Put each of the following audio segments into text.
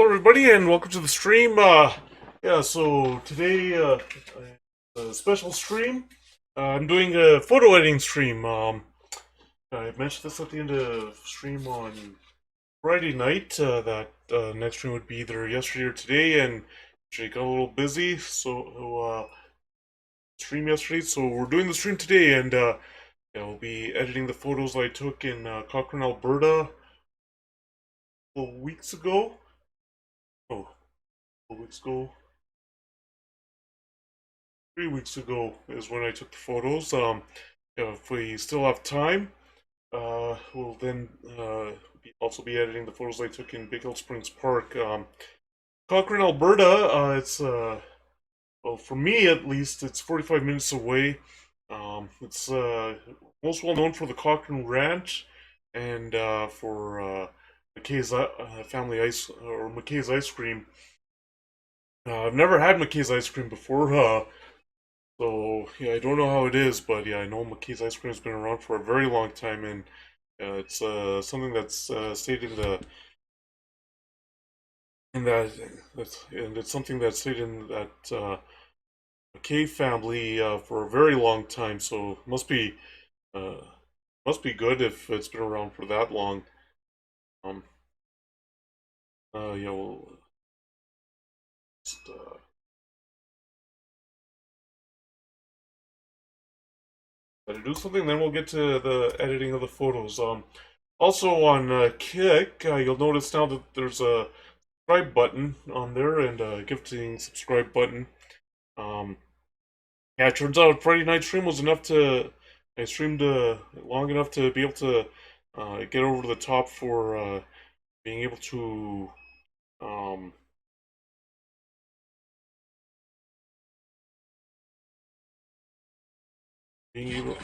Hello, everybody, and welcome to the stream. So today, a special stream. I'm doing a photo editing stream. I mentioned this at the end of stream on Friday night. That next stream would be either yesterday or today, and actually got a little busy, so stream yesterday. So we're doing the stream today, and yeah, I'll be editing the photos I took in Cochrane, Alberta, a couple weeks ago. Oh, a couple weeks ago. 3 weeks ago is when I took the photos. If we still have time, we'll then also be editing the photos I took in Big Hill Springs Park. Cochrane, Alberta, it's, well, for me at least, it's 45 minutes away. It's most well known for the Cochrane Ranch and for McKay's family ice, or McKay's ice cream. I've never had McKay's ice cream before. So yeah, I don't know how it is, but yeah, I know McKay's ice cream has been around for a very long time, and it's something that's stayed in that and it's something that stayed in that McKay family for a very long time. So uh, must be good if it's been around for that long. Um, yeah, we'll just gotta do something, then we'll get to the editing of the photos. Also on Kick, you'll notice now that there's a subscribe button on there and a gifting subscribe button. Um, yeah, it turns out Friday night stream was enough to I streamed long enough to be able to get over the top for being able to um, being able.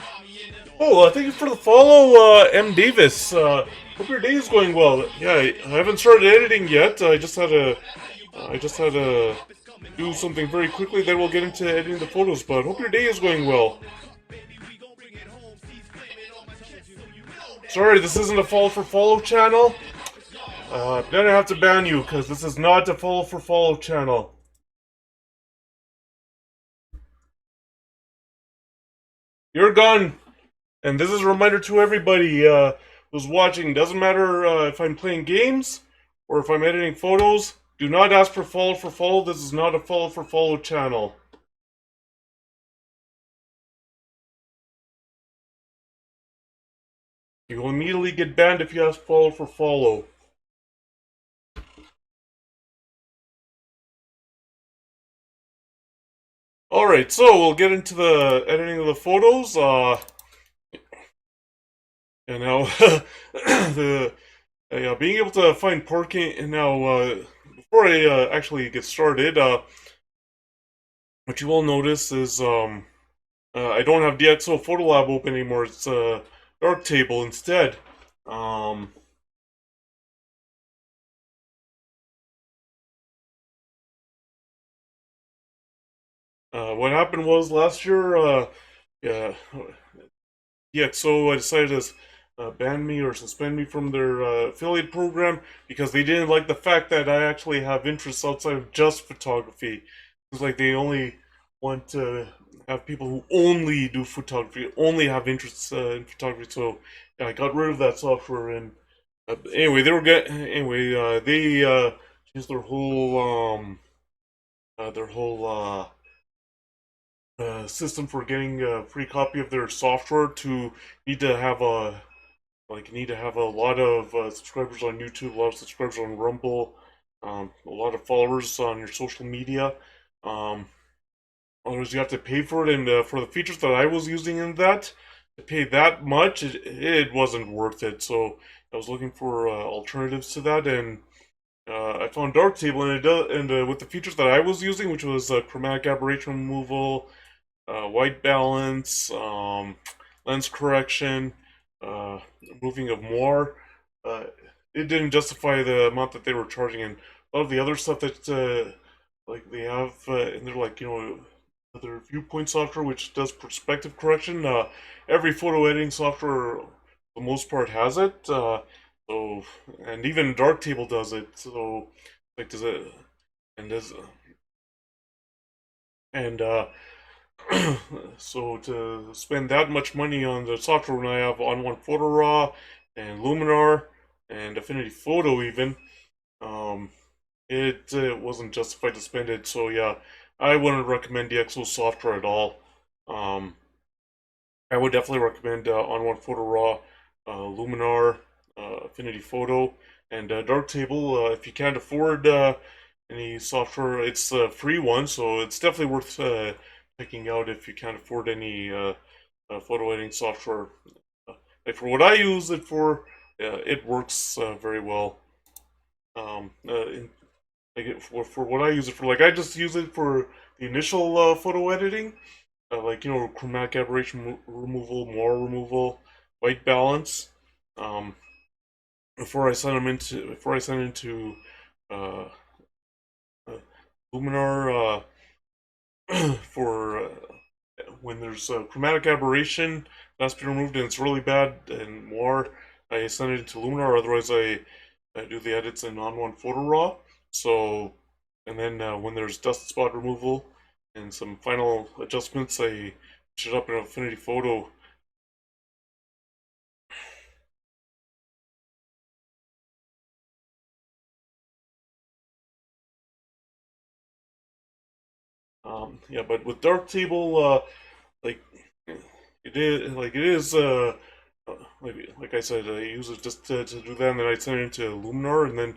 Oh, thank you for the follow, M Davis. Hope your day is going well. Yeah, I haven't started editing yet. I just had to do something very quickly. Then we'll get into editing the photos. But hope your day is going well. Sorry, this isn't a follow for follow channel. I'm gonna have to ban you because this is not a follow for follow channel. You're gone. And this is a reminder to everybody who's watching. Doesn't matter if I'm playing games or if I'm editing photos. Do not ask for follow for follow. This is not a follow for follow channel. You will immediately get banned if you ask follow for follow. Alright, so we'll get into the editing of the photos. And now, the being able to find parking, and now, before I actually get started, what you will notice is, I don't have DxO Photolab open anymore, it's Darktable instead. What happened was last year, yeah, DxO decided to ban me or suspend me from their affiliate program because they didn't like the fact that I actually have interests outside of just photography. It's like they only want to have people who only do photography, only have interests in photography. So yeah, I got rid of that software, and anyway, they changed their whole system for getting a free copy of their software to need to have a like you need to have a lot of subscribers on YouTube, a lot of subscribers on Rumble, a lot of followers on your social media. Um, Otherwise, you have to pay for it, and for the features that I was using in that, to pay that much, it wasn't worth it. So I was looking for alternatives to that, and I found Darktable, and it does, and with the features that I was using, which was chromatic aberration removal, white balance, lens correction, moving of more. Uh, it didn't justify the amount that they were charging, and a lot of the other stuff that like they have, and they're like other viewpoint software which does perspective correction. Every photo editing software, for the most part, has it. So and even Darktable does it. So like does it and does and so to spend that much money on the software when I have On1 Photo Raw and Luminar and Affinity Photo even, um, it wasn't justified to spend it. So yeah, I wouldn't recommend DxO software at all. Um, I would definitely recommend On1 Photo Raw, Luminar, Affinity Photo, and Darktable. If you can't afford any software, it's a free one, so it's definitely worth checking out if you can't afford any photo editing software. Uh, like for what I use it for, it works very well. For what I use it for, like I just use it for the initial photo editing, like chromatic aberration removal, moire removal, white balance. Um, before I send into uh, uh, Luminar for when there's chromatic aberration that's been removed and it's really bad and more, I send it into Luminar. Otherwise, I do the edits in On1 Photo Raw. So, and then when there's dust spot removal and some final adjustments, I push it up in Affinity Photo. Yeah, but with Darktable, like like I said, I use it just to do that, and then I send it into Luminar, and then if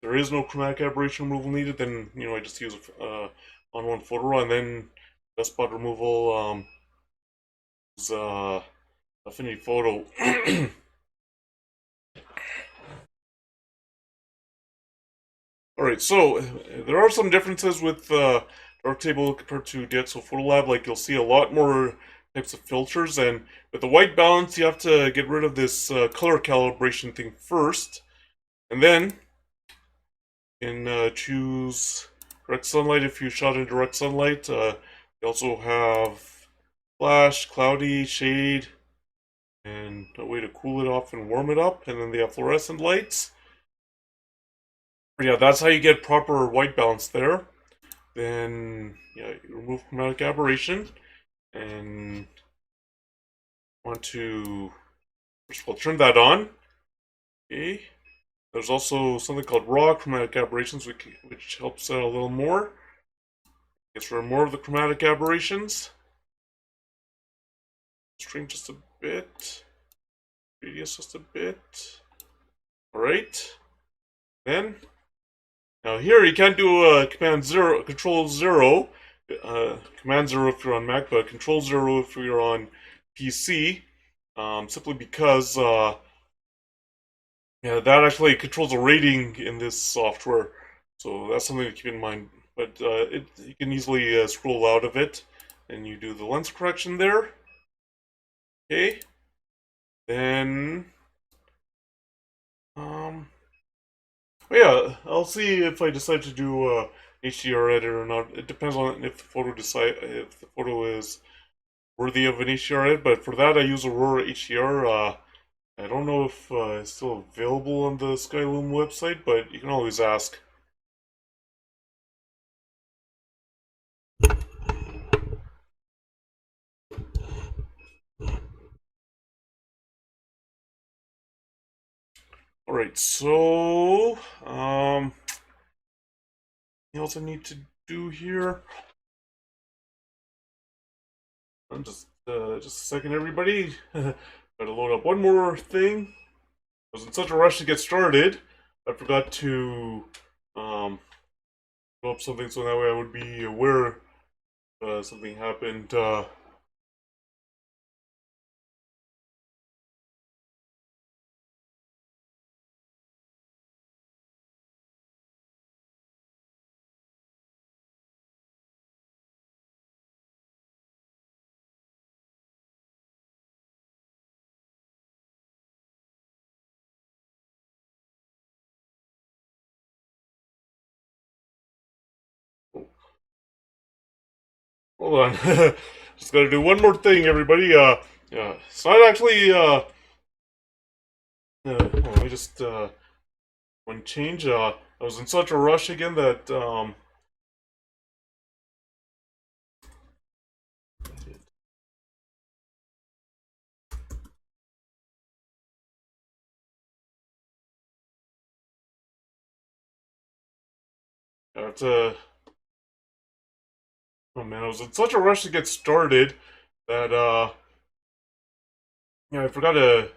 there is no chromatic aberration removal needed, then I just use On1 Photo Raw, and then dust spot removal is Affinity Photo. All right, so there are some differences with Darktable compared to DxO Photolab. Like you'll see a lot more types of filters, and with the white balance, you have to get rid of this color calibration thing first, and then you can choose direct sunlight if you shot in direct sunlight. You also have flash, cloudy, shade, and a way to cool it off and warm it up, and then they have fluorescent lights. Yeah, that's how you get proper white balance there. Then yeah, you remove chromatic aberration and want to first of all turn that on. Okay. There's also something called raw chromatic aberrations, which helps out a little more. Gets rid of more of the chromatic aberrations. Stream just a bit. Radius just a bit. Alright. Then now here you can't do command 0, control 0. Command 0 if you're on Mac, but control 0 if you're on PC. Simply because yeah, that actually controls a rating in this software, so that's something to keep in mind. But you can easily scroll out of it, and you do the lens correction there. Okay, then oh yeah, I'll see if I decide to do HDR edit or not. It depends on if the photo is worthy of an HDR edit. But for that, I use Aurora HDR. I don't know if it's still available on the Skyloom website, but you can always ask. Alright, so anything else I need to do here? I'm just a second, everybody. Gotta load up one more thing. I was in such a rush to get started, I forgot to load up something so that way I would be aware something happened. Hold on, just gotta do one more thing, everybody. Yeah, it's not actually let me just one change. I was in such a rush again that it's oh man, I was in such a rush to get started that yeah, I forgot to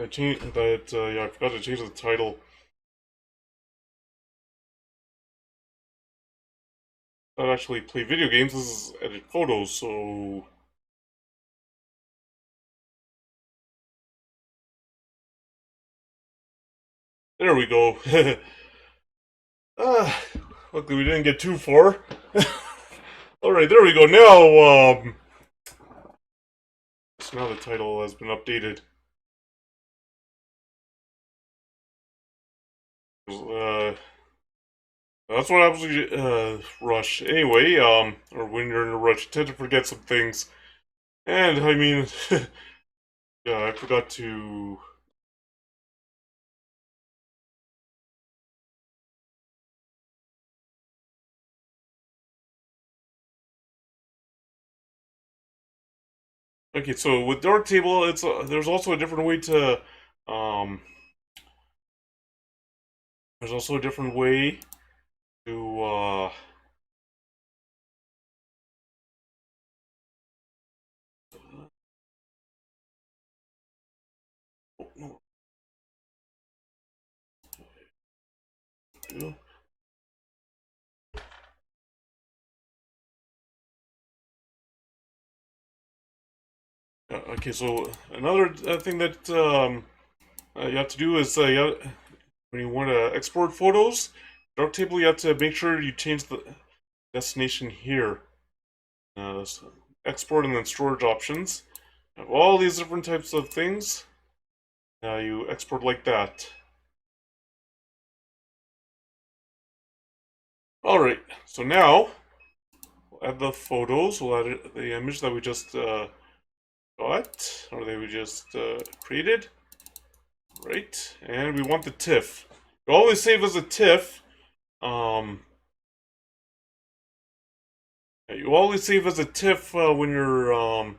change that yeah, I forgot to change the title. Not actually play video games. This is edit photos. So there we go. uh, Luckily we didn't get too far. All right, there we go. So now the title has been updated. Uh, that's what happens when you rush. Anyway, or when you're in a rush, you tend to forget some things. And I mean, yeah, I forgot to. Okay, so with Darktable, it's there's also a different way to. Um, there's also a different way to. Okay, so another thing that you have to do is when you want to export photos, Darktable, you have to make sure you change the destination here. So export and then storage options. Have all these different types of things. You export like that. Alright, so now we'll add the photos, we'll add the image that we just got, or that we just created. Right, and we want the TIFF. You always save as a TIFF. Um, you always save as a TIFF when you're um,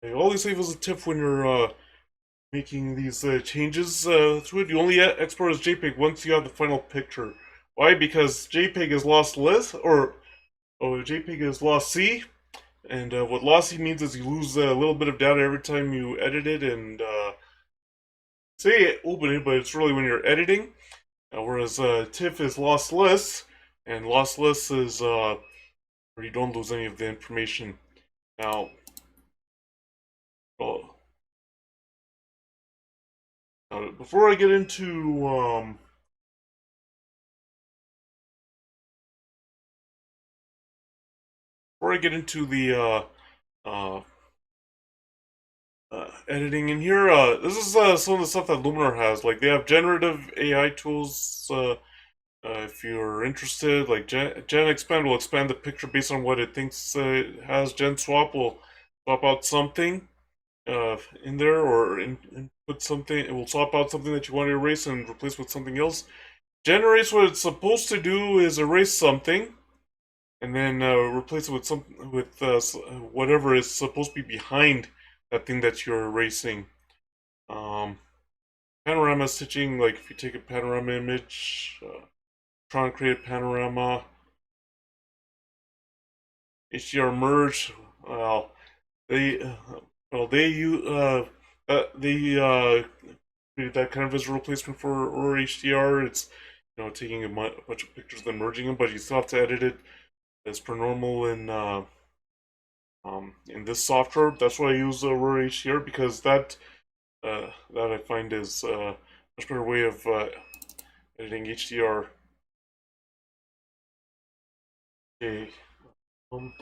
you always save as a TIFF when you're making these changes to it. You only export as JPEG once you have the final picture. Why? Because JPEG is lost list, or JPEG is lost C, and what lossy means is you lose a little bit of data every time you edit it and say open it, but it's really when you're editing. Whereas TIFF is lossless, and lossless is where you don't lose any of the information. Now, well, before I get into the uh, editing in here, this is some of the stuff that Luminar has. Like they have generative AI tools. If you're interested, like Gen Expand will expand the picture based on what it thinks it has. Gen Swap will swap out something in there, or input something. It will swap out something that you want to erase and replace with something else. Generates, what it's supposed to do is erase something and then replace it with whatever is supposed to be behind that thing that you're erasing. Um, Panorama stitching, like if you take a panorama image, try and create a panorama. HDR merge, well, they they use they created that kind of as a replacement for or HDR. It's taking a bunch of pictures and merging them, but you still have to edit it as per normal in this software. That's why I use Aurora HDR, because that I find is a much better way of editing HDR. Okay. Um,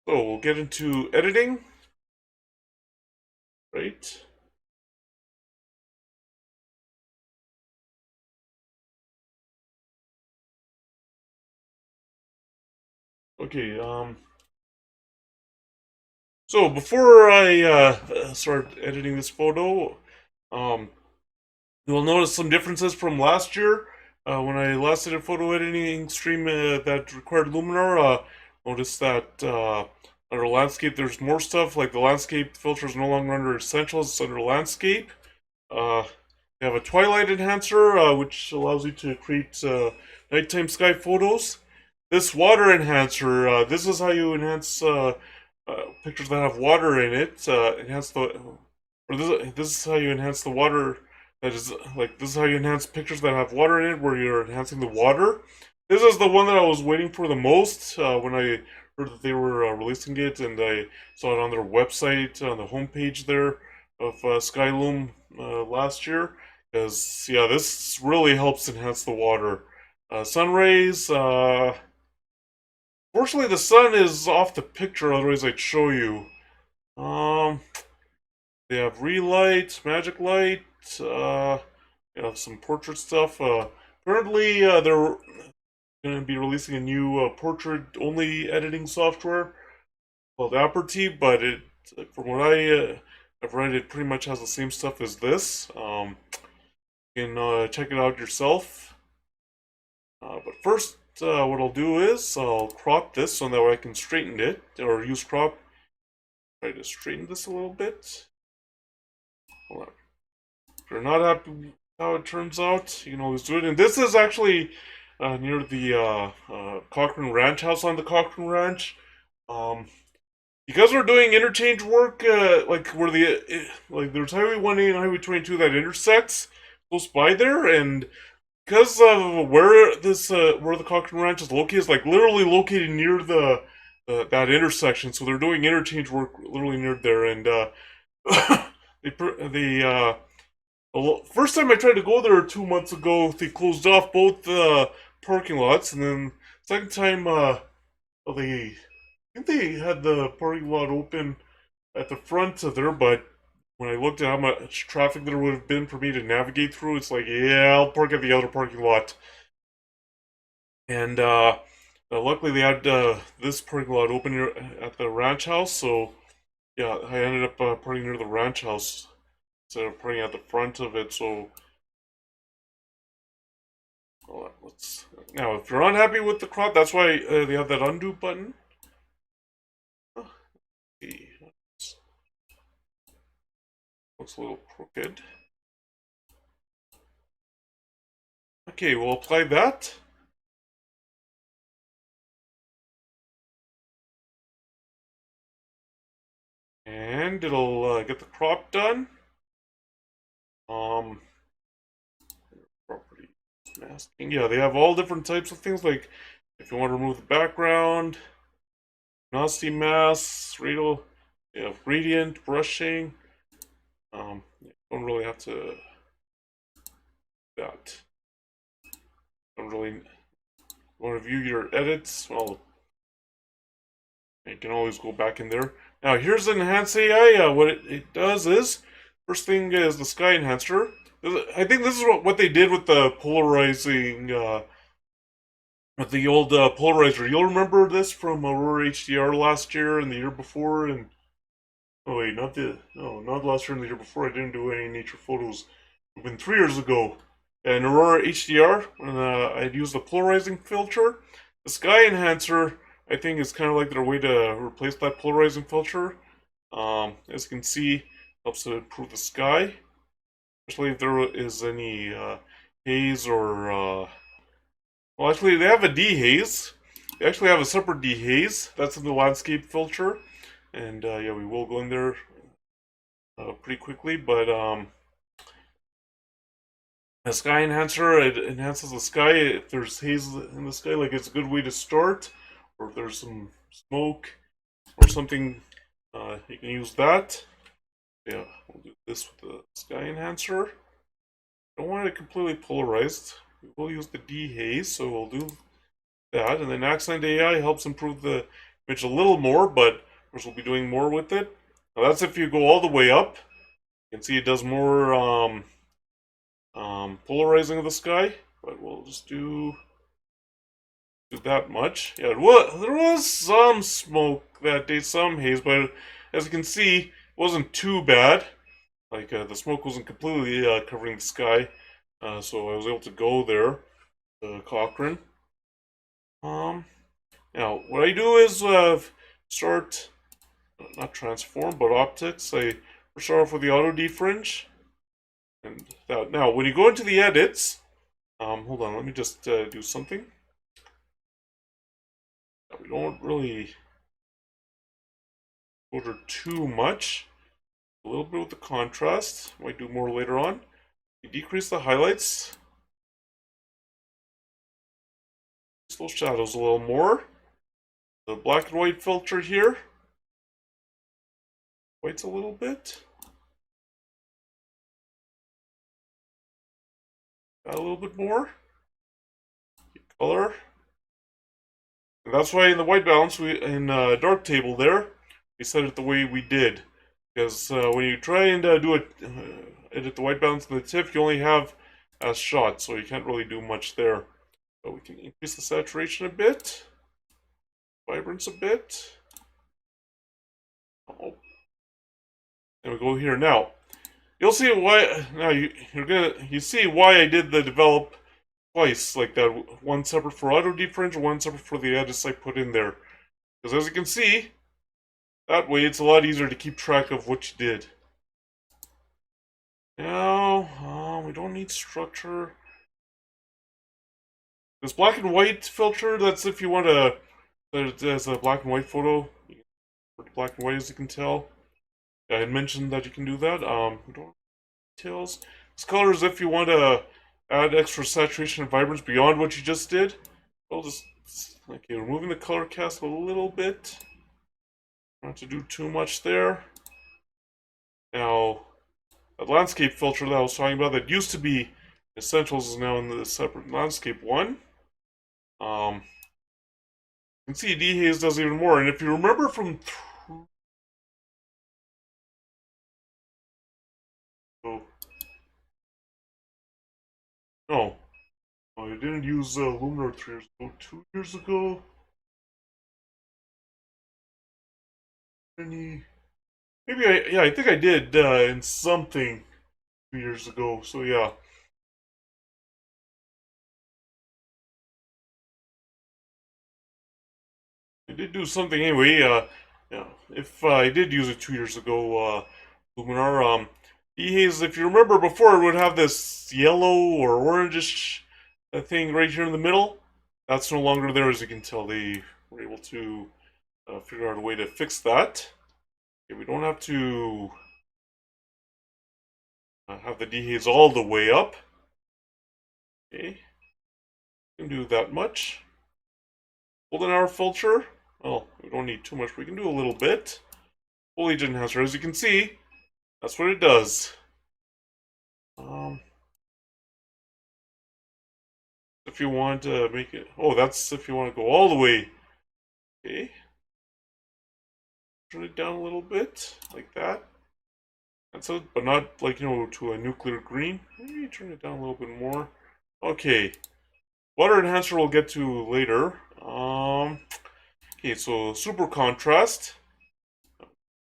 so we'll get into editing, right? Okay. So before I start editing this photo, um, you'll notice some differences from last year. When I last did a photo editing stream that required Luminar, notice that under landscape there's more stuff, like the landscape filter is no longer under essentials, it's under landscape. Uh, they have a twilight enhancer, which allows you to create nighttime sky photos. This water enhancer, this is how you enhance pictures that have water in it. Enhance the, or this is how you enhance the water. That is like this is how you enhance pictures that have water in it, where you're enhancing the water. This is the one that I was waiting for the most when I heard that they were releasing it, and I saw it on their website on the homepage there of Skyloom last year. Because yeah, this really helps enhance the water. Sun rays. Fortunately, the sun is off the picture. Otherwise, I'd show you. Um, they have relight, magic light. They have some portrait stuff. Currently, they're going to be releasing a new portrait-only editing software called Aperty, but it, from what I've read, it pretty much has the same stuff as this. You can check it out yourself. But first, what I'll do is I'll crop this so that way I can straighten it, or use crop. Try to straighten this a little bit. Hold on. If you're not happy with how it turns out, you can always do it. And this is actually near the Cochrane Ranch house on the Cochrane Ranch. Because we're doing interchange work, like where like there's Highway 1A and Highway 22 that intersects close by there, and because of where this where the Cochrane Ranch is located, is like literally located near that intersection. So they're doing interchange work literally near there, and they first time I tried to go there 2 months ago, they closed off both parking lots, and then second time, they I think they had the parking lot open at the front of there, but when I looked at how much traffic there would have been for me to navigate through, it's like, yeah, I'll park at the other parking lot. And luckily they had this parking lot open here at the ranch house, so yeah, I ended up parking near the ranch house instead of parking at the front of it. So let's now, if you're unhappy with the crop, that's why they have that undo button. Looks a little crooked. Okay, we'll apply that. And it'll get the crop done. Property masking. Yeah, they have all different types of things. Like if you want to remove the background, nasty masks, radial, they have gradient, brushing. You don't really have to that. Don't really want to view your edits. Well, you can always go back in there. Now here's an enhanced AI. What it does is, first thing is the sky enhancer. I think this is what they did with the polarizing, with the old polarizer. You'll remember this from Aurora HDR last year and the year before, and oh wait, not last year and the year before. I didn't do any nature photos. It's been 3 years ago. And Aurora HDR, when I'd used the polarizing filter, the sky enhancer, I think, is kind of like their way to replace that polarizing filter. As you can see, helps to improve the sky, especially if there is any haze or well, actually, they have a dehaze. They actually have a separate dehaze that's in the landscape filter, and yeah, we will go in there pretty quickly. But the sky enhancer, it enhances the sky. If there's haze in the sky, like it's a good way to start, or if there's some smoke or something, you can use that. Yeah, we'll do this with the sky enhancer. Don't want it completely polarized. We will use the dehaze, so we'll do that. And then Accent AI helps improve the image a little more, but of course we'll be doing more with it. Now that's if you go all the way up. You can see it does more polarizing of the sky, but we'll just do that much. Yeah, there was some smoke that day, some haze, but as you can see, it wasn't too bad. Like the smoke wasn't completely covering the sky, so I was able to go there, Cochrane. Um, Now what I do is start not transform but optics. I start off with the auto defringe, and that. Now when you go into the edits, hold on, let me just do something. We don't really filter too much. A little bit with the contrast. Might do more later on. You decrease the highlights. Those shadows a little more. The black and white filter here. Whites a little bit. Add a little bit more. Color. And that's why in the white balance, in dark table there, we set it the way we did. Because when you try and edit the white balance in the TIFF, you only have a shot, so you can't really do much there. But we can increase the saturation a bit, vibrance a bit. Oh. And we go here now. You'll see why. Now you see why I did the develop twice like that. One separate for auto defringe, one separate for the edits I put in there. Because as you can see, that way it's a lot easier to keep track of what you did. Now, we don't need structure. This black and white filter, that's if you want to, as a black and white photo, black and white as you can tell. I had mentioned that you can do that. We don't details. This color is if you want to add extra saturation and vibrance beyond what you just did. I'll just, okay, removing the color cast a little bit. Not to do too much there. Now, that landscape filter that I was talking about that used to be essentials is now in the separate landscape one. You can see dehaze does even more, and if you remember from no, I didn't use Luminar 3 years ago. 2 years ago, maybe I think I did in something 2 years ago. So yeah. I did do something anyway. Yeah, if I did use it 2 years ago, Luminar, dehaze, if you remember before, it would have this yellow or orangish thing right here in the middle. That's no longer there, as you can tell. They were able to figure out a way to fix that. Okay, we don't have to have the dehaze all the way up. Okay, we can do that much. Golden hour filter. Well, we don't need too much. We can do a little bit. Foliage enhancer, as you can see, that's what it does. If you want to make it, oh, that's if you want to go all the way. Okay, turn it down a little bit, like that. That's it, but not like, to a nuclear green. Maybe turn it down a little bit more. Okay, water enhancer we'll get to later. Okay, so super contrast.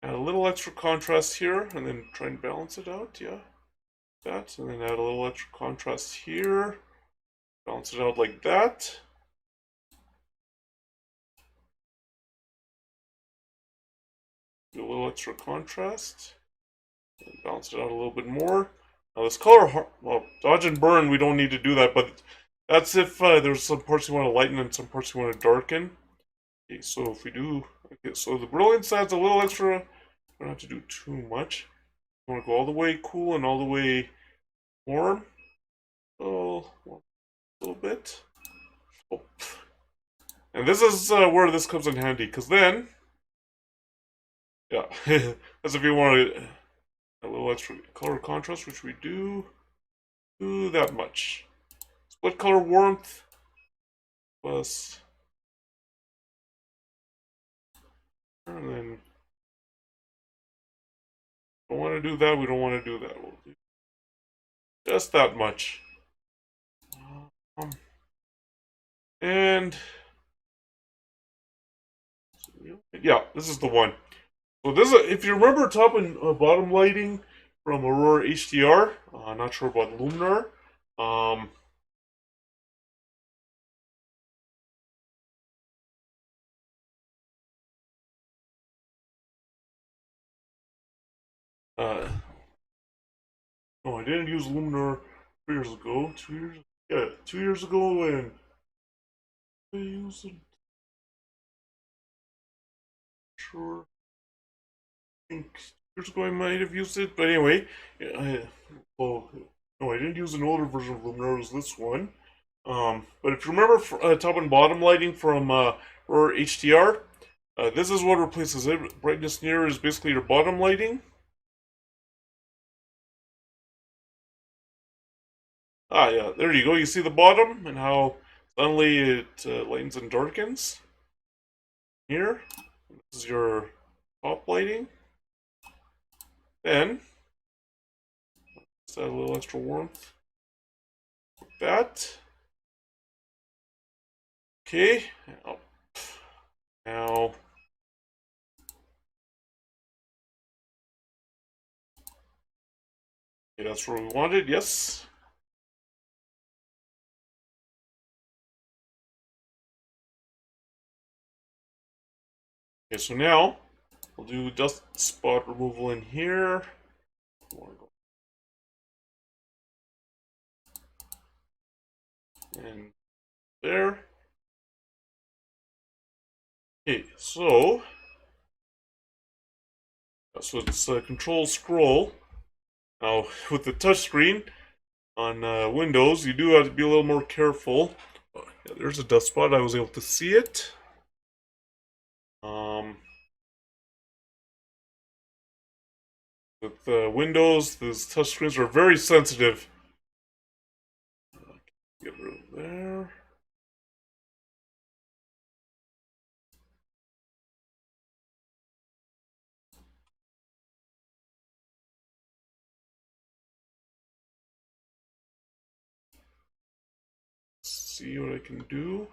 Add a little extra contrast here, and then try and balance it out. Yeah, that, and then add a little extra contrast here. Balance it out like that. Do a little extra contrast. And balance it out a little bit more. Now this color, well, dodge and burn, we don't need to do that, but that's if there's some parts you want to lighten and some parts you want to darken. Okay, so if we do, okay, so the brilliance adds a little extra. We don't have to do too much. We want to go all the way cool and all the way warm. So, a little bit. Oh. And this is where this comes in handy, because then, yeah, as if you want a little extra color contrast, which we do that much. Split color warmth plus, and then don't want to do that. We don't want to do that. We'll do just that much. And yeah, this is the one. So this, if you remember top and bottom lighting from Aurora HDR, not sure about Luminar. Um, uh, no, I didn't use Luminar 3 years ago. 2 years, yeah, 2 years ago, and I used it. Sure, I think 2 years ago I might have used it, but anyway, well, no, I didn't use an older version of Luminar. It was this one. But if you remember top and bottom lighting from Aurora HDR, this is what replaces it. Brightness near is basically your bottom lighting. Ah, yeah, there you go. You see the bottom and how suddenly it lightens and darkens. Here, this is your top lighting. Then, let's add a little extra warmth. Like that. Okay. Now, okay, that's where we wanted. Yes. Okay, so now we'll do dust spot removal in here. And there. Okay, so it's control scroll. Now with the touchscreen on Windows, you do have to be a little more careful. Oh, yeah, there's a dust spot. I was able to see it. With Windows, those touchscreens are very sensitive. Get rid of there. See what I can do.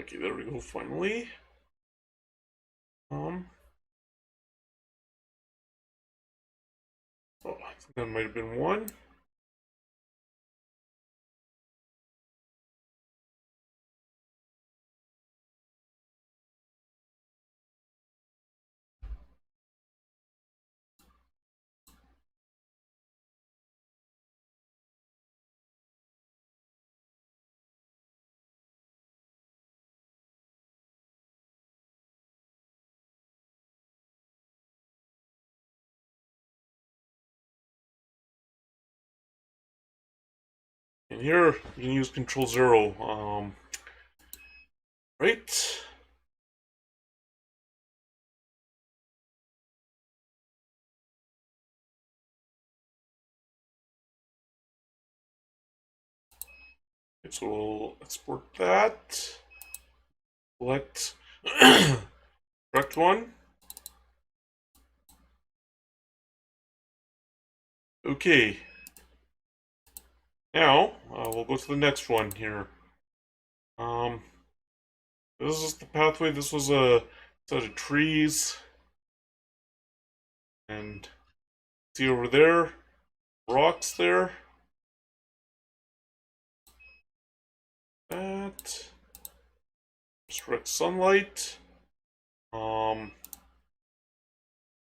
Okay, there we go. Finally. Oh, I think that might have been one. And here you can use Control 0. Right. Okay, so we'll export that. Select correct one. Okay. Now we'll go to the next one here. Um, this is the pathway. This was a set of trees, and see over there, rocks there. That direct sunlight.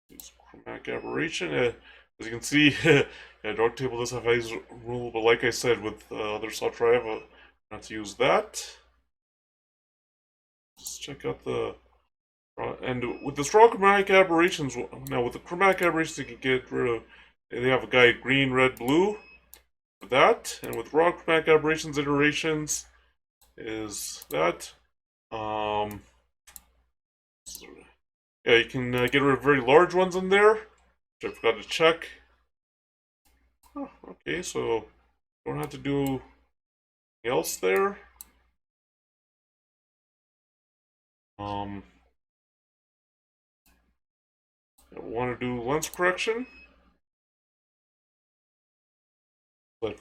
Use chromatic aberration. As you can see, yeah, Darktable does have eyes rule, but like I said, with other software, I have not to use that. Just check out the and with the straw chromatic aberrations. Now with the chromatic aberrations, you can get rid of. They have a guide green, red, blue. With that, and with raw chromatic aberrations iterations, is that. Um, yeah, you can get rid of very large ones in there, which I forgot to check. Oh, okay, so don't have to do anything else there. Um, I want to do lens correction. Let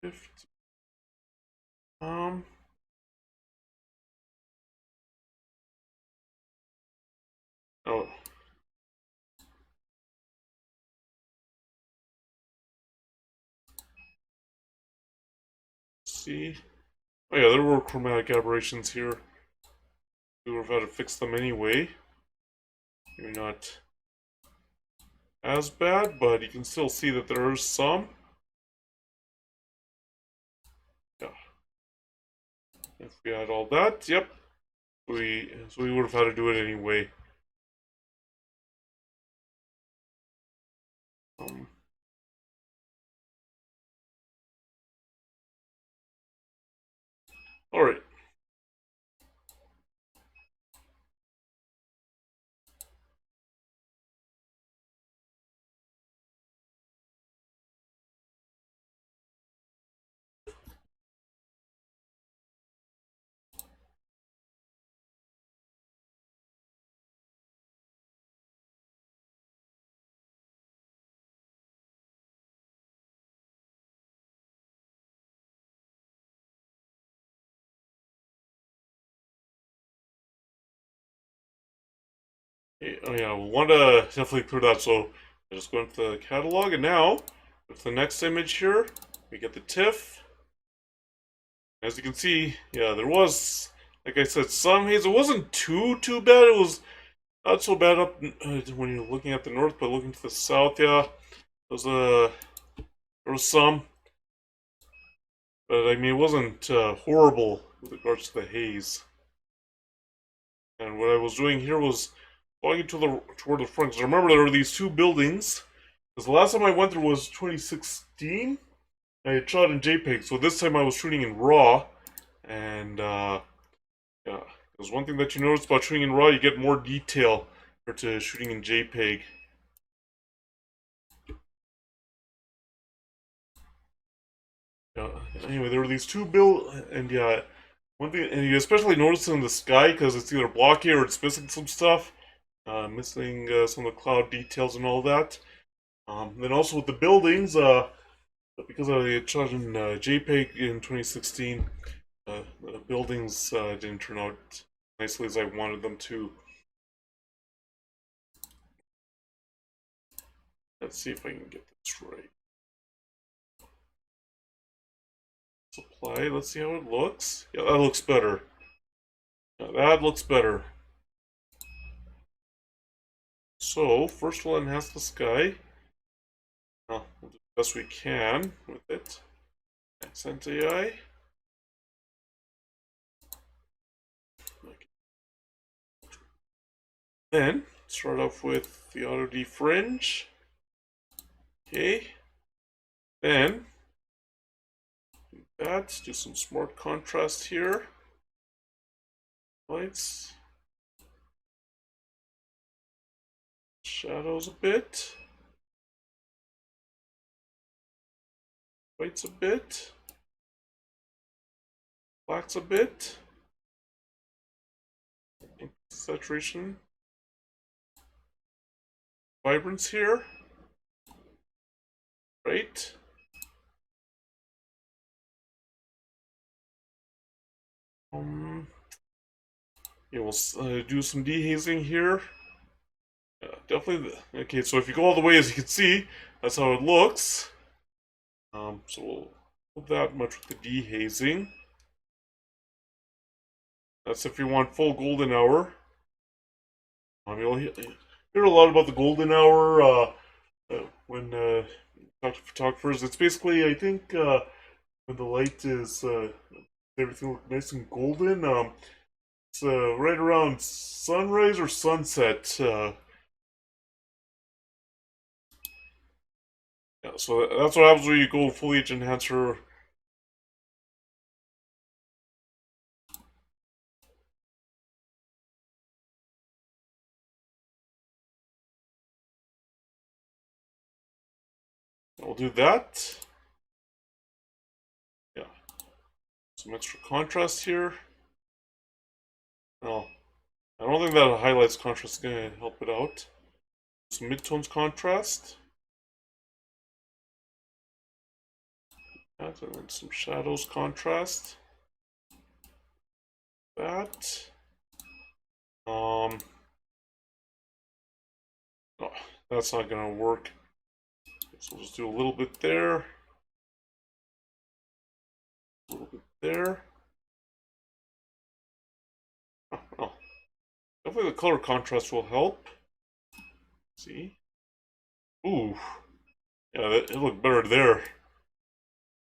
50. Um, Oh. See? Oh yeah, there were chromatic aberrations here. We would have had to fix them anyway. Maybe not as bad, but you can still see that there is some. Yeah. If we had all that, yep. So we would have had to do it anyway. Um, Alright. Oh yeah, we want to definitely clear that. So I just go into the catalog, and now with the next image here, we get the TIFF. As you can see, yeah, there was, like I said, some haze. It wasn't too bad. It was not so bad up when you're looking at the north, but looking to the south, yeah, there was some, but I mean, it wasn't horrible with regards to the haze. And what I was doing here was going toward the front. Because I remember there were these two buildings. Because the last time I went there was 2016. I had shot in JPEG, so this time I was shooting in RAW. And yeah, there's one thing that you notice about shooting in RAW, you get more detail compared to shooting in JPEG. Anyway, there were these two and yeah, one thing, and you especially notice it in the sky because it's either blocky or it's missing some stuff, missing some of the cloud details and all that. Then also with the buildings, because I had shot in JPEG in 2016, the buildings didn't turn out nicely as I wanted them to. Let's see if I can get this right. Supply, let's see how it looks. Yeah, that looks better. Yeah, that looks better. So, first we'll enhance the sky. We'll do the best we can with it. Accent AI. Then, start off with the auto defringe. Okay. Then, do that. Do some smart contrast here. Lights. Shadows a bit. Whites a bit. Blacks a bit. Saturation. Vibrance here. Right. Yeah, we'll do some dehazing here. Definitely. Okay, so if you go all the way, as you can see, that's how it looks. So we'll put that much with the dehazing. That's if you want full golden hour. You'll hear a lot about the golden hour when you talk to photographers. It's basically, I think, when the light is everything look nice and golden. It's right around sunrise or sunset. Yeah, so that's what happens when you go foliage enhancer. I'll do that. Yeah, some extra contrast here. No, I don't think that highlights contrast is going to help it out. Some midtones contrast. That, and then some shadows contrast. That. That's not gonna work. So we'll just do a little bit there, a little bit there. Oh, definitely the color contrast will help. See? Ooh, yeah, it looked better there.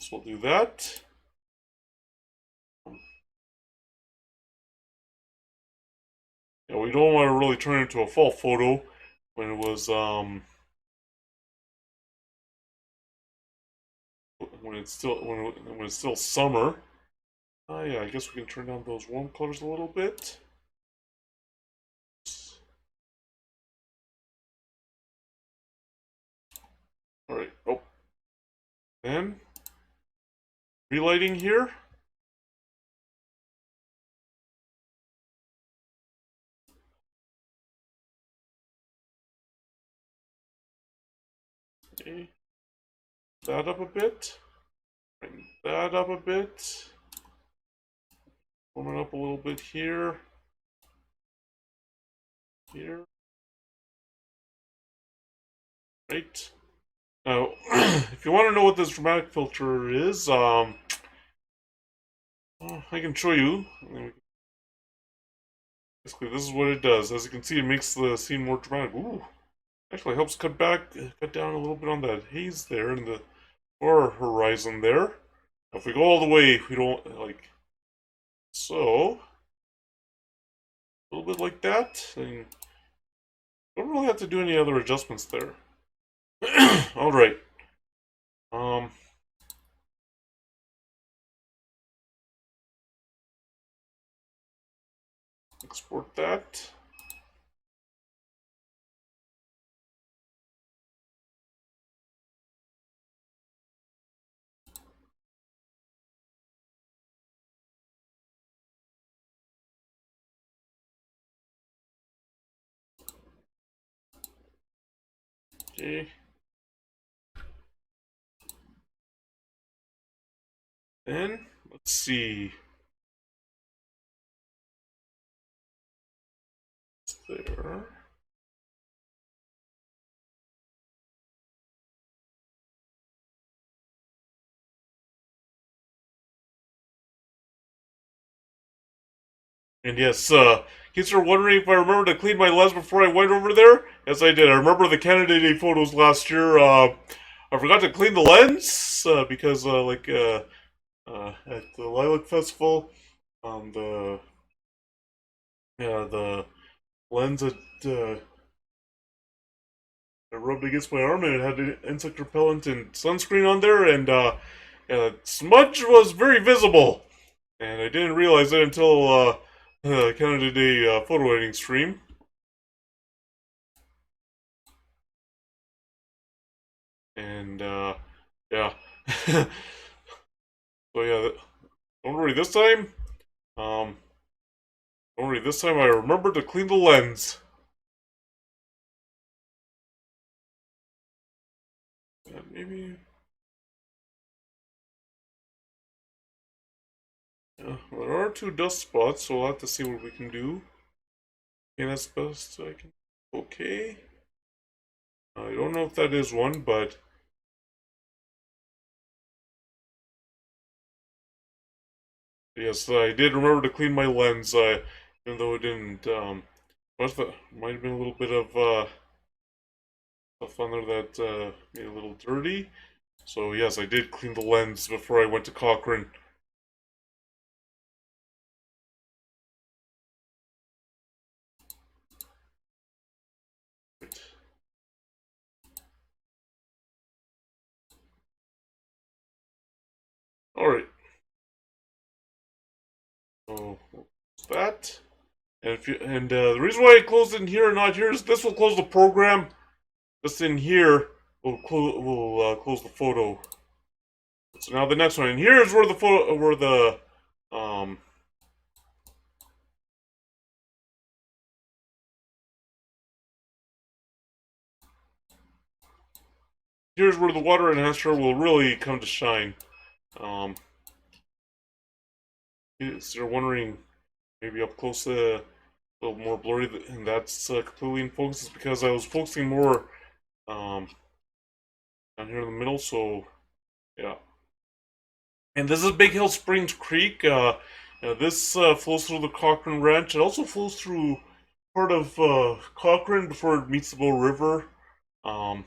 So we'll do that. Yeah, we don't want to really turn it into a fall photo when it was when it's still summer. Yeah, I guess we can turn down those warm colors a little bit. All right. Oh, then relighting here. Okay, that up a bit. Bring that up a bit. Warm it up a little bit here. Here. Right. Now, if you want to know what this dramatic filter is, I can show you. Basically, this is what it does. As you can see, it makes the scene more dramatic. Ooh, actually helps cut down a little bit on that haze there in the far horizon there. Now, if we go all the way, we don't like so. A little bit like that. And don't really have to do any other adjustments there. All right. Um, export that. Okay. Then let's see. There. And yes, in case you're wondering if I remember to clean my lens before I went over there, yes, I did. I remember the Canada Day photos last year. I forgot to clean the lens because, at the Lilac Festival, the the lens that I rubbed against my arm and it had insect repellent and sunscreen on there, and yeah, smudge was very visible, and I didn't realize it until Canada Day photo editing stream. And yeah. So yeah, don't worry this time. Um, don't worry this time. I remembered to clean the lens. Maybe. There are two dust spots, so we'll have to see what we can do. Okay, that's best I can. Okay. I don't know if that is one, but yes, I did remember to clean my lens. Even though it didn't. Might have been a little bit of stuff on there that made it a little dirty. So yes, I did clean the lens before I went to Cochrane. All right. So that, and if you the reason why I closed in here and not here is this will close the program. This in here will close the photo. So now the next one, and here's where the photo where the here's where the water enhancer will really come to shine. Um, so you're wondering maybe up close a little more blurry, and that's completely in focus is because I was focusing more down here in the middle. So yeah, and this is Big Hill Springs Creek. This flows through the Cochrane Ranch. It also flows through part of Cochrane before it meets the Bow River. Um,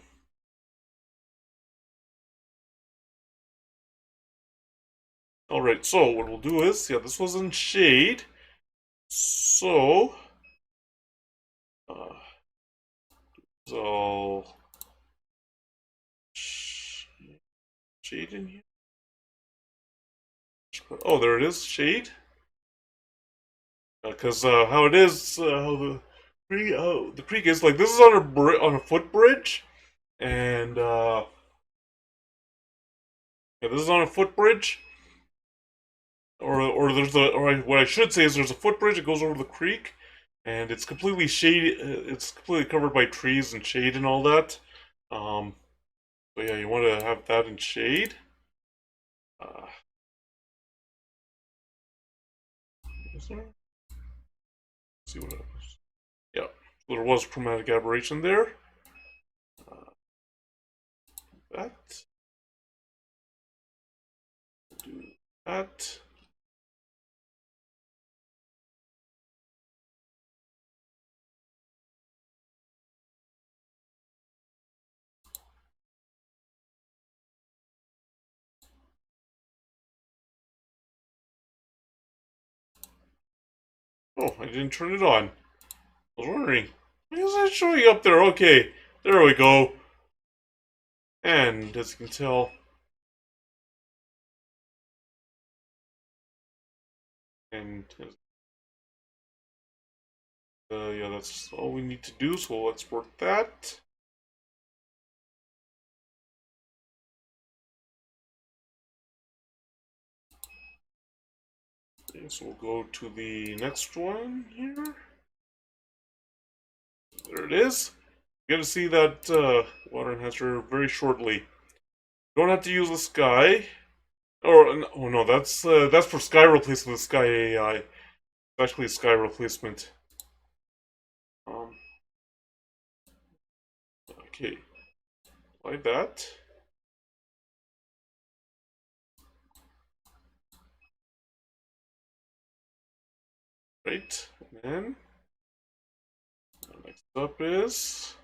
all right, so what we'll do is, yeah, this was in shade. So, uh, so shade in here. Oh, there it is, shade. Because how it is, how the creek is like this is on a footbridge, and yeah, this is on a footbridge, or there's what I should say is there's a footbridge that goes over the creek, and it's completely shade. It's completely covered by trees and shade and all that. Um, but yeah, you want to have that in shade. Uh, is there? Let's see what happens. Yeah, so there was chromatic aberration there. Uh, that do that. Oh, I didn't turn it on. I was wondering, why is that showing up there? Okay, there we go. And as you can tell, and yeah, that's all we need to do. So let's export that. Okay, so we'll go to the next one here. There it is. You're gonna see that water enhancer very shortly. Don't have to use the sky. Or oh no, that's for sky replacement. The sky AI. It's actually a sky replacement. Um, okay, like that. Right, and then next up is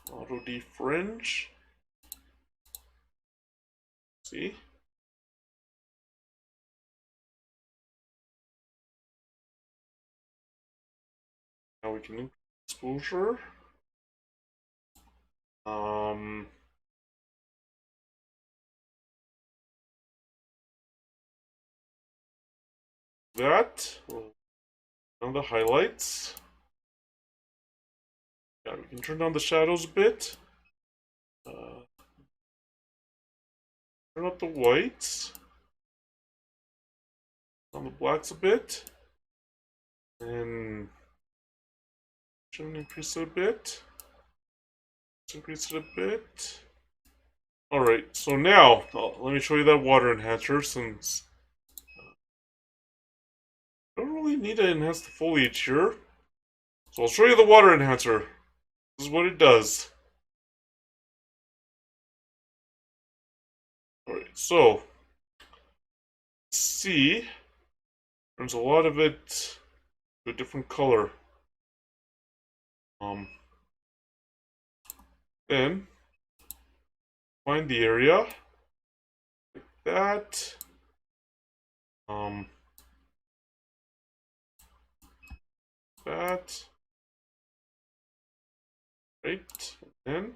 auto defringe. See? Now we can increase exposure. Um, that. On the highlights. Yeah, we can turn down the shadows a bit. Uh, turn up the whites. On the blacks a bit. And should increase it a bit. Let's increase it a bit. Alright, so now, let me show you that water enhancer since I don't really need to enhance the foliage here. So I'll show you the water enhancer. This is what it does. Alright, so see, there's a lot of it to a different color. Then find the area like that. Um, that right, and then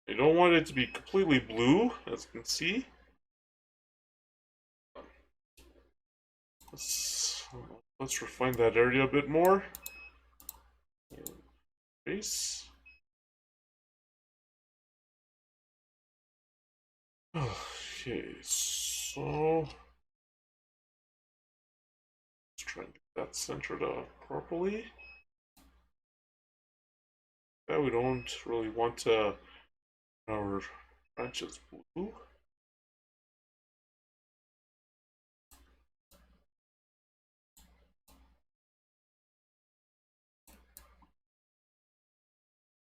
I don't want it to be completely blue, as you can see. Let's refine that area a bit more. Base. Okay, so let's try and get that centered up properly. Yeah, we don't really want our branches blue.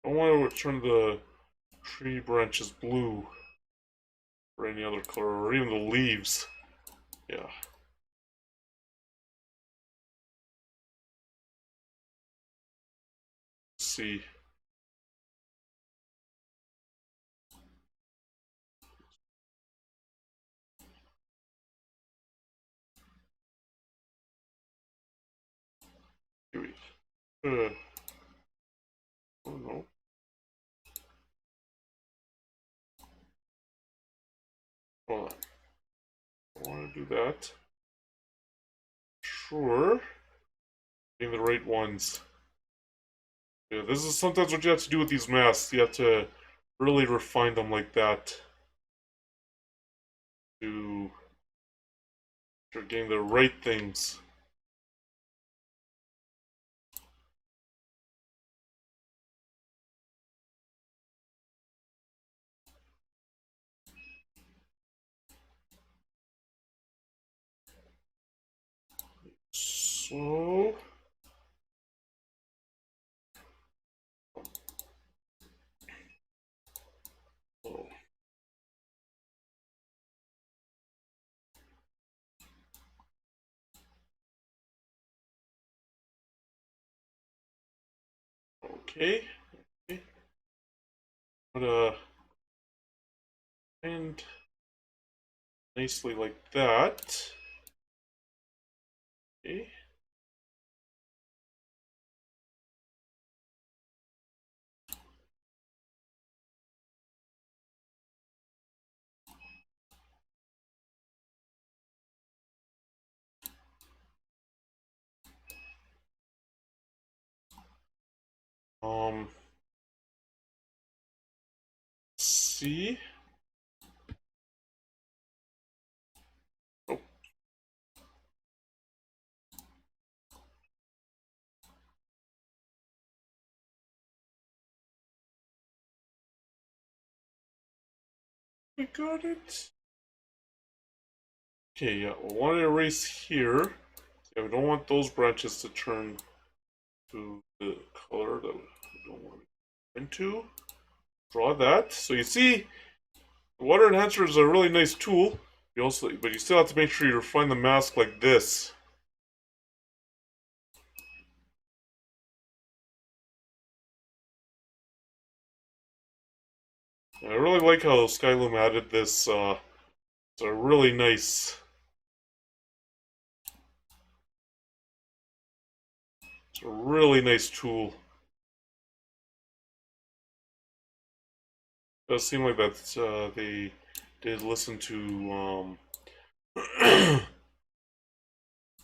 I want to turn the tree branches blue or any other color, or even the leaves. Yeah. Let's see. Here we. Oh no. Hold on. I want to do that. Sure. Getting the right ones. Yeah, this is sometimes what you have to do with these masks. You have to really refine them like that to you're getting the right things. So, oh, okay. Okay. But and nicely like that. Okay. Um. See. Oh, I got it. Okay. Yeah. We want to erase here. Yeah, we don't want those branches to turn to the color that we don't want it into. Draw that. So you see, the water enhancer is a really nice tool. But you still have to make sure you refine the mask like this. And I really like how Skyloom added this. It's a really nice. It's a really nice tool. It does seem like that they did listen to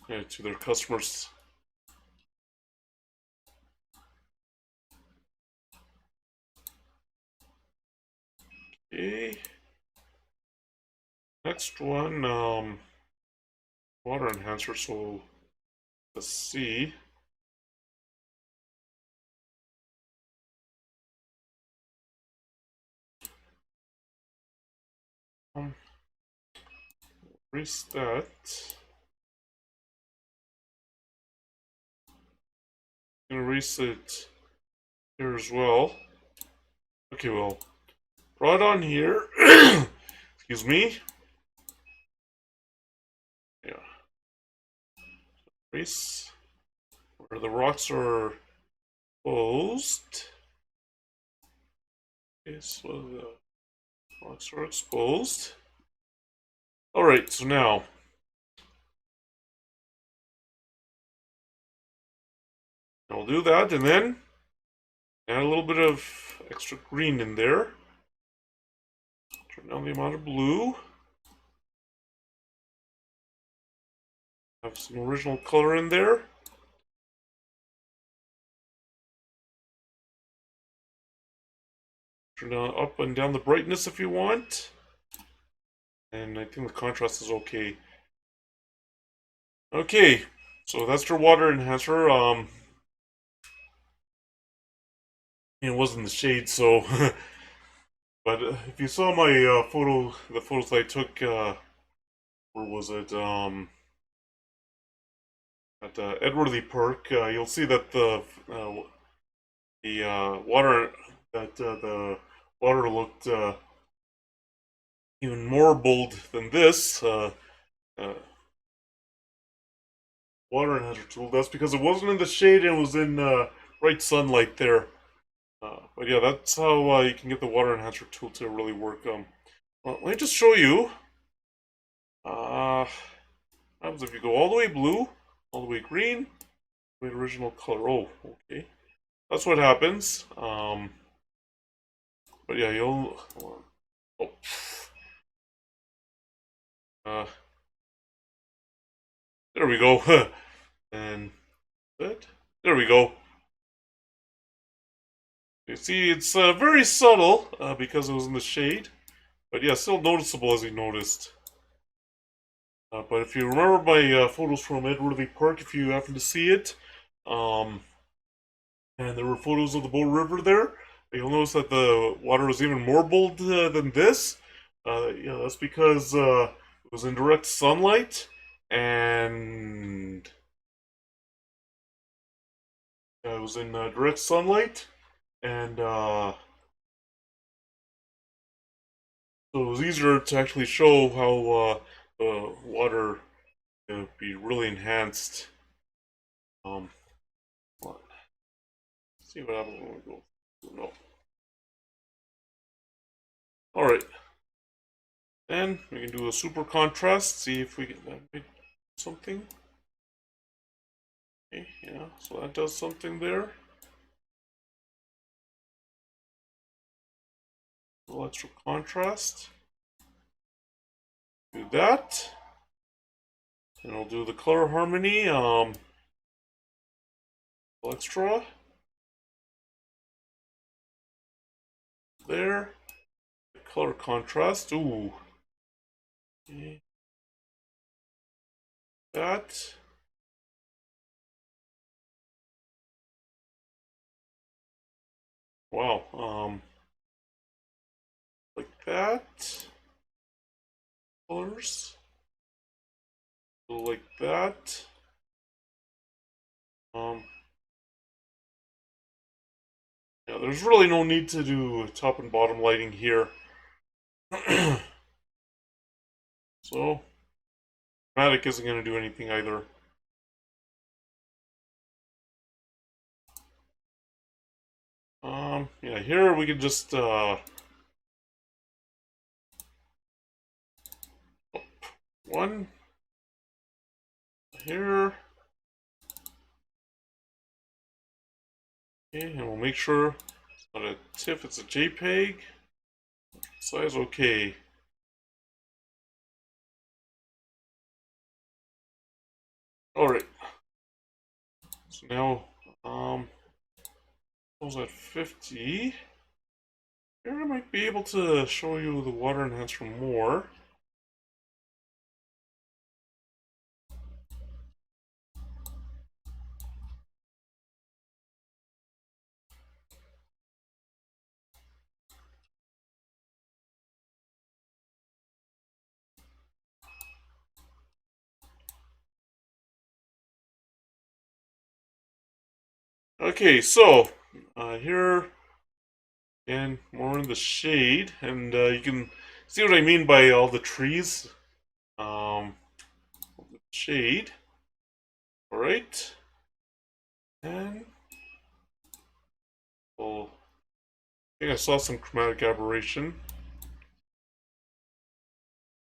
yeah, to their customers. Okay. Next one, water enhancer. So let's see. Erase that. Erase it here as well. Okay, well, right on here. Excuse me. Yeah. Erase where the rocks are exposed. Okay, so the rocks are exposed. Alright, so now I'll do that and then add a little bit of extra green in there. Turn down the amount of blue. Have some original color in there. Turn down up and down the brightness if you want. And I think the contrast is okay. Okay, so that's your water enhancer. It was in the shade, so. But if you saw my the photos I took, where was it? At Edwardley Park, you'll see that the water that the water looked even more bold than this uh, water enhancer tool. That's because it wasn't in the shade and it was in bright sunlight there. But yeah, that's how you can get the water enhancer tool to really work. Well, let me just show you. What happens if you go all the way blue, all the way green, the original color? Oh, okay. That's what happens. But yeah, you'll. Oh, uh, there we go. And that. There we go. You see, it's very subtle because it was in the shade, but yeah, still noticeable as you noticed. But if you remember my photos from Edworthy Park, if you happen to see it, um, and there were photos of the Bow River there, you'll notice that the water was even more bold than this. Yeah, that's because it was in direct sunlight, and it was in direct sunlight, and so it was easier to actually show how the water be really enhanced. Um, let's see what happens when we go. No. All right. Then we can do a super contrast. See if we get that make something. Okay, yeah. So that does something there. Electro contrast. Do that. And I'll do the color harmony. Extra. There. Color contrast. Ooh. Okay. That. Wow. Like that. Colors. So like that. Um. Yeah, there's really no need to do top and bottom lighting here. So, chromatic isn't going to do anything either. Yeah, here we can just, one, here, okay, and we'll make sure it's not a TIFF, it's a JPEG, size okay. Alright, so now, I was at 50. Here I might be able to show you the water enhancer more. Okay, so, here, and more in the shade, and you can see what I mean by all the trees. Um, shade. Alright. And well, I think I saw some chromatic aberration.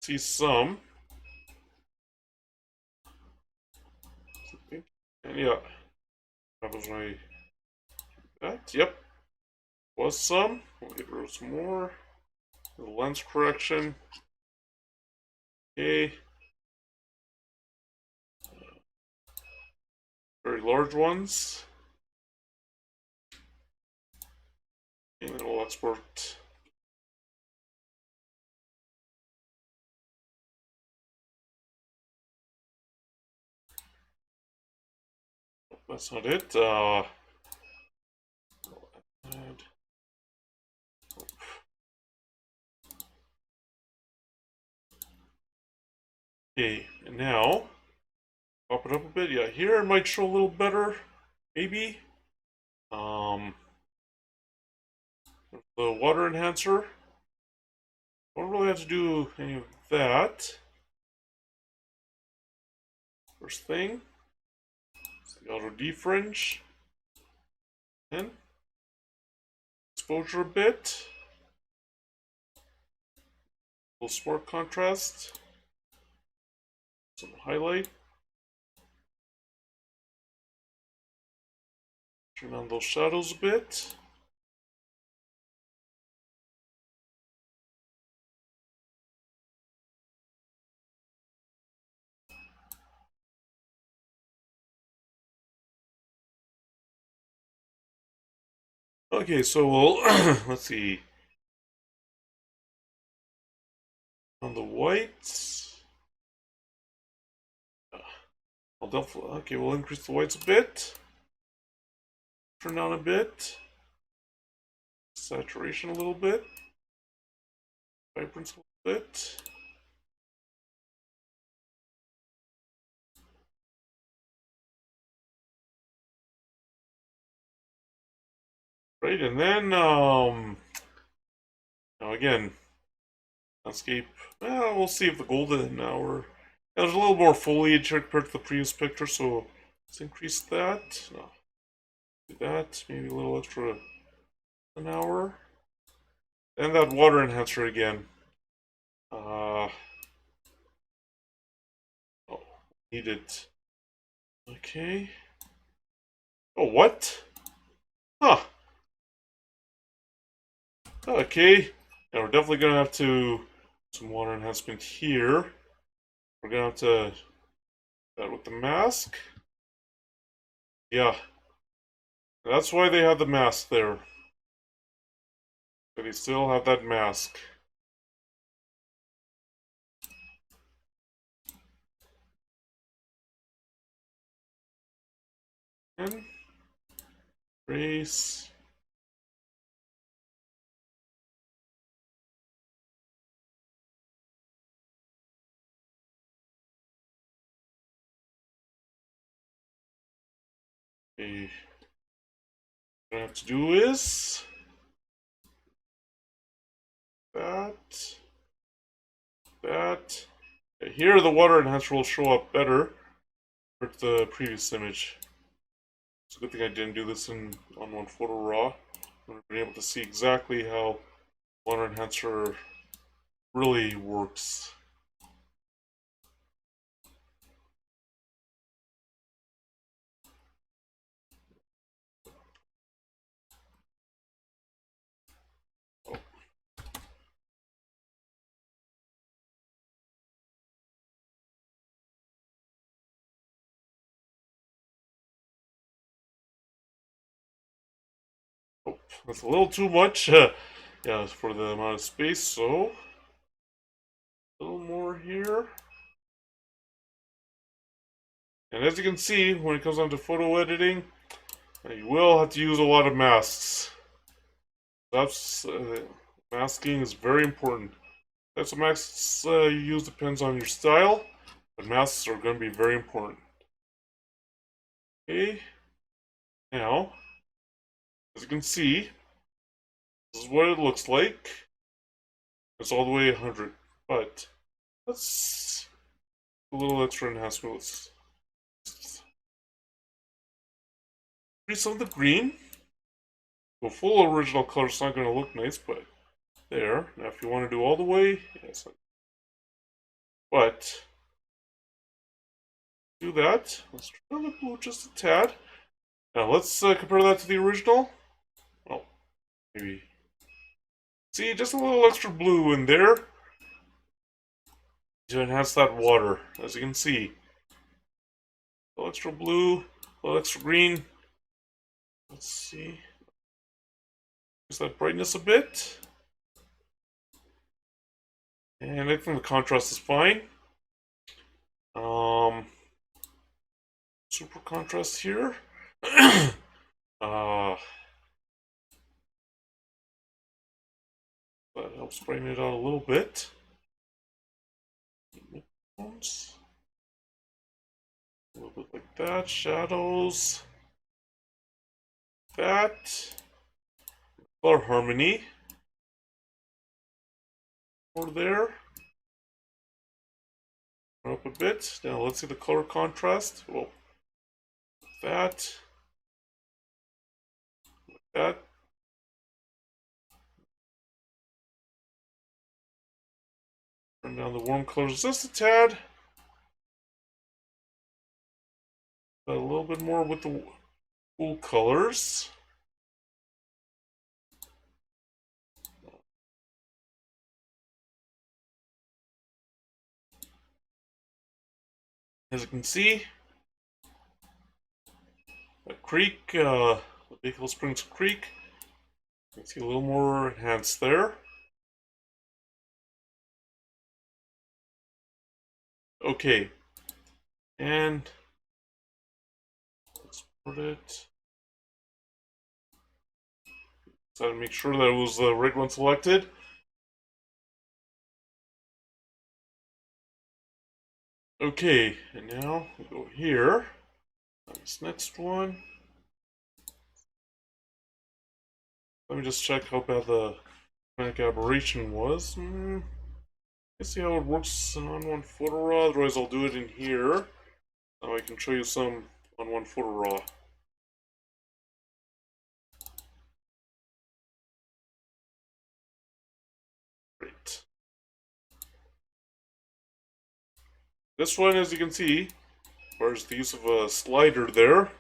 See some. And yeah. That was my that. Yep. Was some. We'll get rid of some more. The lens correction. Okay. Very large ones. And then we'll export. That's not it. Add. Okay, and now pop it up a bit. Yeah, here it might show a little better, maybe. Um, the water enhancer. Don't really have to do any of that. First thing, it's the auto defringe. And exposure a bit. A little smart contrast. Some highlight. Turn on those shadows a bit. Okay, so we'll let's see. On the whites, I'll definitely okay. We'll increase the whites a bit. Turn down a bit. Saturation a little bit. Vibrance a little bit. Right, and then now again, landscape. Well, we'll see if the golden hour. There's a little more foliage here compared to the previous picture, so let's increase that. No, do that. Maybe a little extra an hour. And that water enhancer again. Oh, need it. Okay. Oh, what? Huh. Okay. Now we're definitely gonna have to some water enhancement here. We're gonna have to that with the mask. Yeah. That's why they have the mask there. But they still have that mask. And trace. Okay. What I have to do is that. Here the water enhancer will show up better with the previous image. It's a good thing I didn't do this on one photo raw. I would have been able to see exactly how water enhancer really works. Oh, that's a little too much. Yeah, for the amount of space, so a little more here. And as you can see, when it comes down to photo editing, you will have to use a lot of masks. That's masking is very important. Types of masks you use depends on your style, but masks are going to be very important. Okay, now, as you can see, this is what it looks like. It's all the way 100, but let's do a little extra enhancement. Let's increase some of the green. Go full original color, it's not going to look nice, but there. Now, if you want to do all the way, yes, but do that. Let's turn the blue just a tad. Now let's compare that to the original. Oh, maybe. See, just a little extra blue in there to enhance that water, as you can see. A little extra blue, a little extra green. Let's see. Increase that brightness a bit. And I think the contrast is fine. Super contrast here. That helps brighten it out a little bit. A little bit like that. Shadows. That. Color harmony. More there. Up a bit. Now let's see the color contrast. Well, that. That. Turn down the warm colors just a tad. A little bit more with the cool colors. As you can see, the creek, the Bakewell Springs Creek, you can see a little more enhanced there. Okay, and let's put it. So to make sure that it was the right one selected. Okay, and now we go here. This next one. Let me just check how bad the magnetic aberration was. Let's see how it works on one photo raw. Otherwise, I'll do it in here. Now I can show you some on one photo raw. Great. This one, as you can see, requires the use of a slider there.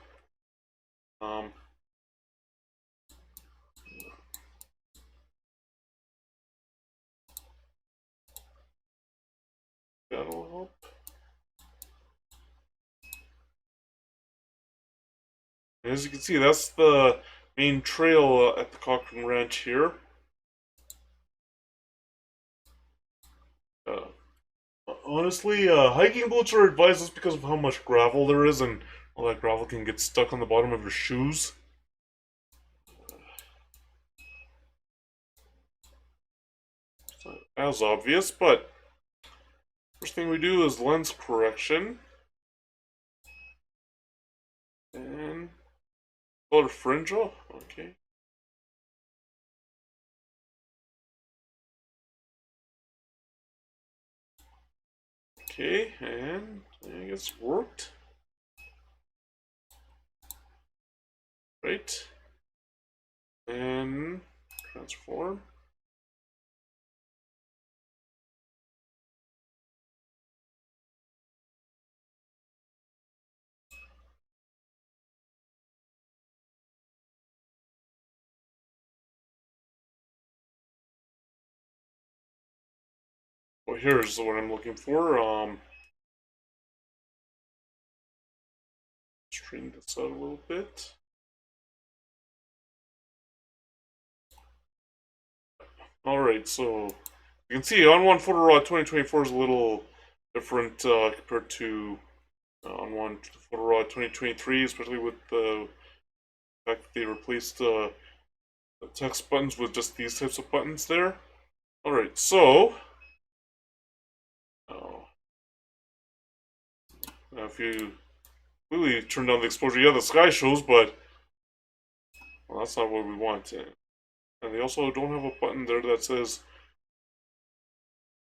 That'll help. And as you can see, that's the main trail at the Cochrane Ranch here. Honestly, hiking boots are advised just because of how much gravel there is, and all that gravel can get stuck on the bottom of your shoes. It's not as obvious, but first thing we do is lens correction. And color fringe, oh, okay. Okay, and I guess it worked. Right. And transform. Well, here's what I'm looking for. String this out a little bit. Alright, so you can see on one photo raw 2024 is a little different compared to on one photo raw 2023, especially with the fact that they replaced the text buttons with just these types of buttons there. Alright, so now if you really turn down the exposure, yeah, the sky shows, but well, that's not what we want. And they also don't have a button there that says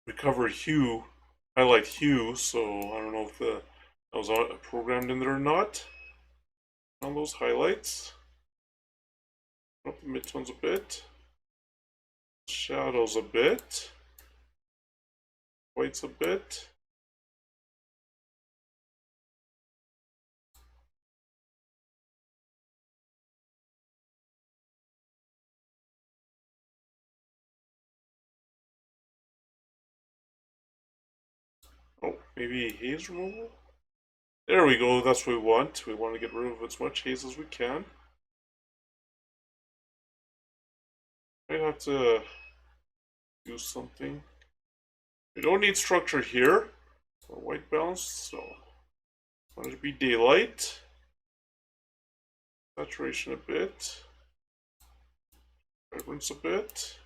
recover hue, highlight hue, so I don't know if that was programmed in there or not. On those highlights. Up the midtones a bit. Shadows a bit. Whites a bit. Oh, maybe haze removal? There we go, that's what we want. We want to get rid of as much haze as we can. Might have to do something. We don't need structure here for white balance, so I want it to be daylight. Saturation a bit. Vibrance a bit.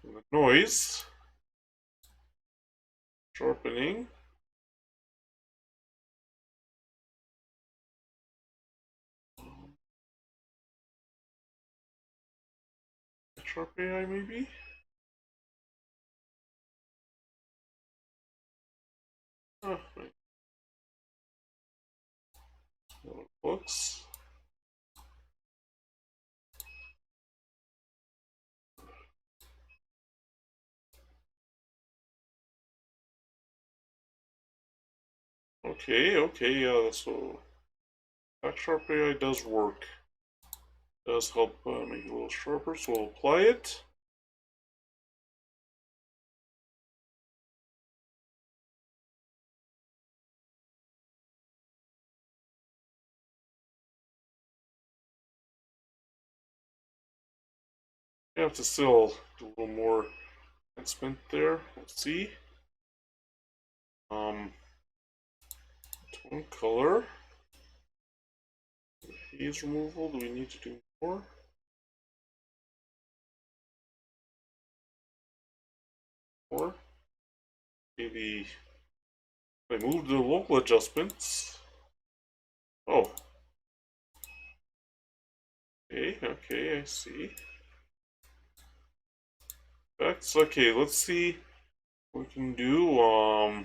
And the noise. Sharpening. Sharp AI maybe? Oh, books. Okay, okay, yeah, so back sharp AI does work. Does help make it a little sharper, so we'll apply it. You have to still do a little more enhancement there. Let's see. Tone color. Haze removal. Do we need to do more? More? Maybe I move the local adjustments. Oh. Okay, okay, I see. That's okay, let's see what we can do.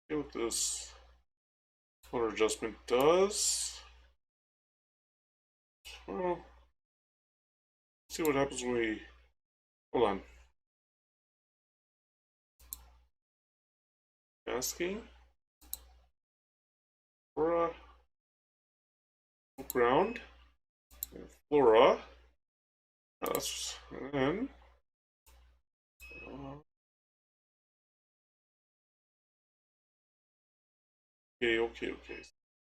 See what this color adjustment does. Well, see what happens when we hold on. Masking. Flora. Ground. And Flora. That's and then. Okay, okay, okay.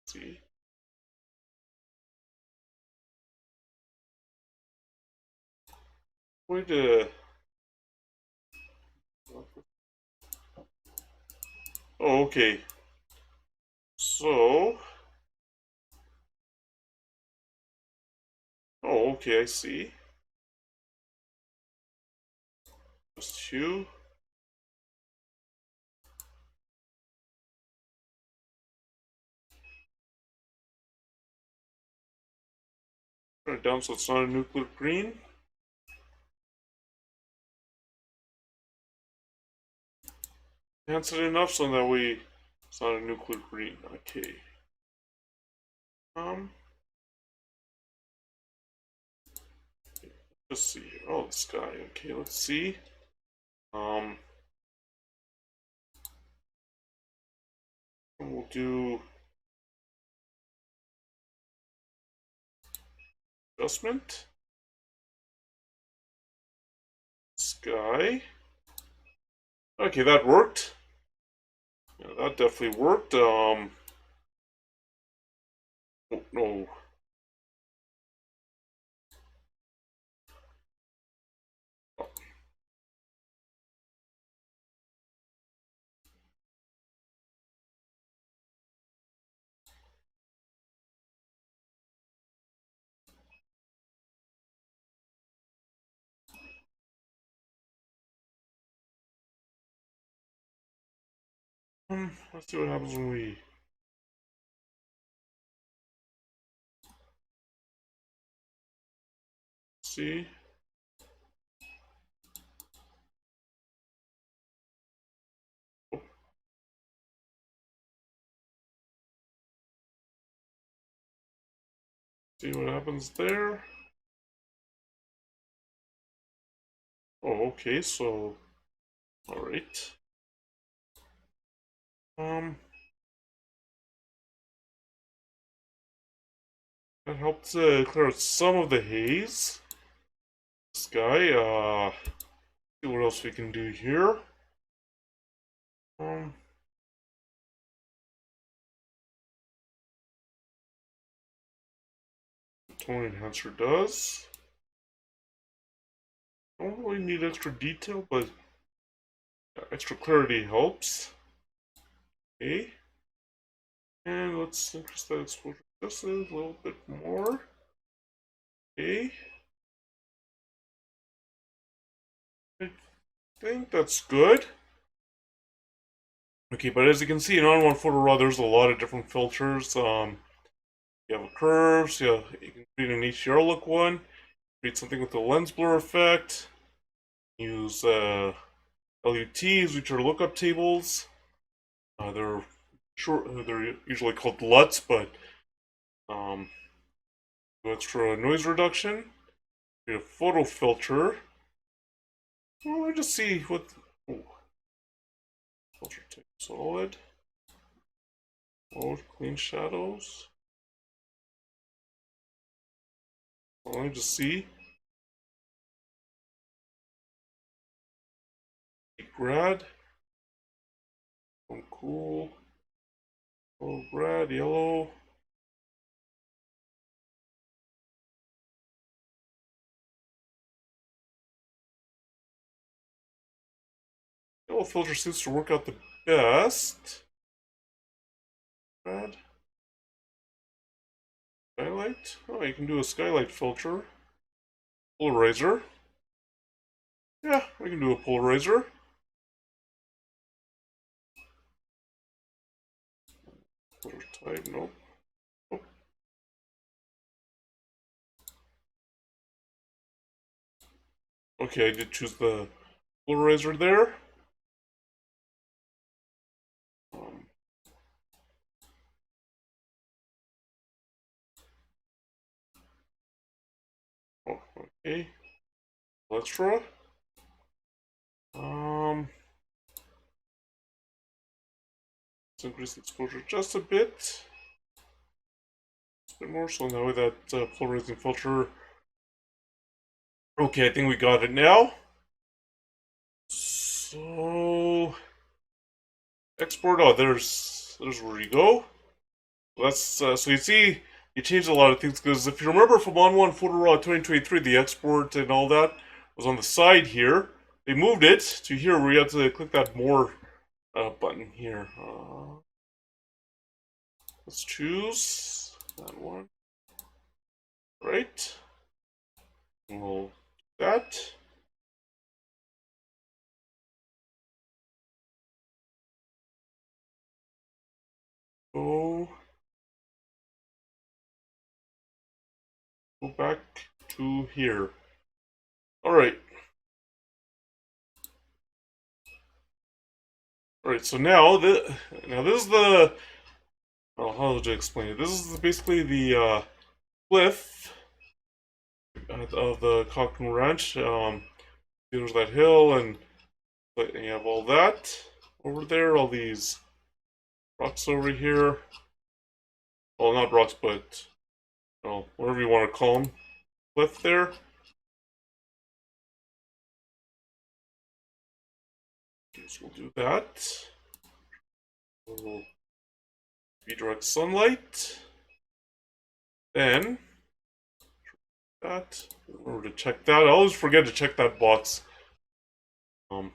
See. Wait to. Oh, okay. So. Oh, okay, I see. Just two. Turn it down so it's not a nuclear green. Enhance it enough so that way it's not a nuclear green. Okay. Um. Let's see. Oh, the sky. Okay, let's see. Um. We'll do adjustment. Sky. Okay, that worked. Yeah, that definitely worked. Oh, no. Let's see what happens when we see. Oh, see what happens there. Oh, okay, so alright. Um that helped clear out some of the haze. Sky, see what else we can do here. Um Tone enhancer does. Don't really need extra detail, but extra clarity helps. Okay. And let's increase that exposure just a little bit more. Okay. I think that's good. Okay, but as you can see in on one photo raw, there's a lot of different filters. You have a curve, so you can create an HDR look one, create something with a lens blur effect, use LUTs, which are lookup tables. They're short, they're usually called LUTs, but um, extra noise reduction. Create a photo filter. Well, let me just see what. Oh, filter type solid. Mode clean shadows. Well, let me just see. Grad. Cool. Oh, grad, yellow. Yellow filter seems to work out the best. Grad. Skylight. Oh, you can do a skylight filter. Polarizer. Yeah, we can do a polarizer. Filter type, nope. Oh, okay, I did choose the polarizer there. Um, oh, okay. Let's draw. Um, let's increase the exposure just a bit. A bit more, so now with that polarizing filter. Okay, I think we got it now. So export. Oh, there's where you go. That's so you see you changed a lot of things because if you remember from on one photo raw 2023, the export and all that was on the side here. They moved it to here where you have to click that more button here. Let's choose that one. Right. And we'll do that. Go back to here. All right. All right. So now this is the well, how would you explain it? This is basically the cliff of the Cochrane Ranch. There's that hill, and you have all that over there. All these rocks over here. Well, not rocks, but whatever you want to call them. Cliff there. Okay, so we'll do that. We'll redirect sunlight. Then that. Remember to check that. I always forget to check that box. Um,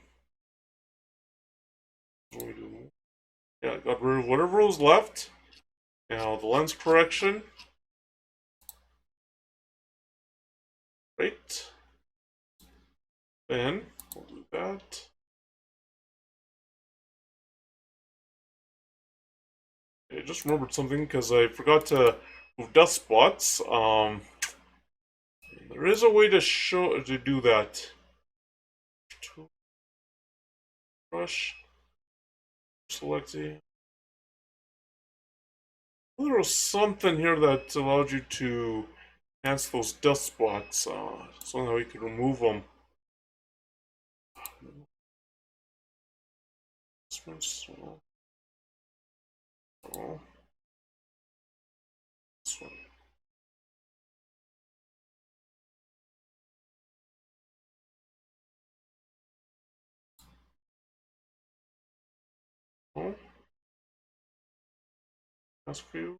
yeah, got rid of whatever was left. Now the lens correction. Right. Then we'll do that. I just remembered something because I forgot to move dust spots. There is a way to do that. Brush. Select the. There was something here that allowed you to enhance those dust spots. So now we could remove them. This one. Oh, this one. Oh, that's for you.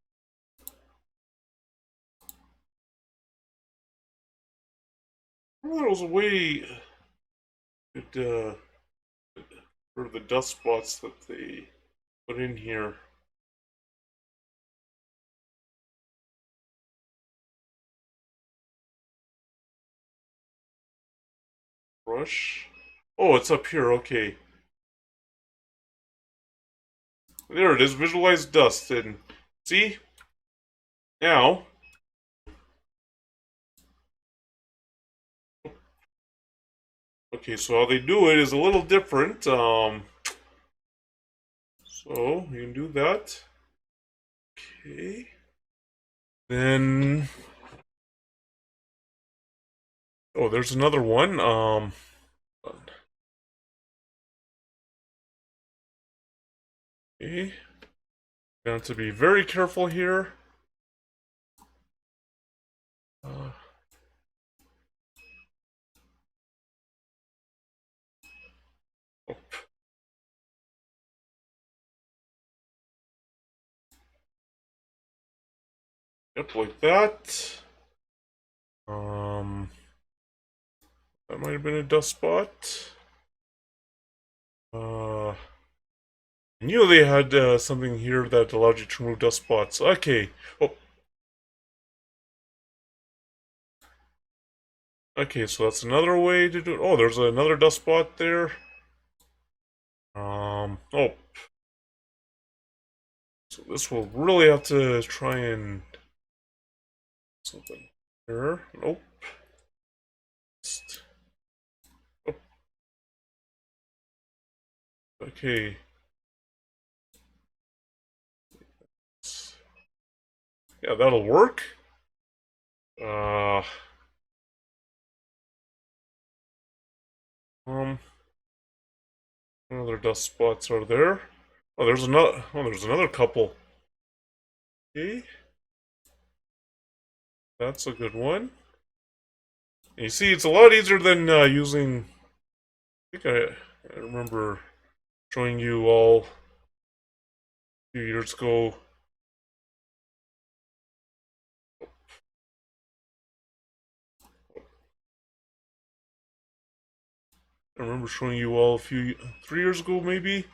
Oh, there was a way to for the dust spots that they put in here. Brush. Oh, it's up here. Okay. There it is, visualize dust, and see? Now, okay, so how they do it is a little different. So you can do that. Okay. Then, oh, there's another one. Okay. You have to be very careful here. Uh, oh, yep, like that. That might have been a dust spot. I knew they had something here that allowed you to remove dust spots. Okay. Oh, okay, so that's another way to do it. Oh, there's another dust spot there. Oh. So this will really have to try and something here. Nope. Oh, okay. Yeah, that'll work. Uh, um, what other dust spots are there? Oh, there's another. Oh, there's another couple. Okay, that's a good one. You see, it's a lot easier than using. I think I remember showing you all a few years ago. I remember showing you all a few 3 years ago, maybe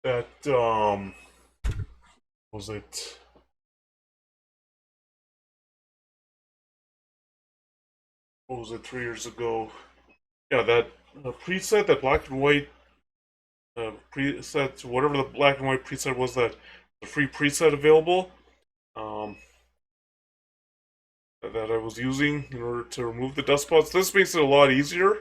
that was it. What was it 3 years ago? Yeah, that preset, that black and white preset, whatever the black and white preset was, that the free preset available um, that I was using in order to remove the dust spots. This makes it a lot easier.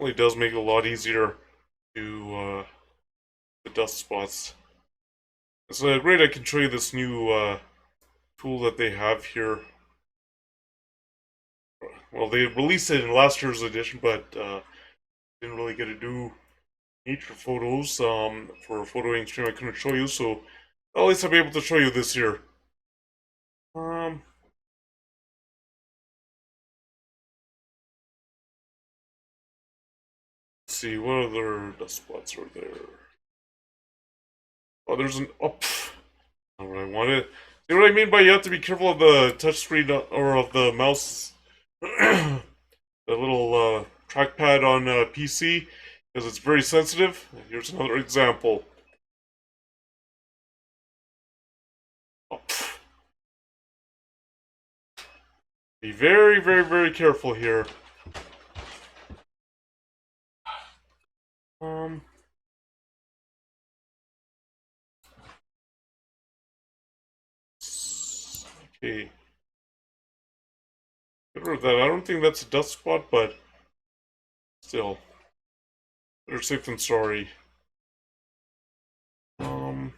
It really does make it a lot easier to the dust spots. It's great. I can show you this new tool that they have here. Well, they released it in last year's edition, but didn't really get to do nature photos for photoing stream. I couldn't show you, so at least I'll be able to show you this year. Um, let's see, what other dust spots are there? Oh, there's an not what I wanted. See what I mean by you have to be careful of the touchscreen or of the mouse, the little trackpad on PC, because it's very sensitive. Here's another example. Oh, be very, very, very careful here. Um, okay. Get rid of that. I don't think that's a dust spot, but still, better safe than sorry. Um,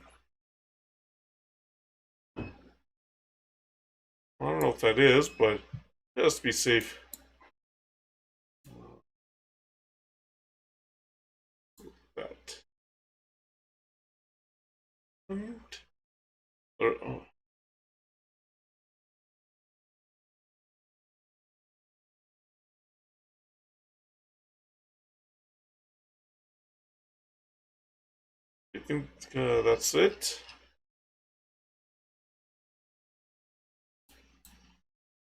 I don't know if that is, but just be safe. That. And, oh, I think that's it.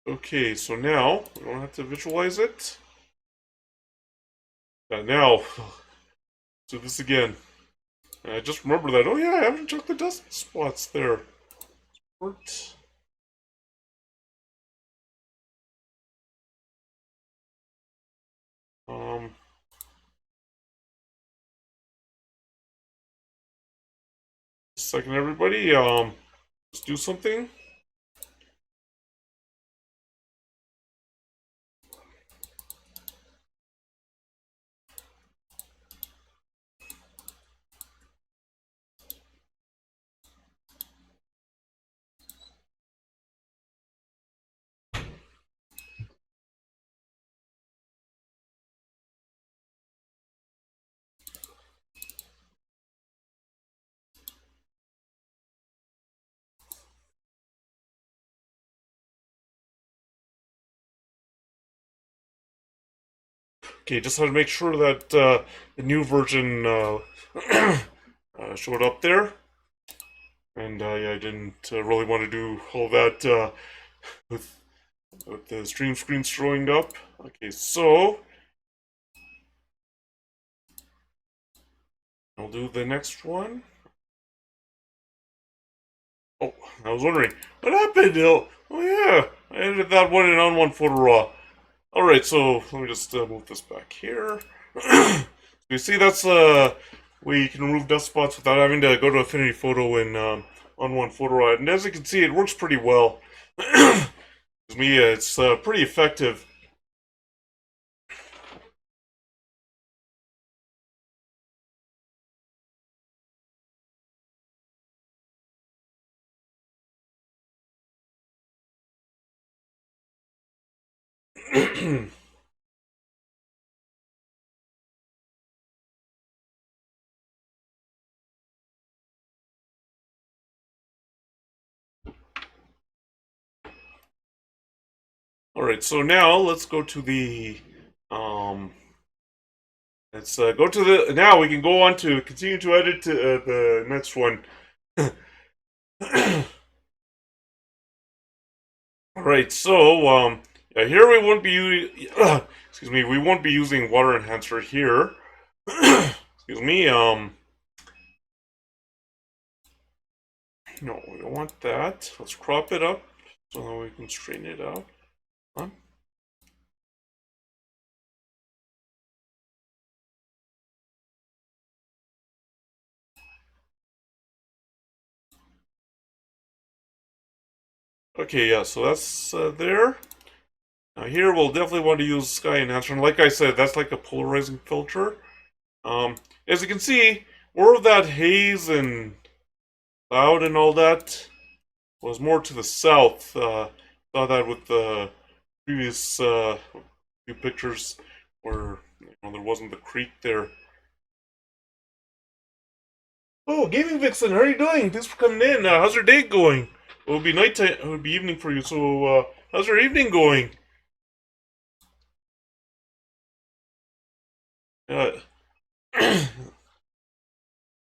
Okay, so now we don't have to visualize it. Now, do this again. I just remember that. Oh yeah, I haven't checked the dust spots there. What? Um, second, everybody. Let's do something. Okay, just had to make sure that the new version showed up there, and yeah, I didn't really want to do all that with the stream screen showing up. Okay, so I'll do the next one. Oh, I was wondering what happened. Oh yeah, I edited that one in on one photo raw. All right, so let me just move this back here. So you see, that's way you can remove dust spots without having to go to Affinity Photo in on one photo raw. And as you can see, it works pretty well. To me, it's pretty effective. All right, so now let's go to the let's go to the now we can go on to continue to edit the next one. All right, so yeah, here we won't be excuse me, we won't be using water enhancer here. Excuse me, no, we don't want that. Let's crop it up so that we can straighten it out. Huh? Okay, yeah, so that's there. Now here we'll definitely want to use sky enhancer, and like I said, that's like a polarizing filter. Um, as you can see, more of that haze and cloud and all that was more to the south. Saw that with the previous few pictures where there wasn't the creek there. Oh, Gaming Vixen, how are you doing? Thanks for coming in. How's your day going? It will be nighttime. It will be evening for you. So, how's your evening going? Uh,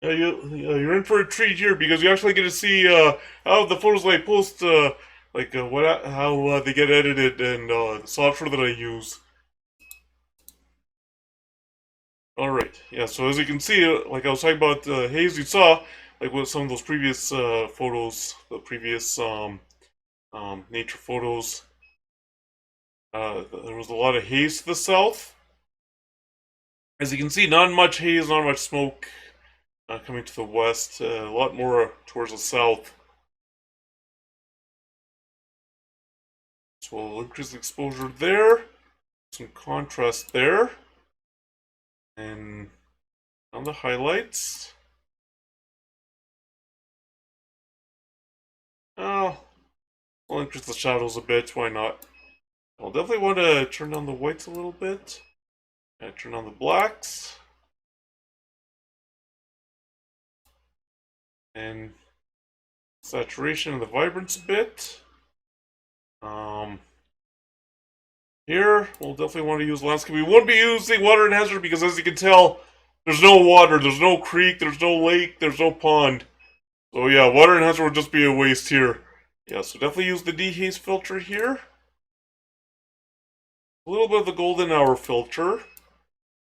you're in for a treat here because you actually get to see how the photos I post, what how they get edited and the software that I use. All right, yeah. So as you can see, like I was talking about haze, you saw like with some of those previous photos, the previous nature photos. There was a lot of haze to the south. As you can see, not much haze, not much smoke coming to the west. A lot more towards the south. So we'll increase the exposure there. Some contrast there. And on the highlights. Oh, we'll increase the shadows a bit. Why not? I'll definitely want to turn down the whites a little bit. And turn on the blacks. And saturation and the vibrance a bit. Here, we'll definitely want to use landscape. We won't be using water enhancer because, as you can tell, there's no water, there's no creek, there's no lake, there's no pond. So yeah, water enhancer will just be a waste here. Yeah, so definitely use the dehaze filter here. A little bit of the golden hour filter.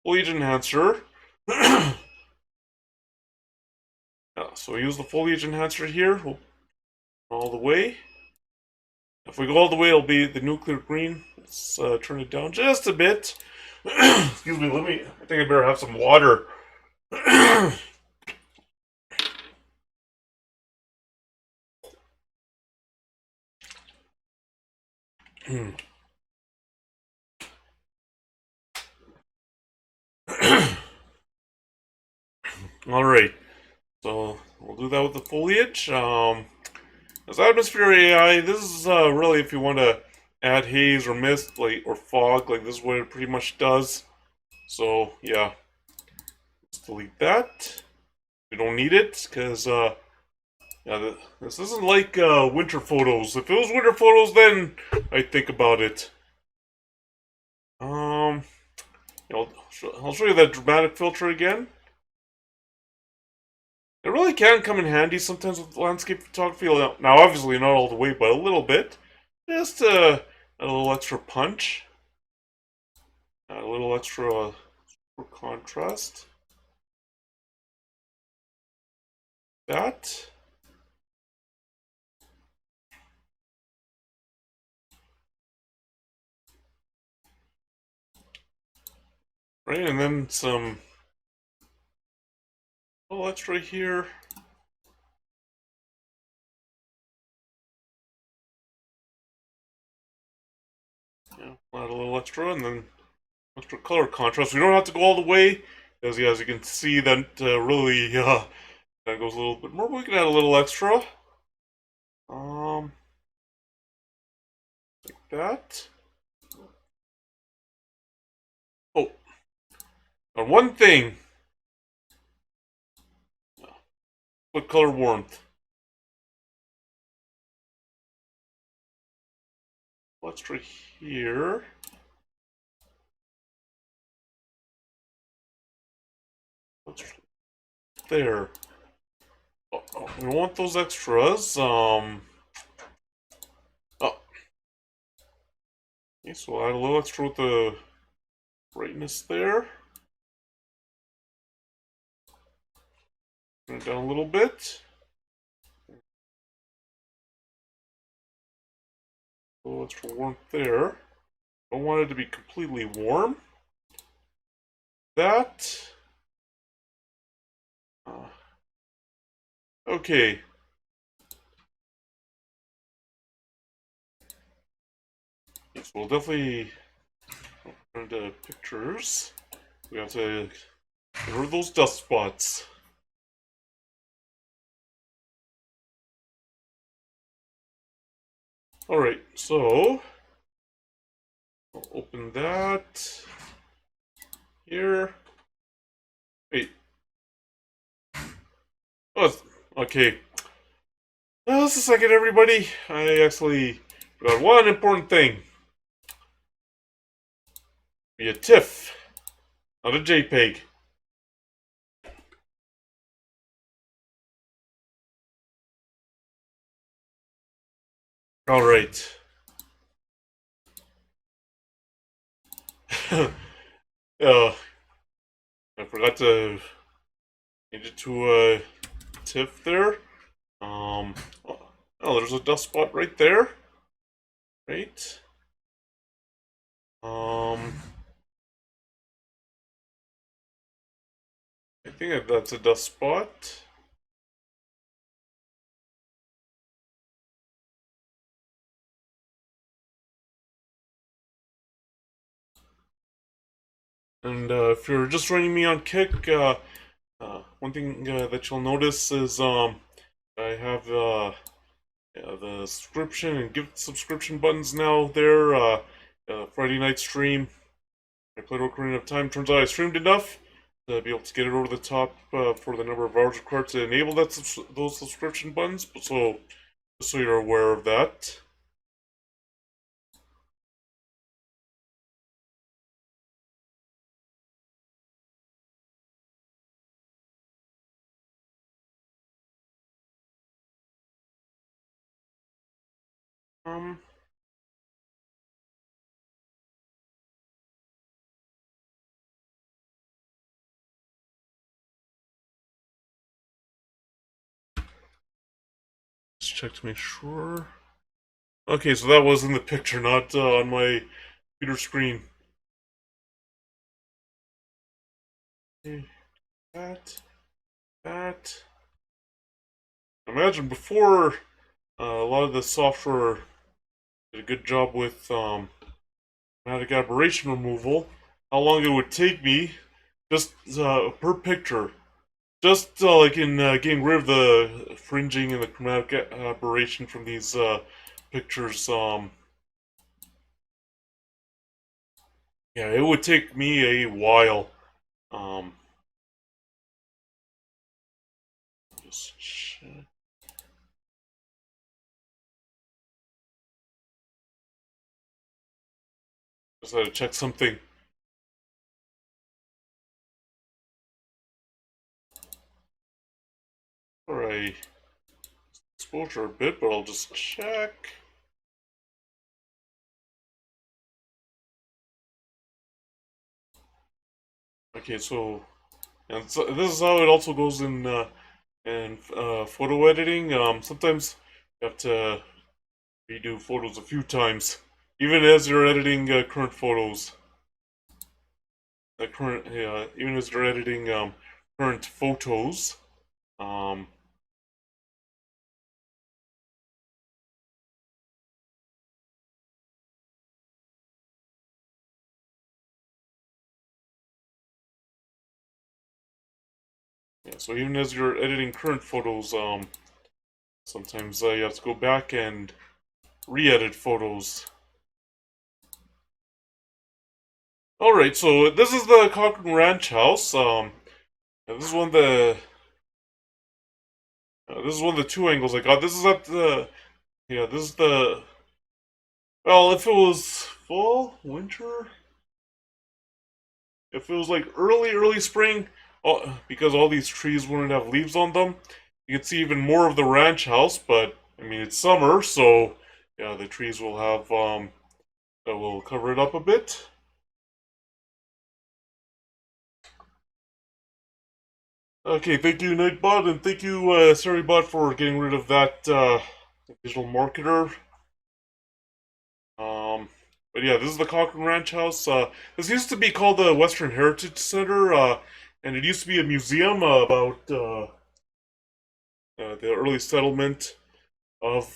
Foliage enhancer. Yeah, so use the foliage enhancer here. We'll all the way. If we go all the way, it'll be the nuclear green. Let's turn it down just a bit. Excuse me, I think I better have some water. Alright, so we'll do that with the foliage. As atmosphere AI, this is really if you want to add haze or mist, like or fog, like this is what it pretty much does. So yeah, let's delete that. We don't need it because yeah, this isn't like winter photos. If it was winter photos, then I'd think about it. Um, I'll show you that dramatic filter again. It really can come in handy sometimes with landscape photography. Now, obviously not all the way, but a little bit. Just a little extra punch. A little extra for contrast. That. Right, and then some little extra here. Yeah, add a little extra, and then extra color contrast. We don't have to go all the way, as you can see, that really that goes a little bit more. But we can add a little extra, like that. Oh, and one thing. What color warmth? Extra here. Extra there. Oh, we want those extras. Oh, okay, so we'll add a little extra with the brightness there. Turn it down a little bit. A little extra warmth there. Don't want it to be completely warm. That. Okay. So we'll definitely turn to pictures. We have to get rid of those dust spots. Alright, so I'll open that here. Wait. Oh, okay. Just a second, everybody. I actually forgot one important thing. Be a TIFF, not a JPEG. Alright. I forgot to change it to a TIFF there. Oh, there's a dust spot right there. Right. I think that's a dust spot. And if you're just joining me on Kick, one thing that you'll notice is I have yeah, the subscription and gift subscription buttons now there. Friday night stream. I played Ocarina of Time. Turns out I streamed enough to be able to get it over the top for the number of hours required to enable those subscription buttons. So, just so you're aware of that. Um, let's check to make sure. Okay, so that was in the picture, not on my computer screen. Okay, that. Imagine before a lot of the software did a good job with chromatic aberration removal, how long it would take me just per picture. Just like in getting rid of the fringing and the chromatic aberration from these pictures, yeah, it would take me a while. Um, just check. Just had to check something. Alright, exposure a bit, but I'll just check. Okay, so, and so this is how it also goes in photo editing. Sometimes you have to redo photos a few times, even as you're editing current photos. Even as you're editing current photos. Um, yeah, so even as you're editing current photos, sometimes you have to go back and re-edit photos. All right, so this is the Cochrane Ranch house. This is one of the this is one of the two angles I got. This is at the this is the well, if it was fall, winter, if it was like early spring, because all these trees wouldn't have leaves on them, you can see even more of the ranch house. But I mean, it's summer, so yeah, the trees will have that will cover it up a bit. Okay, thank you, Nightbot, and thank you, Sarybot, for getting rid of that digital marketer. Um, but yeah, this is the Cochrane Ranch House. This used to be called the Western Heritage Center, and it used to be a museum about the early settlement of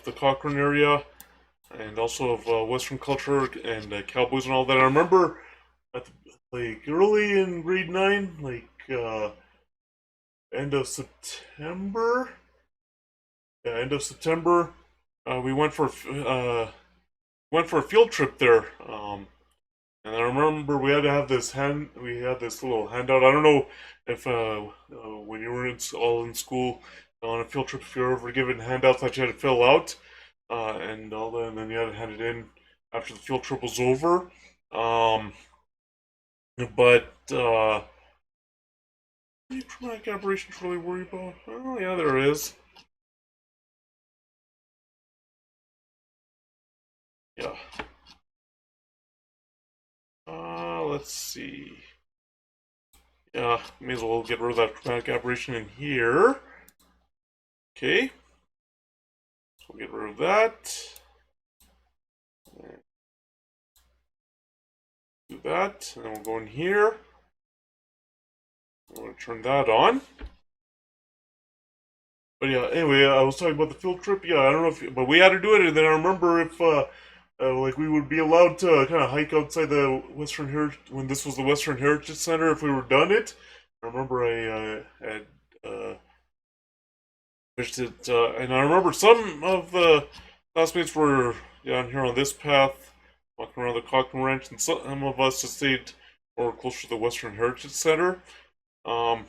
the Cochrane area, and also of Western culture and cowboys and all that. I remember at like early in grade 9, like end of September. Yeah, end of September. We went for a field trip there. And I remember we had this little handout. I don't know if when you were all in school on a field trip, if you were ever given handouts that you had to fill out and all that, and then you had to hand it in after the field trip was over. Um, but any traumatic aberrations to really worry about? Oh yeah, there is. Yeah. Let's see. Yeah, may as well get rid of that traumatic aberration in here. Okay. So we'll get rid of that. Do that, and then we'll go in here. I'm going to turn that on. But yeah, anyway, I was talking about the field trip. Yeah, I don't know if, but we had to do it, and then I remember if, like, we would be allowed to kind of hike outside the Western Heritage when this was the Western Heritage Center if we were done it. I remember I had visited, and I remember some of the classmates were down here on this path, walking around the Cochrane Ranch, and some of us just stayed more closer to the Western Heritage Center. Um,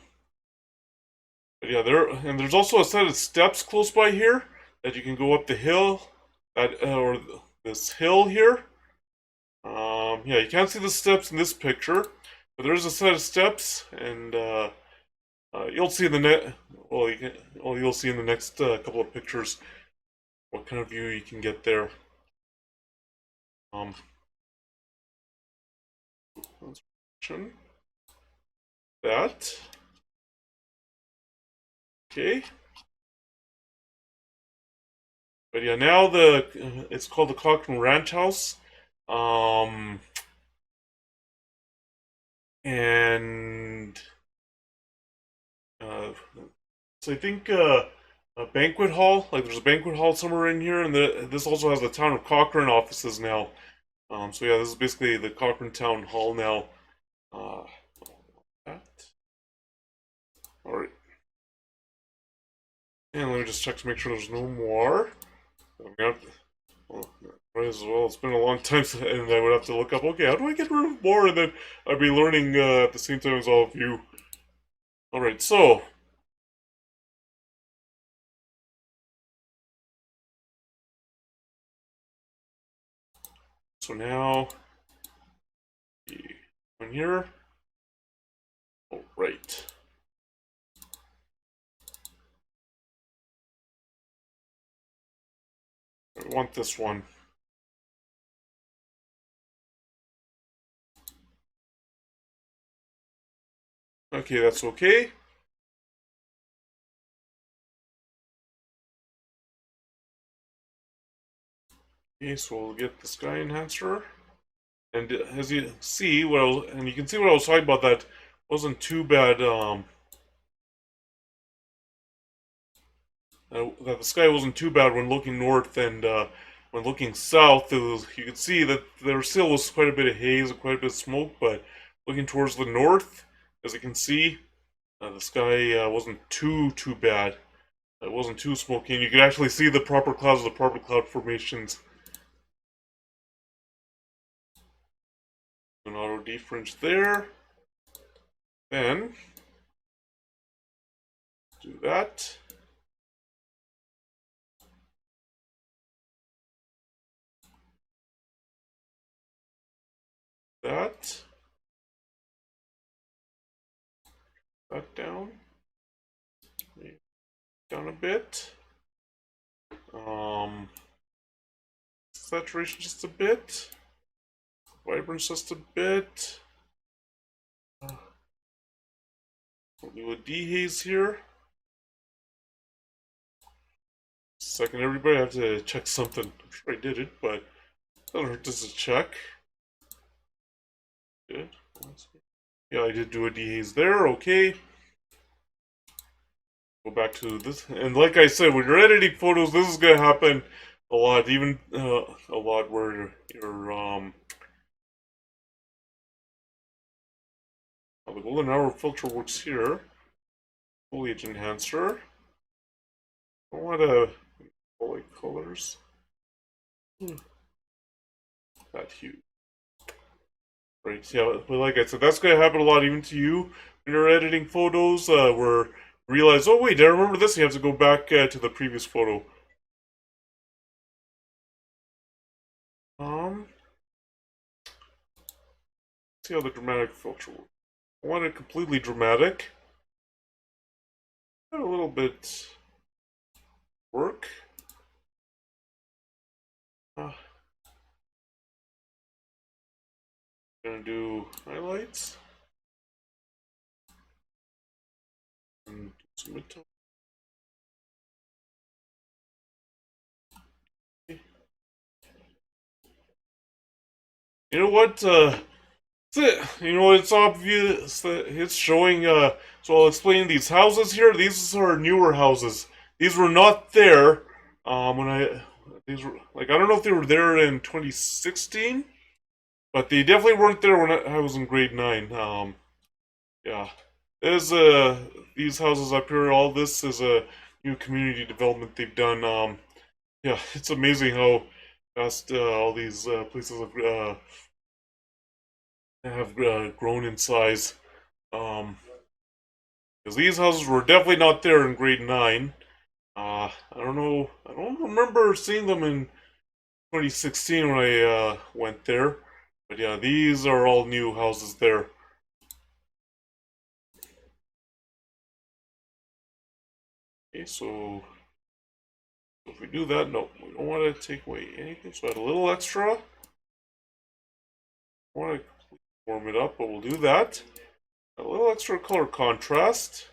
but yeah, there's also a set of steps close by here that you can go up the hill, or this hill here. Yeah, you can't see the steps in this picture, but there's a set of steps, and you'll see in the net. Well, you'll see in the next couple of pictures what kind of view you can get there. Um, that. Okay. But yeah, now it's called the Cochrane Ranch House. And uh, so I think a banquet hall, like there's a banquet hall somewhere in here, and this also has the town of Cochrane offices now. So yeah, this is basically the Cochrane Town Hall now. Uh, that. All right, and let me just check to make sure there's no more. I've got, well, might as well. It's been a long time, and I would have to look up. Okay, how do I get rid of more? And then I'd be learning at the same time as all of you. All right, so now on here. All right. I want this one. Okay, that's okay. Okay, so we'll get the sky enhancer. And as you see, and you can see what I was talking about, that wasn't too bad. That the sky wasn't too bad when looking north, and when looking south, you could see that there still was quite a bit of haze and quite a bit of smoke. But looking towards the north, as you can see, the sky wasn't too bad. It wasn't too smoky, and you could actually see the proper clouds, the proper cloud formations. An auto defringe there. Then do that. That. That down. Down a bit. Saturation just a bit. Vibrance just a bit. We'll do a dehaze here. Second, everybody, I have to check something. I'm sure I did it, but it doesn't hurt just to check. Good. Yeah, I did do a dehaze there. Okay. Go back to this, and like I said, when you're editing photos, this is gonna happen a lot. Even a lot where you're how the golden hour filter works here. Foliage enhancer. I want to light colors. That hue. Right, yeah, but like I said, that's gonna happen a lot even to you when you're editing photos, where you realize, oh wait, I remember this, you have to go back to the previous photo. Um, see how the dramatic filter works. I want it completely dramatic. A little bit work. Gonna do highlights and some midtone. You know what? It's obvious that it's showing. So I'll explain these houses here. These are newer houses. These were not there. When I these were like I don't know if they were there in 2016, but they definitely weren't there when I was in grade 9. Yeah, there's these houses up here. All this is a new community development they've done. Yeah, it's amazing how fast all these places have grown in size. Um, because these houses were definitely not there in grade 9. I don't know. I don't remember seeing them in 2016 when I went there. But yeah, these are all new houses there. Okay, so if we do that, no, we don't want to take away anything. So add a little extra. I want to warm it up, but we'll do that. A little extra color contrast.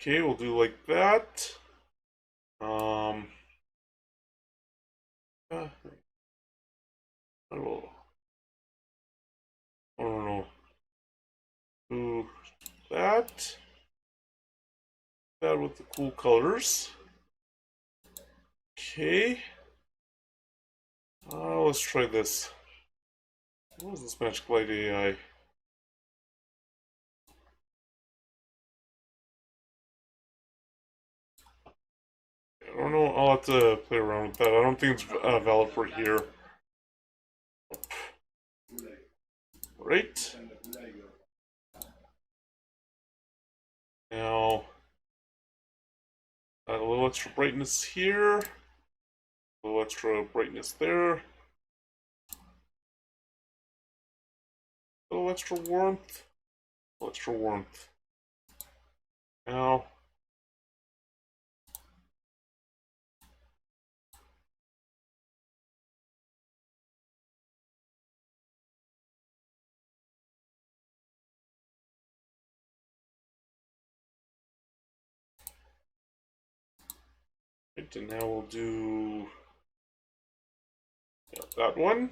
Okay, we'll do like that. Um, I don't know. Do that. That with the cool colors. Okay. Let's try this. What is this Magic Light AI? I don't know. I'll have to play around with that. I don't think it's valid for here. Right. Now, add a little extra brightness here. A little extra brightness there. A little extra warmth. A little extra warmth. Now, right, and now we'll do that one.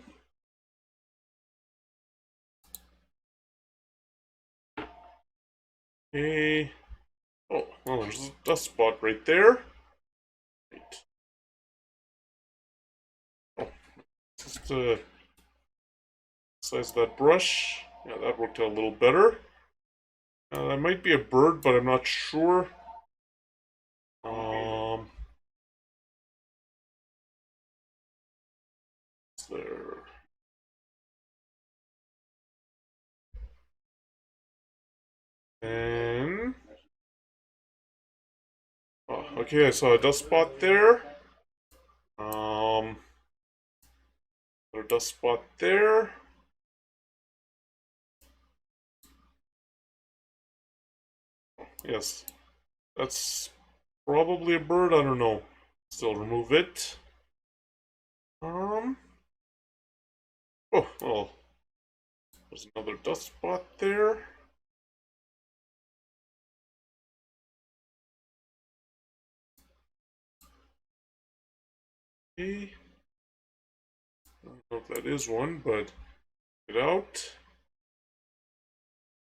Okay. Oh, well, there's a dust spot right there. Right. Oh, just size of that brush. Yeah, that worked out a little better. That might be a bird, but I'm not sure. There. And oh, okay, I saw a dust spot there. Another dust spot there. Yes, that's probably a bird. I don't know. Still remove it. Oh, well, there's another dust spot there. Okay. I don't know if that is one, but get out.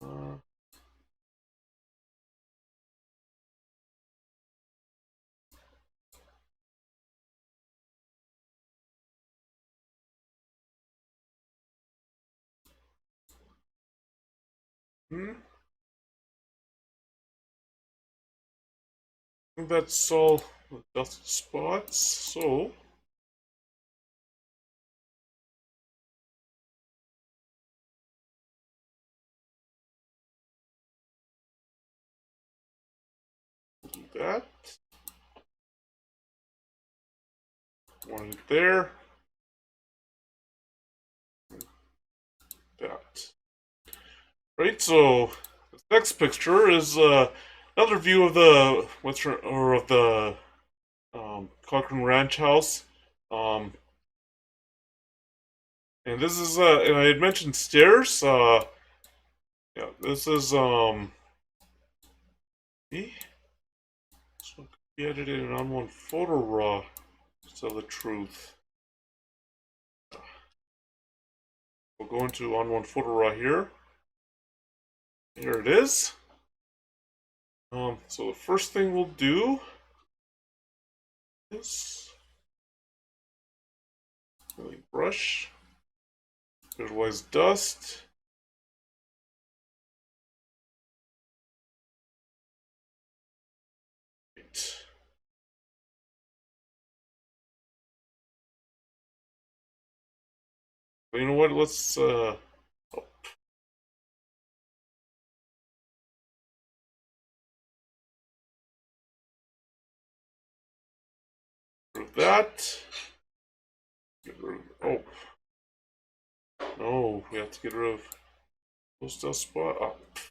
Uh, hmm. I think that's all the dust spots. So do that. One there. That. Right, so this next picture is another view of the western or of the Cochrane Ranch house. Um, and this is and I had mentioned stairs. Yeah, this is eh? So it could be edited in on one photo raw. To tell the truth, we'll go into on one photo raw here. Here it is. So the first thing we'll do is really brush, visualize dust. Right. But you know what? Let's rid of that. Get rid of, oh no, we have to get rid of those dust spots.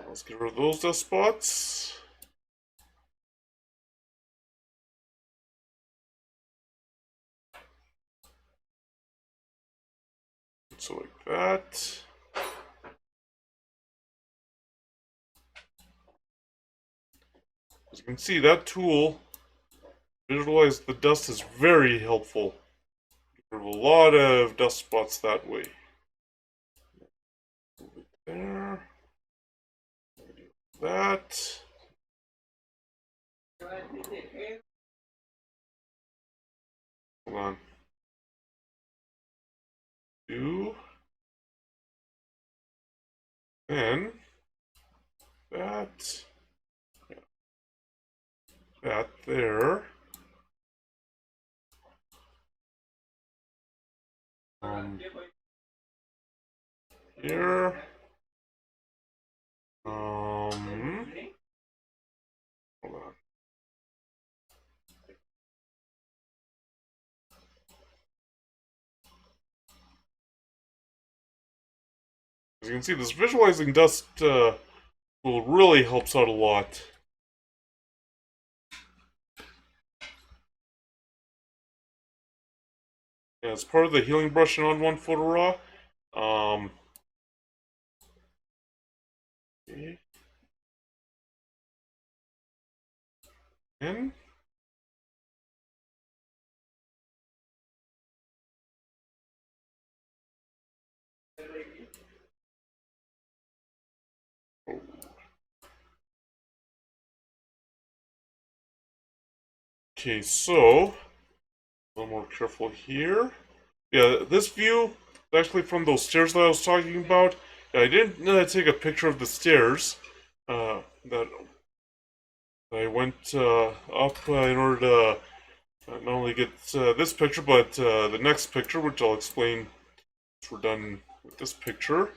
Let's get rid of those dust spots. So like that. As you can see, that tool visualize the dust is very helpful. There's a lot of dust spots that way. Move it there. That. Hold on. Do. Then. That. That there. Here. Hold on. As you can see, this visualizing dust tool really helps out a lot. Yeah, it's part of the healing brush in on one photo raw. Okay. And okay, so a little more careful here. Yeah, this view is actually from those stairs that I was talking about. Yeah, I didn't take a picture of the stairs that I went up in order to not only get this picture, but the next picture, which I'll explain once we're done with this picture.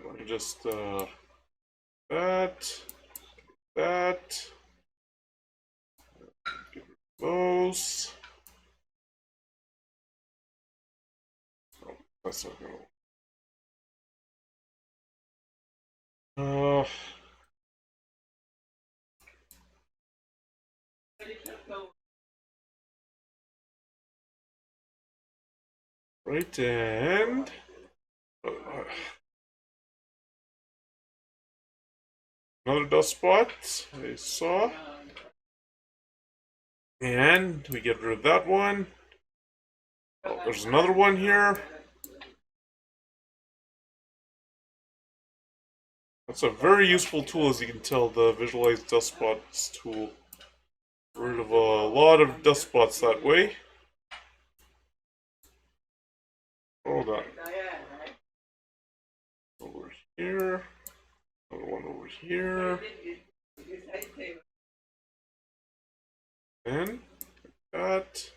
Let me just that, that, get rid of those. Oh, that's not gonna. Uh, right, and another dust spot I saw. And we get rid of that one. Oh, there's another one here. That's a very useful tool, as you can tell, the Visualize Dust Spots tool. Get rid of a lot of dust spots that way. Hold on. Over here. Another one over here. And that.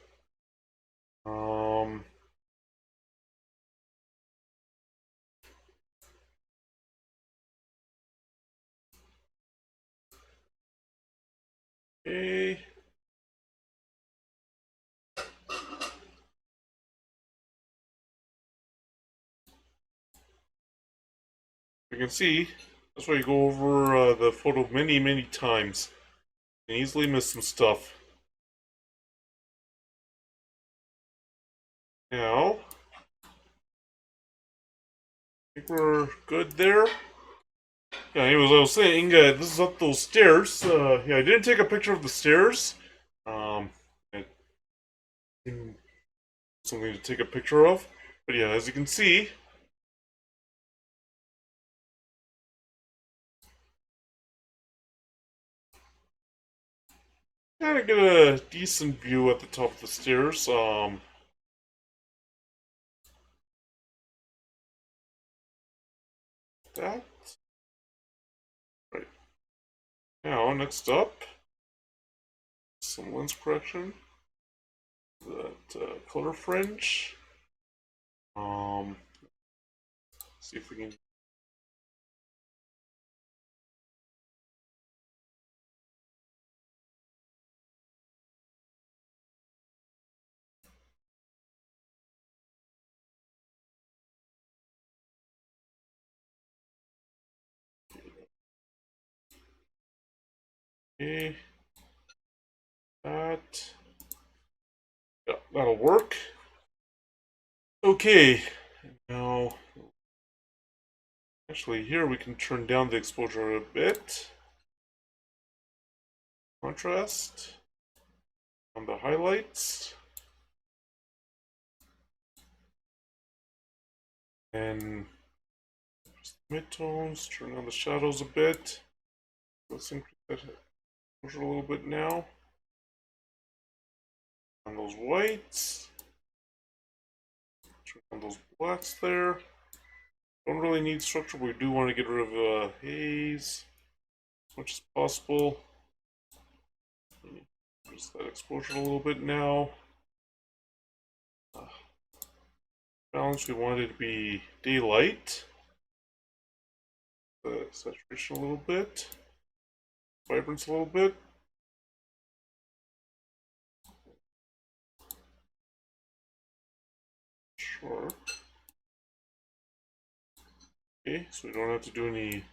Okay. You can see, that's why you go over the photo many, many times. You can easily miss some stuff. Now, I think we're good there. Yeah, anyways, I was saying, this is up those stairs. Yeah, I didn't take a picture of the stairs. It, something to take a picture of. But yeah, as you can see, kind of get a decent view at the top of the stairs. That. Right. Now, next up, some lens correction. That color fringe. See if we can. Okay. That. that'll work. Okay, now actually here we can turn down the exposure a bit. Contrast on the highlights. And midtones, turn on the shadows a bit. Let's increase that exposure a little bit now. On those whites. Turn on those blacks there. Don't really need structure, but we do want to get rid of haze as much as possible. Increase that exposure a little bit now. Balance, we want it to be daylight. The saturation a little bit. Vibrance a little bit. Sharp. Okay, so we don't have to do any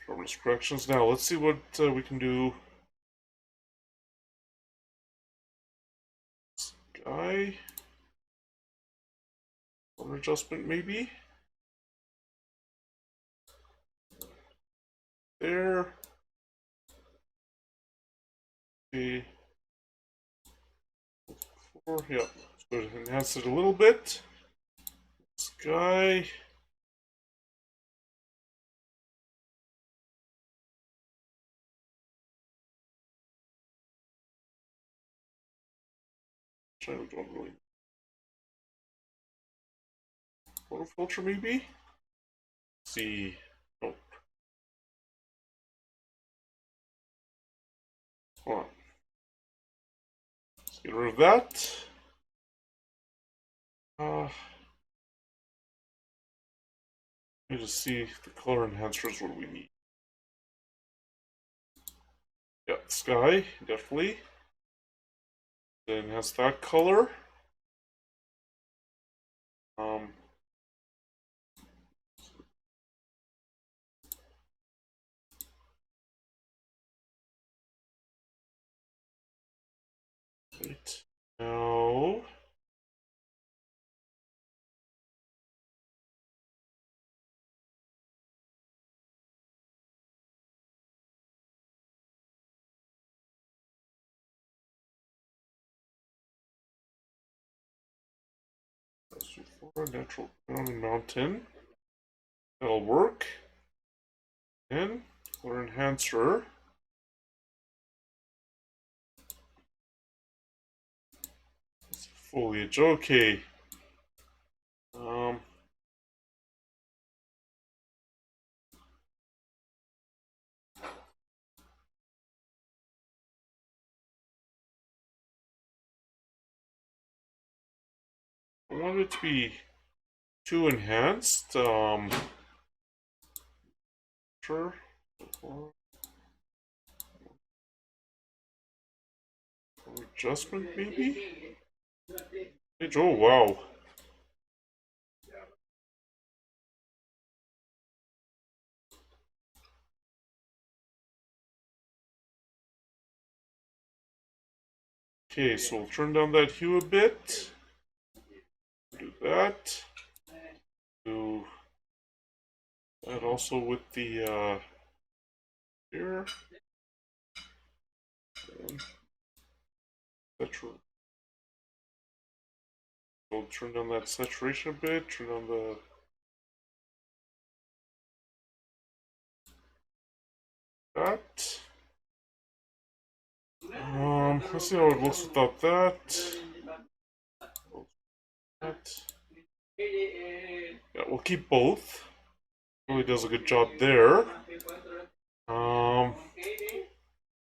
sharpness corrections. Now let's see what we can do. Sky. Color adjustment maybe. There. Okay. Yeah, so enhance it a little bit. Sky. I don't really. Photo filter maybe? Let's see. Nope. Hold on. Let's get rid of that. Let me just see the color enhancers, what do we need? Yeah, sky, definitely. Then has that color. Um, right. Now, natural ground mountain. That'll work. And color enhancer. Foliage. Okay. I want it to be too enhanced. Sure. Adjustment maybe? Oh wow. Okay, so we'll turn down that hue a bit. Do that. Do that also with the here. We'll turn down that saturation a bit, turn on the that. Let's see how it looks without that. Yeah, we'll keep both. Really does a good job there.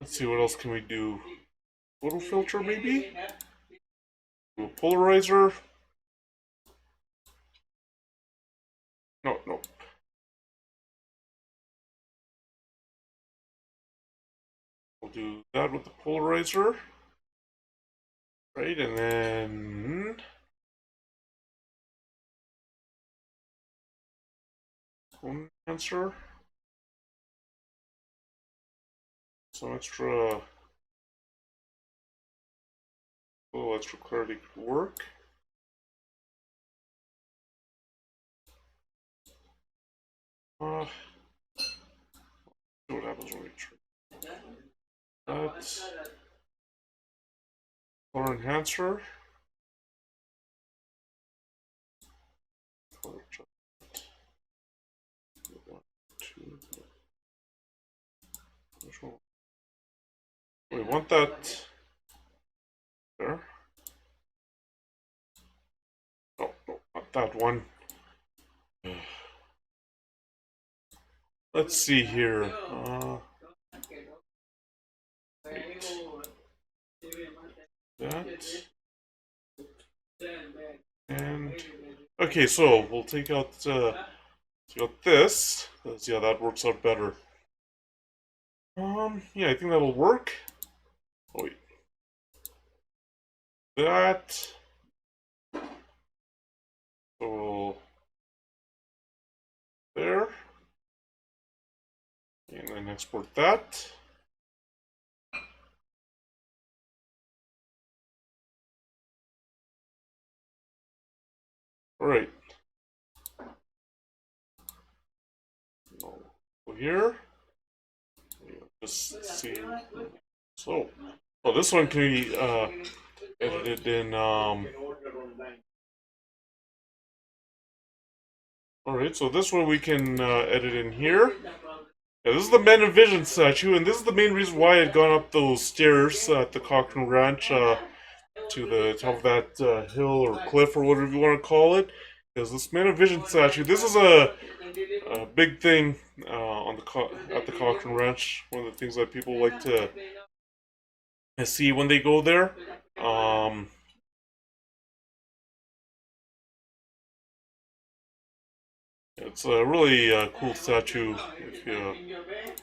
Let's see, what else can we do? Photo filter, maybe? Do a polarizer? No, no. We'll do that with the polarizer. Right, and then tone enhancer. Some extra highlights for clarity could work. See what happens when we try that. Color enhancer. Color check. We want that there. Oh, no, not that one. Let's see here. That. And okay, so we'll take out this. Yeah, that works out better. Yeah, I think that'll work. Oh wait. That. So there. And then export that. Alright. Go here. Just see. So, oh, this one can be edited in. Alright, so this one we can edit in here. Yeah, this is the Men of Vision statue, and this is the main reason why I had gone up those stairs at the Cochrane Ranch to the top of that hill or cliff or whatever you want to call it. Because this Man of Vision statue, this is a big thing on at the Cochrane Ranch. One of the things that people like to see when they go there. It's a really cool statue if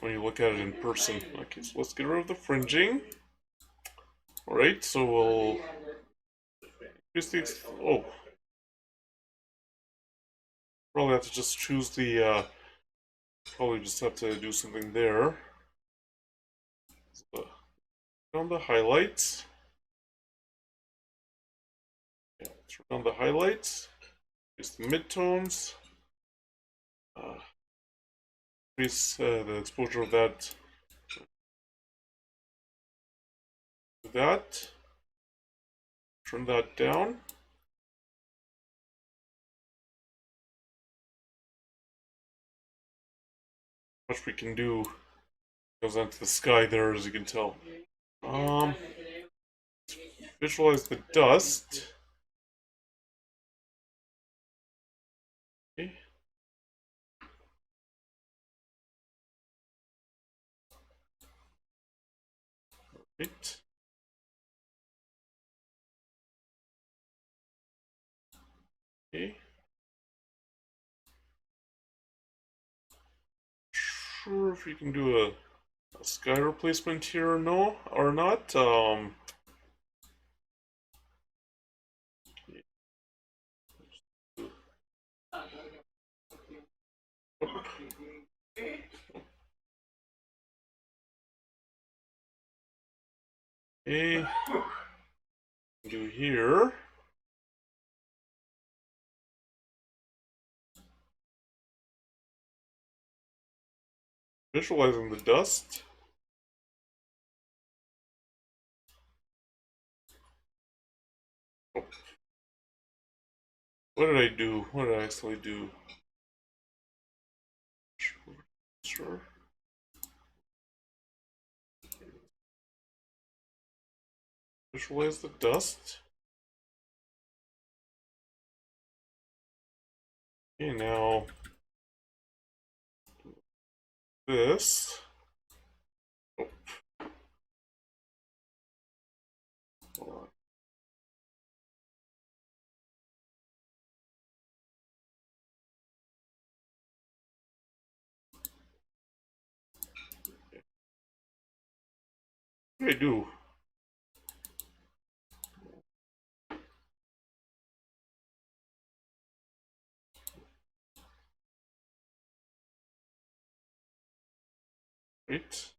when you look at it in person. Okay, so let's get rid of the fringing. Alright, so we'll increase the. Oh. Probably have to just choose the. Probably just have to do something there. So, on the highlights. Yeah, turn on the highlights. Increase the midtones. Increase the exposure of that. Do that. Turn that down. Much we can do goes onto the sky there, as you can tell. Visualize the dust. Okay. Right. Okay. Sure if you can do a sky replacement here or no or not. Okay. Do here. Visualizing the dust. Oh. What did I do? What did I actually do? Sure. Visualize the dust. Okay, now this. Oh. Hold on. What did I do? Right.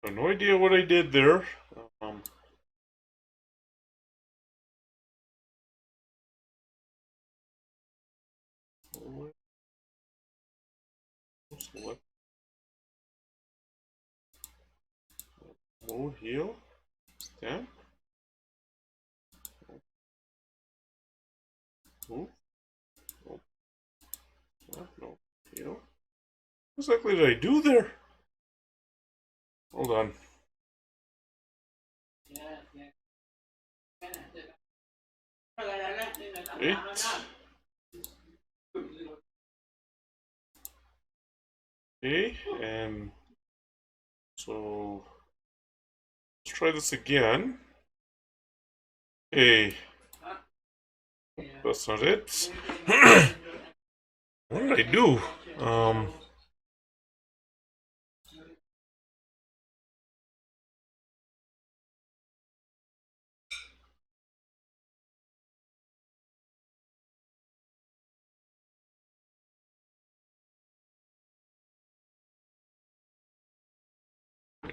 I have no idea what I did there. Um, select load heal stamp. Move. No, no heal. What exactly did I do there? Hold on. Eight. Okay, and so let's try this again. Hey, that's not it. What did I do?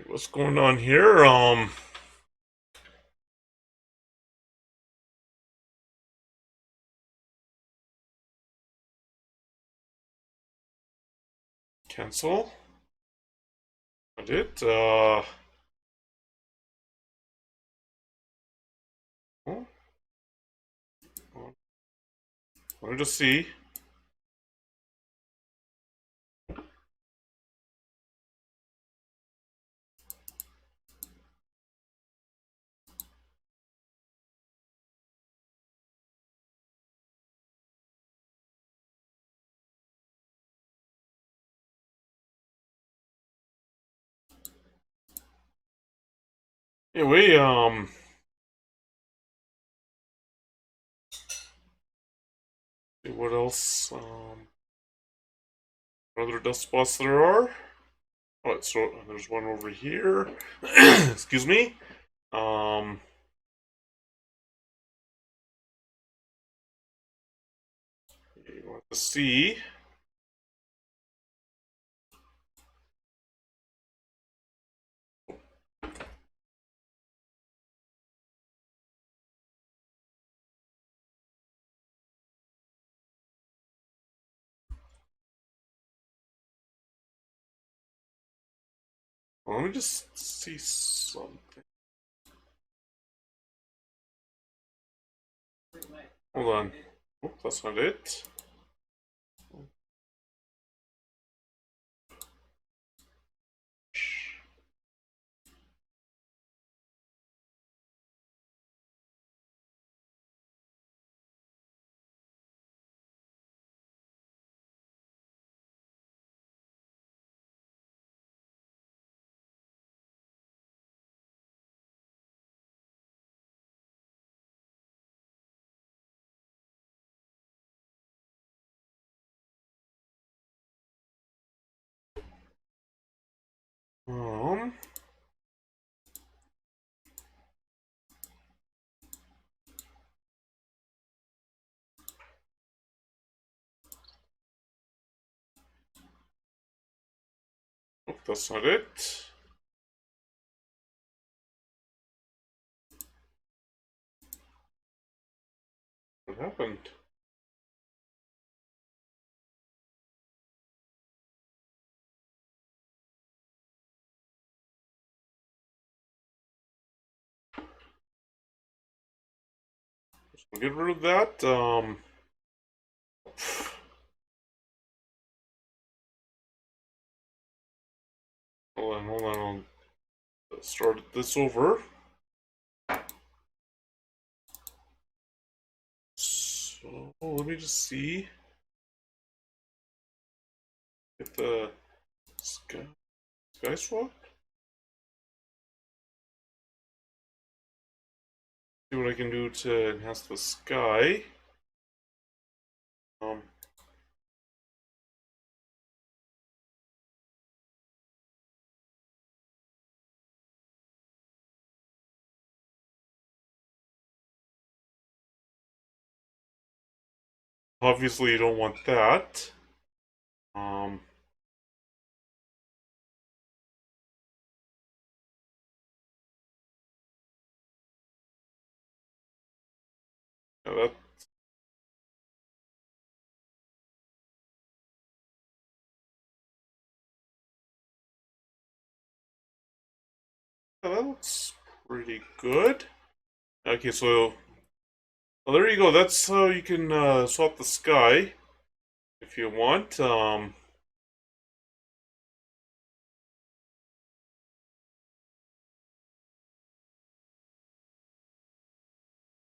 What's going on here? Cancel. Not it. Oh, let me just see. Anyway, see what else? What other dust spots there are? Oh, so there's one over here. Excuse me. You want to see? Well, let me just see something. Hold on. Oh, that's not it. Um, oh, that's not it. What happened? So get rid of that. Hold on. I'll start this over. So let me just see if the sky swap. See what I can do to enhance the sky. Um, Obviously, you don't want that. Um, Yeah, that looks pretty good. Okay, so well, there you go. That's how you can swap the sky if you want.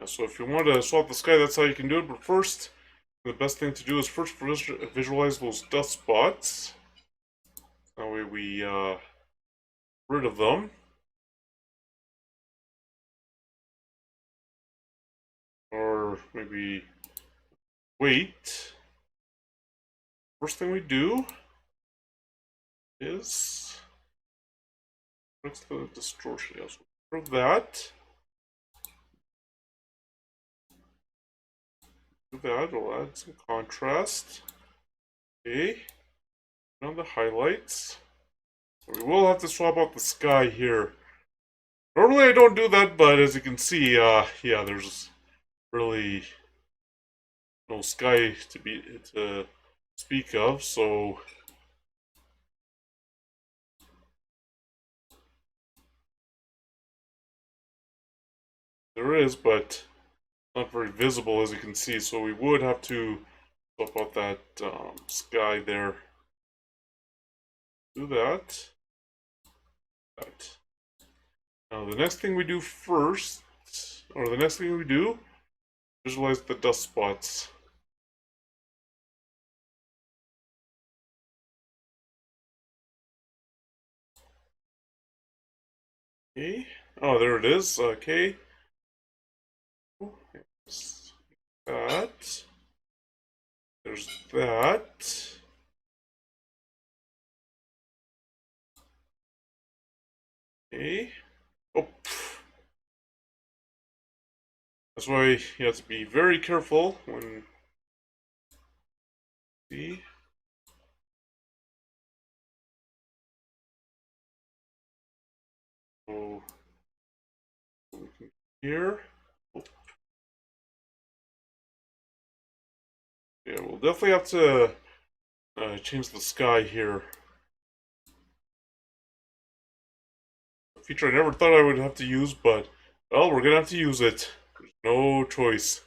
So if you want to swap the sky, that's how you can do it. But first, the best thing to do is first visualize those dust spots. That way we rid of them. Or maybe wait. First thing we do is fix the distortion. Yes, for that. Do that. We'll add some contrast. Okay. On the highlights. So we will have to swap out the sky here. Normally I don't do that, but as you can see, yeah, there's really no sky to speak of, so there is, but not very visible as you can see, so we would have to swap out that sky there. Do that. That. Now the next thing we do first, or the next thing we do, visualize the dust spots. Okay. Oh, there it is. Okay. There's that. There's that. Okay. Oh. That's why you have to be very careful when. See. So here. Oh. Yeah, we'll definitely have to change the sky here. A feature I never thought I would have to use, but well, we're gonna have to use it. There's no choice.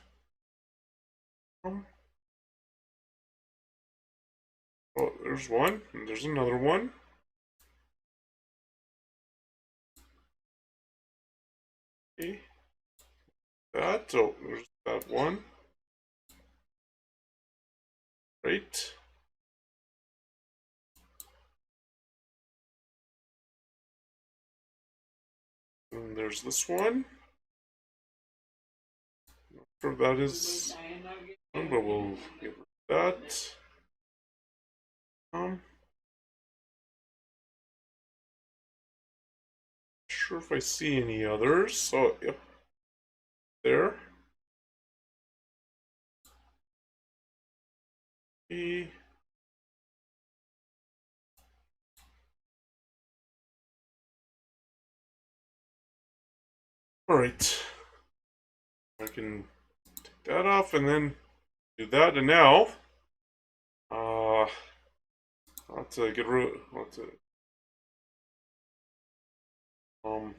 Oh, there's one, and there's another one. Okay. That. Oh, there's that one. Right. And there's this one. Not sure that is one, but we'll get rid of that. Sure if I see any others. Oh, yep, there. Okay. All right. I can take that off and then do that. And now, I'll have to get rid. I'll have to, um.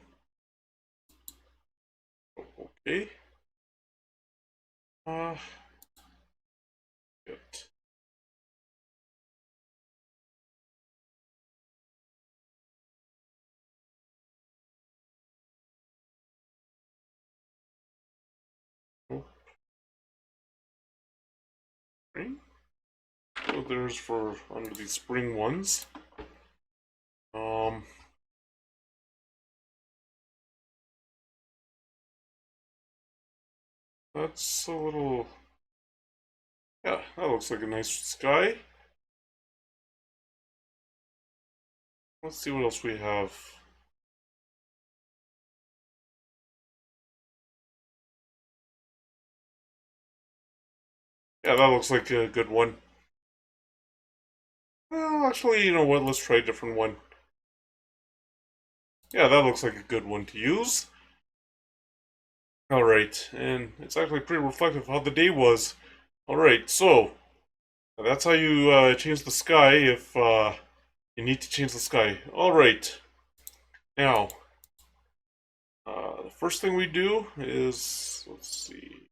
Okay. Uh. Good. Okay. So there's for under these spring ones. Um. That's a little. Yeah, that looks like a nice sky. Let's see what else we have. Yeah, that looks like a good one. Well, actually, you know what? Let's try a different one. Yeah, that looks like a good one to use. Alright, and it's actually pretty reflective of how the day was. Alright, so that's how you change the sky if you need to change the sky. Alright, now the first thing we do is, let's see,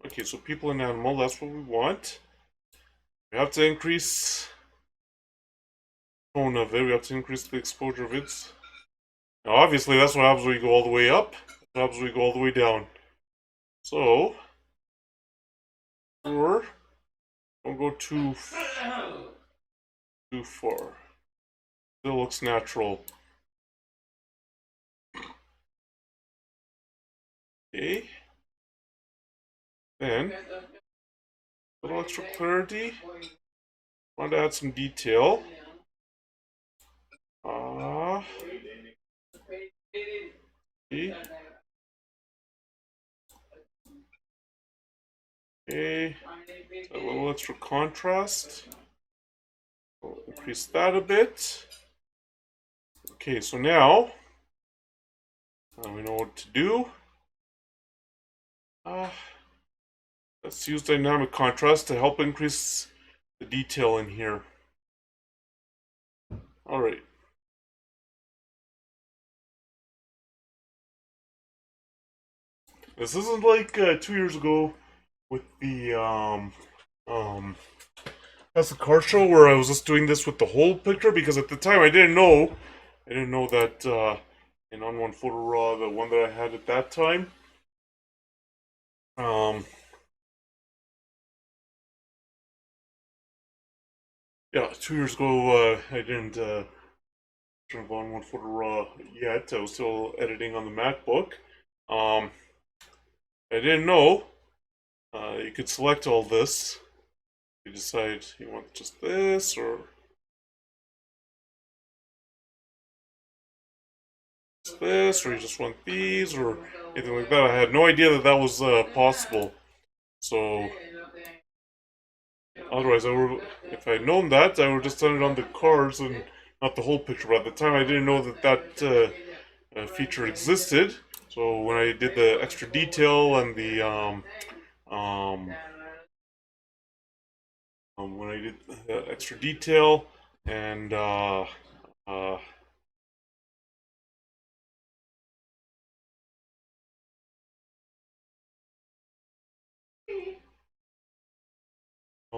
okay, so people and animal, that's what we want. We have to increase tone of it, we have to increase the exposure of it. Now obviously that's what happens when you go all the way up, what happens when you go all the way down. So, or don't go too far. Still looks natural. Okay. Then, a little extra clarity. Want to add some detail. See? Okay. A little extra contrast. We'll increase that a bit. Okay, so now we know what to do. Let's use dynamic contrast to help increase the detail in here. Alright. This isn't like 2 years ago with the that's the car show where I was just doing this with the whole picture because at the time I didn't know that in on one photo raw, the one that I had at that time, um yeah, 2 years ago I didn't turn on one photo raw yet. I was still editing on the MacBook. I didn't know you could select all this. You decide you want just this or this, or you just want these, or anything like that. I had no idea that that was possible. So, otherwise, if I had known that, I would have just done it on the cards and not the whole picture. But at the time, I didn't know that feature existed. So when I did the extra detail and the when I did the extra detail and uh, well,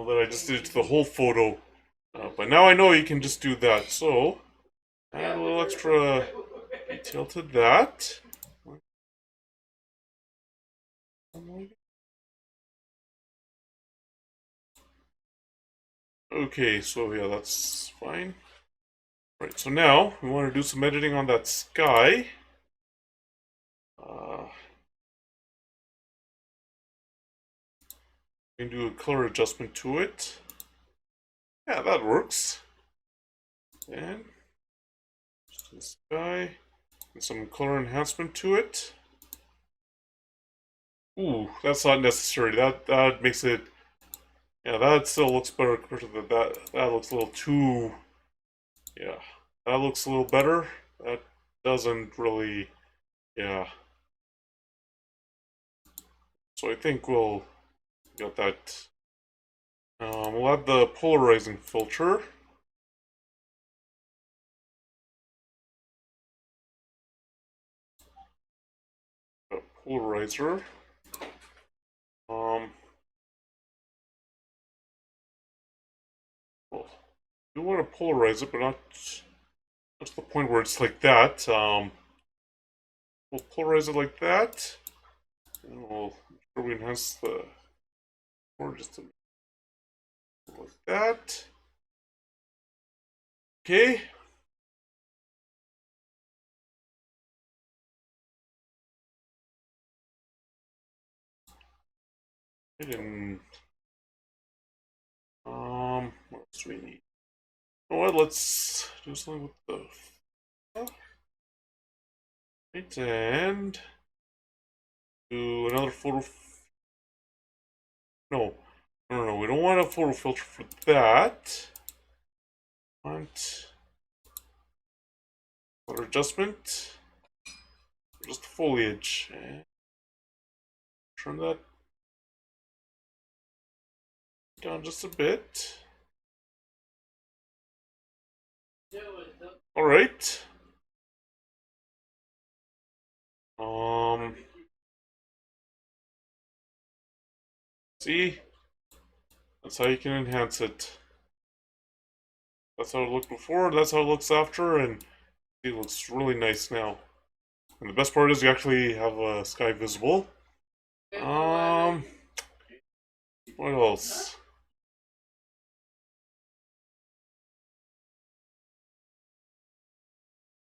that I just did it to the whole photo. But now I know you can just do that. So add a little extra detail to that. Okay, so yeah, that's fine. Right, so now we want to do some editing on that sky. We can do a color adjustment to it. Yeah, that works. And just the sky and some color enhancement to it. Ooh, that's not necessary. That makes it. Yeah, that still looks better compared to that looks a little too. Yeah, that looks a little better. That doesn't really. Yeah. So I think we'll get that. We'll add the polarizing filter. A polarizer. Well, you want to polarize it, but not just the point where it's like that. We'll polarize it like that. And we'll we enhance the or just like that. Okay. And what else do we need? You know what? Let's do something with the right and do another photo. No, I don't know, we don't want a photo filter for that. Want color adjustment. Just the foliage. And turn that down just a bit. Alright. See? That's how you can enhance it. That's how it looked before, that's how it looks after, and it looks really nice now. And the best part is you actually have a sky visible. What else?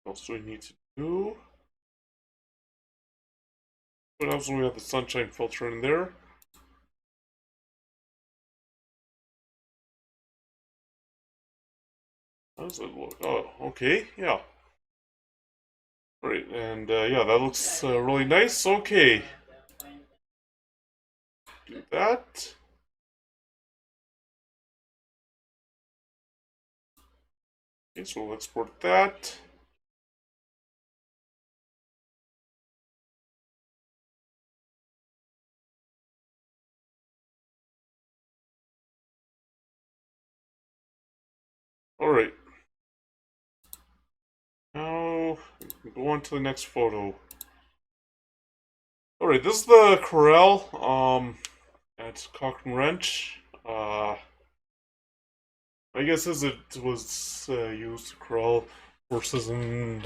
What else do we need to do? What else do we have the sunshine filter in there? How does it look? Oh, okay, yeah. Right, and yeah, that looks really nice. Okay. Do that. Okay, so we'll export that. Alright. Now, go on to the next photo. Alright, this is the corral, at Cochrane Ranch. I guess as it was used to corral horses and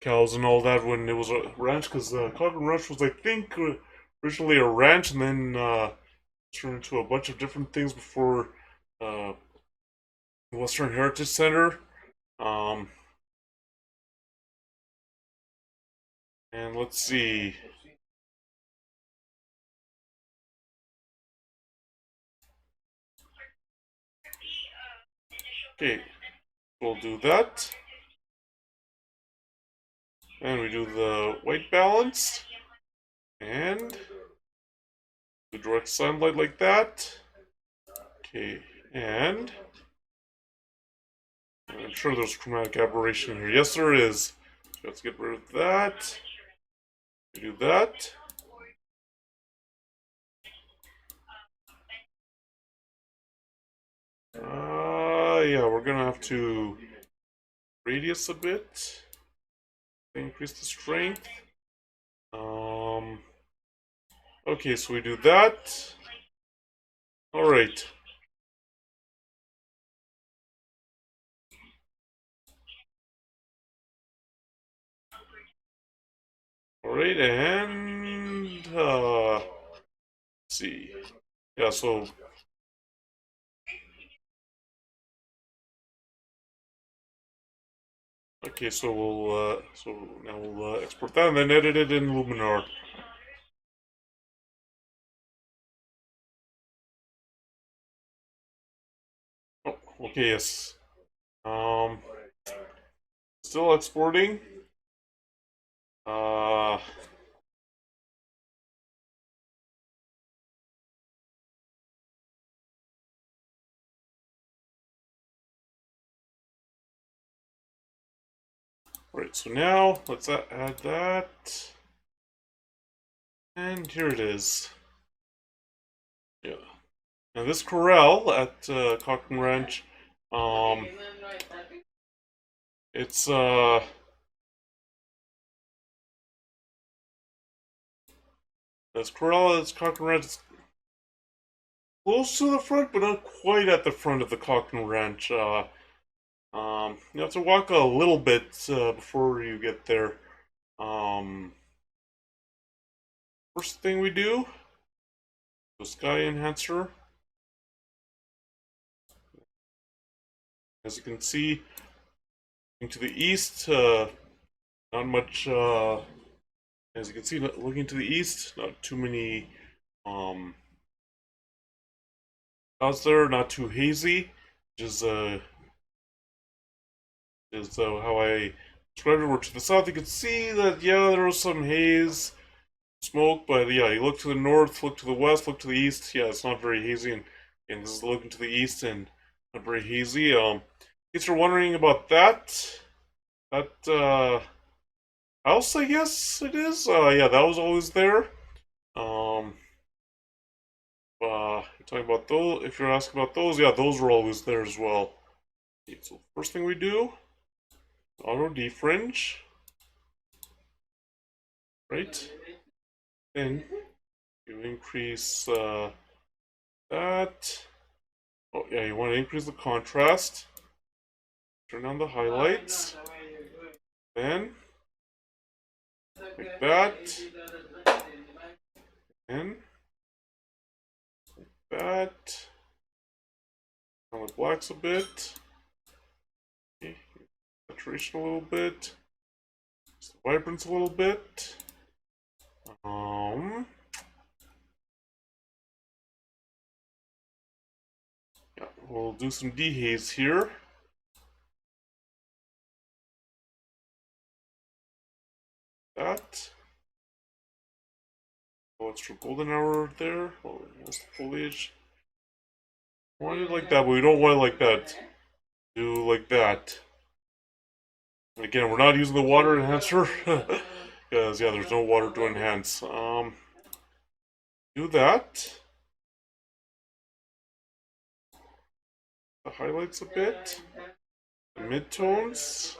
cows and all that when it was a ranch, because Cochrane Ranch was, I think, originally a ranch and then turned into a bunch of different things before uh, Western Heritage Center. Um, and let's see. Okay, we'll do that. And we do the white balance. And the direct sunlight like that. Okay, and I'm sure there's chromatic aberration here. Yes, there is. Let's get rid of that. We do that. Yeah, we're gonna have to radius a bit. Increase the strength. Okay, so we do that. Alright. Alright, and let's see. Yeah, so okay, so we'll now we'll export that and then edit it in Luminar. Oh, okay, yes. Um, Still exporting. Uh, right, so now let's add that. And here it is. Yeah. Now this corral at Cochrane Ranch, um, it's this corral at Cochrane Ranch is close to the front, but not quite at the front of the Cochrane Ranch. You have to walk a little bit before you get there. First thing we do, the sky enhancer. As you can see, looking to the east, not much. As you can see, looking to the east, not too many clouds there, not too hazy, which is how I described it. Where to the south, you can see that yeah, there was some haze smoke, but yeah, you look to the north, look to the west, look to the east. Yeah, it's not very hazy, and this is looking to the east and not very hazy. In case you're wondering about that house, I guess it is. Yeah, that was always there. Um, you're talking about those. If you're asking about those, yeah, those were always there as well. Okay, so first thing we do, auto defringe, right? Then you increase that. Oh yeah, you want to increase the contrast. Turn on the highlights. Then like that. And that. On the blacks a bit. Okay. Saturation a little bit. Just the vibrance a little um, yeah, we'll do some dehaze here. That. Oh, extra golden hour there. Oh, that's the foliage. Want it like that, but we don't want it like that. Do like that. And again, we're not using the water enhancer because yeah, there's no water to enhance. Do that. The highlights a bit. The midtones.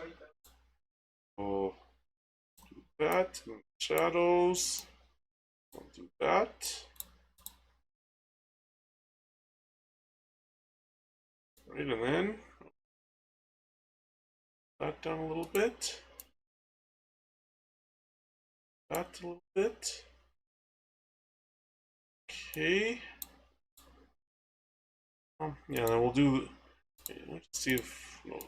Oh, that. And shadows. I'll do that. Right, and then that down a little bit. That a little bit. Okay. Yeah, then we'll do. Let's see if. No.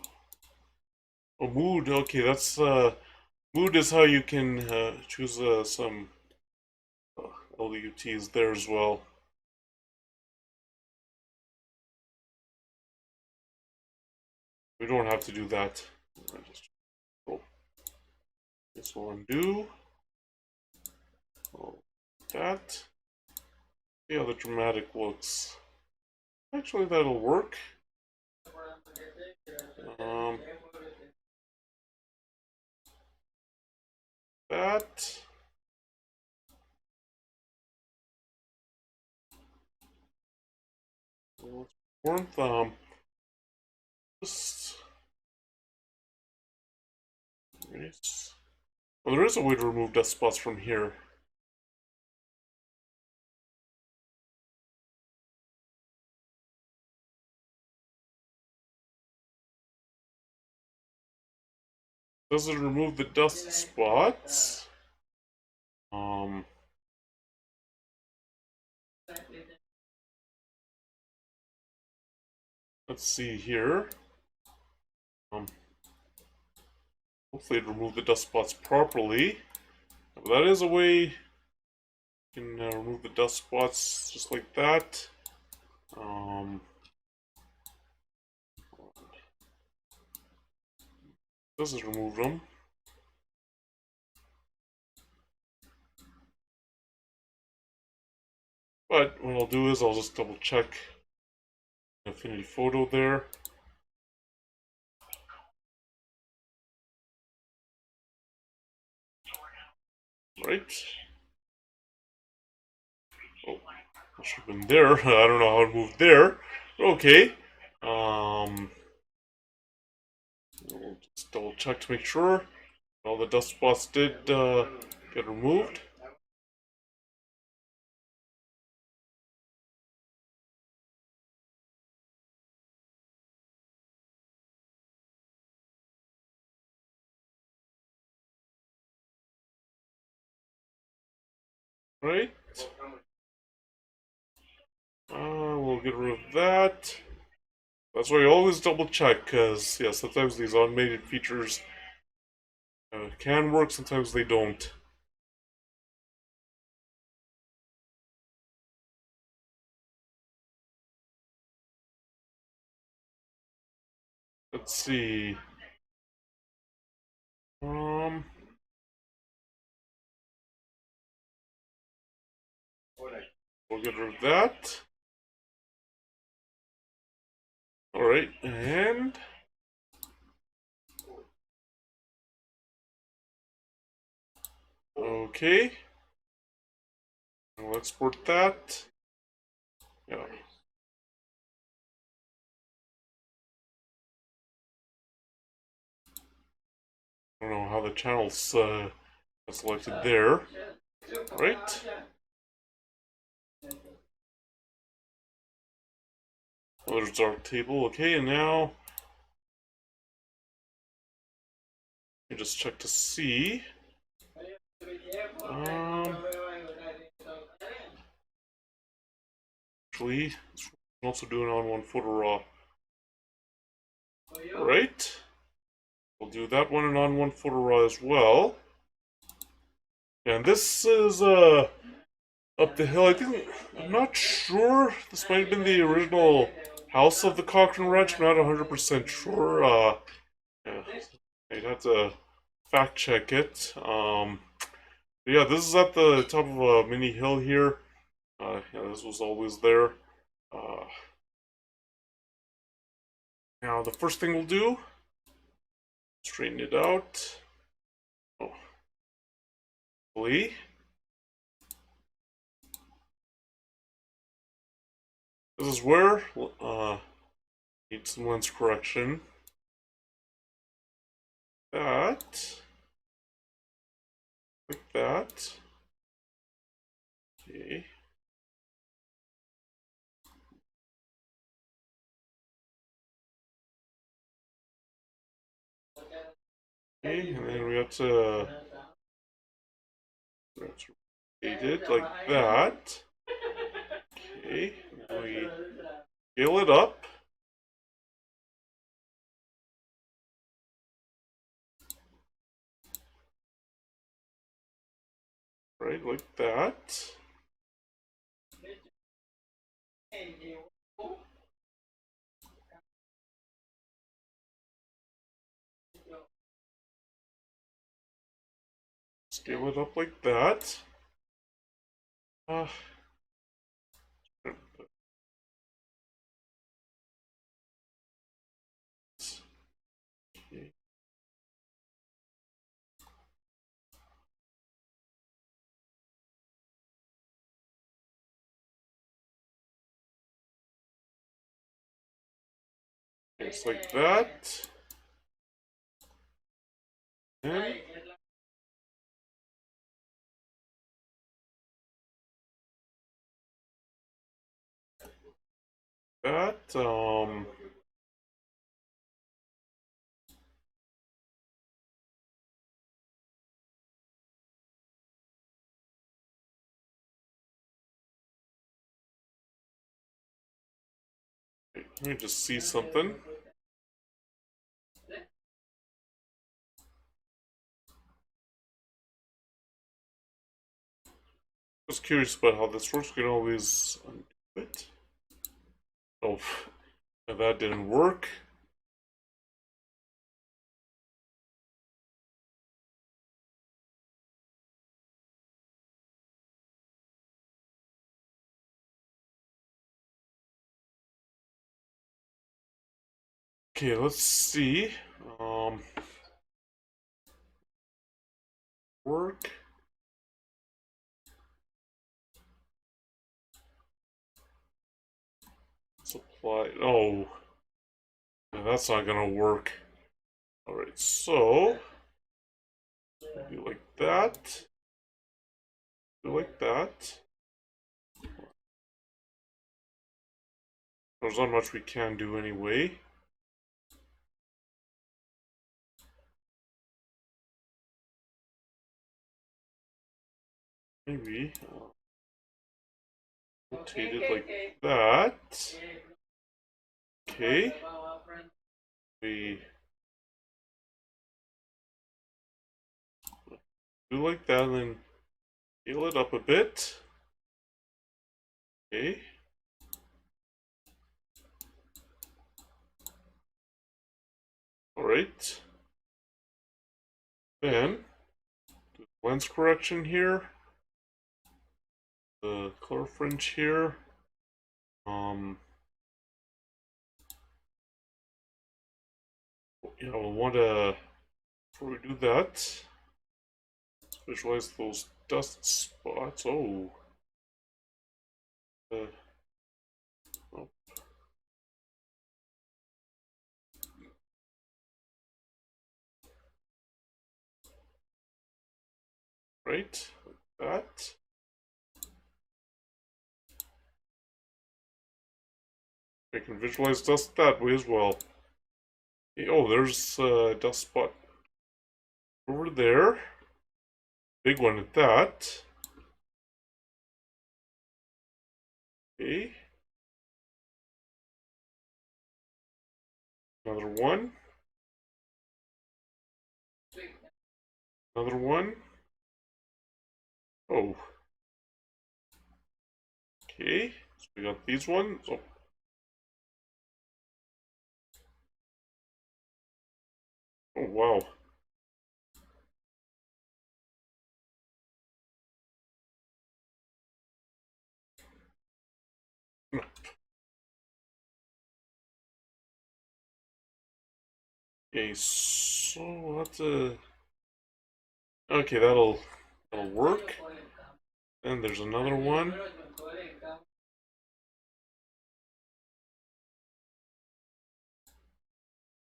Oh, mood. Okay, that's mood is how you can choose some LUTs there as well. We don't have to do that. Just oh, this will undo. Oh, that. See how the dramatic looks. Actually, that'll work. Um, that. Warmth. Just. Erase. Well, there is a way to remove dust spots from here. Does it remove the dust spots? Um, let's see here. Hopefully it removed the dust spots properly. But that is a way you can remove the dust spots just like that. This has removed them. But what I'll do is I'll just double check Affinity Photo there. Right. Oh, that should have been there. I don't know how it moved there. Okay. We'll just double check to make sure all the dust spots did get removed. Right. We'll get rid of that. That's why you always double check, because yeah, sometimes these automated features can work, sometimes they don't. Let's see. Um, We'll get rid of that. Alright, and okay. I'll export that. Yeah. I don't know how the channel's selected there. Right? Oh, there's our table. Okay, and now you just check to see. Actually, it's also doing on one footer raw. Right? We'll do that one and on one footer raw as well. And this is up the hill. I'm not sure. This might have been the original house of the Cochrane Ranch. I'm not 100% sure. Yeah, I'd have to fact check it. Yeah, this is at the top of a mini hill here. Yeah, this was always there. Uh, Now the first thing we'll do, straighten it out. Oh, hopefully. This is where need some lens correction. That, like that. Okay. Okay, and then we have to rotate it like that. Okay, and we scale it up. Right, like that. Scale it up like that. Okay. Just like that. And that. Let me just see something. Just curious about how this works. We can always undo it. Oh, that didn't work. Okay, let's see. Work. Supply. Oh, that's not gonna work. All right, so do like that. Do like that. There's not much we can do anyway. Maybe rotate it like that. Okay. We do like that and then scale it up a bit. Okay. Alright. Then, do lens correction here. the color fringe here. Yeah, we'll want to, before we do that, visualize those dust spots. Oh. Oh. Right, like that. I can visualize dust that way as well. Okay, oh, there's a dust spot over there. Big one at that. Okay. Another one. Another one. Oh. Okay. So we got these ones. Oh. Oh, wow. Okay, so we'll have to. Okay, that'll work. And there's another one.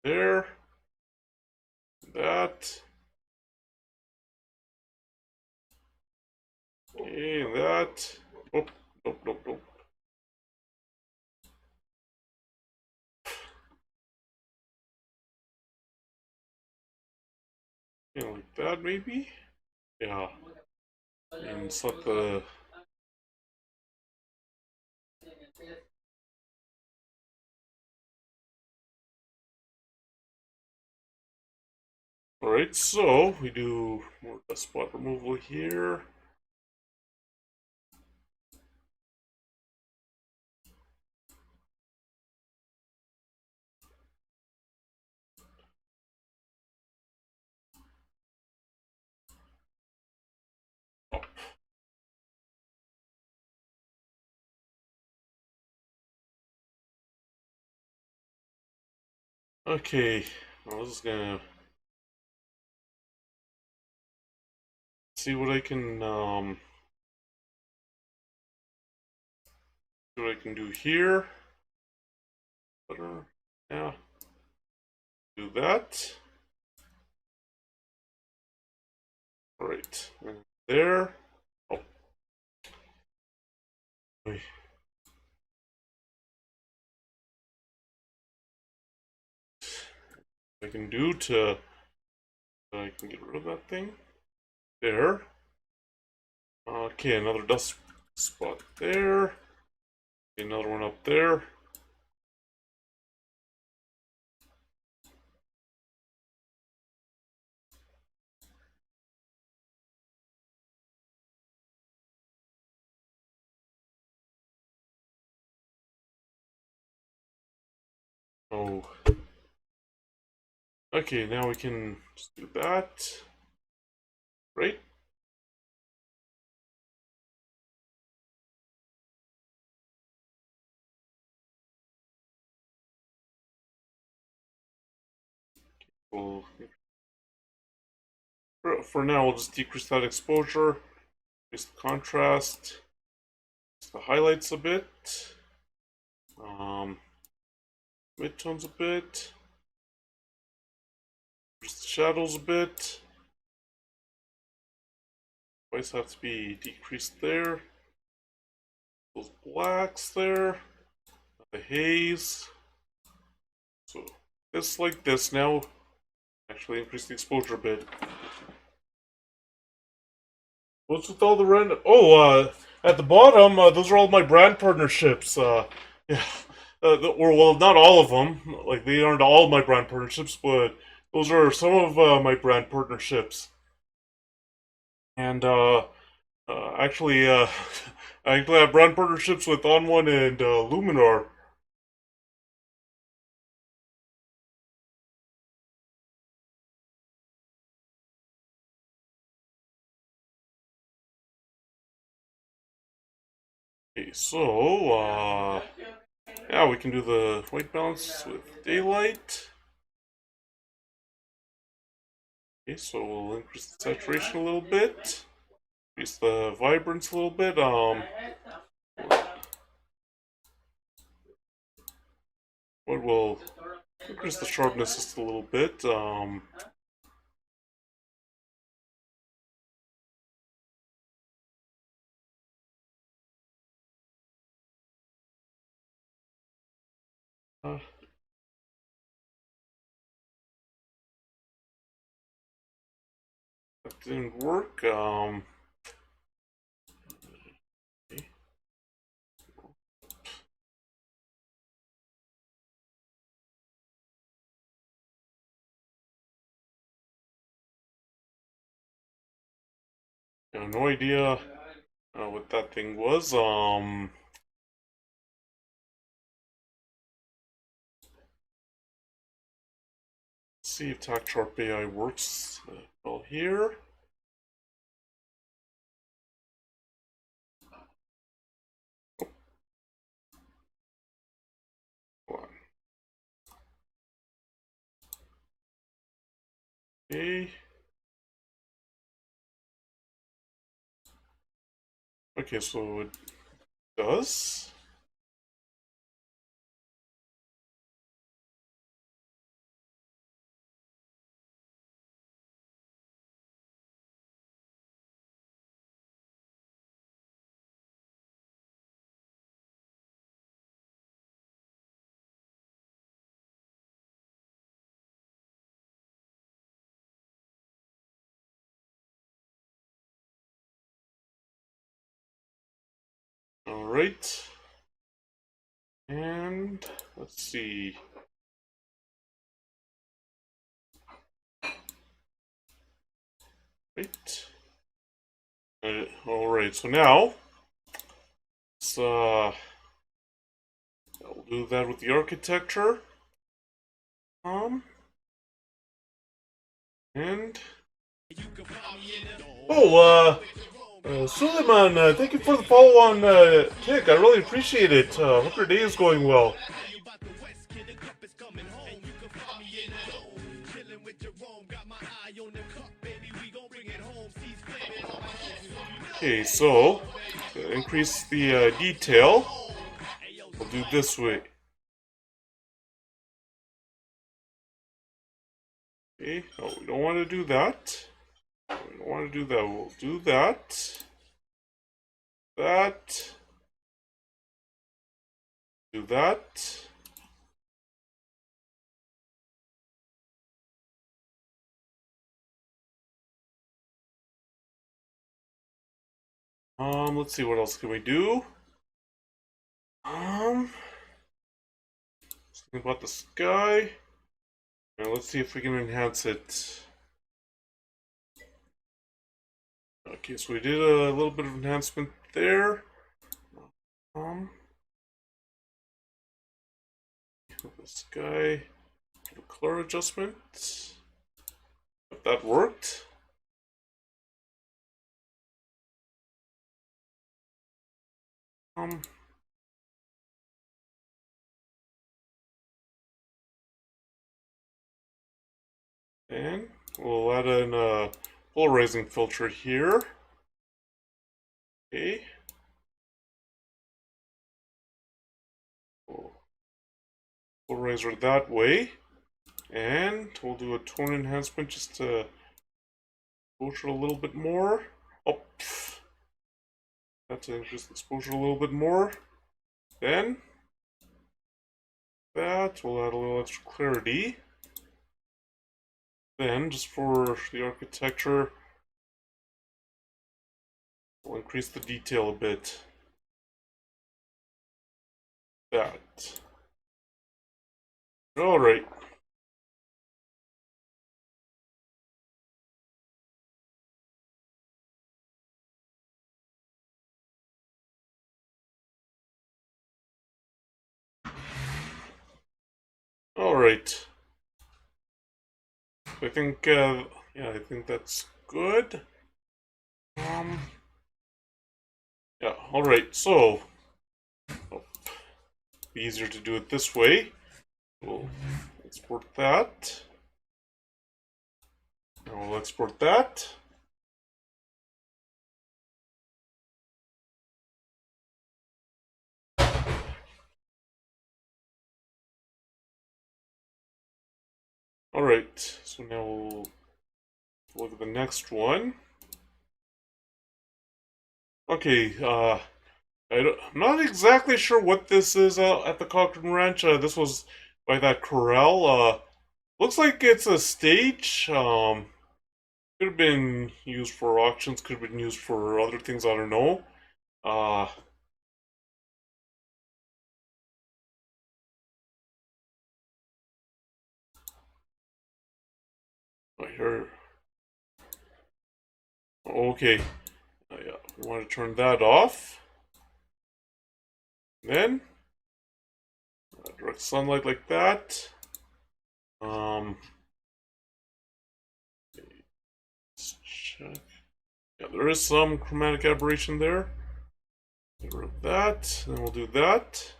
There. That. Okay, that. Oh, nope, nope, nope. Yeah, like that maybe? Yeah. And set the. Alright, so we do more dust spot removal here. Okay, I was just gonna see what I can see what I can do here. Better, yeah. Do that. Right, and there. Oh, wait. I can do to I can get rid of that thing. There. Okay, another dust spot there. Okay, another one up there. Oh. Okay, now we can just do that. Right? We'll, for now, we'll just decrease that exposure, increase the contrast, increase the highlights a bit, midtones a bit, increase the shadows a bit. Whites have to be decreased there. Those blacks there, the haze. So this like this now. Actually, increase the exposure a bit. What's with all the random? Oh, at the bottom, those are all my brand partnerships. Yeah, or well, not all of them. Like they aren't all my brand partnerships, but those are some of my brand partnerships. And actually, I actually have brand partnerships with On One and Luminar. Okay, so, yeah, we can do the white balance with daylight. Okay, so we'll increase the saturation a little bit, increase the vibrance a little bit. What will increase the sharpness just a little bit. Uh, that didn't work. Okay. I have no idea what that thing was. Let's see if Tact Sharp AI works well here. Okay. Okay, so it does. All right. And let's see. Wait. All right. So now, let's I'll do that with the architecture. And oh, Suleiman, thank you for the follow on kick. I really appreciate it. Hope your day is going well. Okay, so to increase the detail, I'll do this way. Okay, no, we don't want to do that. We don't want to do that. We'll do that. That. Do that. Let's see, what else can we do? Something about the sky. Now let's see if we can enhance it. Okay, so we did a little bit of enhancement there. The sky, the color adjustment. If that worked. And we'll add in a polarizing filter here. Okay. We'll polarizer that way. And we'll do a tone enhancement just to exposure a little bit more. Oh, that's to increase the exposure a little bit more. Then that will add a little extra clarity. Then, just for the architecture, we'll increase the detail a bit. That. Alright. Alright. I think, yeah, I think that's good. Yeah, alright, so be easier to do it this way. We'll export that. And we'll export that. Alright, so now we'll look at the next one. Okay, I'm not exactly sure what this is at the Cochrane Ranch. This was by that corral. Looks like it's a stage. Could have been used for auctions, could have been used for other things, I don't know. Here. Okay. Yeah, we want to turn that off. Then, direct sunlight like that. Let's check. Yeah, there is some chromatic aberration there. Get rid of that. Then we'll do that.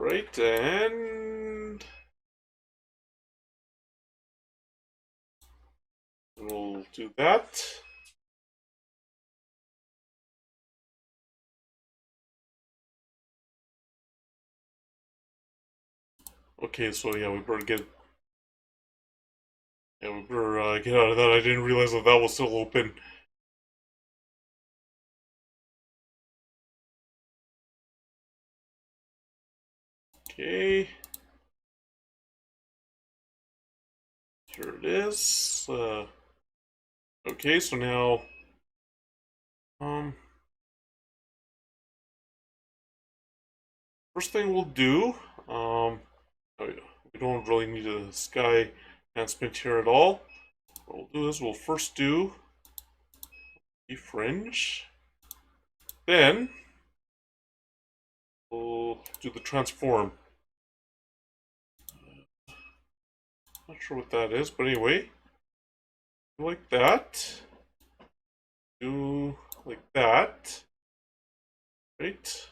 Right, and we'll do that. Okay, so yeah, we better get get out of that. I didn't realize that that was still open. Okay. Here it is. Okay, so now, first thing we'll do, oh yeah, we don't really need a sky enhancement here at all. What we'll do is we'll first do the fringe, then we'll do the transform. Not sure what that is, but anyway, like that. Do like that. Right.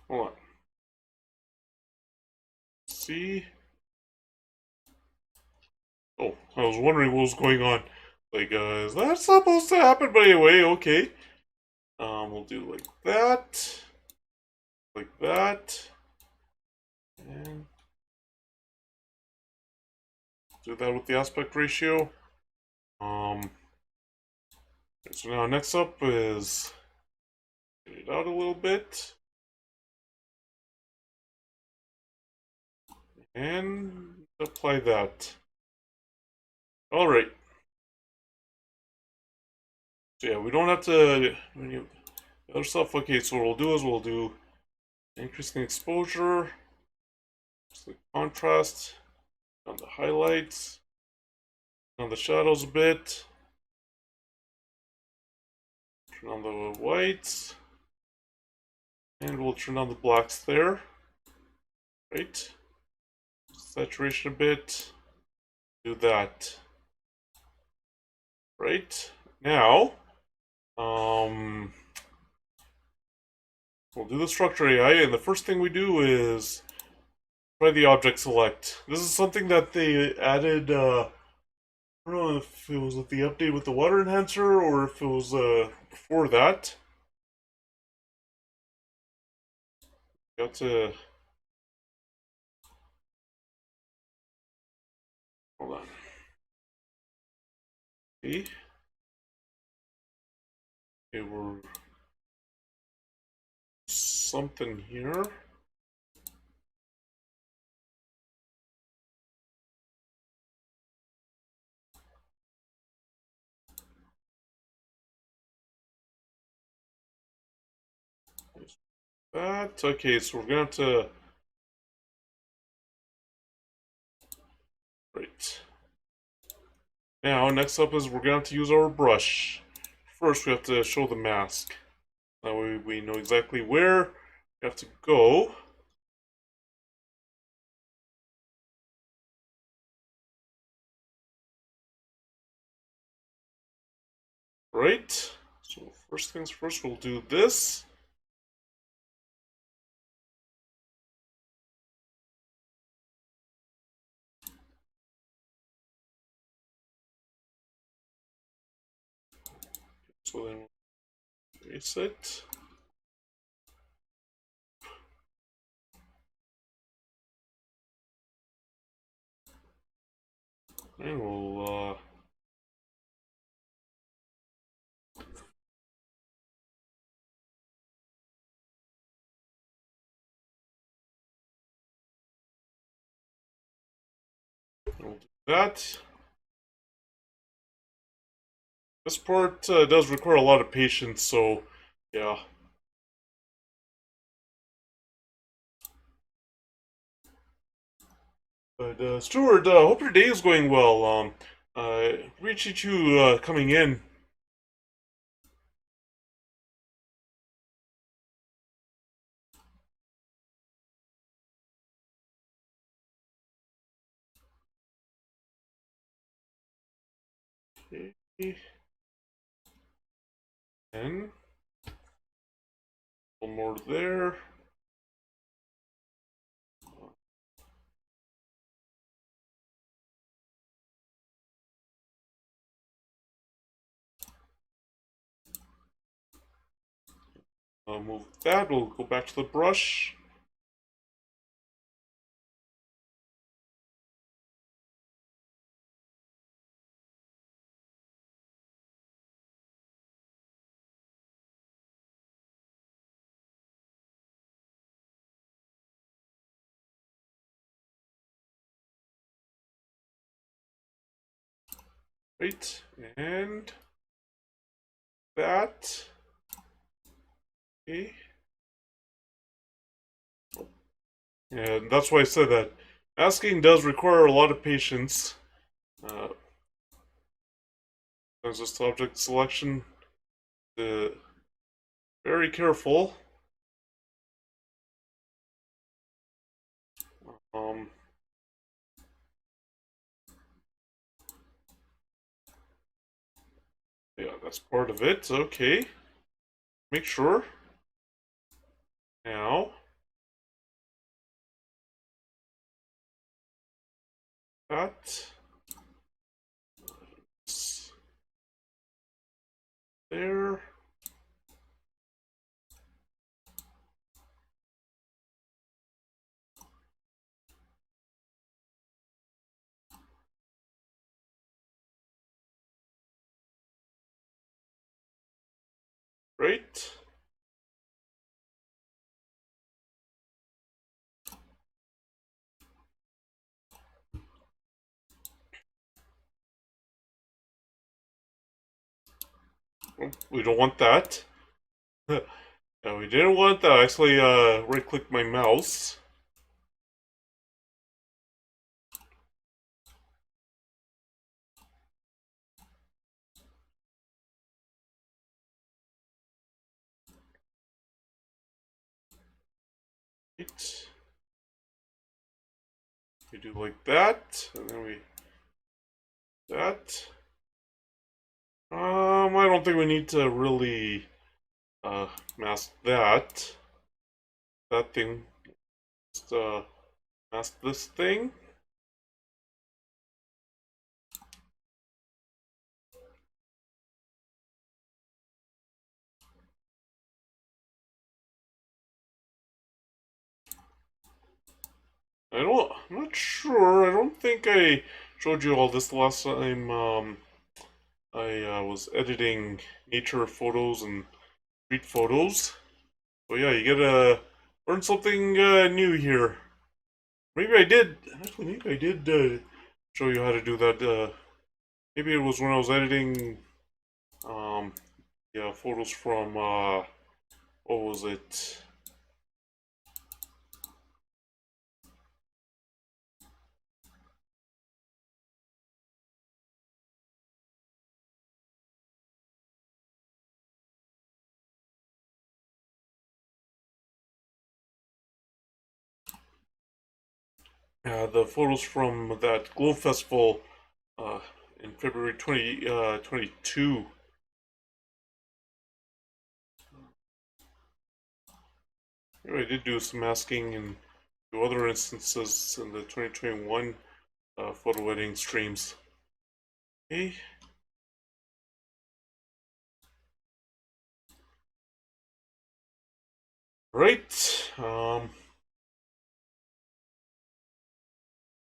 Hold on. See? Oh, I was wondering what was going on. Like, is that supposed to happen? But anyway, okay. We'll do like that, and do that with the aspect ratio. So now next up is get it out a little bit, and apply that. All right. So yeah, we don't have to do other stuff. Okay, so what we'll do is we'll do increasing exposure, the contrast, on the highlights, on the shadows a bit, turn on the whites, and we'll turn on the blacks there. Right? Saturation a bit. Do that. Right? Now, we'll do the structure AI, and the first thing we do is try the object select. This is something that they added, I don't know if it was with the update with the water enhancer or if it was before that. Got to... Hold on. See? Okay, we're... something here. That. Okay, so we're gonna have to... Right. Now, next up is we're going to have to use our brush. First, we have to show the mask. That way we know exactly where we have to go. Right? So first things first, we'll do this. So then we'll erase it. And we'll do that. This part does require a lot of patience, so yeah. But Stuart, hope your day is going well. Appreciate you coming in. Okay. And one more there. Move that. We'll go back to the brush. Right. And that. Okay. And that's why I said that masking does require a lot of patience. Uh, there's this object selection. Very careful. Um, yeah, that's part of it. Okay. Make sure. Now, that. There. Right. Oh, we don't want that. No, we didn't want that. I actually right-clicked my mouse. Right. We do like that, and then we that. I don't think we need to really mask that. That thing. Just mask this thing. I'm not sure. I don't think I showed you all this last time. I was editing nature photos and street photos. So yeah, you gotta learn something new here. Maybe I did. Actually, maybe I did show you how to do that. Maybe it was when I was editing, um, yeah, photos from what was it? the photos from that Globe Festival uh, in February 2022. I did do some masking in two other instances in the 2021 photo editing streams. Okay. Right.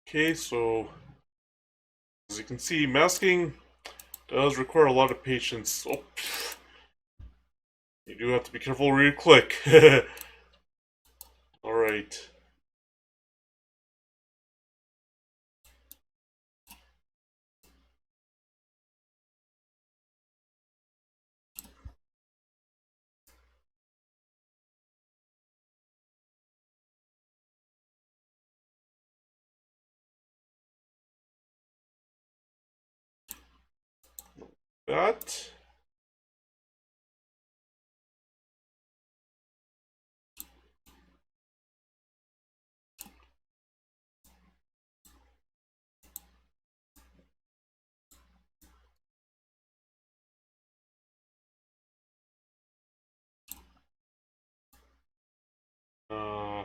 Okay, so as you can see, masking does require a lot of patience. Oh, you do have to be careful where you click. Alright. That. Uh,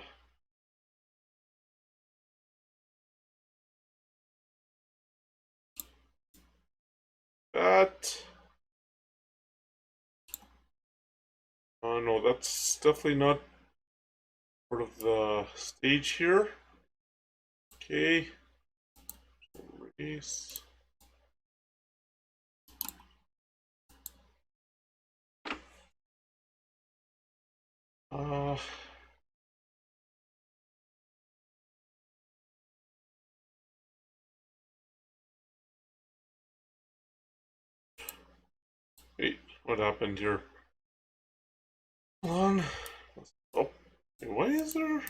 that. No, that's definitely not part of the stage here. Okay. Erase. Uh, wait, what happened here? Hold on. Oh, wait, why is there?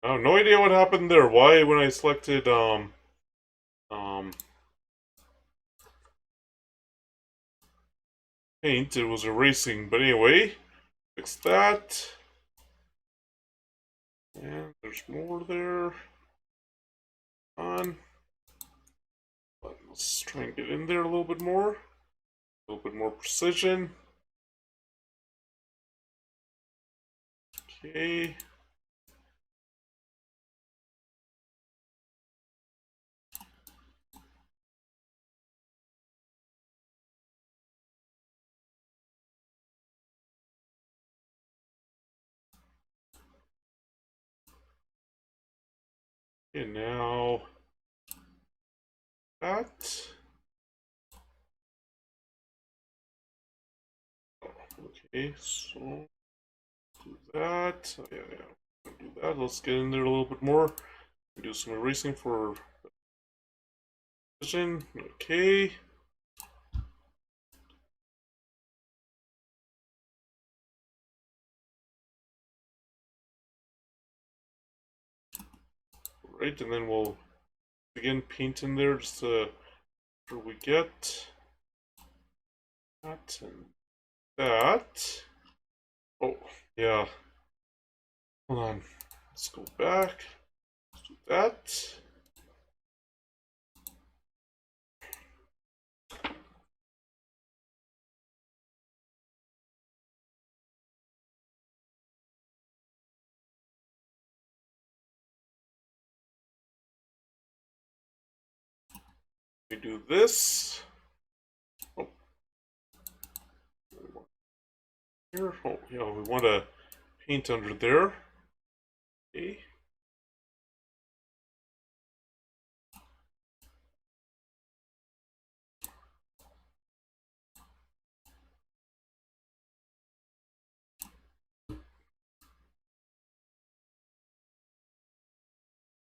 I have no idea what happened there. Why, when I selected um paint, it was erasing. But anyway, fix that. And there's more there. On. But let's try and get in there a little bit more. A little bit more precision. Okay. And now that. Okay, so do that. Oh, yeah. Do that. Let's get in there a little bit more. Do some erasing for precision. Okay. Right, and then we'll again paint in there just to sure we get that and that. Oh, yeah. Hold on. Let's go back. Let's do that. We do this. Oh, here. Oh, yeah, we want to paint under there. Okay.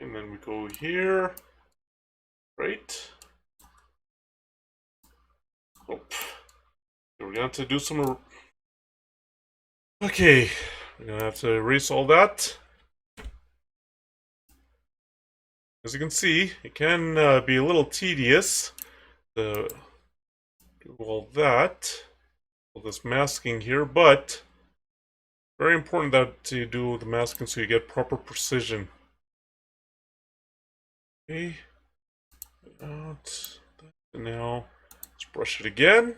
And then we go here. Right. Oh, we're gonna have to do some. Okay, we're gonna have to erase all that. As you can see, it can be a little tedious to do all that, all this masking here, but very important that you do the masking so you get proper precision. Okay. Out. And now let's brush it again.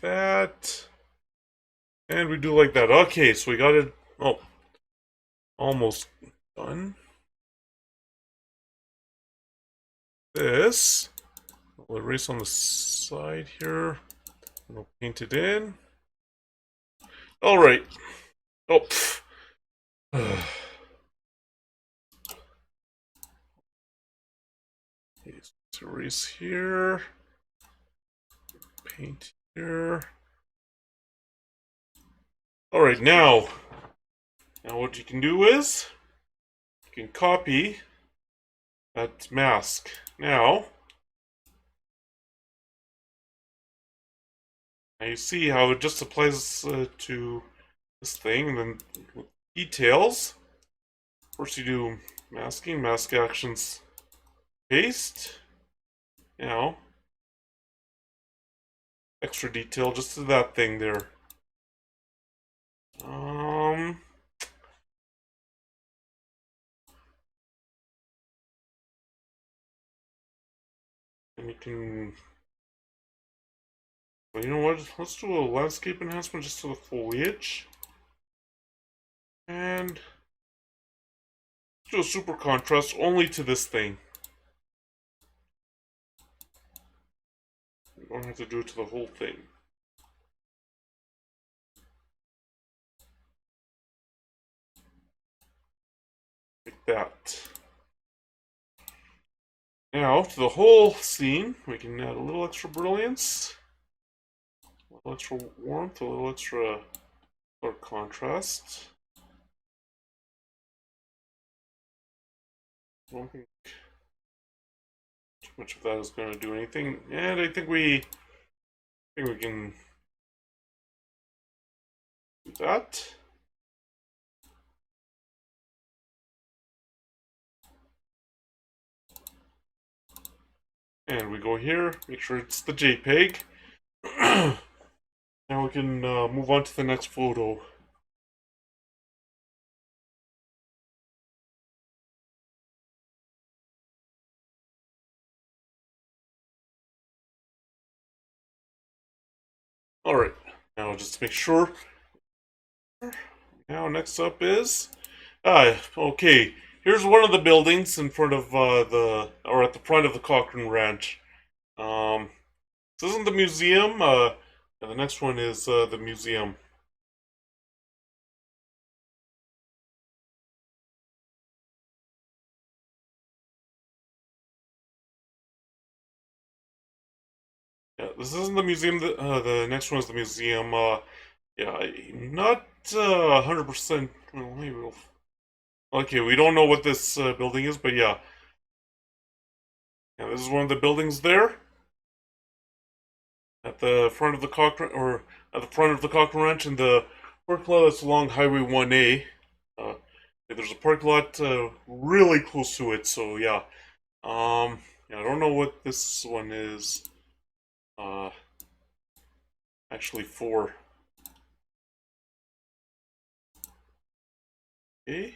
That. And we do like that. Okay, so we got it. Oh, almost done. This. We'll erase on the side here. We'll paint it in. All right. Oh. Let's erase here. Paint here. All right, now what you can do is you can copy that mask. Now you see how it just applies to this thing, and then with details. First you do masking, mask actions, paste. Now, extra detail just to that thing there. And you can, well, you know what? Let's do a landscape enhancement just to the foliage. And do a super contrast only to this thing. You don't have to do it to the whole thing. Like that. Now, to the whole scene, we can add a little extra brilliance, a little extra warmth, a little extra color contrast. I don't think too much of that is going to do anything, and I think we can do that. And we go here, make sure it's the JPEG. Now we can move on to the next photo. Alright, now just to make sure. Now next up is, okay, here's one of the buildings in front of or at the front of the Cochrane Ranch. This isn't the museum, and the next one is the museum. Yeah, this isn't the museum. The next one is the museum. Yeah, I'm not 100%. Well, maybe we'll. Okay, we don't know what this building is, but yeah. Yeah, this is one of the buildings there at the front of the Cochrane, or at the front of the Cochrane Ranch, and the parking lot that's along Highway 1A. Uh, there's a parking lot really close to it, so yeah. Yeah, I don't know what this one is uh, actually for. Okay.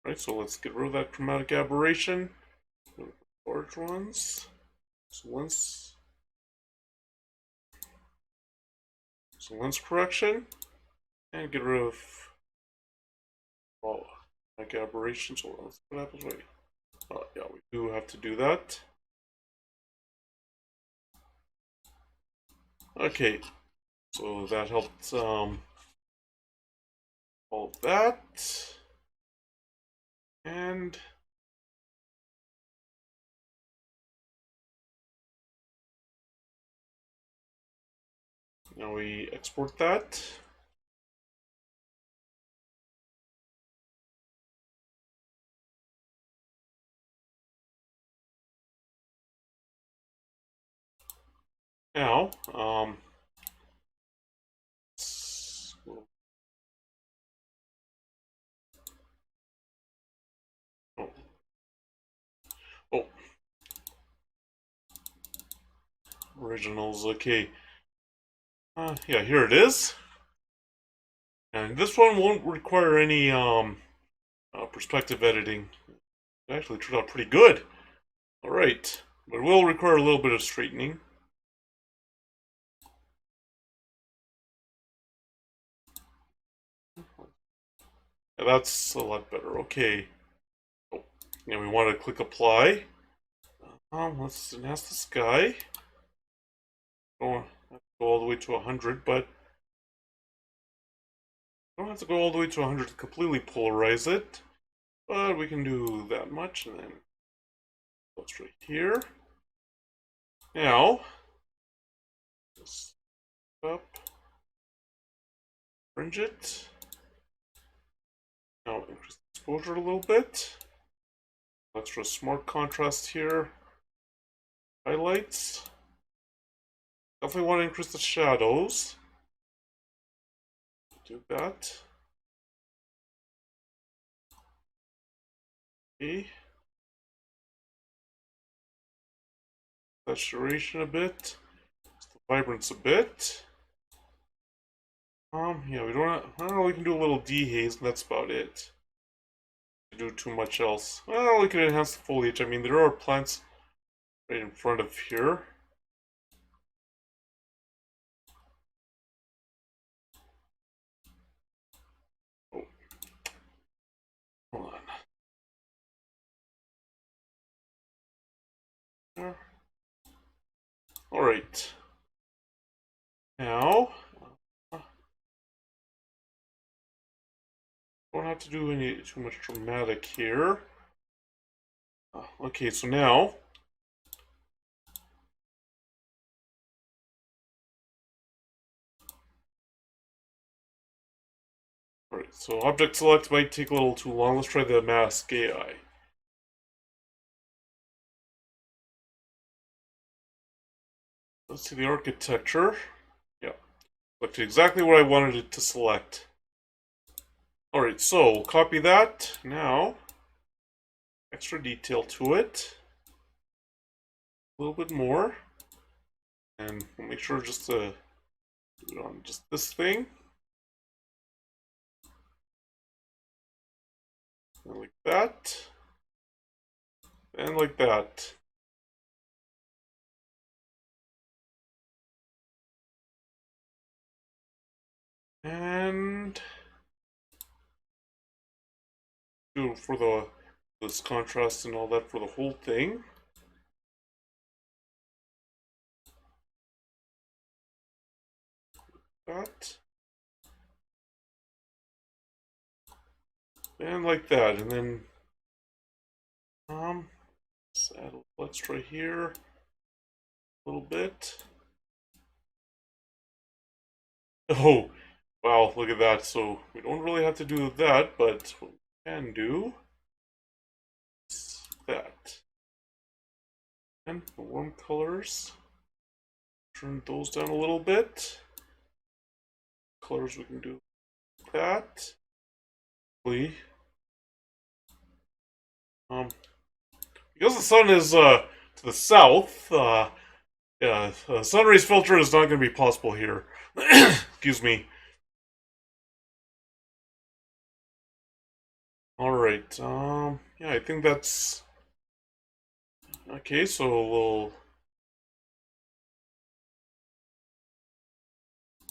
Right, so let's get rid of that chromatic aberration. Large ones. So lens correction. And get rid of chromatic aberration. So let's what happens. Wait. Yeah, we do have to do that. Okay. So that helped all of that. And now we export that. Now, Oh, oh, originals. Okay. Yeah, here it is. And this one won't require any perspective editing. It actually turned out pretty good. All right, but it will require a little bit of straightening. Yeah, that's a lot better. Okay. Oh, and we want to click apply. Let's enhance the sky. Don't have to go all the way to 100, but don't have to go all the way to 100 to completely polarize it. But we can do that much, and then go straight here. Now, just up, fringe it. Now increase the exposure a little bit. Extra smart contrast here. Highlights. Definitely want to increase the shadows. Do that. Okay. Saturation a bit. Just the vibrance a bit. Yeah, we don't. I don't know. We can do a little dehaze, and that's about it. Do too much else. Well, we can enhance the foliage. I mean, there are plants right in front of here. Oh, hold on. There. All right. Now, don't have to do any too much dramatic here. Okay, so now. Alright, so object select might take a little too long. Let's try the mask AI. Let's see the architecture. Yeah, selected exactly what I wanted it to select. Alright, so we'll copy that. Now, extra detail to it. A little bit more. And we'll make sure just to do it on just this thing. And like that. And like that. And do it for this contrast and all that for the whole thing. That. And like that. And then let's add a little extra here. A little bit. Oh, wow, look at that. So we don't really have to do that, but what we can do is that. And the warm colors, turn those down a little bit. Colors we can do that. Because the sun is to the south, yeah, sun rays filter is not going to be possible here. Excuse me. All right. Yeah, I think that's okay. So we'll.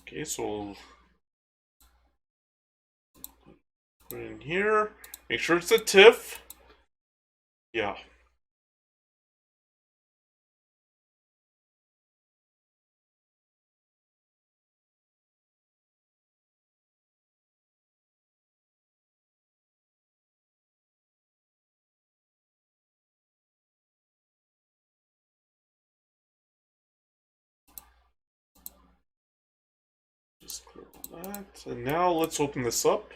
Okay, so we'll put it in here. Make sure it's a TIFF. Yeah. Just clear all that. And now let's open this up.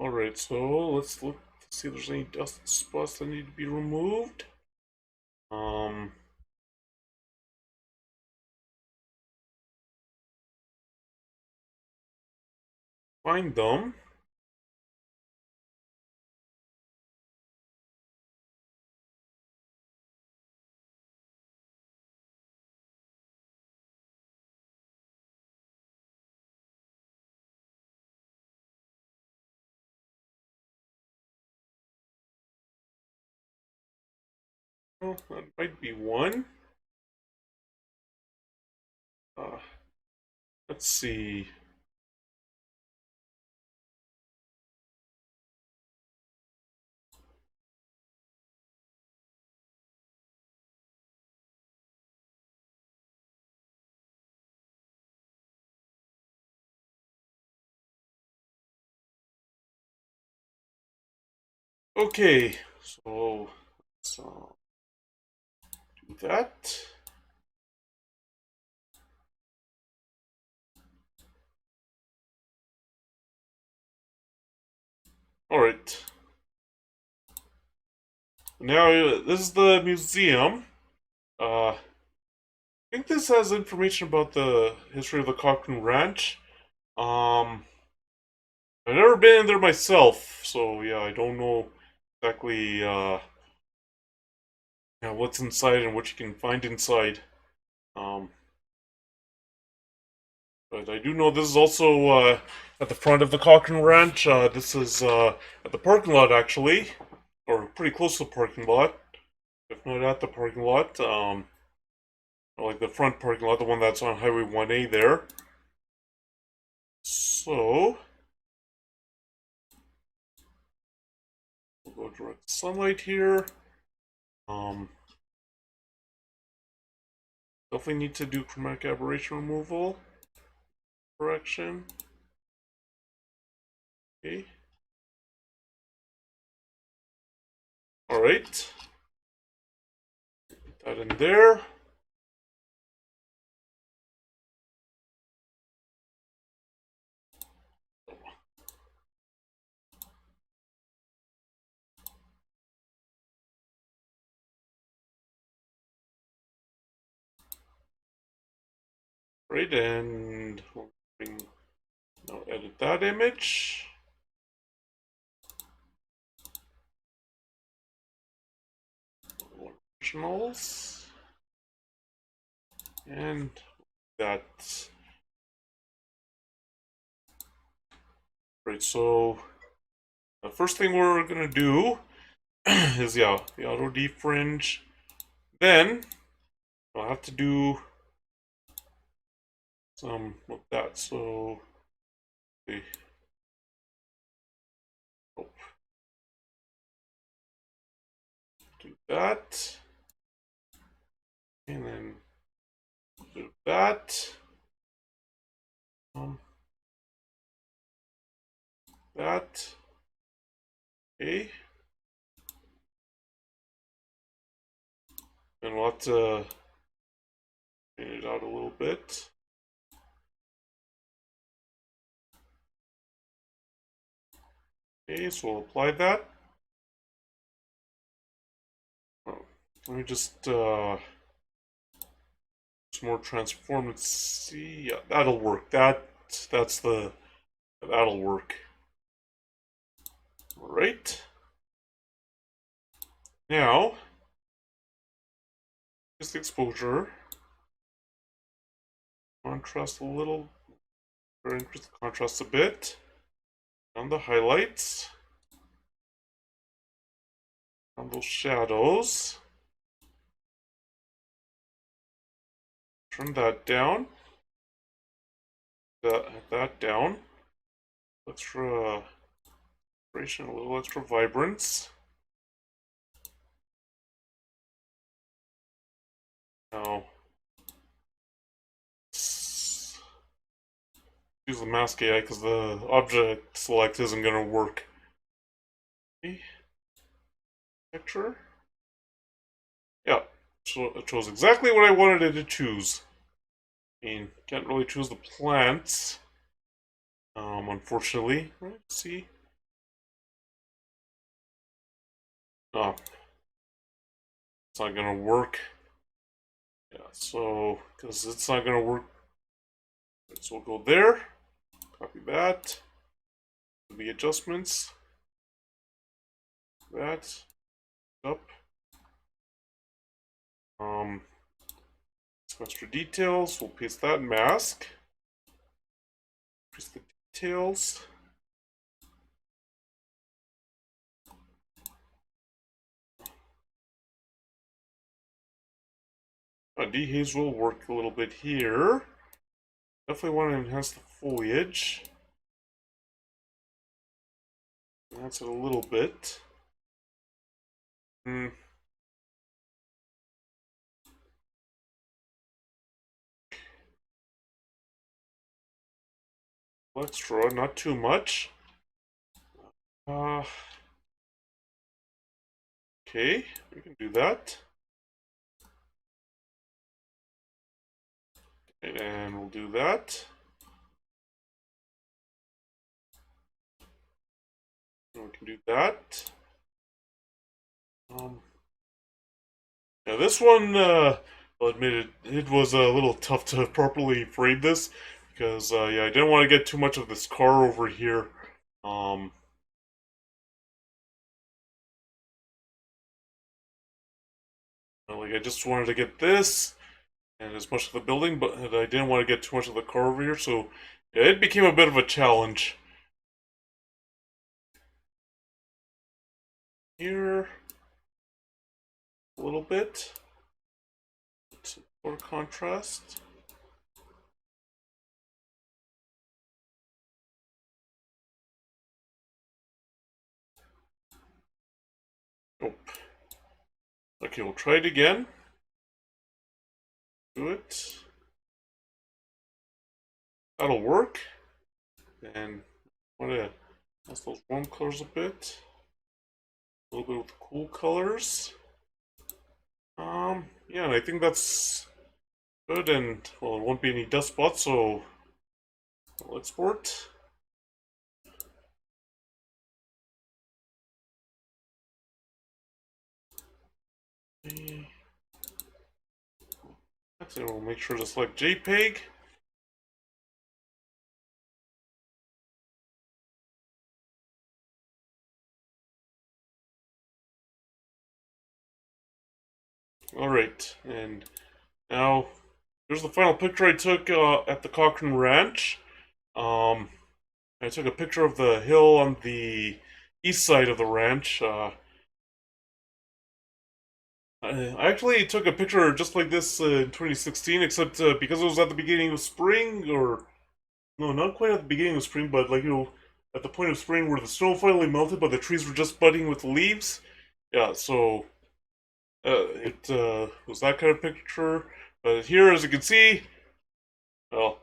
Alright, so let's look see if there's any dust spots that need to be removed. Find them. Oh, that might be one. Uh, let's see. Okay, so let's do that. All right. Now this is the museum. I think this has information about the history of the Cochrane Ranch. Um, I've never been in there myself, so yeah, I don't know exactly yeah, what's inside and what you can find inside. Um, but I do know this is also at the front of the Cochrane Ranch. This is at the parking lot, actually, or pretty close to the parking lot, if not at the parking lot. Like the front parking lot, the one that's on Highway 1A there. So, we'll go direct sunlight here. Um, Definitely need to do chromatic aberration removal. Correction. Okay. Alright. Put that in there. Right, and we'll now edit that image. Originals. And that. Right, so the first thing we're gonna do is, yeah, the auto defringe. Then I'll have to do some with that. So, okay. Oh, do that. And then do that. Um, that. Okay. And we'll have to clean it out a little bit. Okay, so we'll apply that. Oh, let me just some more transform and see. Yeah, that'll work. That'll work. All right. Now, just exposure. Contrast a little, or increase the contrast a bit. On the highlights. On those shadows. Turn that down. That down. Extra vibration, a little extra vibrance. Now, use the mask AI because the object select isn't going to work. Okay. Picture. Yeah, so it chose exactly what I wanted it to choose. I mean, can't really choose the plants, unfortunately. Right, see? Oh, it's not gonna work. Yeah, so, because it's not gonna work, so we'll go there, copy that, the adjustments, that, up, some extra details, we'll paste that mask, paste the details, dehaze will work a little bit here, definitely want to enhance the foliage, enhance it a little bit. Extra, not too much. Okay, we can do that. And we'll do that. And we can do that. Now this one, I'll admit it was a little tough to properly frame this because yeah, I didn't want to get too much of this car over here. Like I just wanted to get this and as much of the building, but I didn't want to get too much of the car over here, so yeah, it became a bit of a challenge. Here, a little bit. Some more contrast. Nope. Okay, we'll try it again. Do it. That'll work. And I want to adjust those warm colors a bit. A little bit with the cool colors. Yeah, and I think that's good. And well, there won't be any dust spots, so I'll export. Actually, we'll make sure to select JPEG. Alright, and now here's the final picture I took at the Cochrane Ranch. I took a picture of the hill on the east side of the ranch. I actually took a picture just like this in 2016, except because it was at the beginning of spring, or no, not quite at the beginning of spring, but like, at the point of spring where the snow finally melted, but the trees were just budding with leaves. Yeah, so it was that kind of picture. But here, as you can see, well,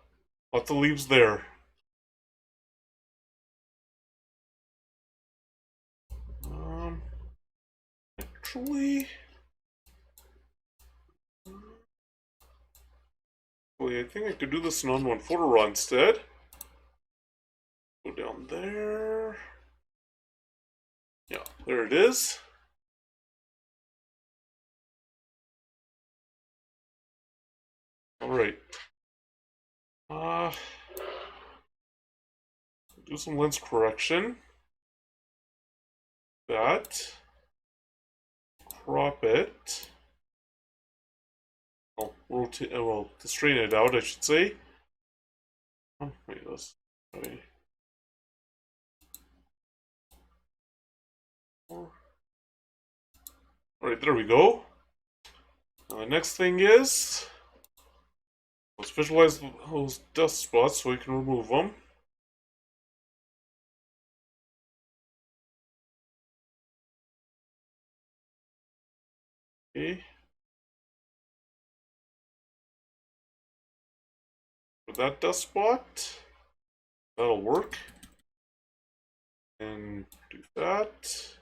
lots of leaves there. Um, actually, I think I could do this in on one photo raw instead. Go down there. Yeah, there it is. Alright. Do some lens correction. That. Crop it. Oh, rotate. Well, to straighten it out, I should say. Oh, wait, let's. Okay. Alright, there we go. Now the next thing is, let's visualize those dust spots so we can remove them. Okay. For that dust spot, that'll work. And do that.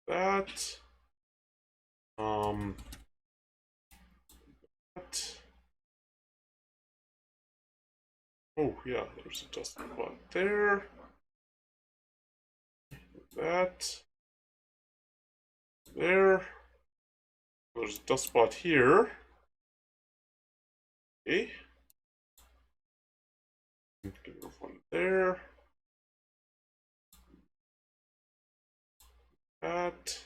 That. That. Oh yeah, there's a dust spot there. that. There. There's a dust spot here. Okay. Get rid of one there. That.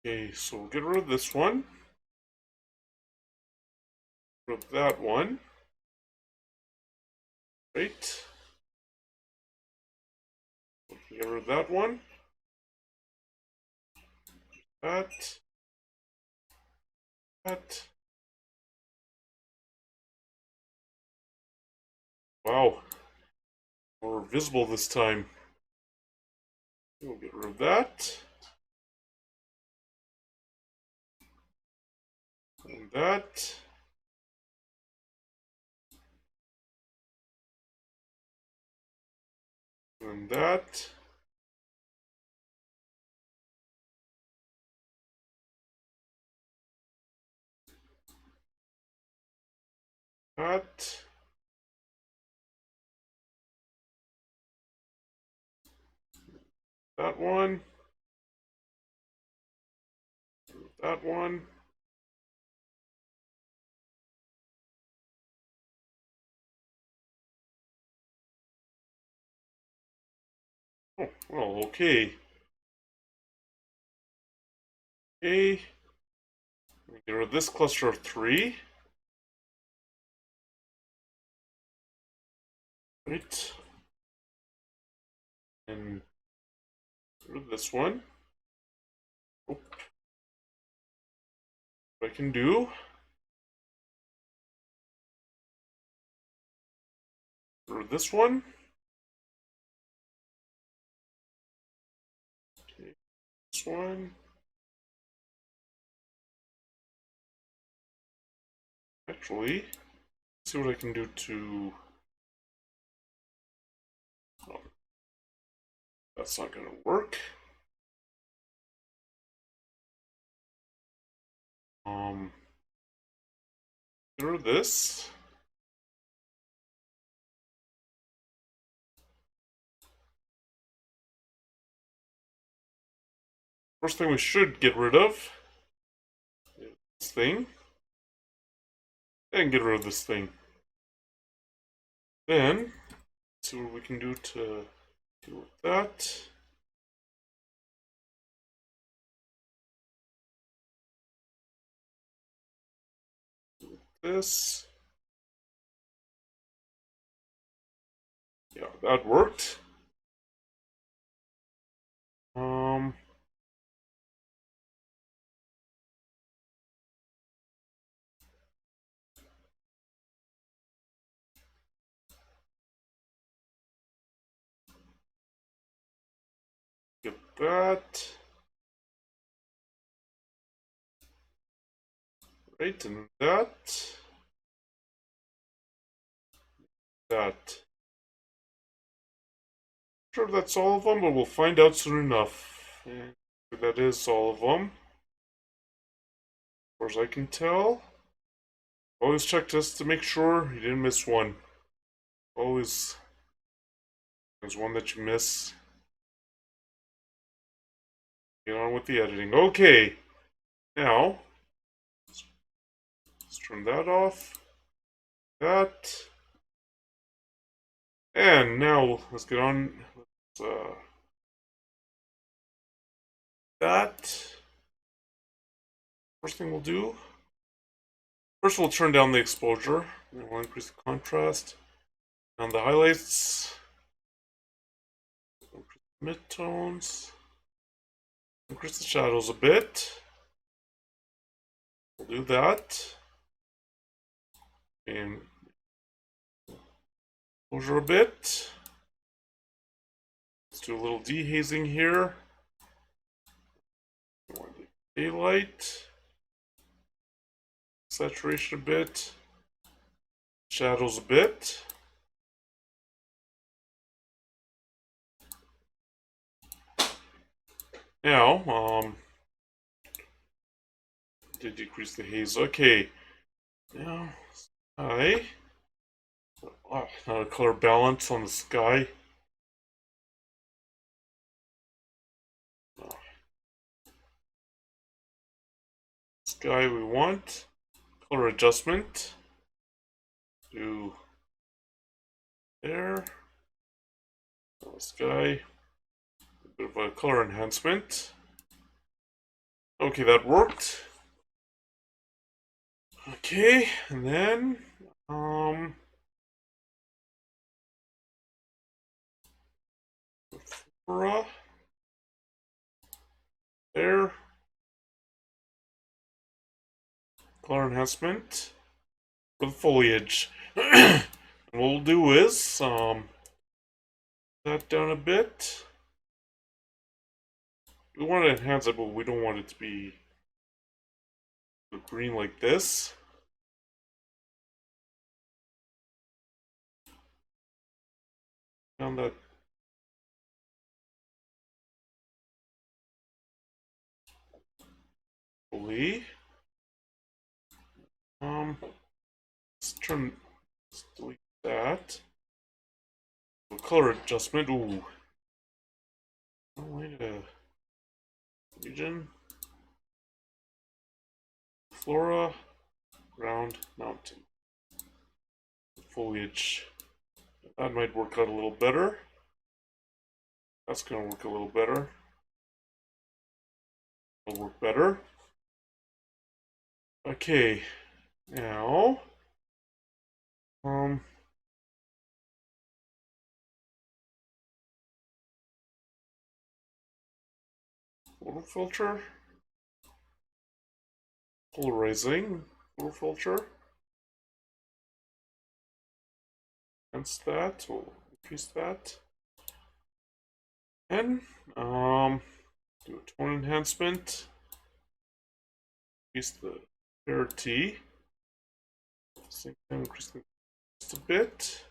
Okay, so we'll get rid of this one. Rid of that one. Right. Get rid of that one. That. That. Wow. More visible this time. We'll get rid of that. And that. And that. That. That one. That one. Oh, well, okay. Okay. Get rid of this cluster of 3. Right. And get rid of this one. Oh. What I can do. Get rid of this one. Okay. This one. Actually, let's see what I can do to. Oh, that's not gonna work. Get rid of this. First thing we should get rid of is this thing. And get rid of this thing. Then, see what we can do to deal with that. This. Yeah, that worked. Get that. Right, and that. That. Sure, that's all of them, but we'll find out soon enough. And that is all of them. As far as I can tell. Always check just to make sure you didn't miss one. Always, there's one that you miss. Get on with the editing. Okay, now let's turn that off. That. And now let's get on. That. First thing we'll do. First, we'll turn down the exposure. And we'll increase the contrast. On the highlights. Increase the midtones. Increase the shadows a bit. We'll do that. And exposure a bit. Let's do a little dehazing here. Daylight. saturation a bit, shadows a bit. Now, to decrease the haze. Okay, now sky. Color balance on the sky. Sky we want. Color adjustment. Do there. Sky. A bit of a color enhancement. Okay, that worked. Okay, and then flora there. Color enhancement for the foliage. And what we'll do is that down a bit. We want to enhance it, but we don't want it to be green like this. Down that. Let's let's delete that. Color adjustment. Ooh. Wait a region. Flora, ground, mountain. Foliage. That might work out a little better. That's gonna work a little better. It'll work better. Okay. Now photo filter. Polarizing photo filter. Enhance that. We'll increase that. And do a tone enhancement. Increase the clarity. Same time, increase the just a bit.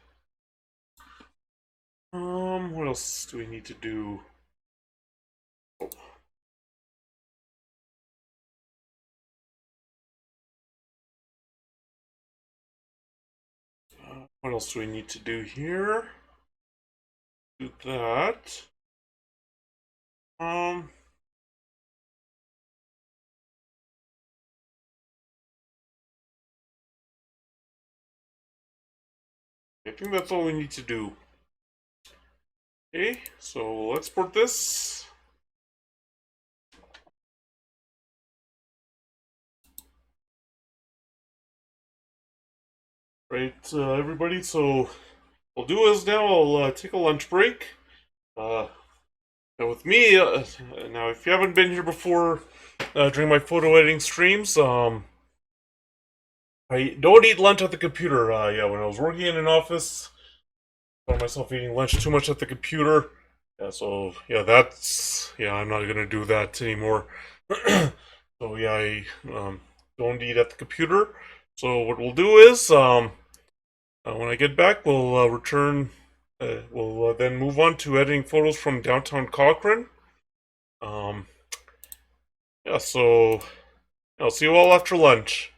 What else do we need to do? Oh. What else do we need to do here? Do that. I think that's all we need to do. Okay, so let's export this. Right, everybody, so what I'll do is now I'll take a lunch break. Now with me, now if you haven't been here before during my photo editing streams, I don't eat lunch at the computer. Yeah, when I was working in an office, I found myself eating lunch too much at the computer. Yeah, so yeah, I'm not gonna do that anymore. So yeah, I don't eat at the computer. So what we'll do is when I get back, we'll return. We'll then move on to editing photos from downtown Cochrane. Um, yeah, so I'll see you all after lunch.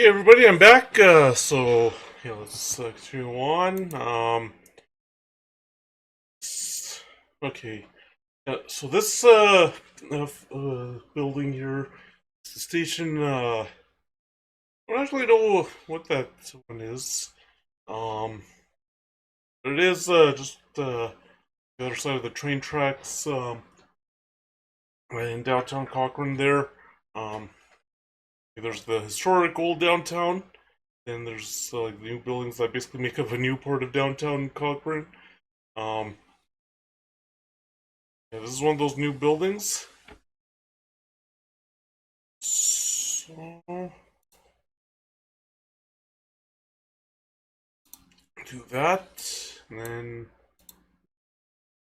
Hey everybody, I'm back. Let's continue on. Okay. So this building here, it's the station. I don't actually know what that one is. Um, but it is just the other side of the train tracks. Right in downtown Cochrane there. Um, there's the historic old downtown. And there's like the new buildings that basically make up a new part of downtown Cochrane. Um, yeah, this is one of those new buildings. So do that, and then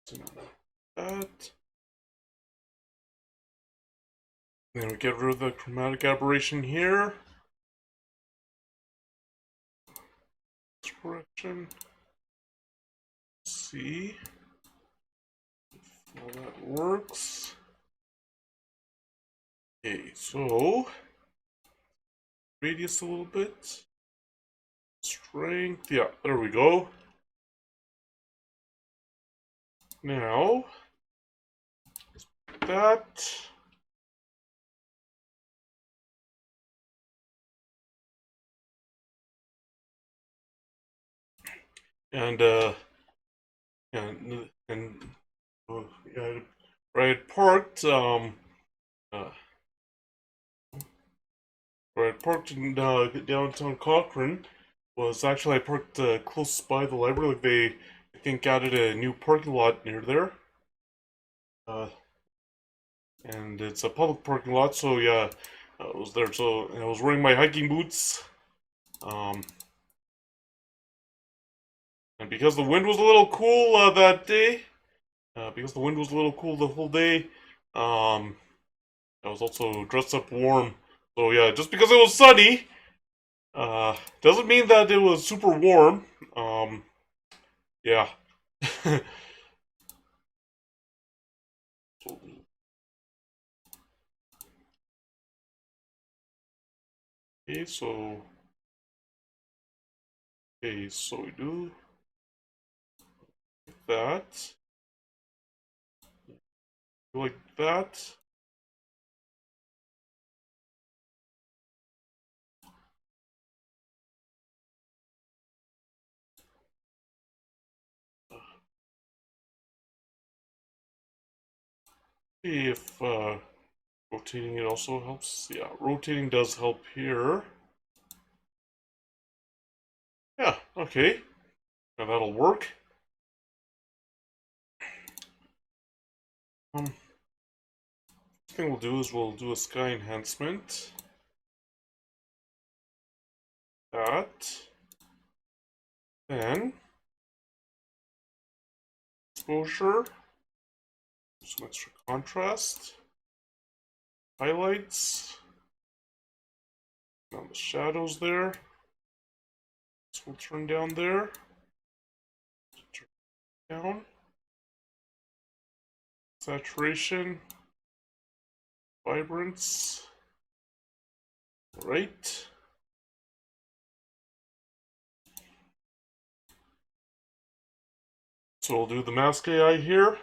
do that. Then we get rid of the chromatic aberration here. Correction. See how that works. Okay, so radius a little bit. Strength, yeah, there we go. Now, that. And, and yeah, where I had parked, uh, where I parked in downtown Cochrane was actually I parked close by the library. Like they, I think, added a new parking lot near there, uh, and it's a public parking lot. So yeah, I was there. So and I was wearing my hiking boots, um, and because the wind was a little cool that day, because the wind was a little cool the whole day, I was also dressed up warm. So yeah, just because it was sunny, doesn't mean that it was super warm. Yeah. Okay, so we do that, like that. See if rotating it also helps. Yeah, rotating does help here. Yeah, okay. Now that'll work. Thing we'll do is we'll do a sky enhancement. That. Then exposure. Some extra contrast. Highlights. On the shadows there. This will turn down there. Turn down. Saturation. Vibrance. Right. So we'll do the mask AI here.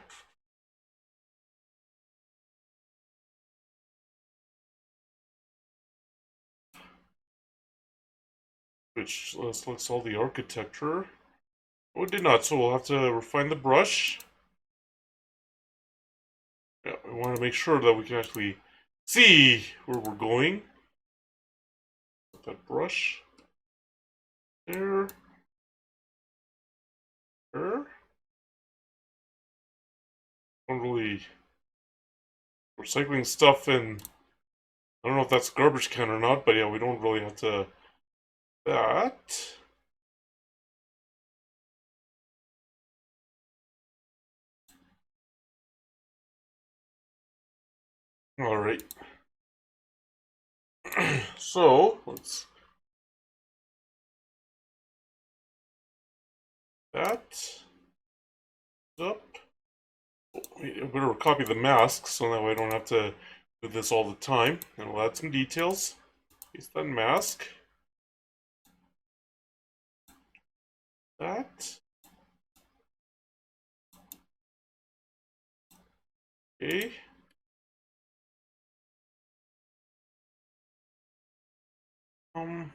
Which selects all the architecture. Oh, it did not, so we'll have to refine the brush. Yeah, we want to make sure that we can actually see where we're going. With that brush. There. There. Don't really recycling stuff in. I don't know if that's a garbage can or not, but yeah, we don't really have to. That. All right. So let's that up. We better copy the mask so that way I don't have to do this all the time. And we'll add some details. Paste that mask. that. Okay. Um,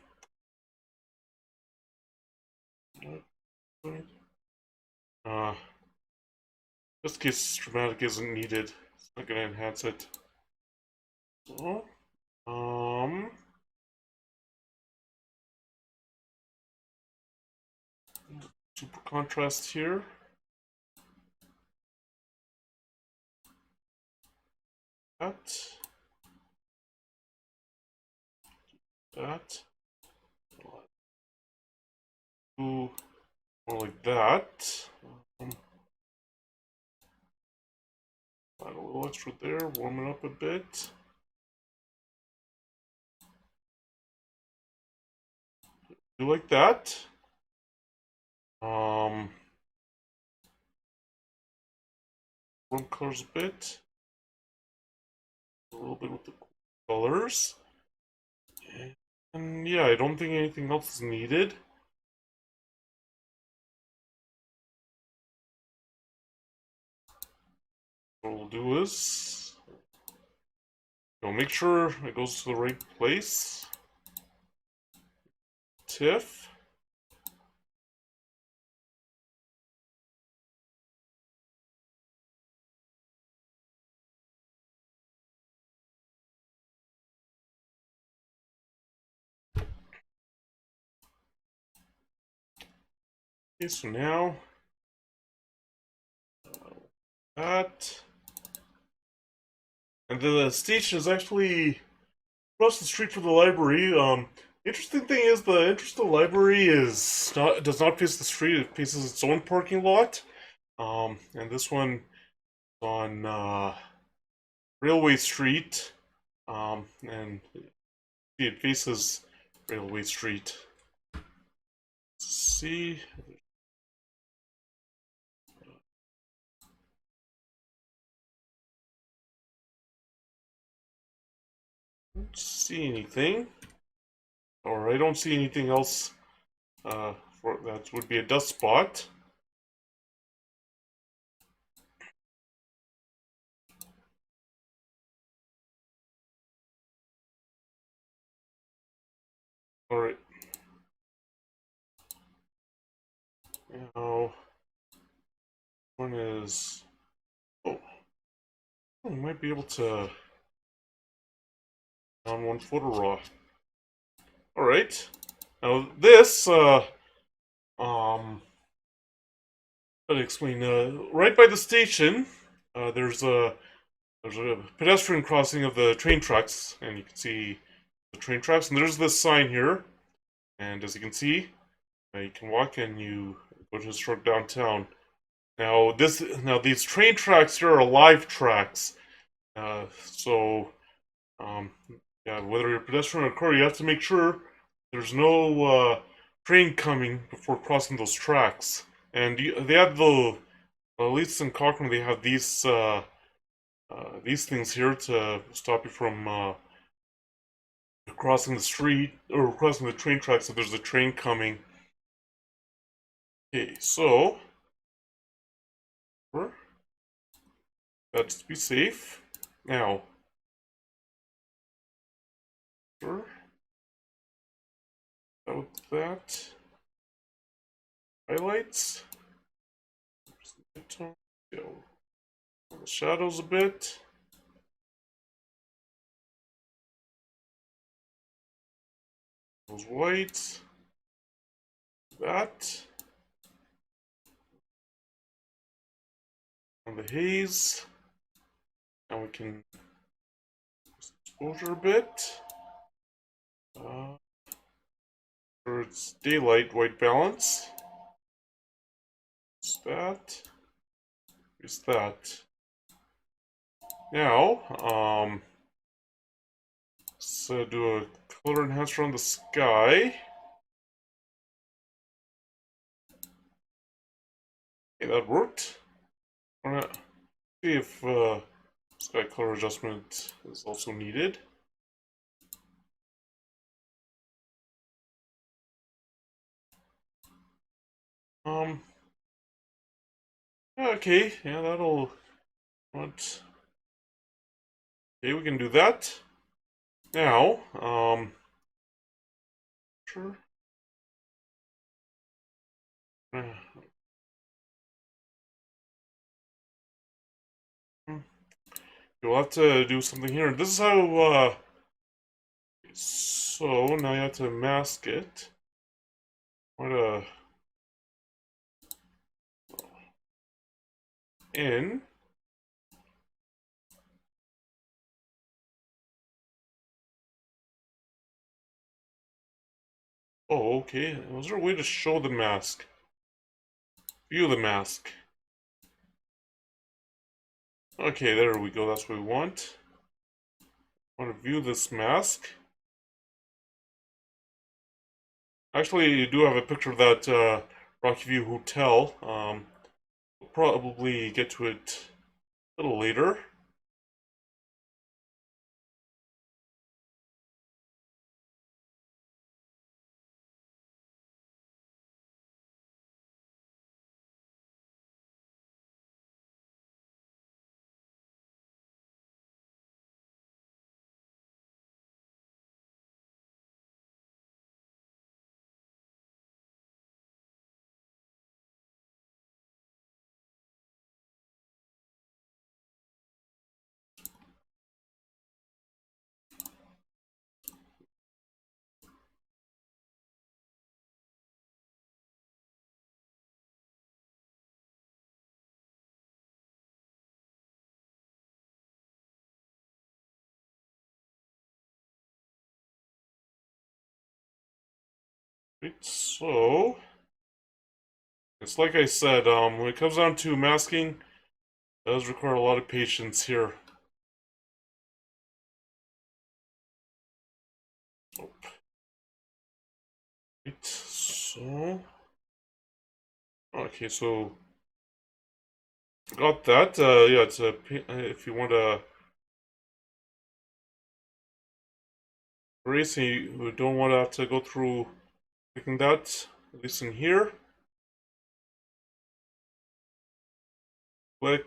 uh, just in case dramatic isn't needed, it's not gonna enhance it. So, super contrast here. That. That. Ooh, more like that. Um, add a little extra there, warm it up a bit. Do like that. Warm colors a bit. A little bit with the colors. And yeah, I don't think anything else is needed. What we'll do is, make sure it goes to the right place. TIFF. Okay, so now that, and the station is actually across the street from the library. Interesting thing is the entrance to the library does not face the street; it faces its own parking lot. And this one on Railway Street. And it faces Railway Street. Let's see. Don't see anything, or I don't see anything else for that would be a dust spot. All right. Now one is we might be able to on one photo raw. All right. Now this let me explain. Right by the station, there's a pedestrian crossing of the train tracks, and you can see the train tracks. And there's this sign here, and as you can see, you can walk and you go to historic downtown. Now these train tracks here are live tracks, so um, yeah, whether you're a pedestrian or car, you have to make sure there's no train coming before crossing those tracks. And they have at least in Cochrane, they have these things here to stop you from crossing the street or crossing the train tracks if there's a train coming. Okay, so that's to be safe. Now, out that highlights, the shadows a bit. Those whites, that, and the haze. Now we can exposure a bit. For its daylight white balance. It's that. Here's that. Now, let's do a color enhancer on the sky. Okay, that worked. I'm gonna see if sky color adjustment is also needed. Um, okay, yeah, that'll, what, okay, we can do that. Now, sure. Uh, You'll have to do something here. This is how, so now you have to mask it. What, in. Oh, okay. Was there a way to show the mask? View the mask. Okay, there we go. That's what we want. I want to view this mask. Actually, you do have a picture of that Rocky View Hotel. We'll probably get to it a little later. Right, so it's like I said, when it comes down to masking, it does require a lot of patience here. Oh, right, so okay, so got that. Yeah, it's a if you want to erase, and you don't want to have to go through clicking that, at least in here. Click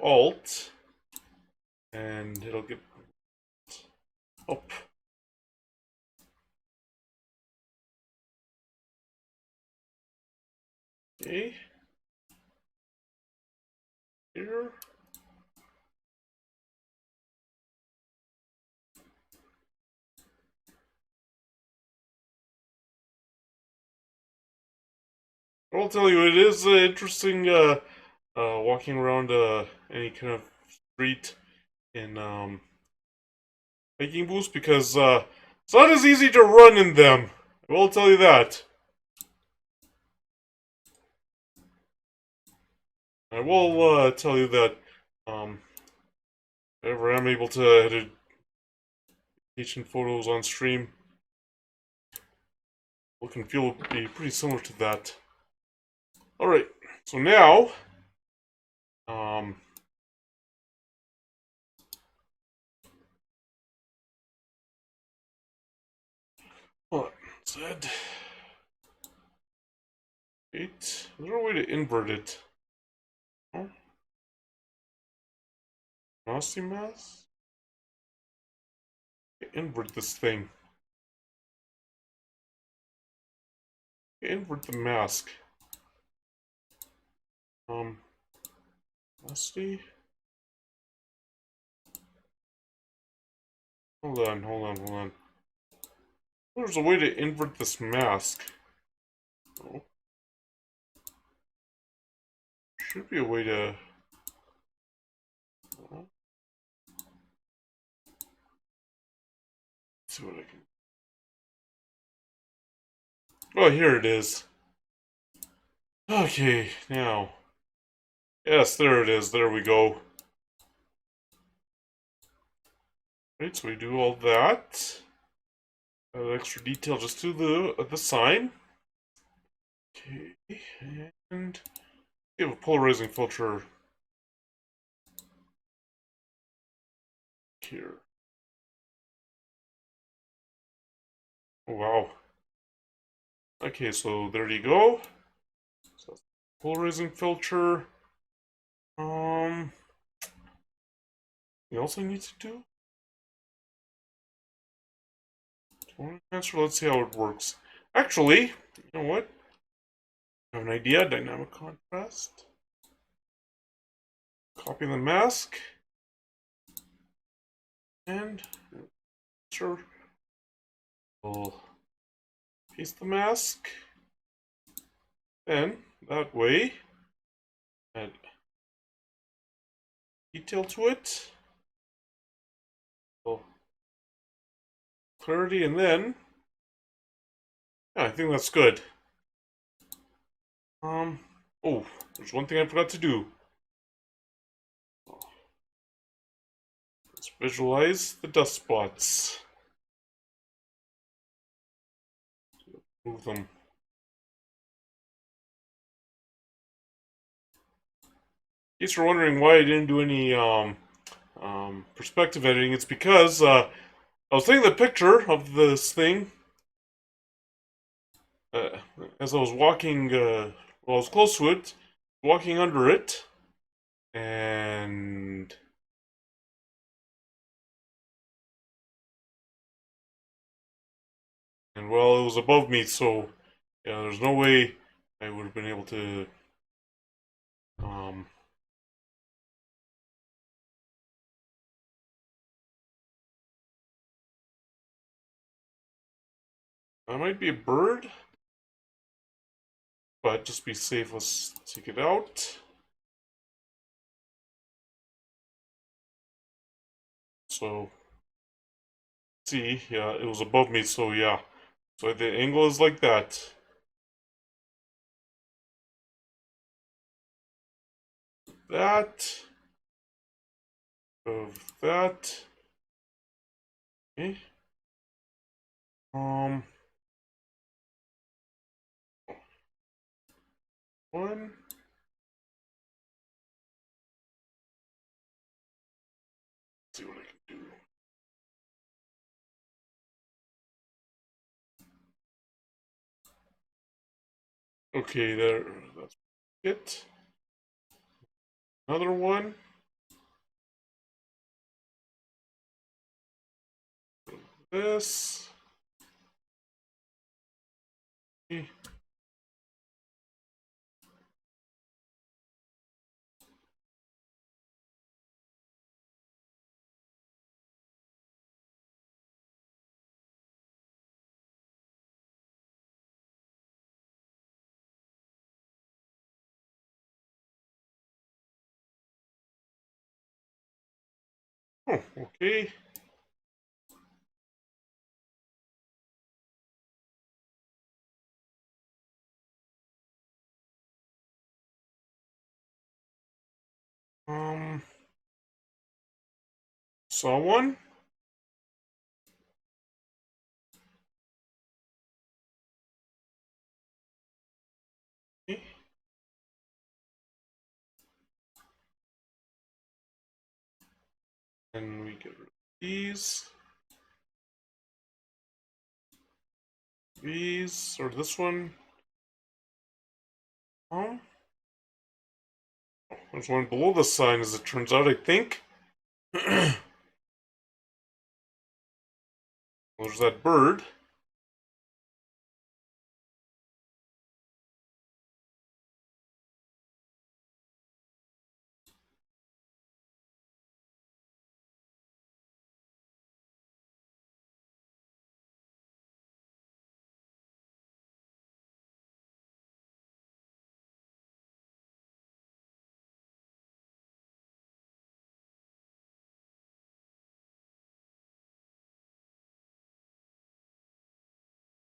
Alt, and it'll get up. Okay, here. I'll tell you, it is interesting walking around any kind of street in hiking boots because it's not as easy to run in them. I will tell you that. I will tell you that if ever I'm able to edit vacation photos on stream, look and feel will be pretty similar to that. Alright, so now, um, hold on, Z, 8, is there a way to invert it? Oh, nasty mask? Invert this thing. Invert the mask. Nasty? Hold on. There's a way to invert this mask. Oh, should be a way to... Oh, let's see what I can... Oh, here it is. Okay, now. Yes, there it is. There we go. Right, so we do all that. Add extra detail just to the sign. Okay, and give a polarizing filter here. Oh, wow. Okay, so there you go. polarizing filter. Anything else I need to do? Answer. Let's see how it works. Actually, you know what? I have an idea. Dynamic contrast. Copy the mask. And sure, we'll paste the mask. Then that way, add detail to it. So clarity, and then yeah, I think that's good. Oh, there's one thing I forgot to do. Let's visualize the dust spots. Move them. In case you're wondering why I didn't do any perspective editing, it's because I was taking the picture of this thing uh, as I was walking. Well, I was close to it, walking under it, and well, it was above me, so yeah, there's no way I would have been able to um that might be a bird, but just be safe, let's take it out. So see, yeah, it was above me, so yeah. So the angle is like that. That of that. Okay. Um One. Let's see what I can do. Okay, there, that's it. Another one. This. Okay. Oh, okay. Um, saw one. Okay. And we get rid of these, or this one. Um, there's one below the sign, as it turns out, I think. There's that bird.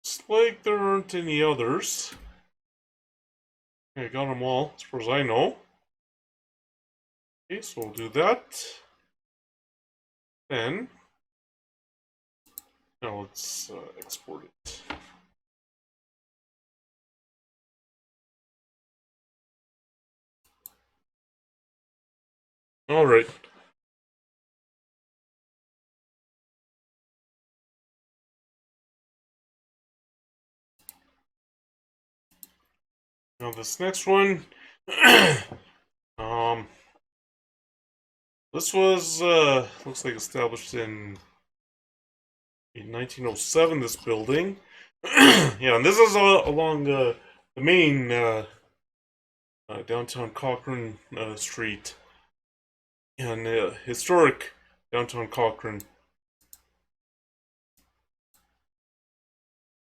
It's like there aren't any others. Okay, I got them all, as far as I know. Okay, so we'll do that. Then, now let's export it. All right. Now this next one, um, this was looks like established in 1907. This building, yeah, and this is along the main downtown Cochrane Street, and historic downtown Cochrane.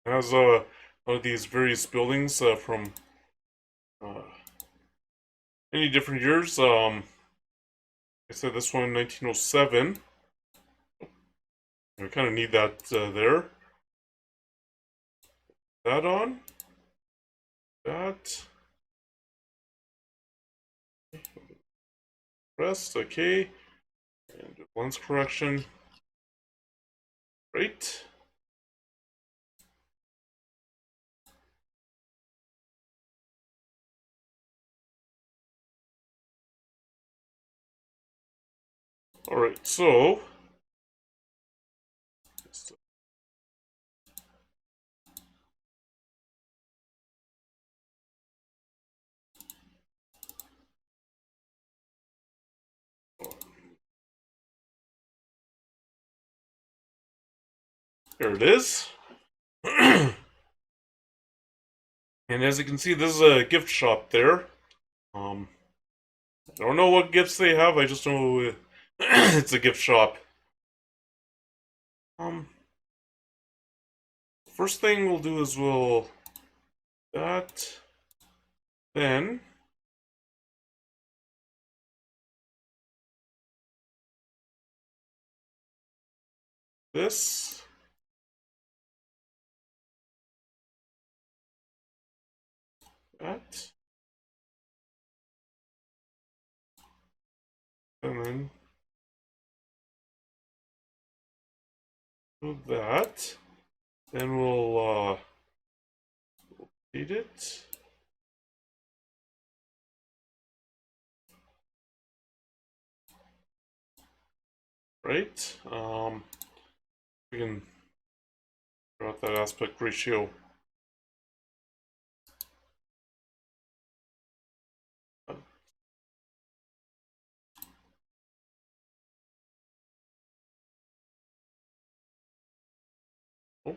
It has one of these various buildings from uh, many different years. I said this one 1907. We kind of need that there. That on. That. Rest. Okay. And lens correction. Right. Alright, so. There it is. And as you can see, this is a gift shop there. I don't know what gifts they have. I just know it's a gift shop. First thing we'll do is we'll that, then this, that, and then do that. Then we'll eat it. Right? We can figure out that aspect ratio. Oh,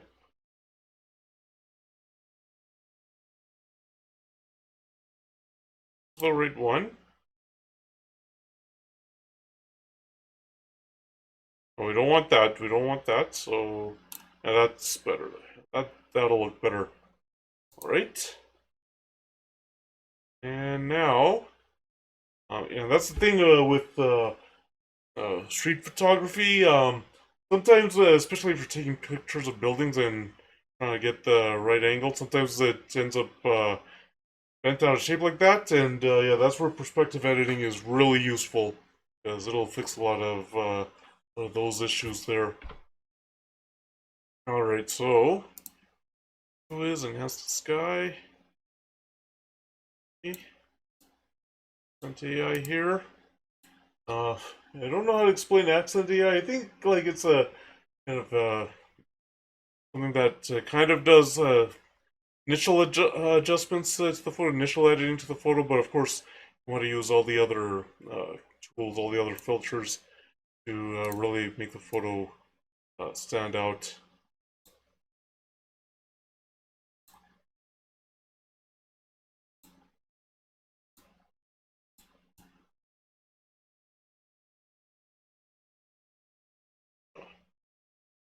the right one. Oh, we don't want that. We don't want that. So yeah, that's better. That'll look better. All right. And now, yeah, that's the thing with street photography. Sometimes, especially if you're taking pictures of buildings and trying to get the right angle, sometimes it ends up bent out of shape like that. And yeah, that's where perspective editing is really useful because it'll fix a lot of those issues there. All right, so who is enhance the sky? Accent AI here. I don't know how to explain accent AI. I think like it's a kind of something that kind of does initial adjustments to the photo, initial editing to the photo, but of course you want to use all the other tools, all the other filters to really make the photo stand out.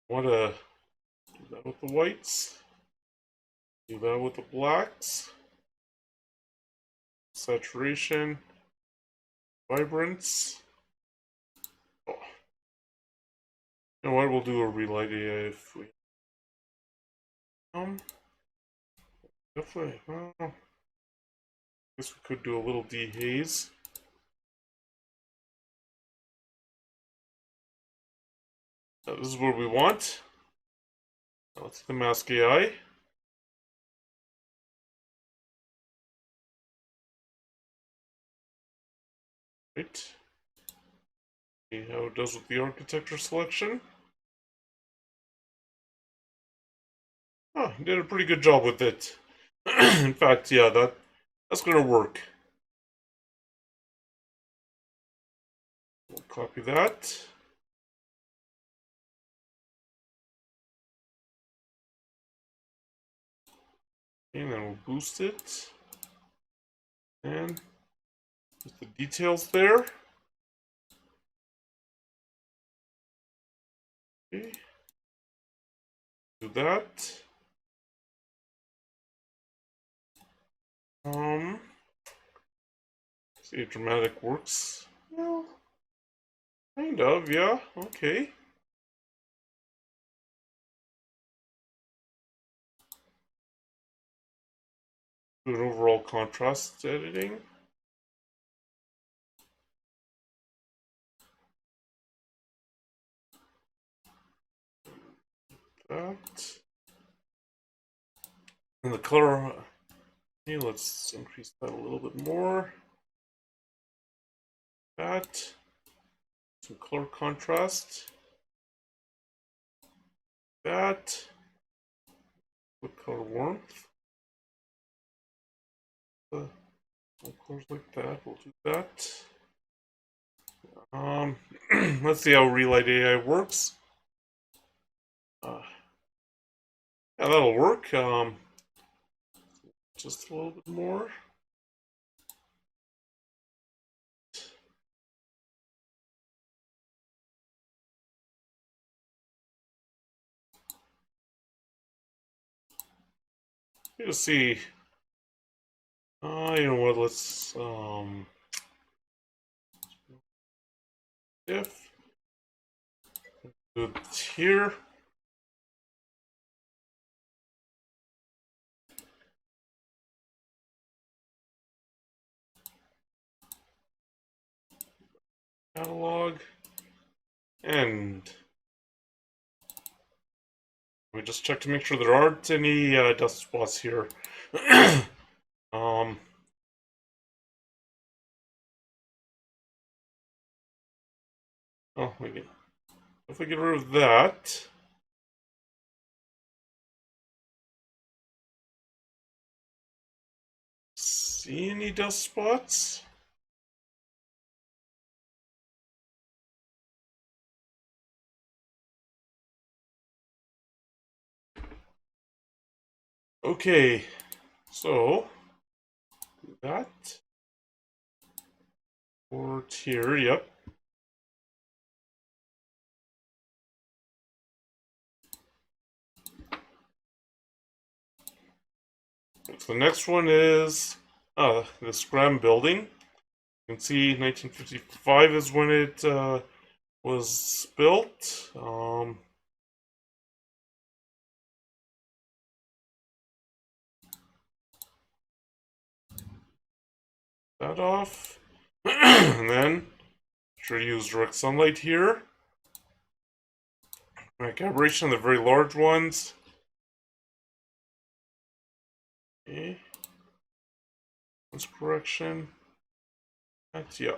Want to do that with the whites, do that with the blacks, saturation, vibrance. Oh. You know what? We'll do a relight AI if we definitely. Well, I guess we could do a little dehaze. This is what we want. Let's hit the mask AI. Right. See how it does with the architecture selection. Oh, he did a pretty good job with it. In fact, yeah, that's gonna work. copy that. And then we'll boost it. And put the details there. Okay. Do that. See if dramatic works. Well, kind of, yeah, okay. Do an overall contrast editing. That. And the color, okay, let's increase that a little bit more. That. Some color contrast. That. With color warmth. Colors like that, we'll do that. Let's see how Relight AI works. Yeah, that'll work. Just a little bit more. Let's see. You know what? Let's if do it here. Catalog and we just check to make sure there aren't any dust spots here. um, oh, we can if we get rid of that. See any dust spots? Okay, so that or here, yep. So the next one is the Scram building. You can see 1955 is when it was built. That off. And then sure use direct sunlight here. Make aberration of the very large ones. Okay. Lens correction. That's yeah.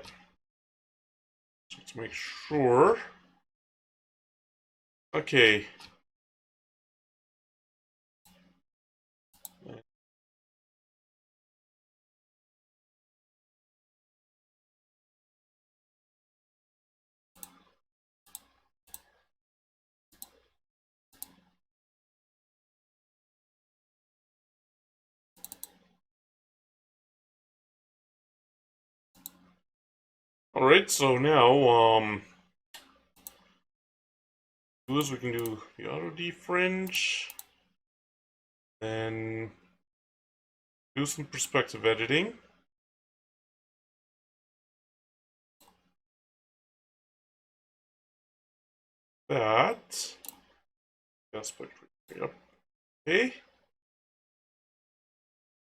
Just to make sure. Okay. Alright, so now do is we can do the auto defringe, then do some perspective editing. That aspect yep. Okay.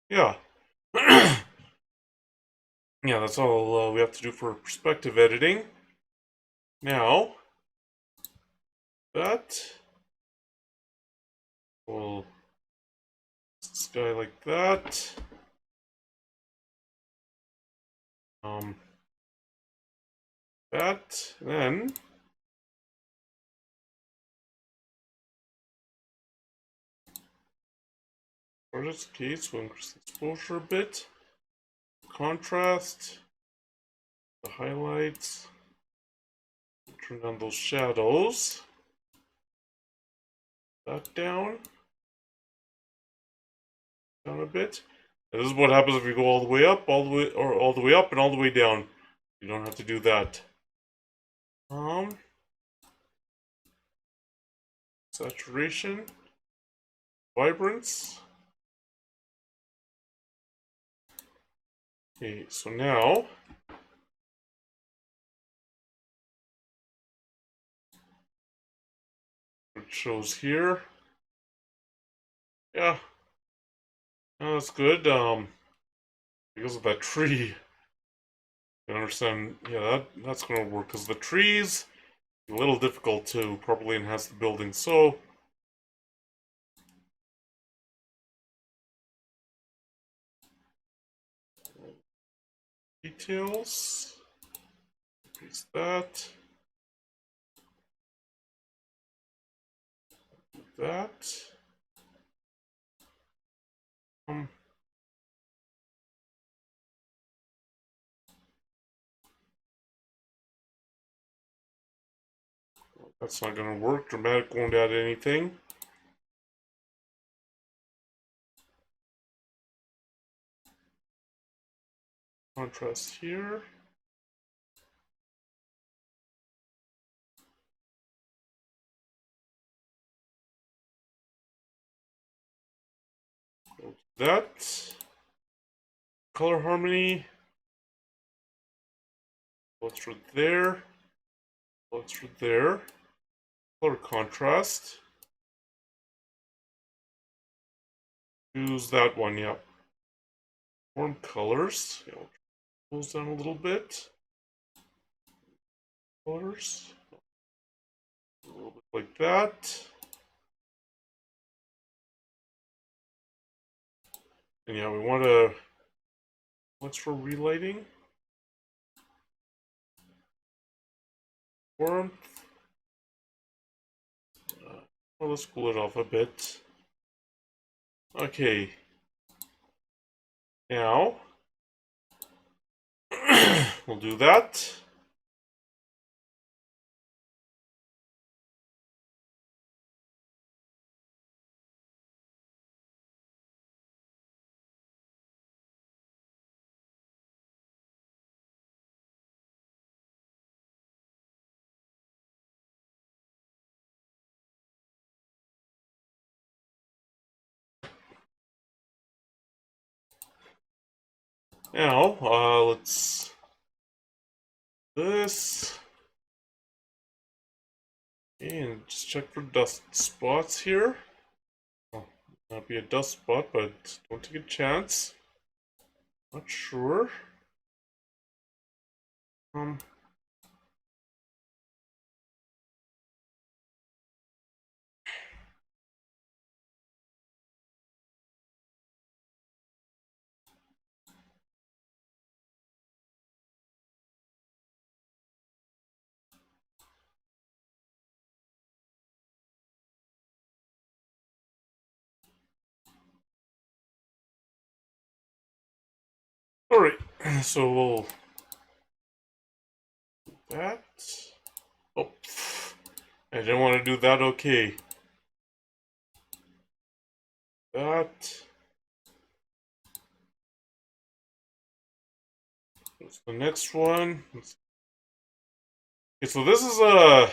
Yeah. Yeah, that's all we have to do for perspective editing. Now, that will this guy like that. That then for this case, we'll increase the exposure a bit, contrast, the highlights. Turn down those shadows. That down. Down a bit. And this is what happens if you go all the way up, all the way up, and all the way down. You don't have to do that. Saturation, vibrance. Okay, so now it shows here. Yeah, no, that's good. Because of that tree, I understand. Yeah, that's gonna work because the trees a little difficult to properly enhance the building. So details, increase that, that. Um, that's not gonna work. Dramatic won't add anything. Contrast here. That. Color harmony. Let's through there. Let's through there. Color contrast. Use that one, yep. Warm colors. Yeah, we'll close down a little bit. Colors. A little bit like that. And yeah, we want to. What's for relighting? Warmth. Well, let's cool it off a bit. Okay. Now, we'll do that. Now, let's this. And just check for dust spots here. Oh, not be a dust spot, but don't take a chance. Not sure. Alright, so we'll do that. Oh, I didn't want to do that, okay. That. What's the next one? Okay, so this is a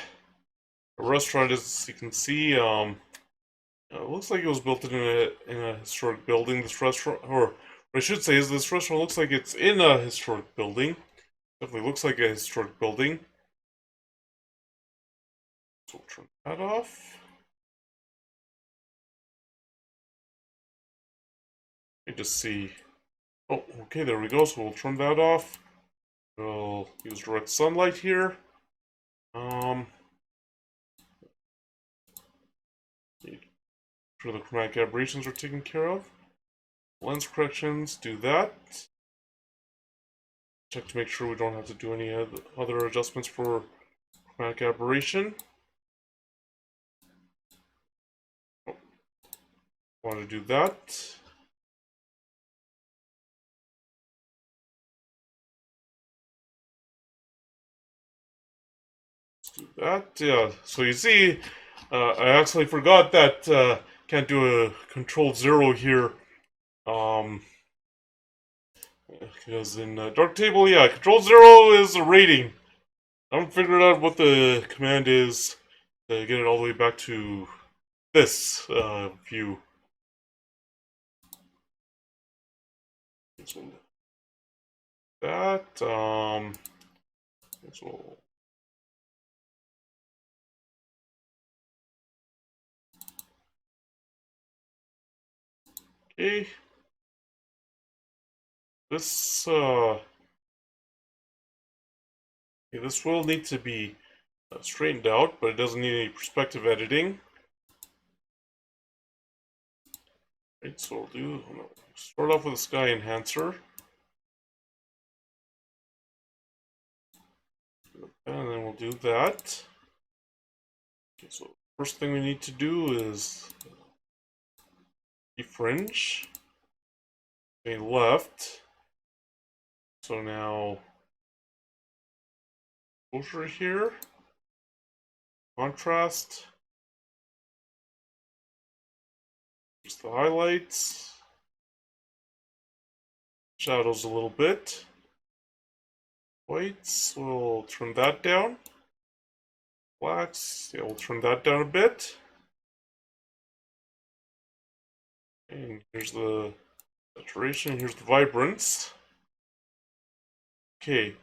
restaurant, as you can see. It looks like it was built in a historic building. This restaurant, or what I should say, is this restaurant looks like it's in a historic building. Definitely looks like a historic building. So we'll turn that off. Let me just see. Oh, okay, there we go. So we'll turn that off. We'll use direct sunlight here. Make sure the chromatic aberrations are taken care of. Lens corrections, do that. Check to make sure we don't have to do any other adjustments for chromatic aberration. Oh, want to do that. do that. Yeah. So you see, I actually forgot that can't do a control 0 here. Because in Darktable, yeah, control 0 is a rating. I haven't figured out what the command is to get it all the way back to this view. So that so okay. This this will need to be straightened out, but it doesn't need any perspective editing. Right, so we'll start off with a sky enhancer. And then we'll do that. Okay, so first thing we need to do is defringe. Okay, left. So now exposure here. Contrast. Just the highlights. Shadows a little bit. Whites, we'll turn that down. Blacks, yeah, we'll turn that down a bit. And here's the saturation, here's the vibrance. Okay.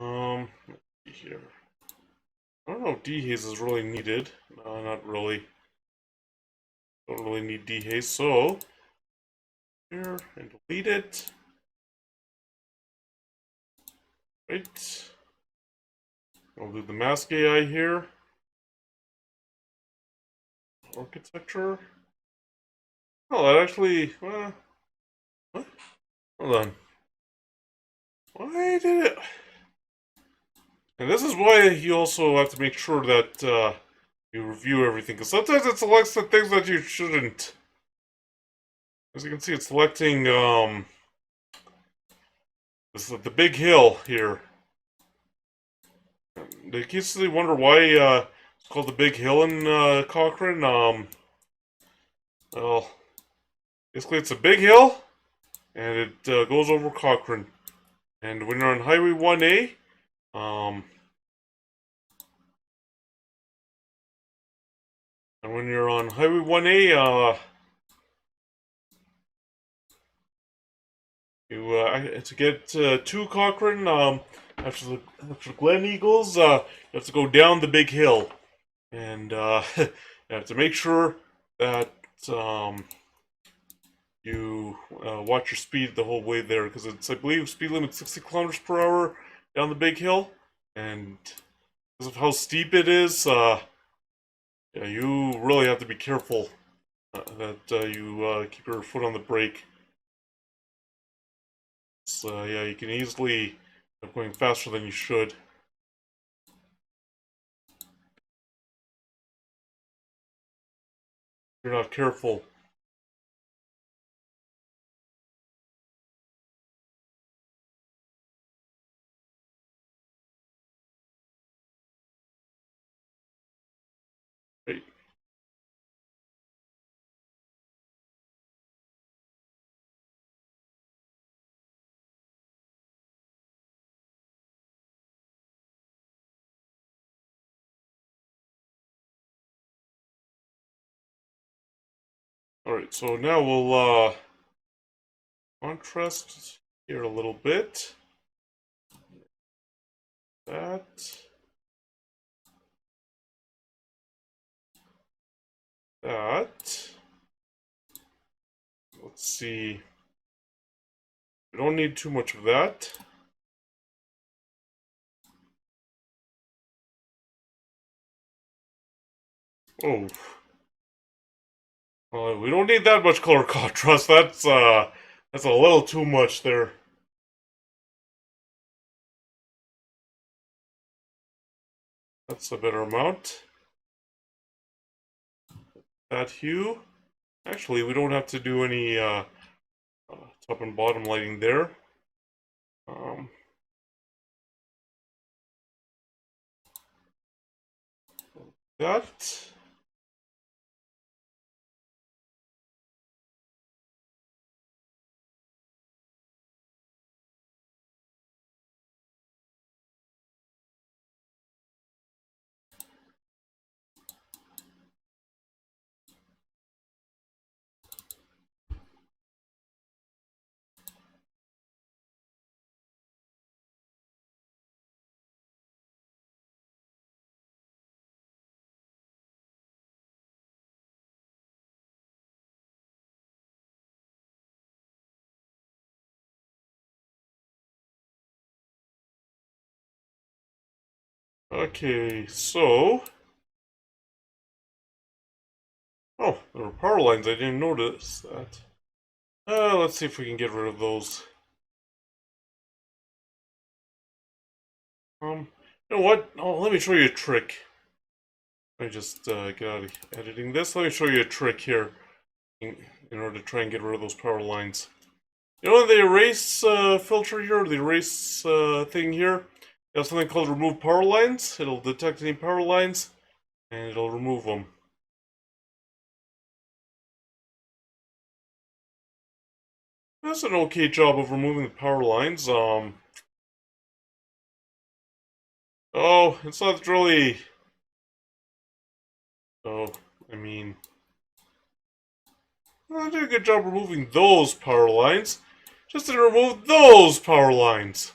Oh. Let's see here. I don't know if dehaze is really needed. No, not really. Don't really need dehaze, so here and delete it. Right. I'll do the mask AI here. Architecture. Oh, that actually. What? Hold on. Why did it? And this is why you also have to make sure that you review everything, because sometimes it selects the things that you shouldn't. As you can see, it's selecting this is the big hill here. They occasionally wonder why it's called the Big Hill in Cochrane. Well, basically it's a big hill, and it goes over Cochrane. And when you're on Highway 1A, and when you're on Highway 1A, you to get to Cochrane, after Glen Eagles, you have to go down the big hill, and you have to make sure that you watch your speed the whole way there, because it's, I believe, speed limit 60 kilometers per hour down the big hill, and because of how steep it is, yeah, you really have to be careful that you keep your foot on the brake. So yeah, you can easily end up going faster than you should. If you're not careful. Right. Alright, so now we'll contrast here a little bit. That. That. Let's see. We don't need too much of that. Oh. We don't need that much color contrast. That's a little too much there. That's a better amount. that hue. Actually, we don't have to do any top and bottom lighting there. Um, that. Okay, so... Oh, there were power lines. I didn't notice that. Let's see if we can get rid of those. You know what? Oh, let me show you a trick. Let me just get out of editing this. Let me show you a trick here in order to try and get rid of those power lines. You know the erase filter here, the erase thing here? There's something called remove power lines. It'll detect any power lines, and it'll remove them. That's an okay job of removing the power lines. Oh, it's not really... Oh, I mean... I did a good job removing those power lines. Just to remove those power lines.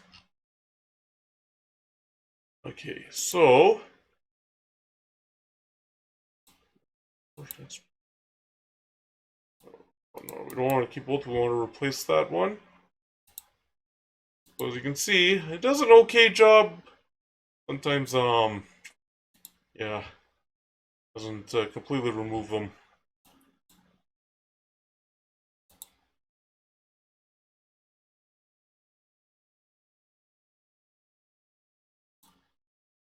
Okay, so... Oh no, we don't want to keep both. We want to replace that one. So as you can see, it does an okay job. Sometimes, yeah, doesn't completely remove them.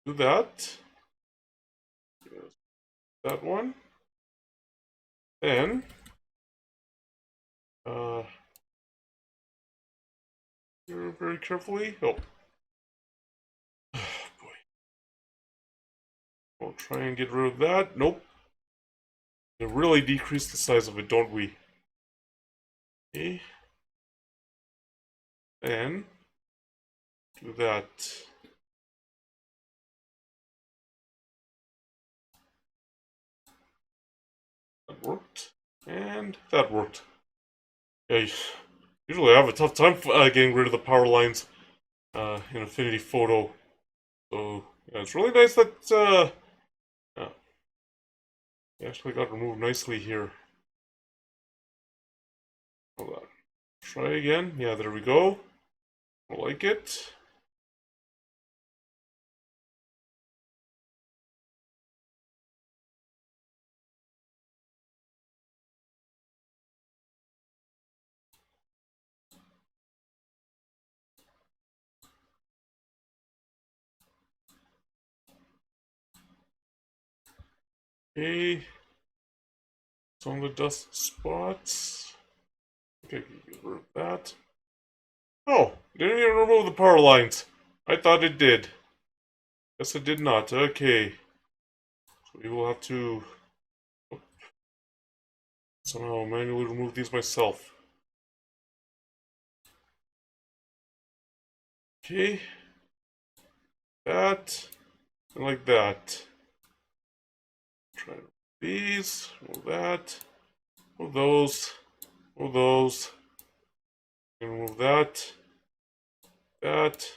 Do that. That one. Then, very carefully. Oh, boy. We'll try and get rid of that. Nope. We really decrease the size of it, don't we? Okay. Then, do that. That worked. And that worked. Yeah, usually I have a tough time getting rid of the power lines in Affinity Photo. So, yeah, it's really nice that yeah, it actually got removed nicely here. Hold on. Try again. Yeah, there we go. I like it. Okay. Some of the dust spots. Okay, get rid of that. Oh, didn't even remove the power lines. I thought it did. Guess it did not. Okay. So we will have to somehow manually remove these myself. Okay. That. And like that. Try these. Remove that. Remove those. Remove those. And remove that. That.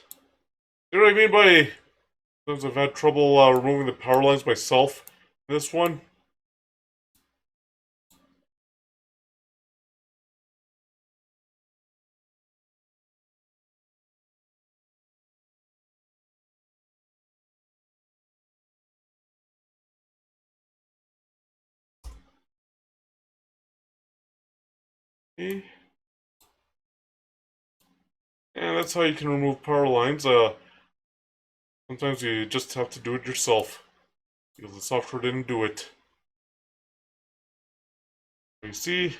You know what I mean by... Sometimes I've had trouble removing the power lines myself in this one. Okay. And that's how you can remove power lines. Sometimes you just have to do it yourself because the software didn't do it. You see,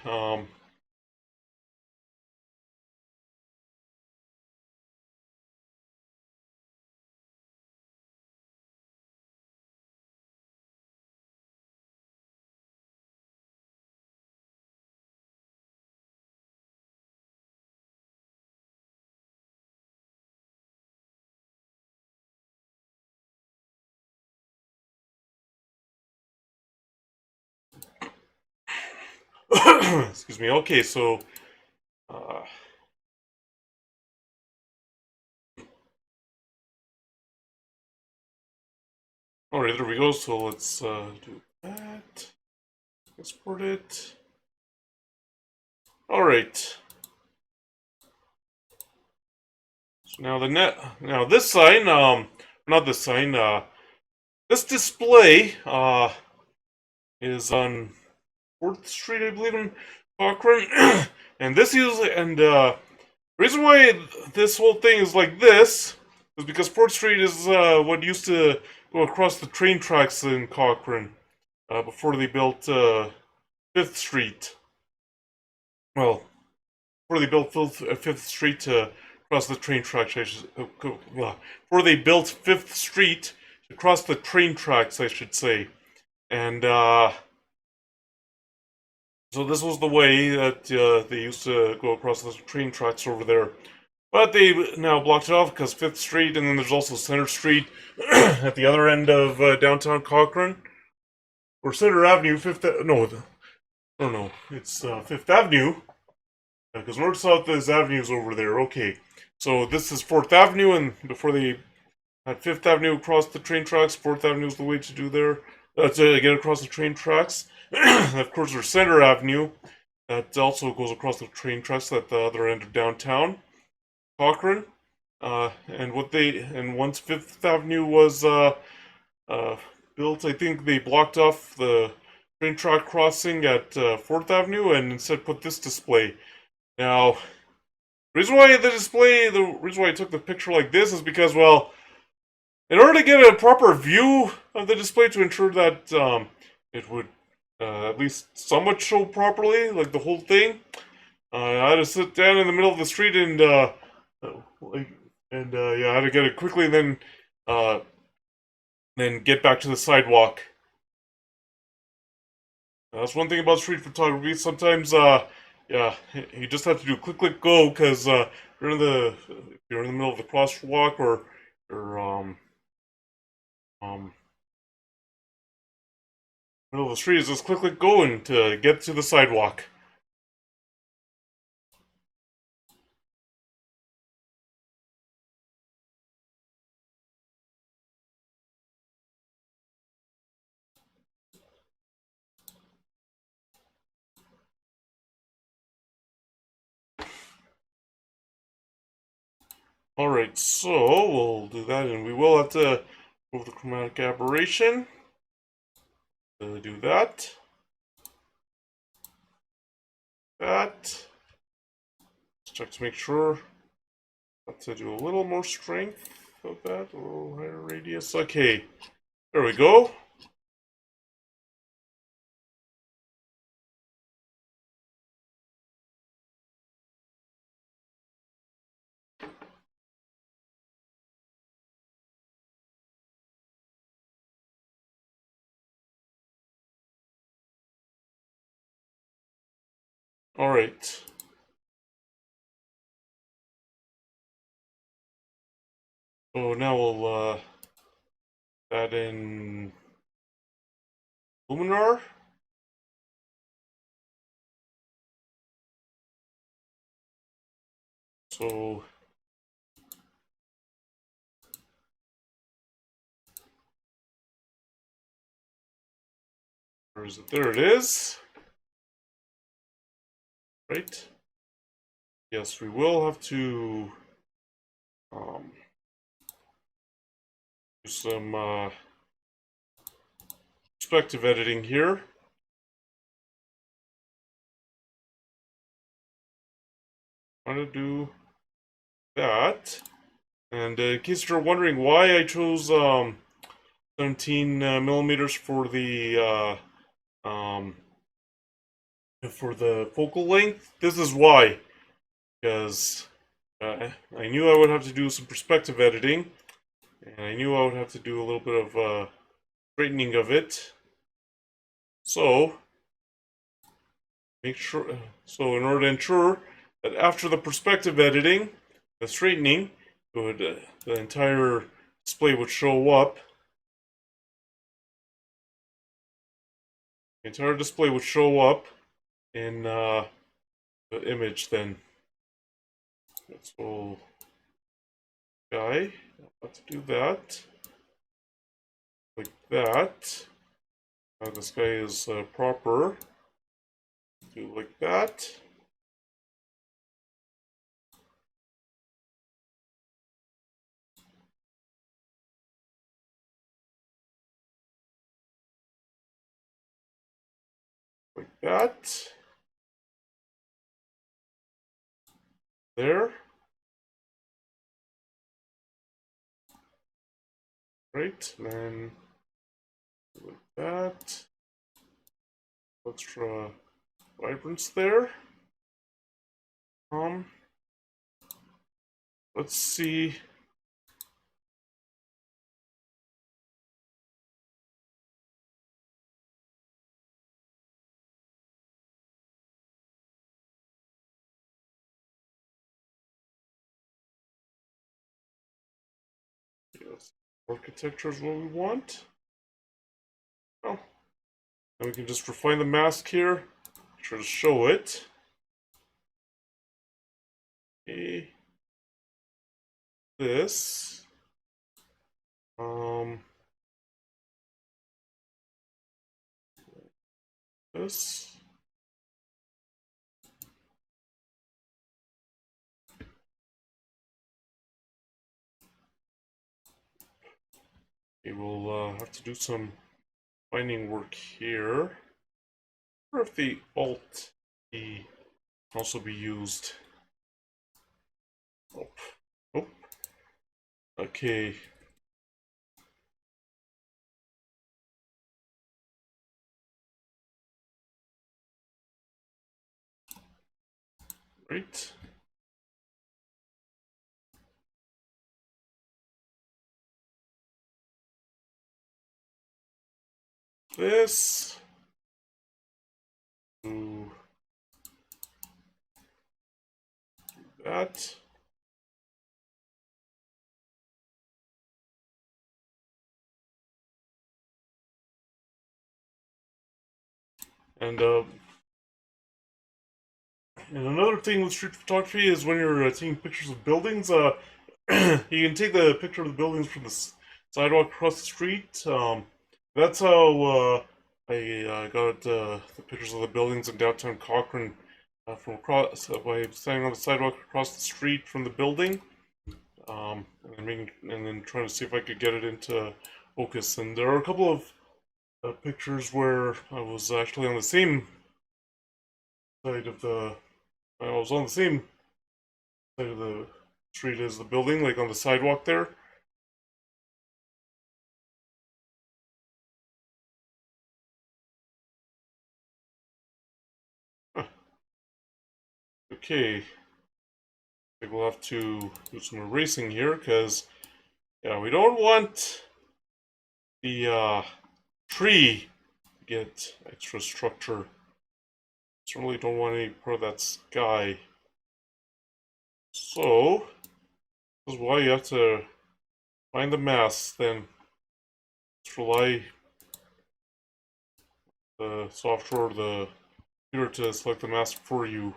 excuse me. Okay, so uh, all right, there we go. So let's do that. Export it. All right. So now this sign, not this sign, this display, is on 4th Street, I believe, in Cochrane, and reason why this whole thing is like this is because 4th Street is what used to go across the train tracks in Cochrane before they built 5th Street. Well, before they built 5th Street to cross the train tracks, before they built 5th Street to cross the train tracks, I should say. And so this was the way that they used to go across the train tracks over there. But they now blocked it off because 5th Street, and then there's also Center Street at the other end of downtown Cochrane. Or Center Avenue, no, it's 5th Avenue. Because North-South is avenues over there. Okay, so this is 4th Avenue, and before they had 5th Avenue across the train tracks, 4th Avenue is the way to do there. To get across the train tracks. Of course, there's Center Avenue. That also goes across the train tracks at the other end of downtown Cochrane. And once 5th Avenue was built, I think they blocked off the train track crossing at 4th Avenue and instead put this display. Now, the reason why I took the picture like this is because, well, in order to get a proper view of the display to ensure that it would at least somewhat show properly, like the whole thing, I had to sit down in the middle of the street and yeah, I had to get it quickly, and then get back to the sidewalk. That's one thing about street photography. Sometimes, yeah, you just have to do click, go, because if you're in the middle of the crosswalk or um, middle of the street, is just click, go, and to get to the sidewalk. Alright, so we'll do that, and we will have to move the chromatic aberration. Do that. Let's check to make sure. Let's do a little more strength of that, a little higher radius. Okay, there we go. Alright. So now we'll add in Luminar. So where is it? There it is. Right. Yes, we will have to do some perspective editing here. I'm gonna do that. And in case you're wondering why I chose 17 millimeters for the for the focal length. This is why, because I knew I would have to do some perspective editing, and I knew I would have to do a little bit of straightening of it. So make sure. So in order to ensure that after the perspective editing, the straightening, the entire display would show up. The entire display would show up in the image. Then so guy, let's do that like that. This guy is proper. Do like that. Like that. There. Right. And then like that. Extra vibrance there. Let's see. Yes. Architecture is what we want. Oh. And we can just refine the mask here. Make sure to show it. Okay. This. This. Okay, we'll have to do some finding work here. Or if the Alt key can also be used. Oh. Oh. Okay. Right. This. Do that. And another thing with street photography is when you're taking pictures of buildings, you can take the picture of the buildings from the sidewalk across the street. That's how I got the pictures of the buildings in downtown Cochrane from across by standing on the sidewalk across the street from the building, and then trying to see if I could get it into focus. And there are a couple of pictures where I was actually on the same side of the. I was on the same side of the street as the building, like on the sidewalk there. Huh. Okay, I think we'll have to do some erasing here because, yeah, we don't want the tree to get extra structure. Certainly don't want any part of that sky. So, this is why you have to find the mask, then just rely the software or the computer to select the mask for you.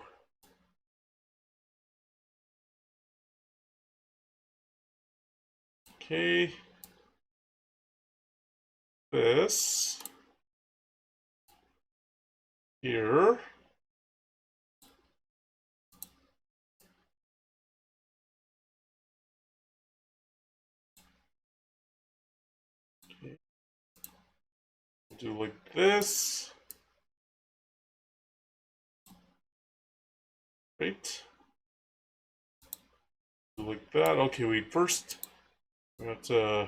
Okay. This. Here. Okay. Do like this. Right. Do like that. Okay, wait, first we have to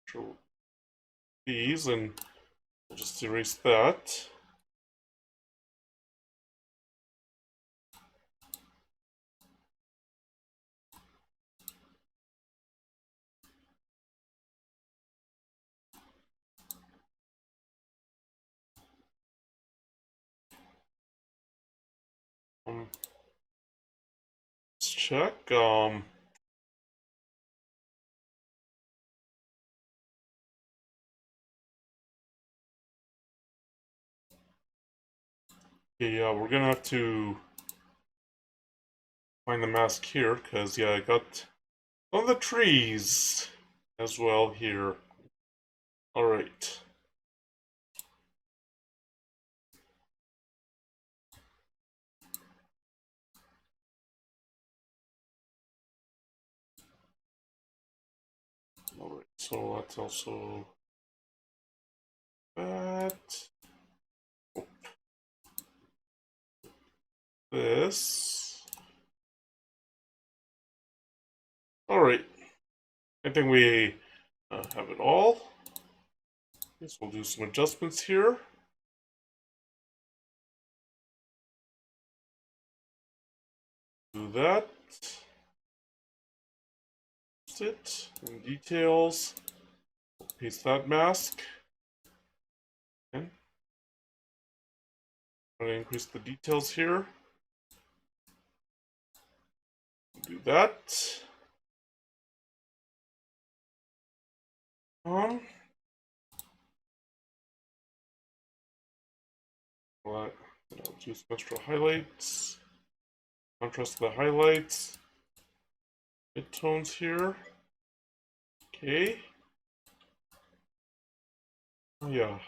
show these and we'll just erase that. Let's check. Yeah, we're gonna have to find the mask here, because, yeah, I got on the trees as well here. Alright. Alright, so that's also that. This. Alright, I think we have it all. Guess we'll do some adjustments here. Do that. It in details. Paste that mask. Okay. I'm going to increase the details here. Do that. Well, do some extra highlights. Contrast to the highlights. Midtones here. Okay. Oh yeah.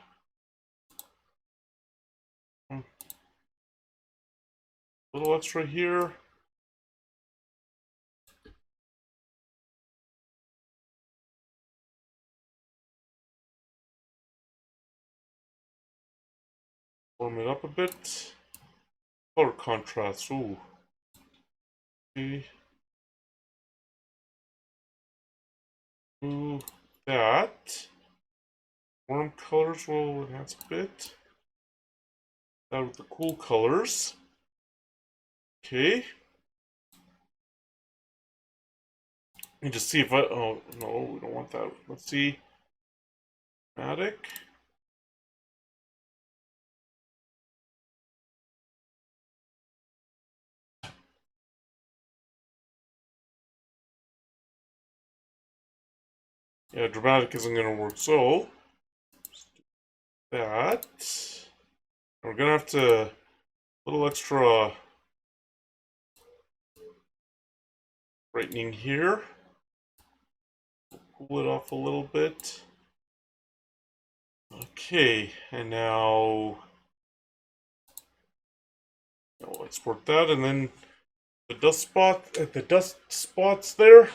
A little extra here. Warm it up a bit. Color contrast. Ooh. Okay. Move that. Warm colors will enhance a bit. That with the cool colors. Okay. Let me just see if I. Oh no, we don't want that. Let's see. Matic. Yeah, dramatic isn't going to work. So that we're going to have to a little extra brightening here. Pull it off a little bit. Okay, and now I'll export that, and then the dust spots there.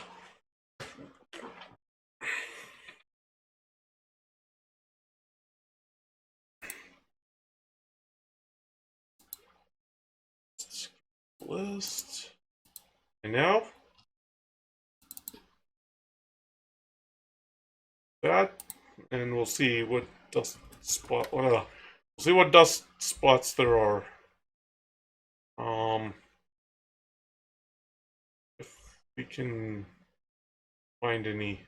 List, and now that, and we'll see what dust spot. We'll see what dust spots there are. If we can find any.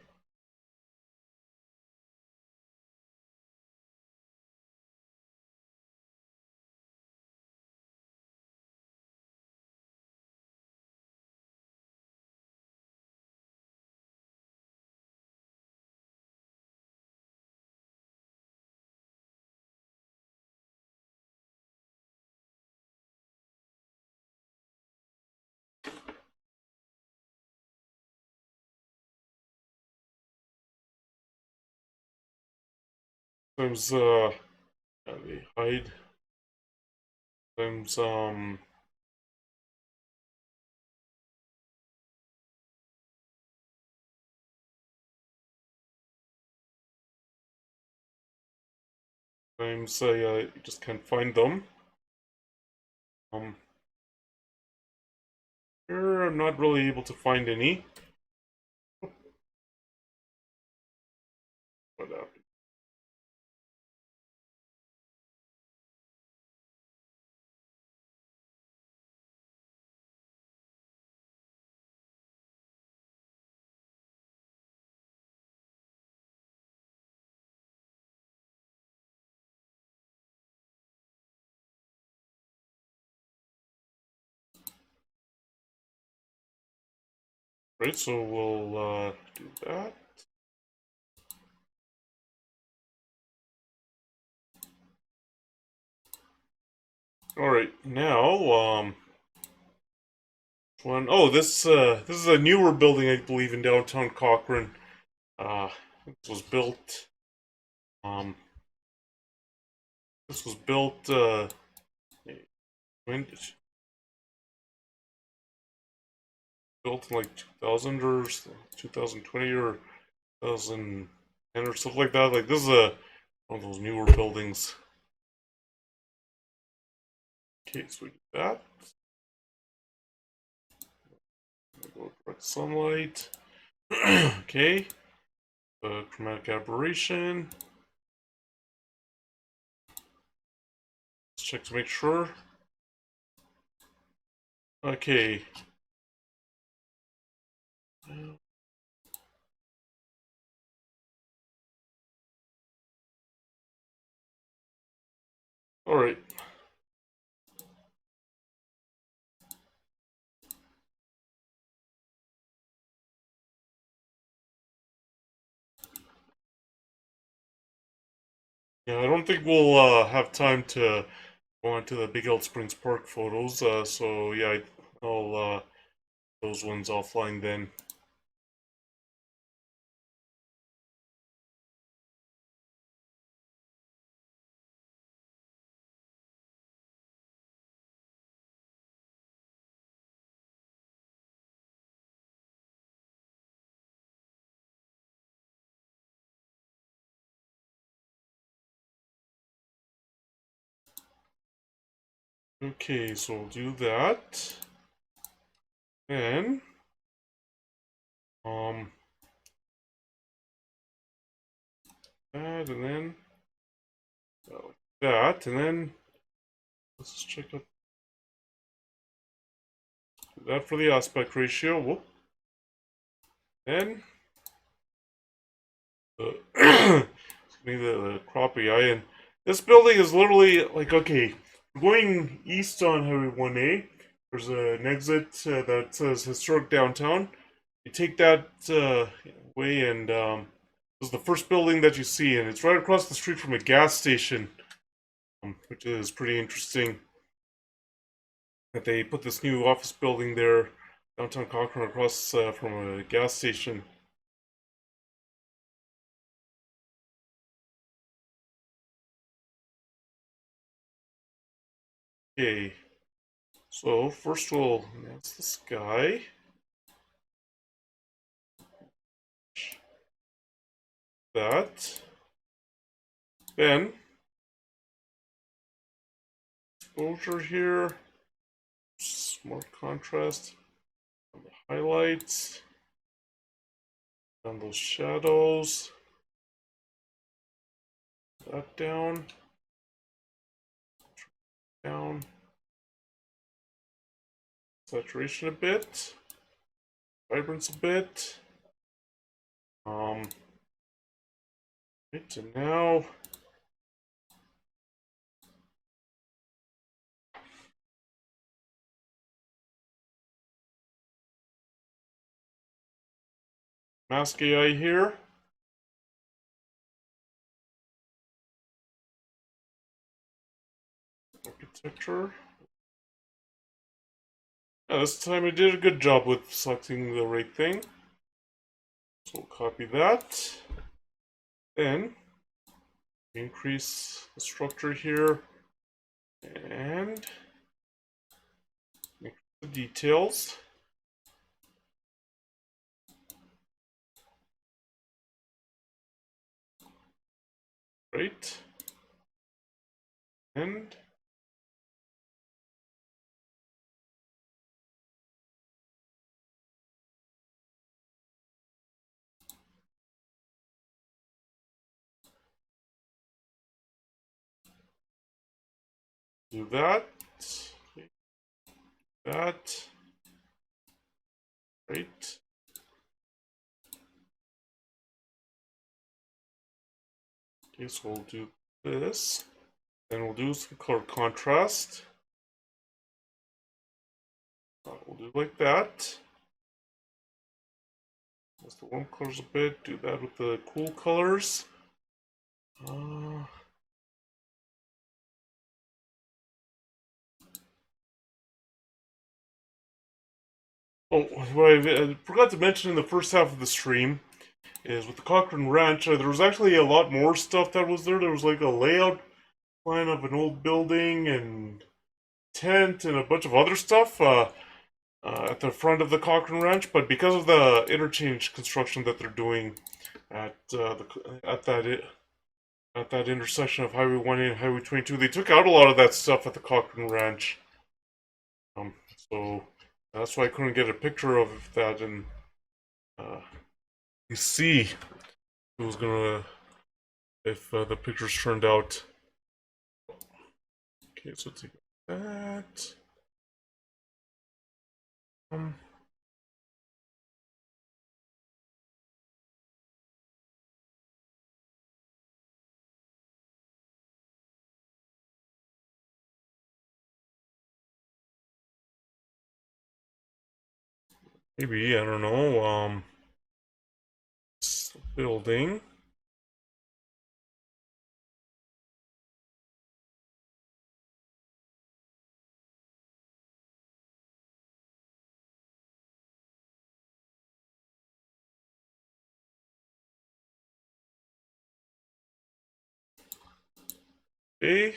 Sometimes they hide. Sometimes sometimes I just can't find them. Um, here I'm not really able to find any. What happened? Right, so we'll do that. All right, now this is a newer building, I believe, in downtown Cochrane. Uh, this was built um this was built when built in like 2000 or 2020 or 2010 or something like that. Like this is a one of those newer buildings. Okay, so we do that. Go direct sunlight. Okay. Chromatic aberration. Let's check to make sure. Okay. All right. Yeah, I don't think we'll have time to go on to the Big Elk Springs Park photos. So yeah, I'll those ones offline then. Okay, so we'll do that. Then um that and then like that and then let's just check out that for the aspect ratio. Whoop. Then the crappie eye, and this building is literally like, okay, we're going east on Highway 1A. There's an exit that says historic downtown. You take that way, and this is the first building that you see, and it's right across the street from a gas station, which is pretty interesting that they put this new office building there downtown Cochrane across from a gas station. Okay, so first we'll announce the sky. That. Then exposure here, smart contrast on the highlights, on those shadows, that down, down, saturation a bit, vibrance a bit. Right, and now mask AI here. Architecture. Yeah, this time I did a good job with selecting the right thing. So we'll copy that. Then increase the structure here and increase the details. Right. And do that. That. Right. Okay, so we'll do this. Then we'll do some color contrast. We'll do like that. Just the warm colors a bit. Do that with the cool colors. Oh, what I forgot to mention in the first half of the stream is with the Cochrane Ranch, there was actually a lot more stuff that was there. There was like a layout plan of an old building and tent and a bunch of other stuff at the front of the Cochrane Ranch. But because of the interchange construction that they're doing at that intersection of Highway 1 and Highway 22, they took out a lot of that stuff at the Cochrane Ranch. So that's why I couldn't get a picture of that and uh, you see who's gonna if the pictures turned out. Okay, so take that. Um, Maybe I don't know. Building. Okay.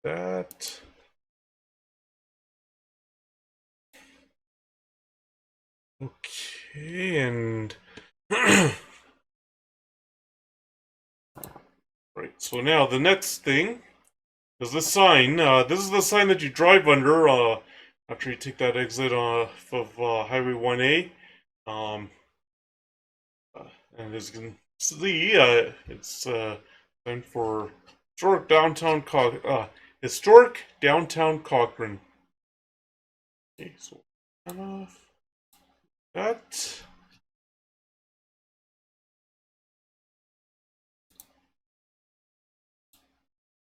That. Okay, and right. So now the next thing is the sign. This is the sign that you drive under after you take that exit off of Highway 1A. Um, and as you can see, it's meant for historic downtown Cochrane. Okay, so turn off that.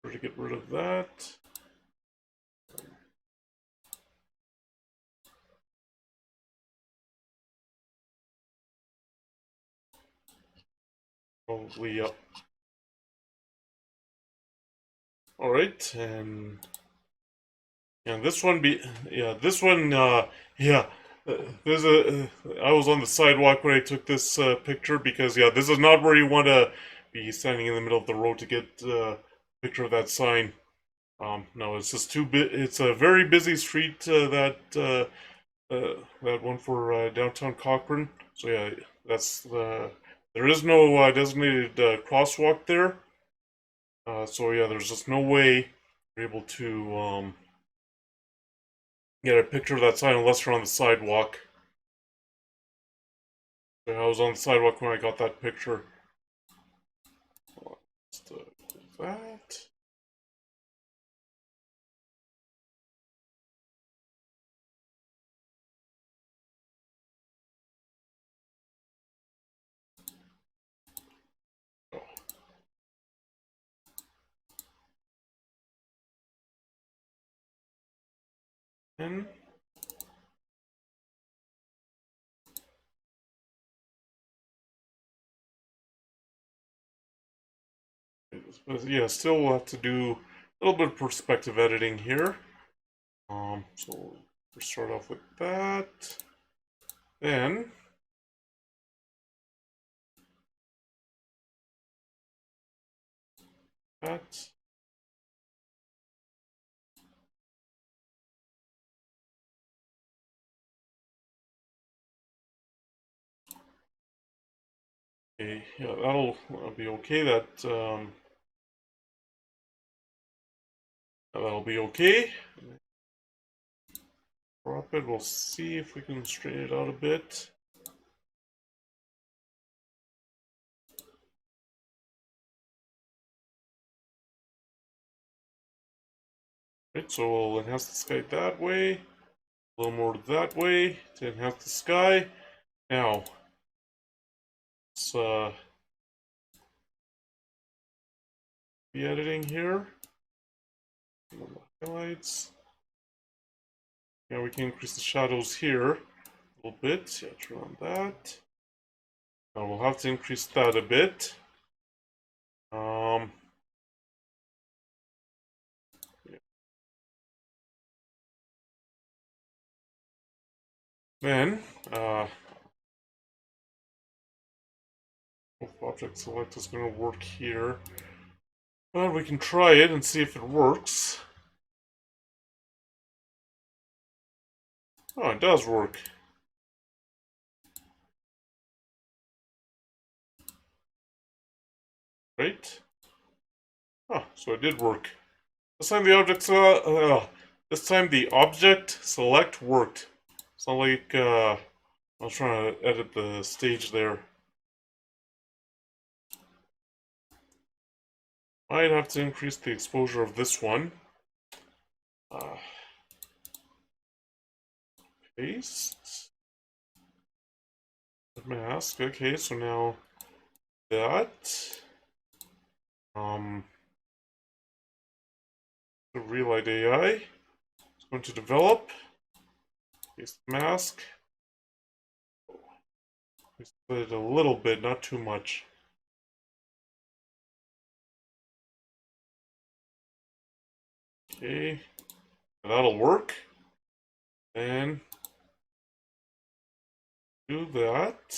Try to get rid of that. Probably, yep. Alright, and this one this one, yeah. There's I was on the sidewalk when I took this picture because, yeah, this is not where you want to be standing in the middle of the road to get a picture of that sign. No, it's just too bit. It's a very busy street that one for downtown Cochrane. So yeah, that's there is no designated crosswalk there. So yeah, there's just no way you're able to get a picture of that sign unless you're on the sidewalk. So I was on the sidewalk when I got that picture. Just that. And but yeah, still we'll have to do a little bit of perspective editing here. So we'll start off with that. Then that. Okay, yeah, that'll be okay. That'll be okay. Drop it. We'll see if we can straighten it out a bit. Right, so we'll enhance the sky that way. A little more that way to enhance the sky. Now, let's be editing here. Highlights. Yeah, we can increase the shadows here a little bit. Yeah, turn on that. Now we'll have to increase that a bit. Yeah. Then, if object select is going to work here. Well, we can try it and see if it works. Oh, it does work. Right? Oh, so it did work. This time the this time the object select worked. It's not like I was trying to edit the stage there. Might have to increase the exposure of this one. Uh, Paste. Mask. Okay, so now that. The Relight AI is going to develop. Paste the mask. We split it a little bit, not too much. Okay, that'll work. And do that.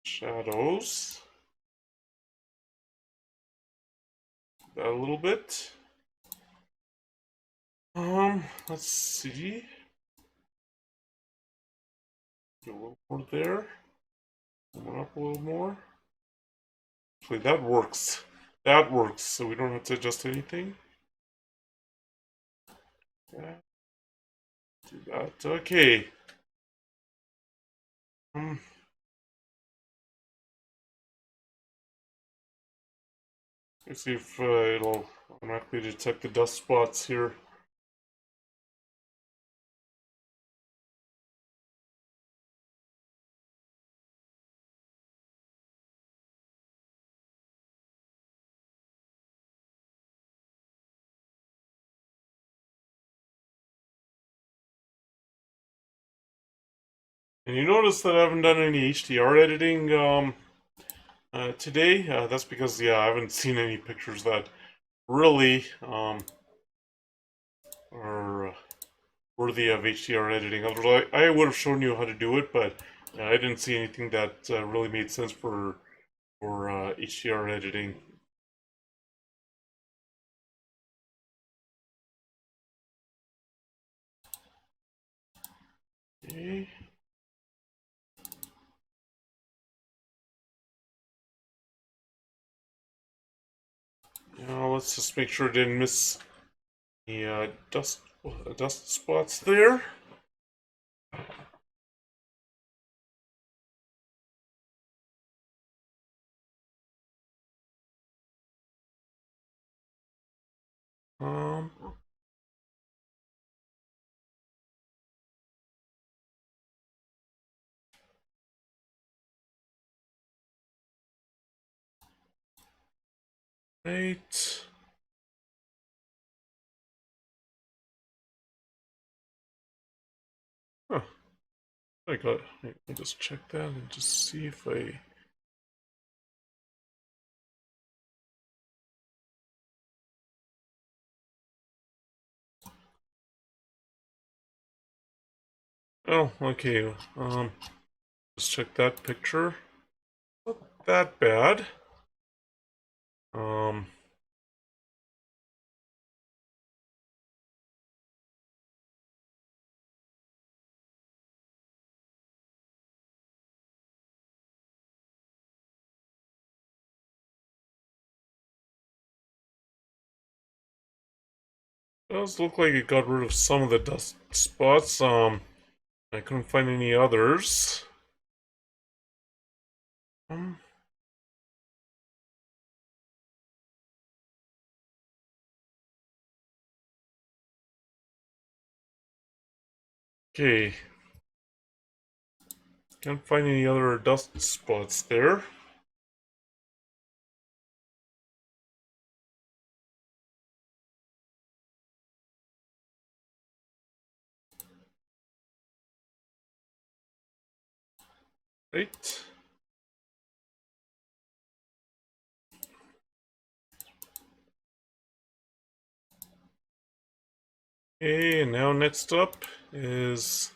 Shadows. That a little bit. Let's see. Get a little more there. One up a little more. Actually, that works. That works, so we don't have to adjust anything. Yeah. Do that. Okay. Let's see if it'll automatically detect the dust spots here. And you notice that I haven't done any HDR editing today. That's because, yeah, I haven't seen any pictures that really are worthy of HDR editing. Otherwise, I would have shown you how to do it, but I didn't see anything that really made sense for HDR editing. Okay. Now let's just make sure it didn't miss the dust spots there. Um, right. Huh. I'll just check that and just see if I. Oh, okay. Just check that picture. Not that bad. Um, does look like it got rid of some of the dust spots. I couldn't find any others. Um, okay. Can't find any other dust spots there. Right. Okay, and now next up is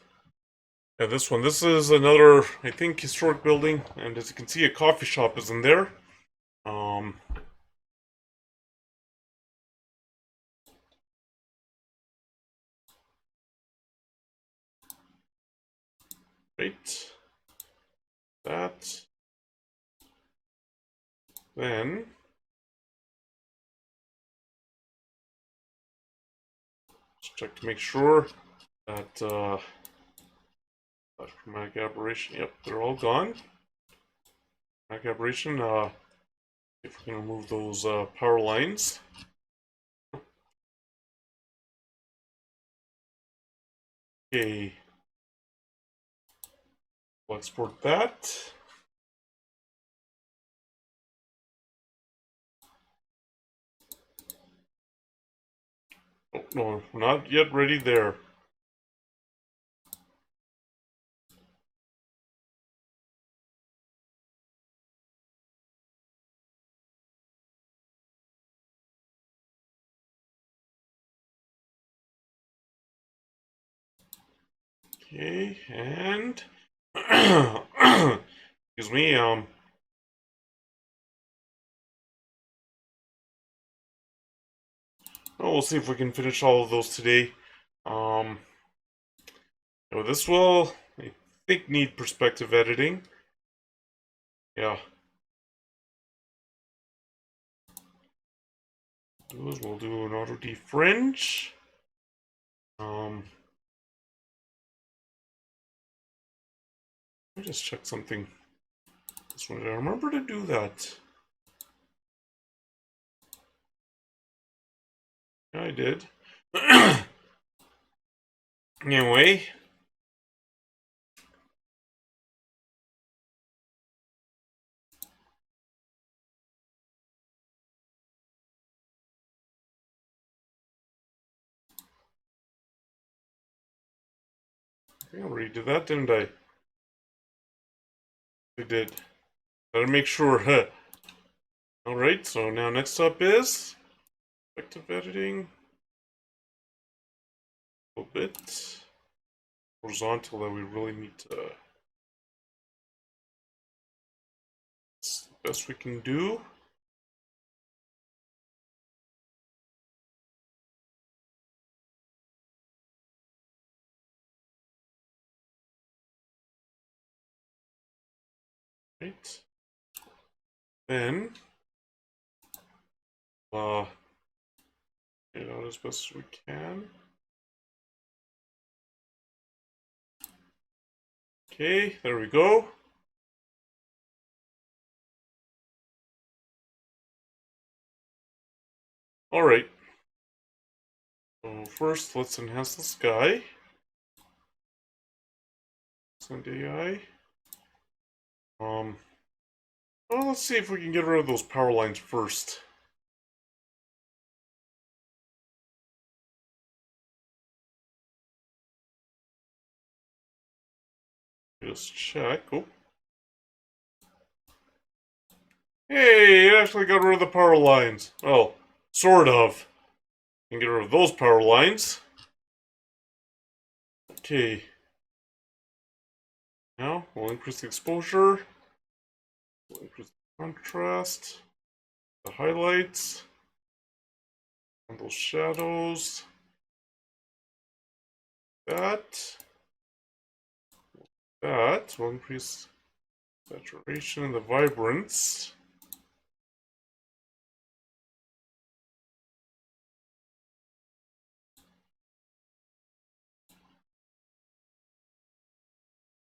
this one. This is another, I think, historic building, and as you can see, a coffee shop is in there. Um, right. That. Then just check to make sure that chromatic aberration. Yep, they're all gone. Chromatic aberration. If we can remove those power lines. Okay. We'll export that. Oh no, we're not yet ready there. Okay, and excuse me. We'll see if we can finish all of those today. Um, this will, I think, need perspective editing. Yeah. We'll do an auto defringe. Let me just check something. This one, did I remember to do that? Yeah, I did. Anyway. I think I already did that, didn't I? I did. Gotta make sure. Alright, so now next up is perspective editing. A little bit horizontal that we really need to. It's the best we can do. Right. Then get out as best as we can. Okay, there we go. Alright. So first, let's enhance the sky. Send AI. Well, let's see if we can get rid of those power lines first. Just check. Oh. Hey, it actually got rid of the power lines. Well, sort of. Can get rid of those power lines. Okay. Now, we'll increase the exposure. We'll increase the contrast. The highlights. And those shadows. That. That. We'll increase saturation and the vibrance.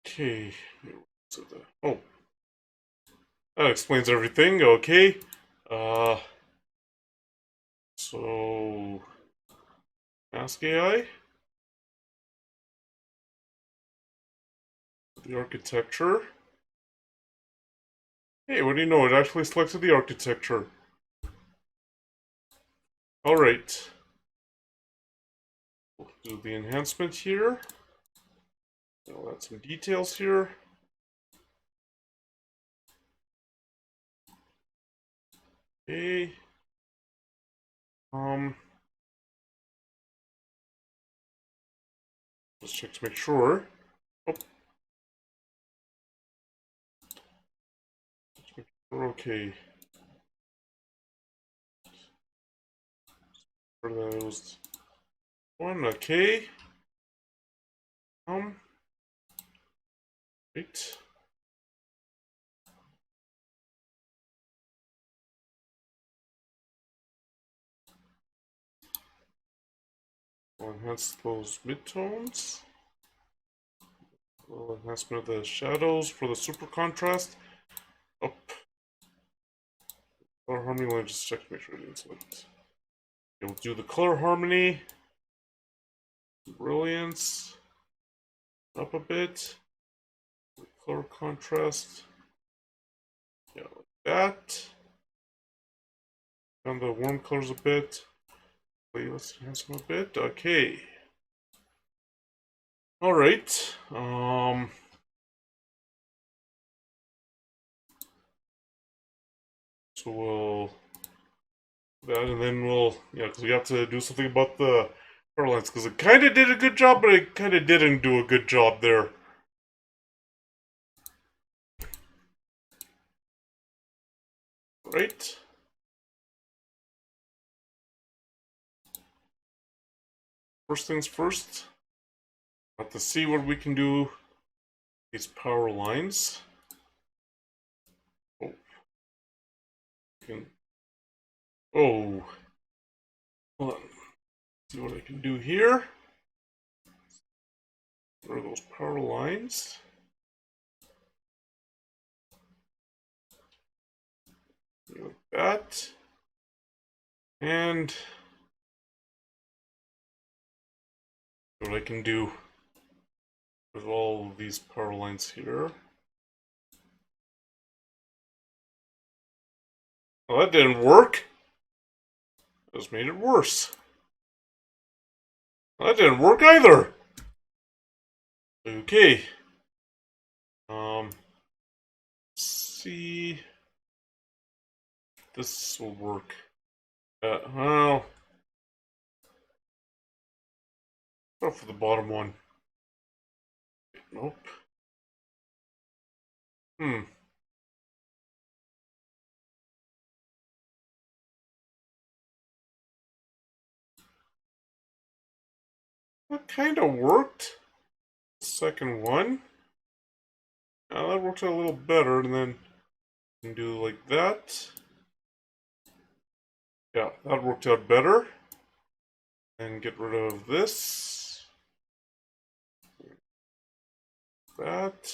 Okay. Oh. That explains everything. Okay. So Ask AI. The architecture. Hey, what do you know? It actually selected the architecture. Alright. We'll do the enhancement here. I'll add some details here. Okay. Let's check to make sure. Oh, we're okay. For those one, okay. Um, right. We'll enhance those midtones. We'll enhancement of the shadows for the super contrast. Up. Color harmony, let me just check to make sure I didn't select. Okay, we'll do the color harmony. Brilliance. Up a bit. Color contrast. Yeah, like that. Down the warm colors a bit. Wait, let's enhance them a bit. Okay. All right. So we'll that, and then we'll because we have to do something about the power lines because it kind of did a good job, but it kind of didn't do a good job there. Right. First things first. Have to see what we can do. These power lines. Oh. Can, oh. Hold on. See what I can do here. Where are those power lines? Like that. And what I can do with all of these power lines here. Well, that didn't work. That just made it worse. Well, that didn't work either. Okay. Let's see. This will work. Well, not for the bottom one. Nope. Hmm. That kind of worked. Second one. Now that worked out a little better, and then you can do like that. Yeah, that worked out better. And get rid of this. That.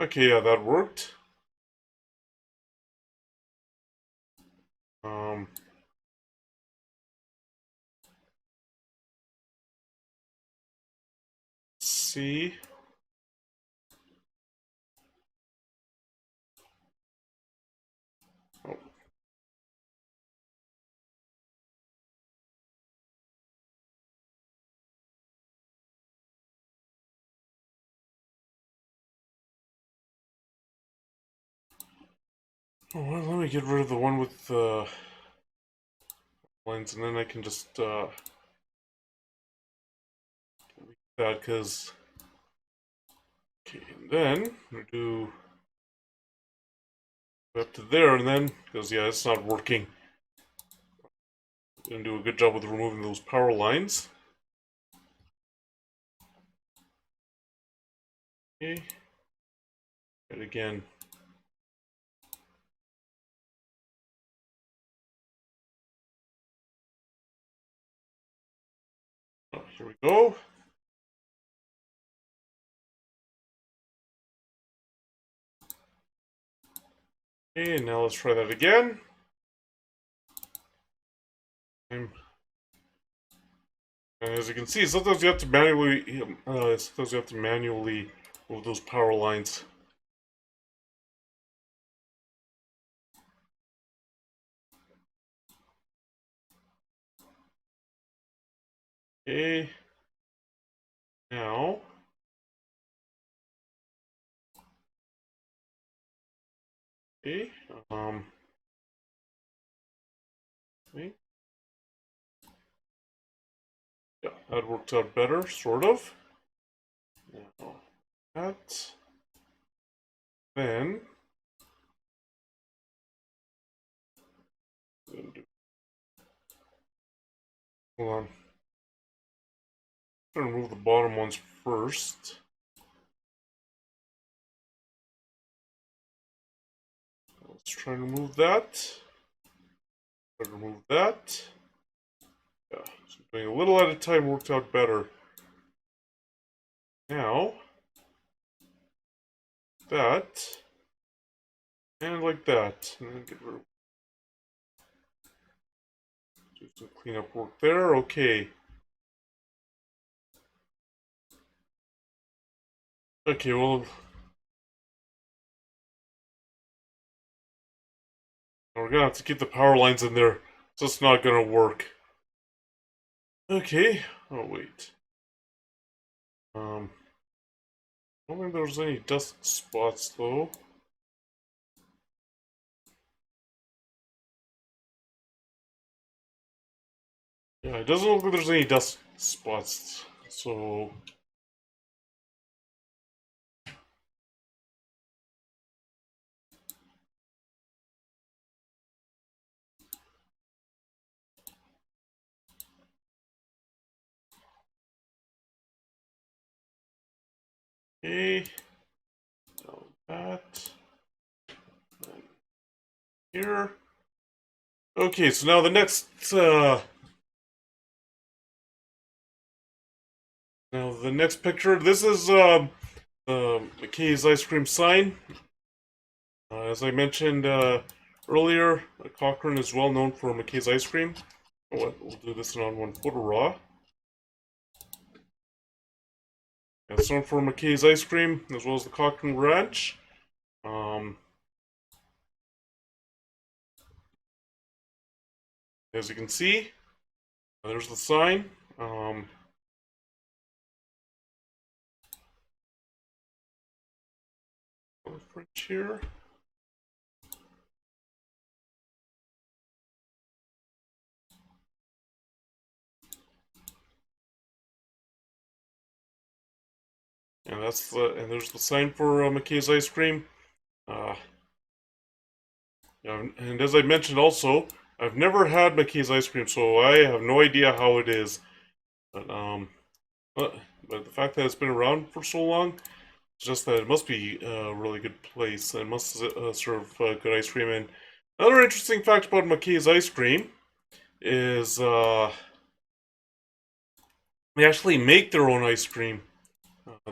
Okay, yeah, that worked. Um, C. Oh. Oh, well, let me get rid of the one with the lines, and then I can just that because okay, and then we do up to there, and then because yeah, it's not working. Didn't do a good job with removing those power lines. Okay, and again. Oh, here we go. Okay, now let's try that again. And as you can see, sometimes you have to manually move those power lines. Okay. Now. Okay. Okay. Yeah, that worked out better, sort of. Now, that. Then, hold on. I'm gonna remove the bottom ones first. Let's try and remove that. Try to remove that. Yeah, so doing a little at a time worked out better. Now, that, and like that. And then get rid of, do some cleanup work there. Okay. Okay, well, we're gonna have to keep the power lines in there. So it's not gonna work. Okay. Oh, wait. I don't think there's any dust spots, though. Yeah, it doesn't look like there's any dust spots. So, okay. Now that. And here. Okay, so now the next, now the next picture. This is, McKay's ice cream sign. As I mentioned, earlier, Cochrane is well known for McKay's ice cream. We'll do this on one photo raw. It's known for McKay's ice cream, as well as the Cochrane Ranch. As you can see, there's the sign. French here. And that's and there's the sign for McKay's ice cream. And as I mentioned also, I've never had McKay's ice cream, so I have no idea how it is. But but the fact that it's been around for so long, it's just that it must be a really good place and must serve good ice cream. And another interesting fact about McKay's ice cream is they actually make their own ice cream.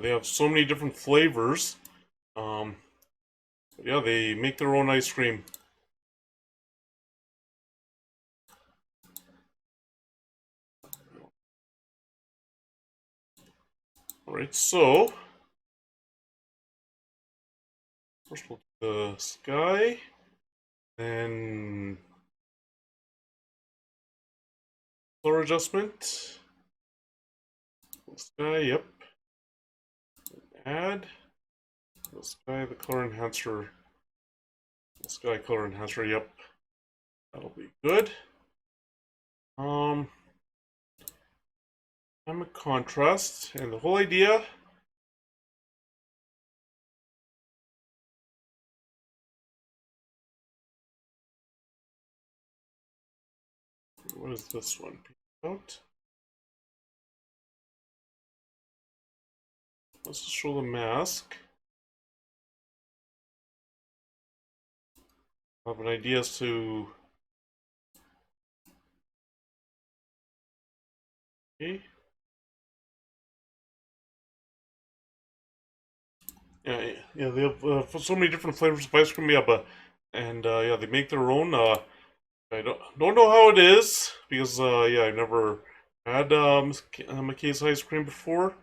They have so many different flavors. Um, yeah, they make their own ice cream. Alright, so first we'll do the sky, then color adjustment. The sky, yep. Add the sky, the color enhancer. The sky color enhancer, yep. That'll be good. I'm a contrast, and the whole idea. What is this one? Out. Let's just show the mask. I have an idea as to. Okay. Yeah, they have so many different flavors of ice cream. Yeah, but and yeah, they make their own. I don't know how it is because yeah, I've never had McKay's ice cream before.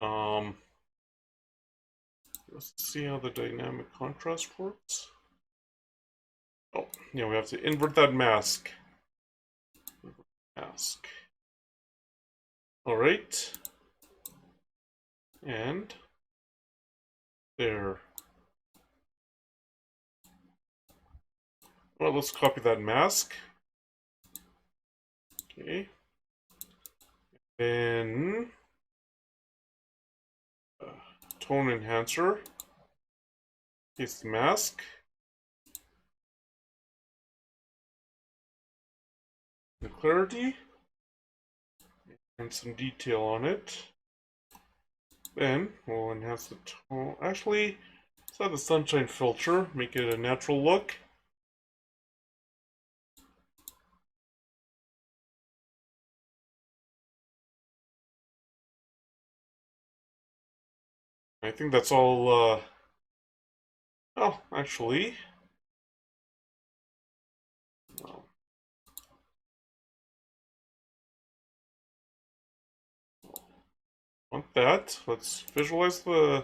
Um, let's see how the dynamic contrast works. Oh, yeah, we have to invert that mask. Mask. All right, and there. Well, let's copy that mask. Okay. Then tone enhancer. Paste the mask. The clarity. And some detail on it. Then we'll enhance the tone. Actually, let's add the sunshine filter, make it a natural look. I think that's all. Oh, actually, no. Want that? Let's visualize the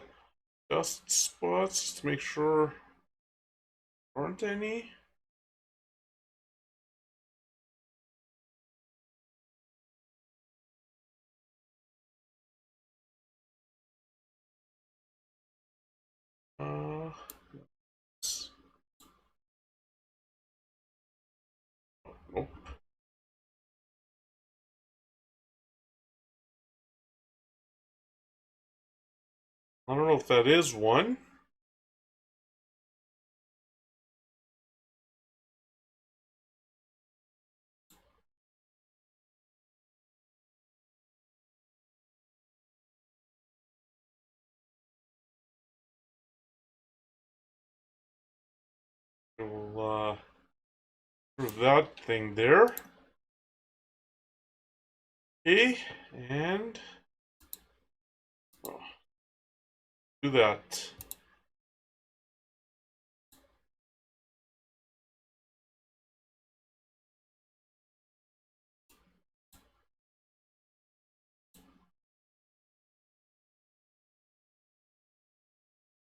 dust spots to make sure there aren't any. Uh, nope. I don't know if that is one. We'll prove that thing there. Okay, and oh, do that.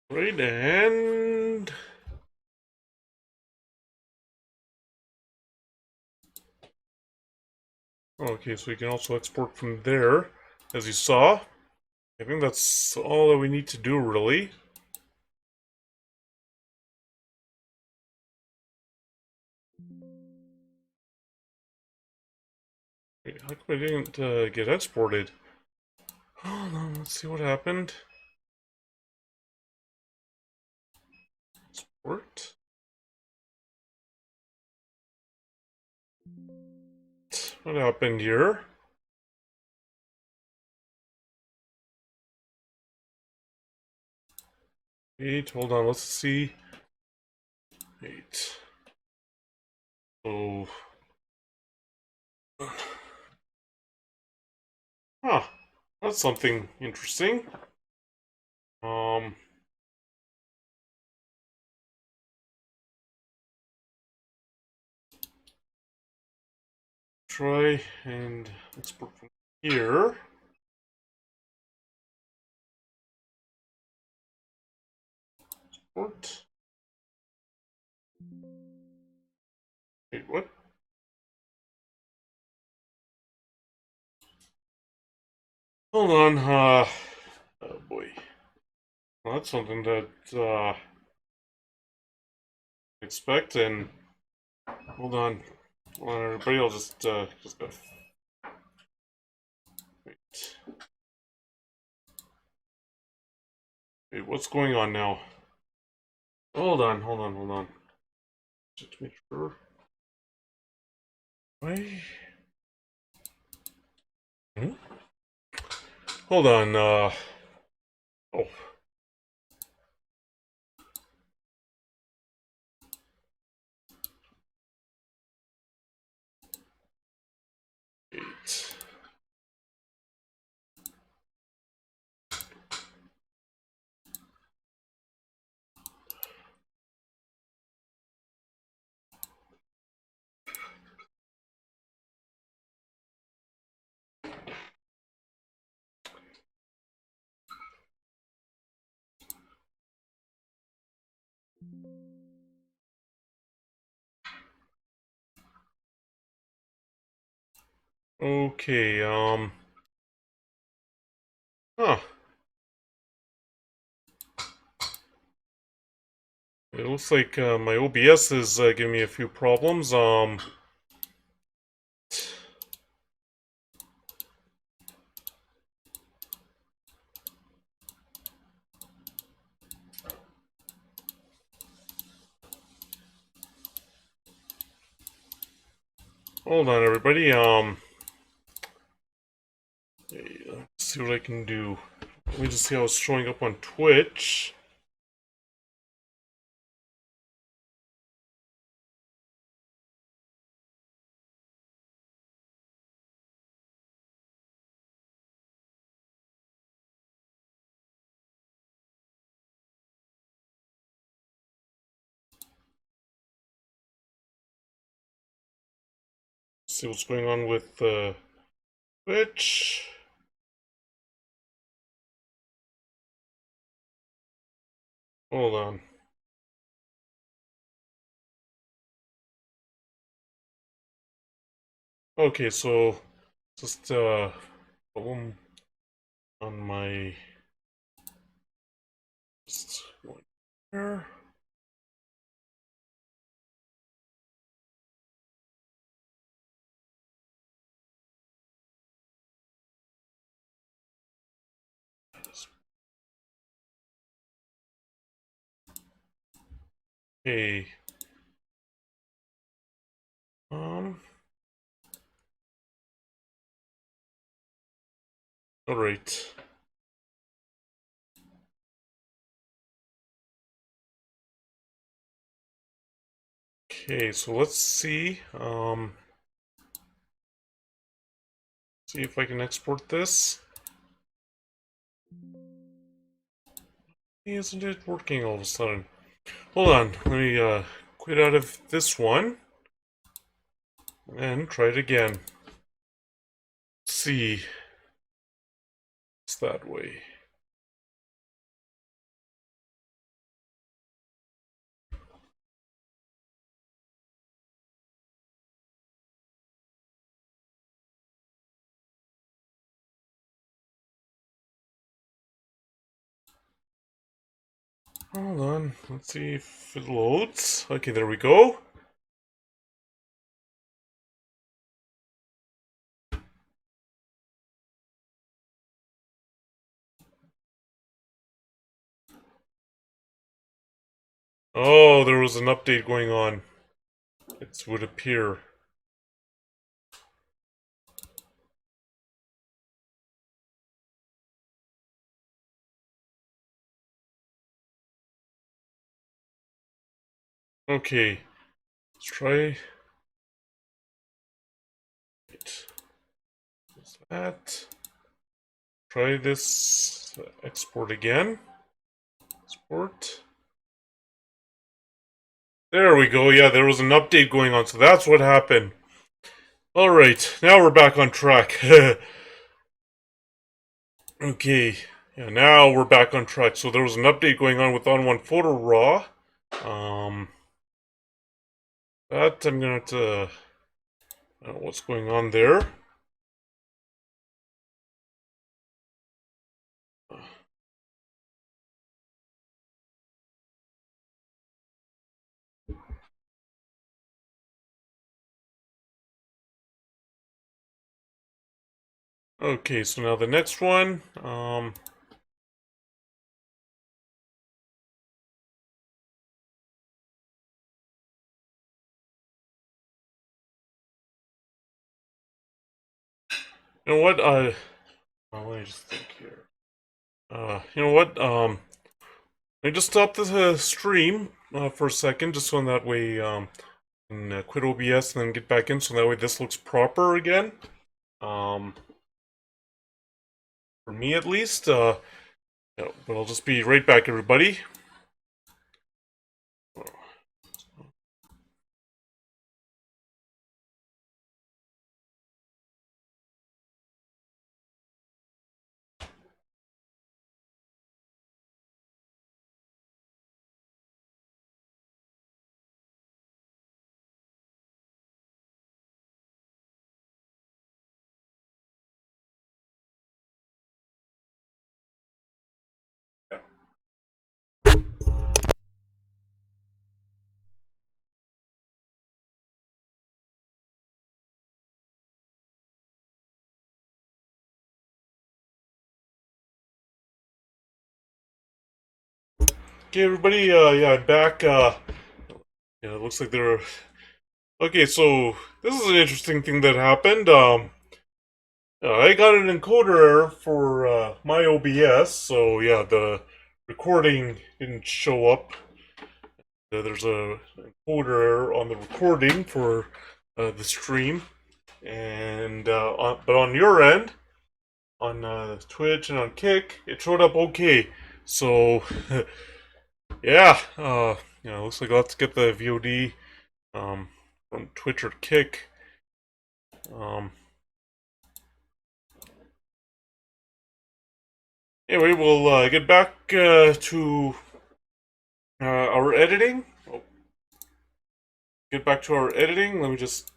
Right, and okay, so we can also export from there, as you saw. I think that's all that we need to do, really. Wait, how come I didn't get exported? Hold on, let's see what happened. Export. What happened here? Wait, hold on, let's see. Wait. Oh. Huh. That's something interesting. Um. Try and export from here. Export. Wait, what? Hold on, oh boy. Well, that's something that, expect, and hold on. Well, everybody, I'll just go. Wait. Wait, what's going on now? Hold on. Just to make sure. Why? Hmm? Hold on, oh. Wait. Okay, huh. It looks like my OBS is giving me a few problems. Hold on, everybody. Let's see what I can do. Let me just see how it's showing up on Twitch. See what's going on with Twitch. Hold on. Okay, so just problem on my just going here. Okay. All right. Okay, so let's see if I can export this. Isn't it working all of a sudden? Hold on, let me quit out of this one and try it again. Let's see. It's that way. Hold on, let's see if it loads. Okay, there we go. Oh, there was an update going on. It would appear. Okay, let's try it. That. Try this. Export again. Export. There we go. Yeah, there was an update going on, so that's what happened. Alright, now we're back on track. Okay, yeah, now we're back on track. So there was an update going on with On1 Photo Raw. That I'm gonna have to... I don't know what's going on there. Okay, so now the next one. You know what? Let me just think here. You know what? Let me just stop the stream for a second, just so that way and quit OBS and then get back in, so that way this looks proper again. For me at least. Yeah, but I'll just be right back, everybody. Okay, everybody. Yeah, I'm back. Yeah, it looks like there Okay, so this is an interesting thing that happened. I got an encoder error for my OBS, so yeah, the recording didn't show up. There's a encoder error on the recording for the stream, and but on your end, on Twitch and on Kick, it showed up okay. So yeah, looks like let's get the VOD from Twitch or Kick. Um, Anyway, we'll get back to our editing. Oh, get back to our editing. Let me just.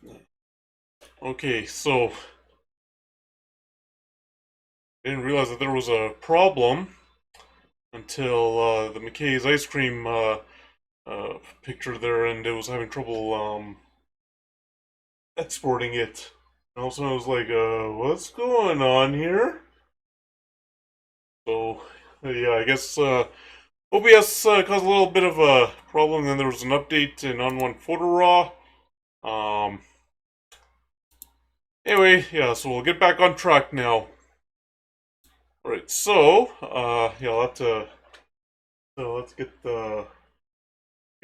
Okay, so I didn't realize that there was a problem until the McKay's ice cream picture there, and it was having trouble exporting it. And also, I was like, what's going on here? So, yeah, I guess OBS caused a little bit of a problem. Then there was an update in on1 Photo Raw. Um, Anyway, yeah, so we'll get back on track now. Alright, so, yeah, let's get the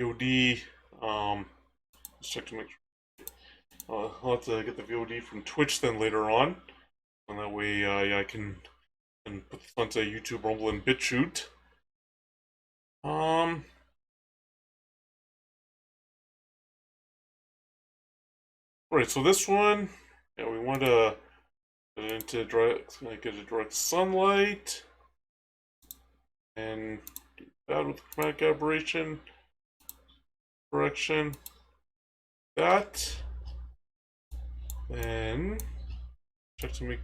VOD, let's check to make sure. I'll have to get the VOD from Twitch then later on. And that way, yeah, I can put this onto YouTube, Rumble, and BitChute. Right, so this one, yeah, we want to get it into direct sunlight. And do that with the chromatic aberration correction. That. Then check to make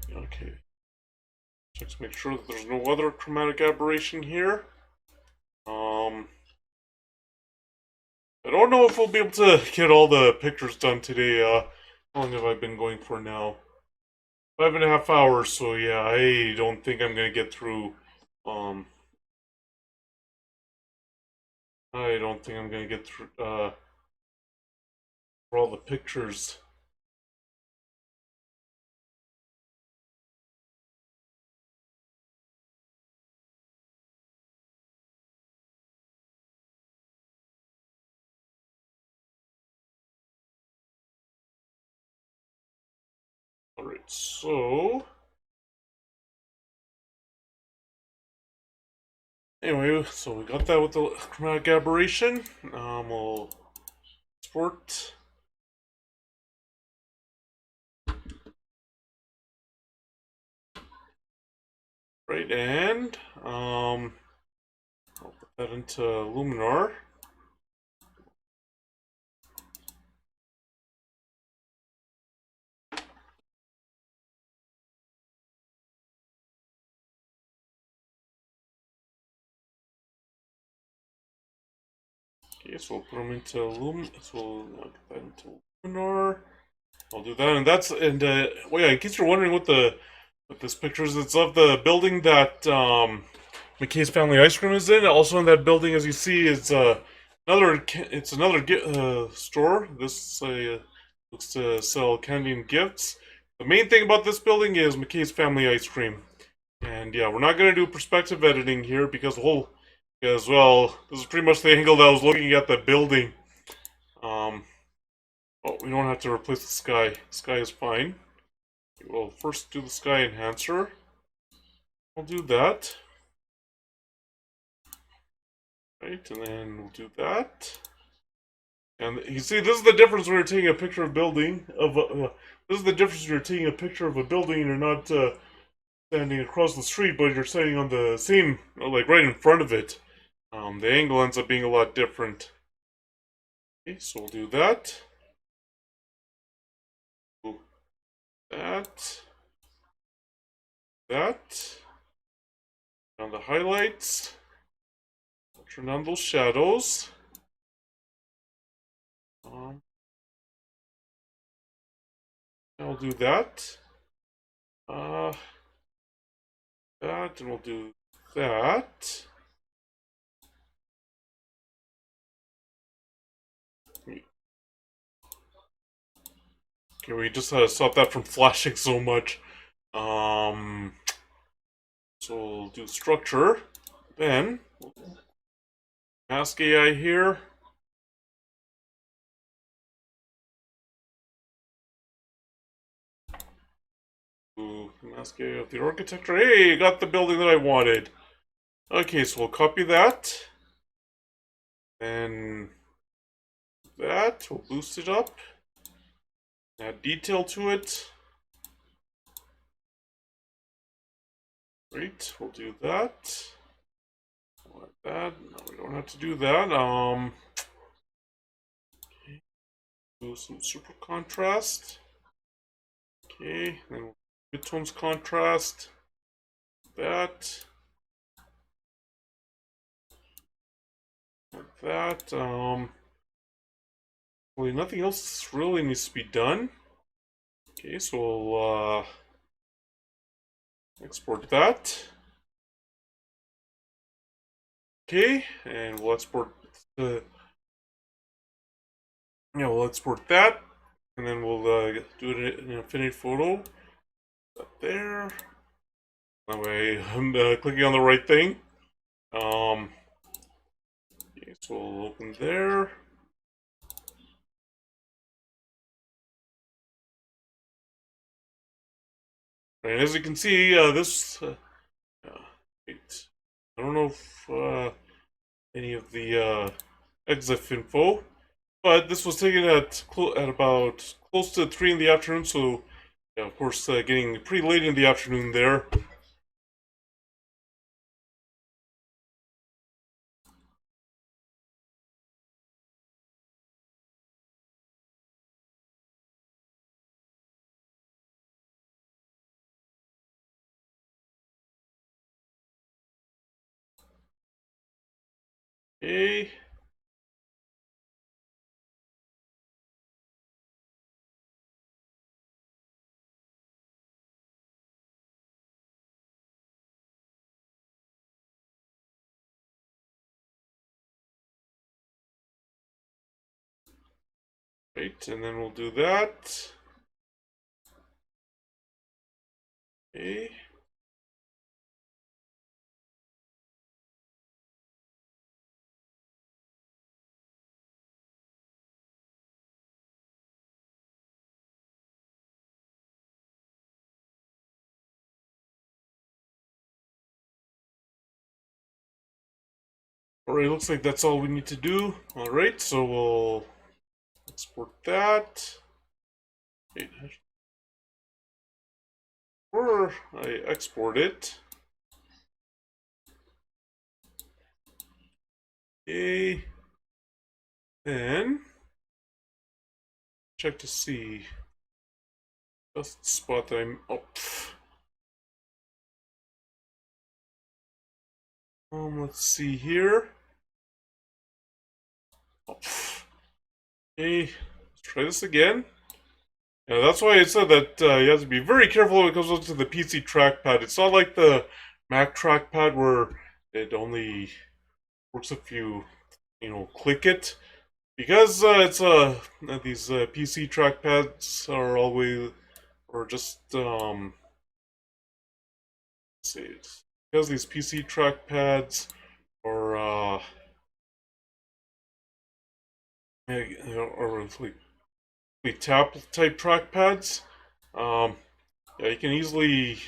sure that there's no other chromatic aberration here. I don't know if we'll be able to get all the pictures done today. How long have I been going for now? 5.5 hours. So yeah, I don't think I'm gonna get through. I don't think I'm gonna get through for all the pictures. Alright, so anyway, so we got that with the chromatic aberration. We'll export. Right, and I'll put that into Luminar. Okay, so we'll put them into So we'll get that into Luminar. I'll do that, and well, yeah. In case you're wondering what this picture is, it's of the building that McKay's Family Ice Cream is in. Also in that building, as you see, is another store. This looks to sell candy and gifts. The main thing about this building is McKay's Family Ice Cream, and yeah, we're not gonna do perspective editing here because as well, this is pretty much the angle that I was looking at the building. Oh, we don't have to replace the sky. The sky is fine. We'll first do the sky enhancer. We'll do that. Right, and then we'll do that. And you see, this is the difference when you're taking a picture of a building. This is the difference when you're taking a picture of a building and you're not standing across the street, but you're standing on the same, like right in front of it. The angle ends up being a lot different. Okay, so we'll do that. That. On the highlights. I'll turn on those shadows. I'll do that. That, and we'll do that. Okay, we just stop that from flashing so much. Um, so we'll do structure. Then mask AI here. Ooh, mask AI of the architecture. Hey, got the building that I wanted. Okay, so we'll copy that. And that, we'll boost it up. Add detail to it. Great, we'll do that. Like that. No, we don't have to do that. Okay. Do some super contrast. Okay, then we'll mid-tones contrast. That. Like that. Well, nothing else really needs to be done. Okay, so we'll export that. Okay, and we'll export the we'll export that, and then we'll do it in Infinity Photo. That there. That way, I'm clicking on the right thing. Okay, so we'll open there. And as you can see, this. Wait, I don't know if any of the EXIF info, but this was taken at about close to 3 in the afternoon. So, yeah, of course, getting pretty late in the afternoon there. Okay. Right, and then we'll do that. Okay. Alright, looks like that's all we need to do. Alright, so we'll export that. Okay. Or I export it. Okay. Then check to see just the spot that I'm up. Let's see here. Okay, let's try this again. Yeah, that's why I said that you have to be very careful when it comes to the PC trackpad. It's not like the Mac trackpad where it only works if you, click it. Because it's these PC trackpads are always, or just let's see, because these PC trackpads are or like tap type trackpads, yeah, you can easily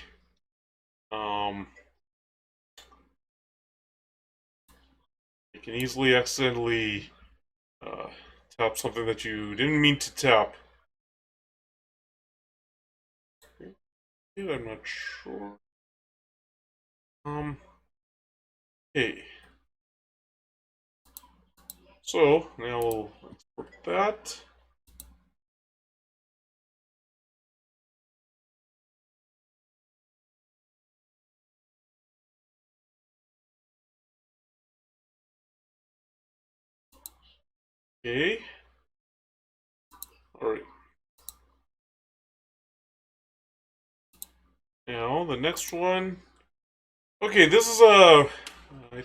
um accidentally uh, tap something that you didn't mean to tap. I'm not sure. Okay. So now we'll export that. Okay. All right. Now the next one. Okay, this is I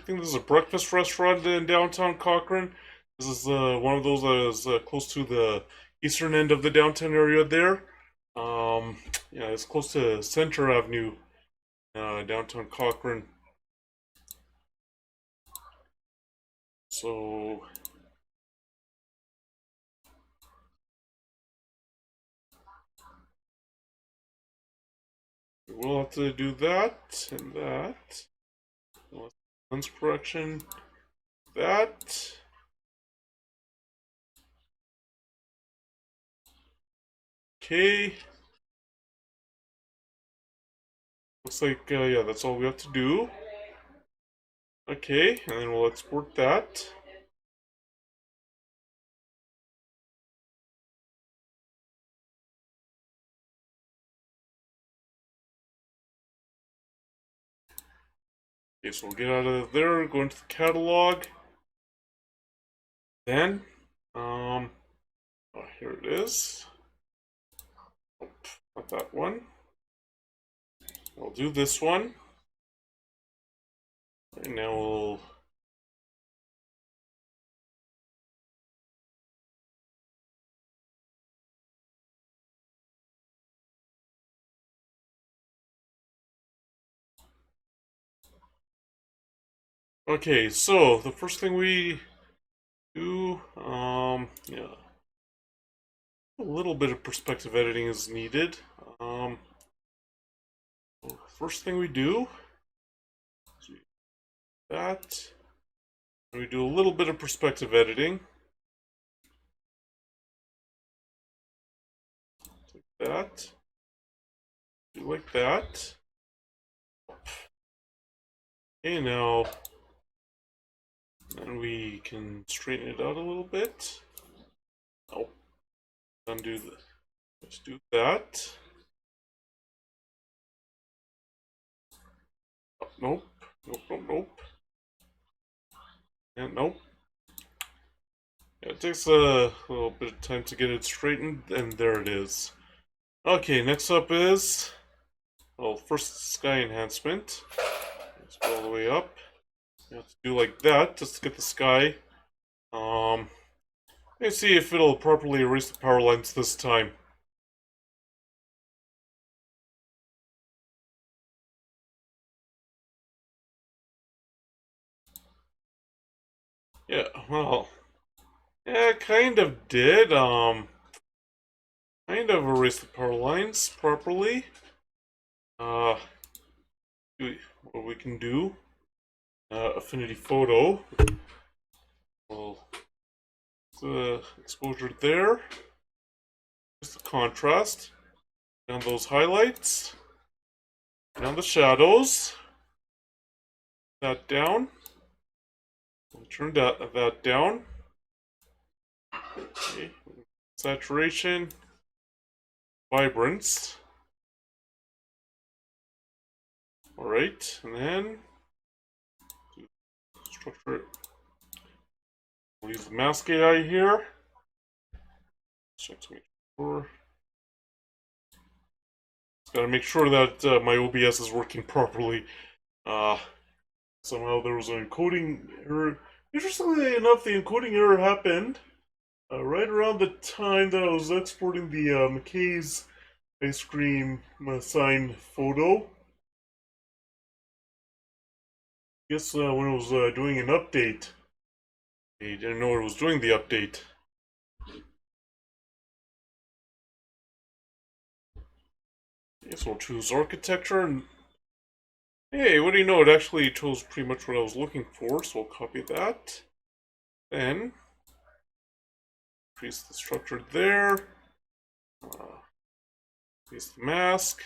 think this is a breakfast restaurant in downtown Cochrane. This is one of those that is close to the eastern end of the downtown area there. Yeah, it's close to Center Avenue, downtown Cochrane. So we'll have to do that and that. Lens correction. That. Okay. Looks like, yeah, that's all we have to do. Okay, and then we'll export that. Okay, so we'll get out of there, go into the catalog. Then, oh, here it is. Oh, not that one. We'll do this one. And now we'll okay, so the first thing we do, yeah, a little bit of perspective editing is needed. First thing we do is that, and we do a little bit of perspective editing. Like that. Do like that. Okay, now, then we can straighten it out a little bit. Oh, undo this. Let's do that. Oh, nope, nope, nope, nope. And nope. Yeah, it takes a little bit of time to get it straightened, and there it is. Okay, next up is, well, first sky enhancement. Let's go all the way up. You have to do like that just to get the sky. Let's see if it'll properly erase the power lines this time. Yeah, well, yeah, it kind of did. Kind of erase the power lines properly. Uh, what we can do, affinity photo. Well, the exposure there. Just the contrast. Down those highlights. Down the shadows. That down. We'll turn that down. Okay. Saturation. Vibrance. Alright, and then structure it. We'll use the mask AI here. Check to make sure. Just gotta make sure that my OBS is working properly. Somehow there was an encoding error. Interestingly enough, the encoding error happened right around the time that I was exporting the McKay's ice cream sign photo. I guess when it was doing an update, they didn't know it was doing the update. Okay, so we'll choose architecture, and hey, what do you know? It actually chose pretty much what I was looking for, so I'll copy that. Then increase the structure there. Increase the mask.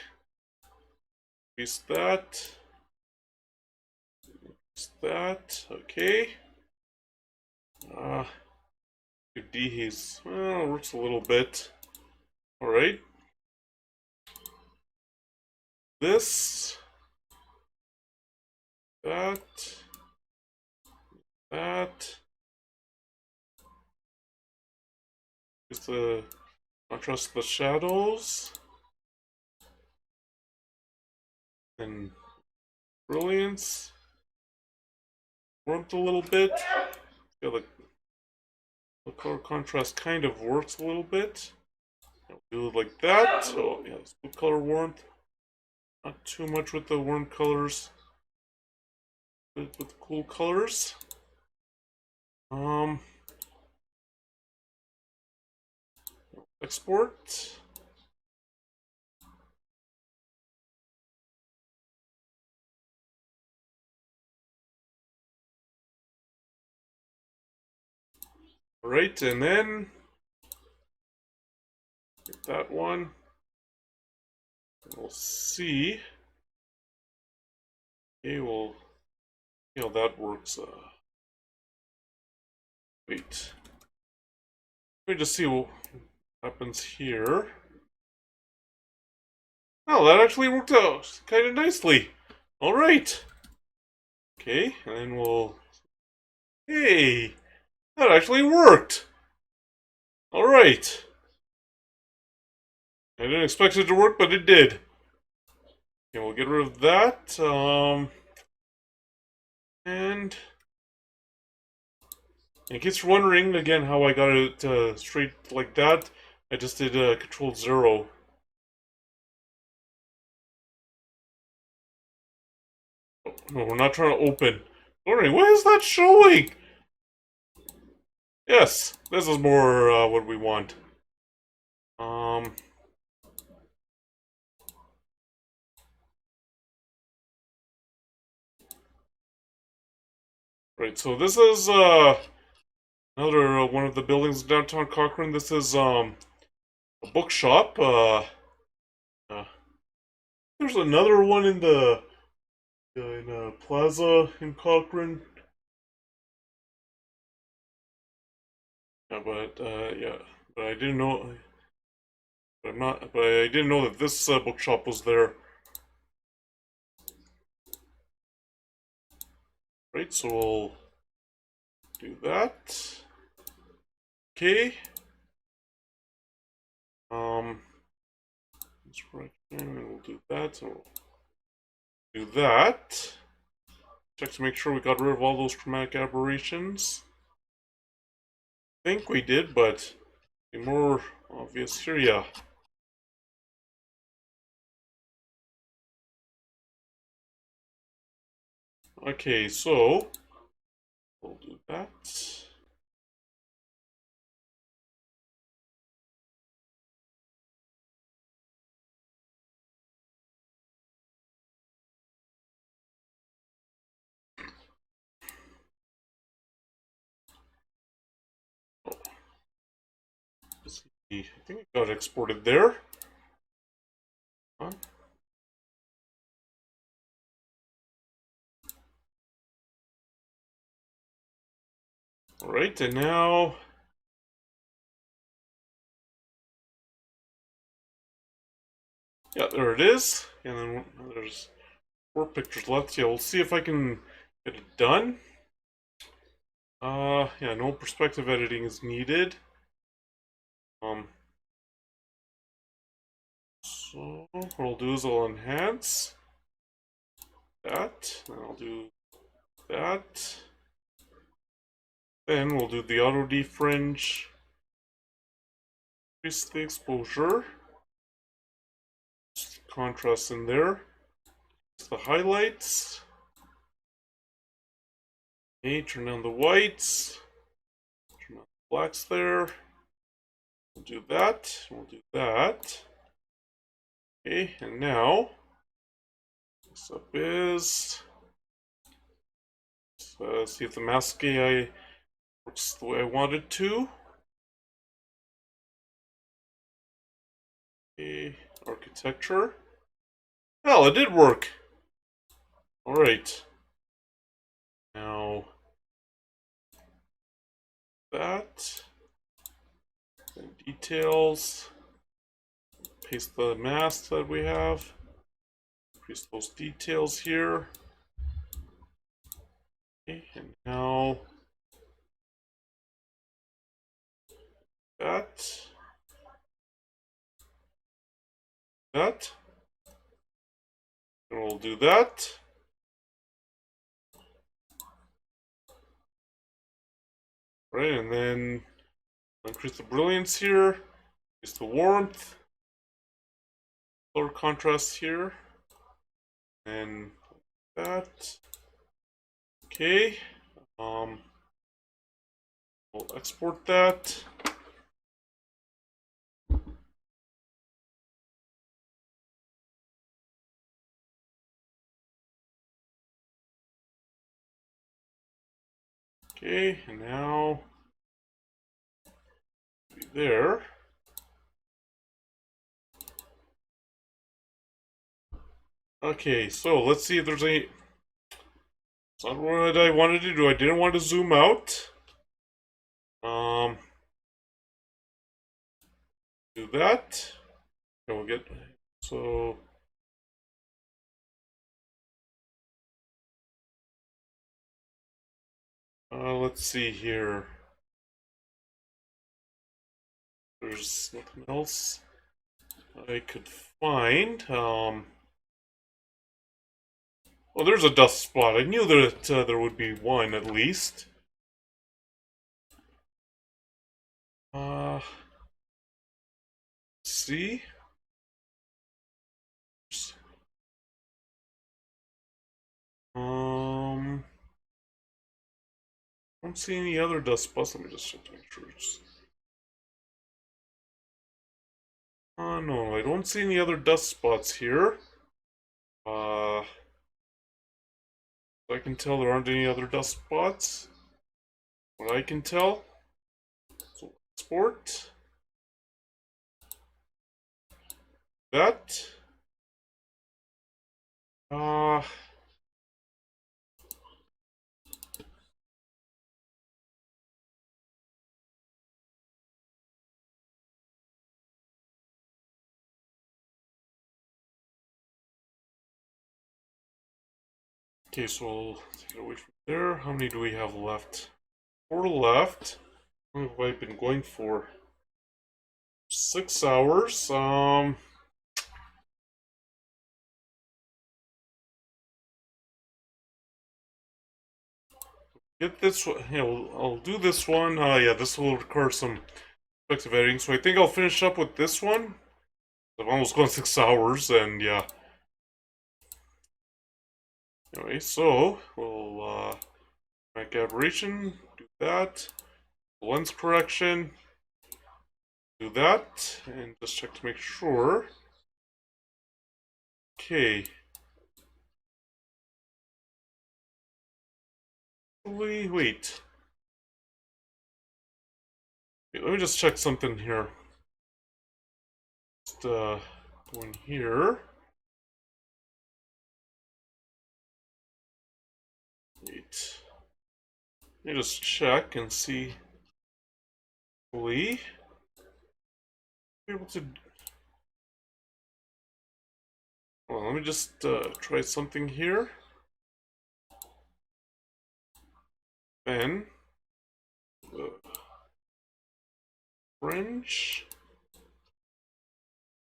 Increase that. Increase that. Okay. Dehaze. Well, works a little bit. Alright. This. That. That. Just the contrast the shadows. And brilliance. Warmth a little bit. Feel like The color contrast kind of works a little bit. I'll do it like that. So yeah, let's do color warmth. Not too much with the warm colors. With the cool colors. Export. Alright, and then get that one. We'll see. Okay, we'll see how that works. Wait. Let me just see what happens here. Oh, that actually worked out kind of nicely. Alright. Okay, and then we'll... Hey! That actually worked! Alright. I didn't expect it to work, but it did. Okay, we'll get rid of that. And in case you're wondering, again, how I got it straight like that, I just did Control-0. Oh, no, we're not trying to open. Wondering, what is that showing? Yes, this is more what we want. Right, so this is another one of the buildings in downtown Cochrane. This is a bookshop. There's another one in the in a plaza in Cochrane. Yeah, but I didn't know. But I'm not. But I didn't know that this bookshop was there. Right, so we'll do that. Okay. And we'll do that. So we'll do that. Check to make sure we got rid of all those chromatic aberrations. I think we did, but be more obvious here, yeah. Okay, so we'll do that. I think it got exported there. Huh? Alright, and now... Yeah, there it is. And then there's 4 pictures left. Yeah, we'll see if I can get it done. Yeah, no perspective editing is needed. So what I'll do is I'll enhance that, and I'll do that. Then we'll do the auto defringe, increase the exposure, just contrast in there, just the highlights. Okay, turn down the whites, turn on the blacks there. We'll do that, we'll do that. Okay, and now, next up is, see if the mask AI works the way I want it to. Okay, architecture. Well, it did work. Alright. Now, that. And details. Paste the mask that we have. Increase those details here. Okay, and now that. That. And we'll do that. Right, and then Increase the brilliance here. Increase the warmth. Color contrast here. And that. Okay. We'll export that. Okay, and now there. Okay, so let's see if there's any. It's not what I wanted to do. I didn't want to zoom out. Do that. And we'll get so. Let's see here. There's nothing else I could find. Well, there's a dust spot. I knew that there would be one at least. See? I don't see any other dust spots. Let me just check to make sure. No, I don't see any other dust spots here. I can tell there aren't any other dust spots. What I can tell. So export. That. Okay, so we'll take it away from there. How many do we have left? 4 left. How long have I been going for? 6 hours. Get this one. Yeah, I'll do this one. Yeah, this will require some effective editing. So I think I'll finish up with this one. I've almost gone 6 hours, and yeah. Anyway, so we'll make aberration, do that, lens correction, do that, and just check to make sure. Okay. Wait. Let me just check something here. Just go in here. Wait. Let me just check and see. Hopefully, be able to. Well, let me just try something here. Then fringe.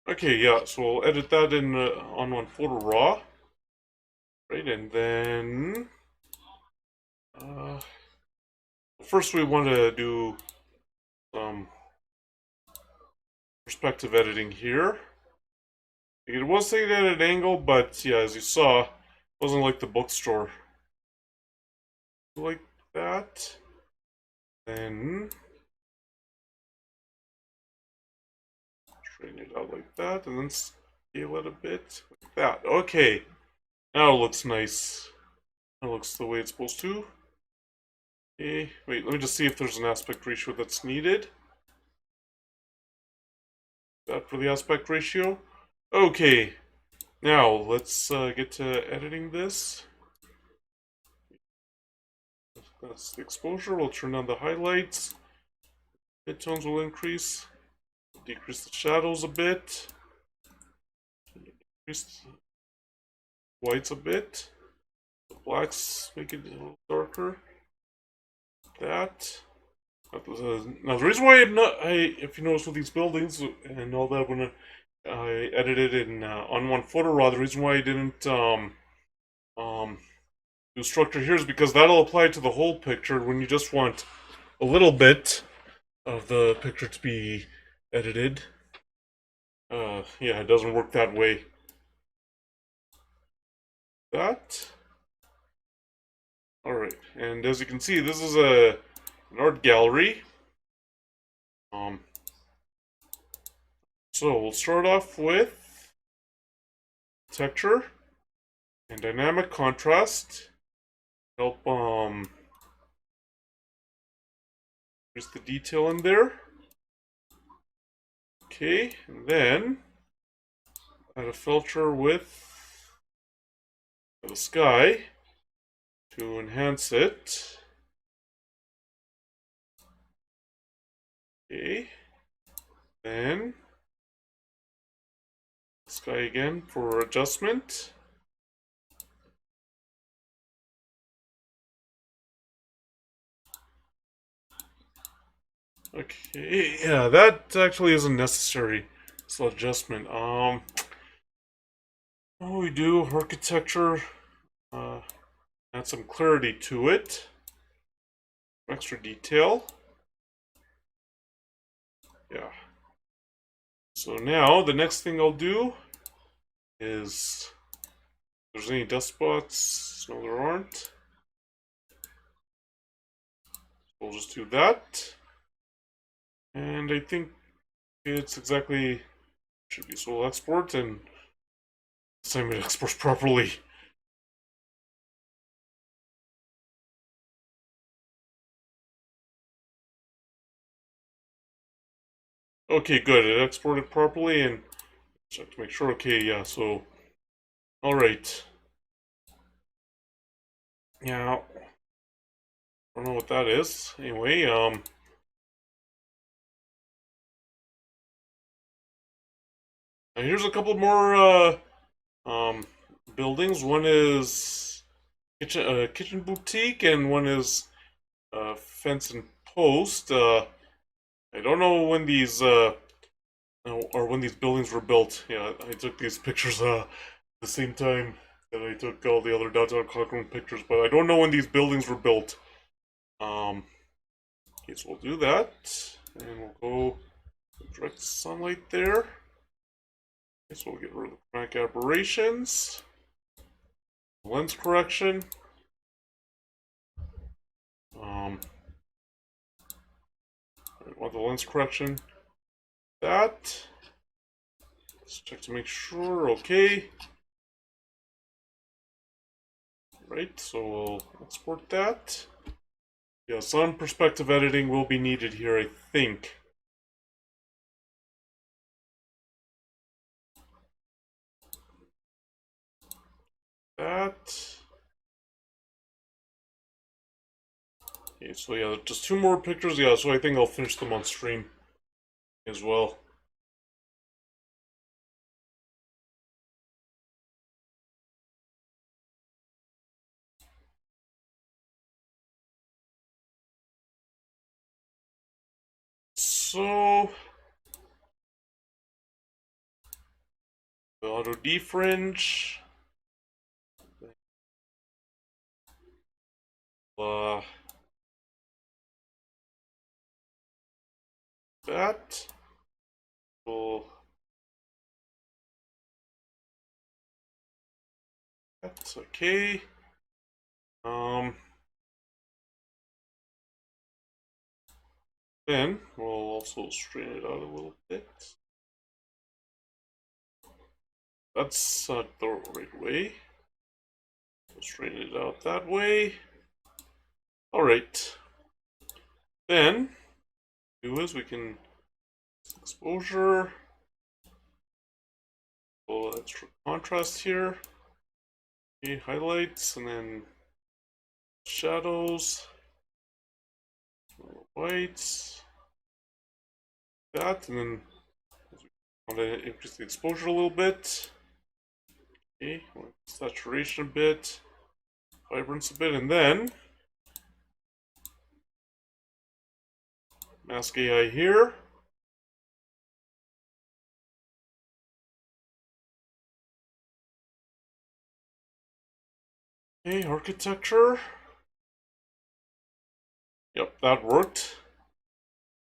Okay, yeah, so we'll edit that in on one photo raw. Right, and then first we want to do some perspective editing here. It was taken at an angle, but yeah, as you saw, it wasn't like the bookstore. Like that. Then straighten it out like that, and then scale it a bit like that. Okay, now it looks nice. It looks the way it's supposed to. Okay, wait, let me just see if there's an aspect ratio that's needed. That for the aspect ratio. Okay, now let's get to editing this. That's the exposure. We'll turn on the highlights. Midtones will increase. Decrease the shadows a bit. Increase the whites a bit. The blacks make it a little darker. That. Now the reason why if you notice with these buildings and all that, when I edited in on one photo raw, the reason why I didn't do structure here is because that'll apply to the whole picture. When you just want a little bit, of the picture to be edited. Yeah, it doesn't work that way. That. Alright, and as you can see, this is an art gallery. Um, so we'll start off with texture and dynamic contrast. Help increase the detail in there. Okay, and then add a filter with the sky to enhance it. Okay, then sky again for adjustment. Okay, yeah, that actually isn't necessary. It's adjustment. What we do, architecture, uh, add some clarity to it, extra detail. Yeah. So now the next thing I'll do is, if there's any dust spots, no there aren't. We'll just do that. And I think it's exactly, should be, so we'll export, and this time it exports properly. Okay, good, it exported properly, and check to make sure. Okay, yeah, so, alright. Yeah, I don't know what that is. Anyway, and here's a couple more, um, buildings. One is kitchen boutique, and one is fence and post. I don't know when these or when these buildings were built. Yeah, I took these pictures at the same time that I took all the other downtown Cochrane pictures, but I don't know when these buildings were built. Okay, so we'll do that, and we'll go direct sunlight there. Okay, so we'll get rid of the chronic aberrations, lens correction. I want the lens correction. That. Let's check to make sure. Okay. Right, so we'll export that. Yeah, some perspective editing will be needed here, I think. That. Okay, so yeah, just two more pictures. Yeah, so I think I'll finish them on stream as well. So, the auto defringe. Uh, that. Well, that's okay. Then we'll also straighten it out a little bit. That's not the right way. We'll straighten it out that way. Alright. Then, do is we can exposure, a little extra contrast here. Okay, highlights, and then shadows, whites, that, and then I want to increase the exposure a little bit. Okay, saturation a bit, vibrance a bit, and then mask AI here. Okay, architecture. Yep, that worked.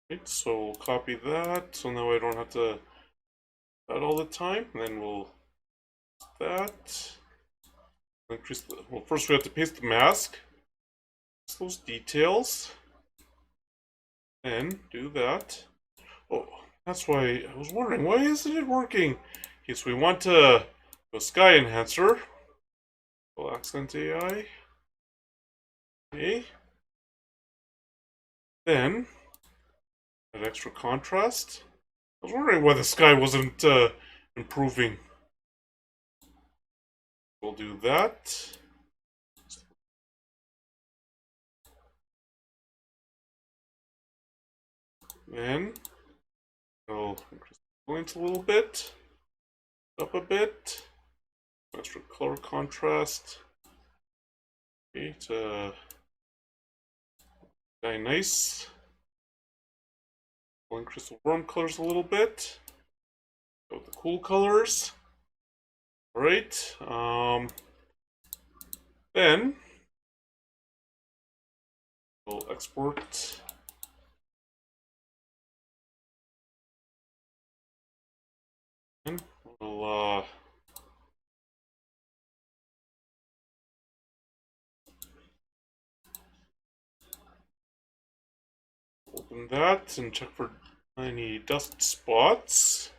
Right, so we'll copy that, so now I don't have to that all the time. And then we'll that increase the, well, first we have to paste the mask, those details, and do that. Oh, that's why I was wondering, why isn't it working? Okay, so we want to go sky enhancer, full accent AI. Okay, then add extra contrast. I was wondering why the sky wasn't improving. We'll do that. Then we'll increase the points a little bit, up a bit, extra color contrast. Okay, to very nice. We'll increase the warm colors a little bit. Go with the cool colors. Alright. Then we'll export. And we'll open that and check for any dust spots.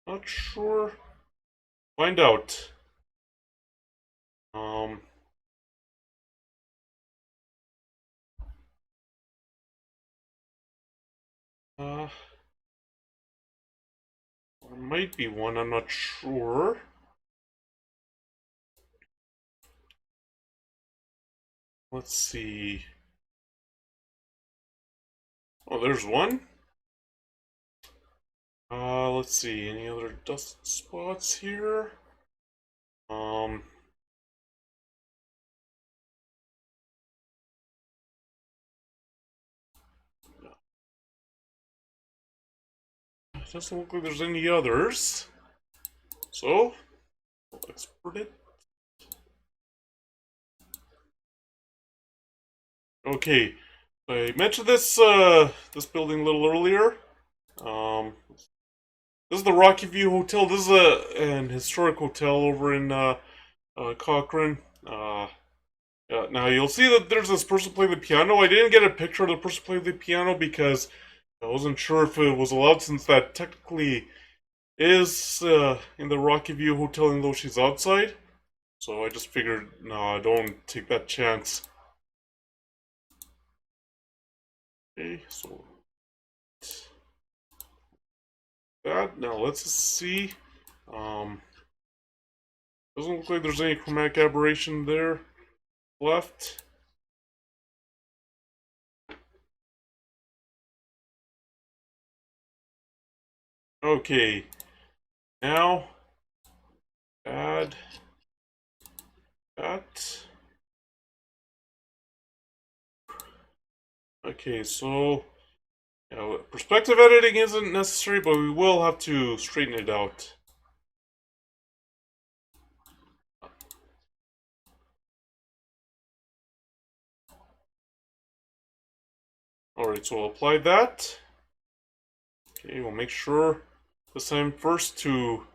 Not sure. Find out. There might be one, I'm not sure. Let's see. Oh, there's one. Let's see, any other dust spots here? It doesn't look like there's any others. So, we'll export it. Okay, I mentioned this this building a little earlier. This is the Rocky View Hotel. This is an historic hotel over in Cochrane. Yeah, now you'll see that there's this person playing the piano. I didn't get a picture of the person playing the piano because I wasn't sure if it was allowed, since that technically is in the Rocky View Hotel, even though she's outside. So I just figured, no, don't take that chance. Okay, so that. Now let's see. Doesn't look like there's any chromatic aberration there left. Okay, now add that. Okay, so perspective editing isn't necessary, but we will have to straighten it out. Alright, so we'll apply that. Okay, we'll make sure this time first to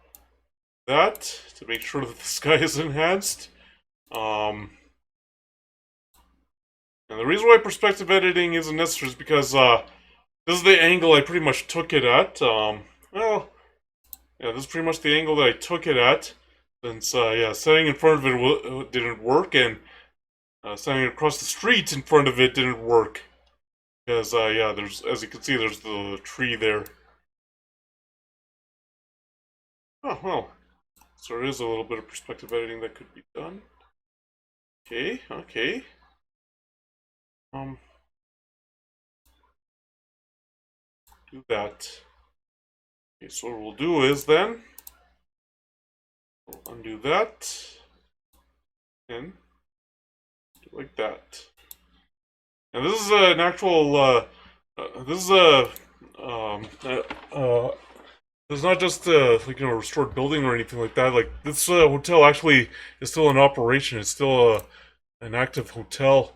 that, to make sure that the sky is enhanced. And the reason why perspective editing isn't necessary is because this is the angle I pretty much took it at. Well, yeah, this is pretty much the angle that I took it at. Since, yeah, setting in front of it didn't work, and setting across the street in front of it didn't work. Because, yeah, there's, as you can see, there's the tree there. Oh, well. So there is a little bit of perspective editing that could be done. Okay, okay. Do that. Okay, so what we'll do is then, we'll undo that, and do like that. And this is an actual, this is a, It's not just like a restored building or anything like that. Like this hotel actually is still in operation. It's still an active hotel.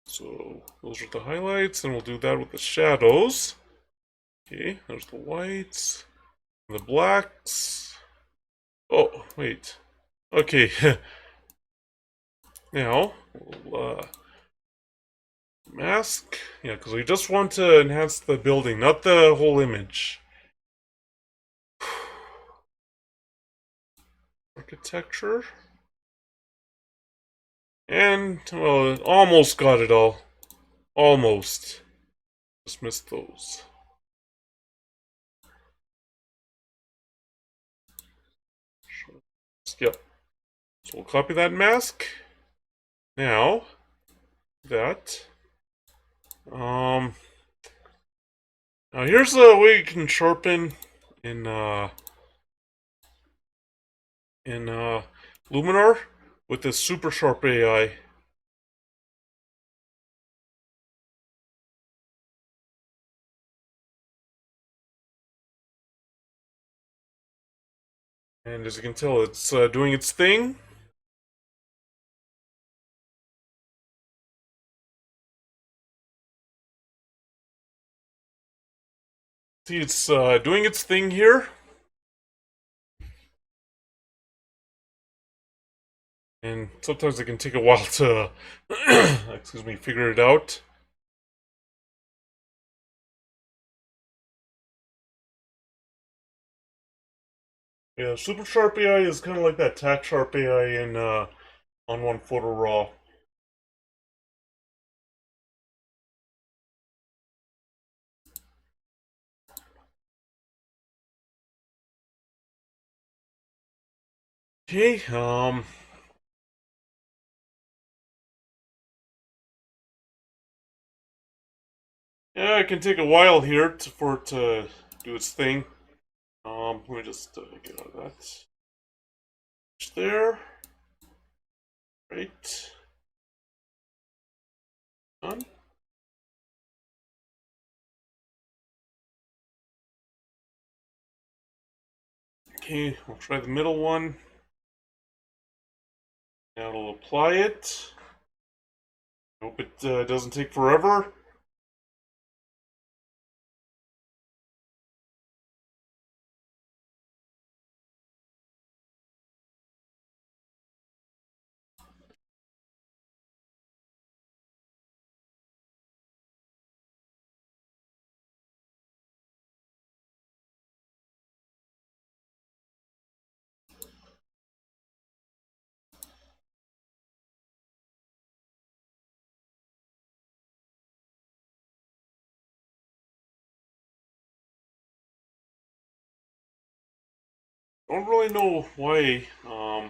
So those are the highlights, and we'll do that with the shadows. Okay, there's the whites, the blacks. Oh, wait. Okay, now we'll mask. Yeah, because we just want to enhance the building, not the whole image. Architecture. And, well, almost got it all. Almost. Just missed those. Yep. So we'll copy that mask. Now, that. Now here's a way you can sharpen in Luminar with this super sharp AI. And as you can tell, it's doing its thing. See, it's doing its thing here. And sometimes it can take a while to, excuse me, figure it out. Yeah, Super Sharp AI is kind of like that Tack Sharp AI in on one photo raw. Okay, yeah, it can take a while here for it to do its thing. Let me just get out of that. There. Right. Done. Okay, we'll try the middle one. Now it'll apply it. Hope it doesn't take forever. Don't really know why. Oh,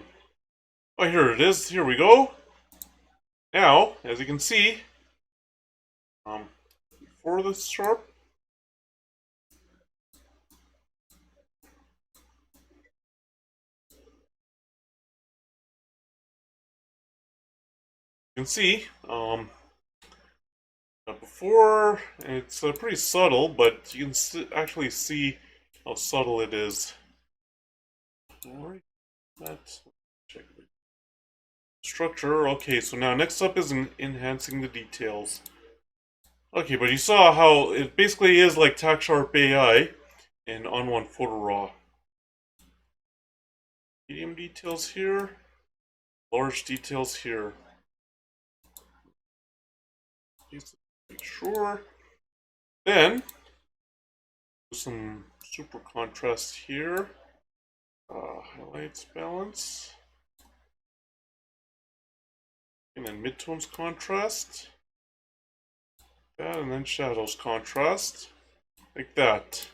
here it is. Here we go. Now, as you can see, um, before this sharp, you can see, before it's pretty subtle, but you can actually see how subtle it is. Alright, let's check the structure. Okay, so now next up is enhancing the details. Okay, but you saw how it basically is like Tack Sharp AI and on one photo raw. Medium details here, large details here. Make sure. Then do some super contrast here. Highlights balance. And then midtones contrast. That, and then shadows contrast. Like that.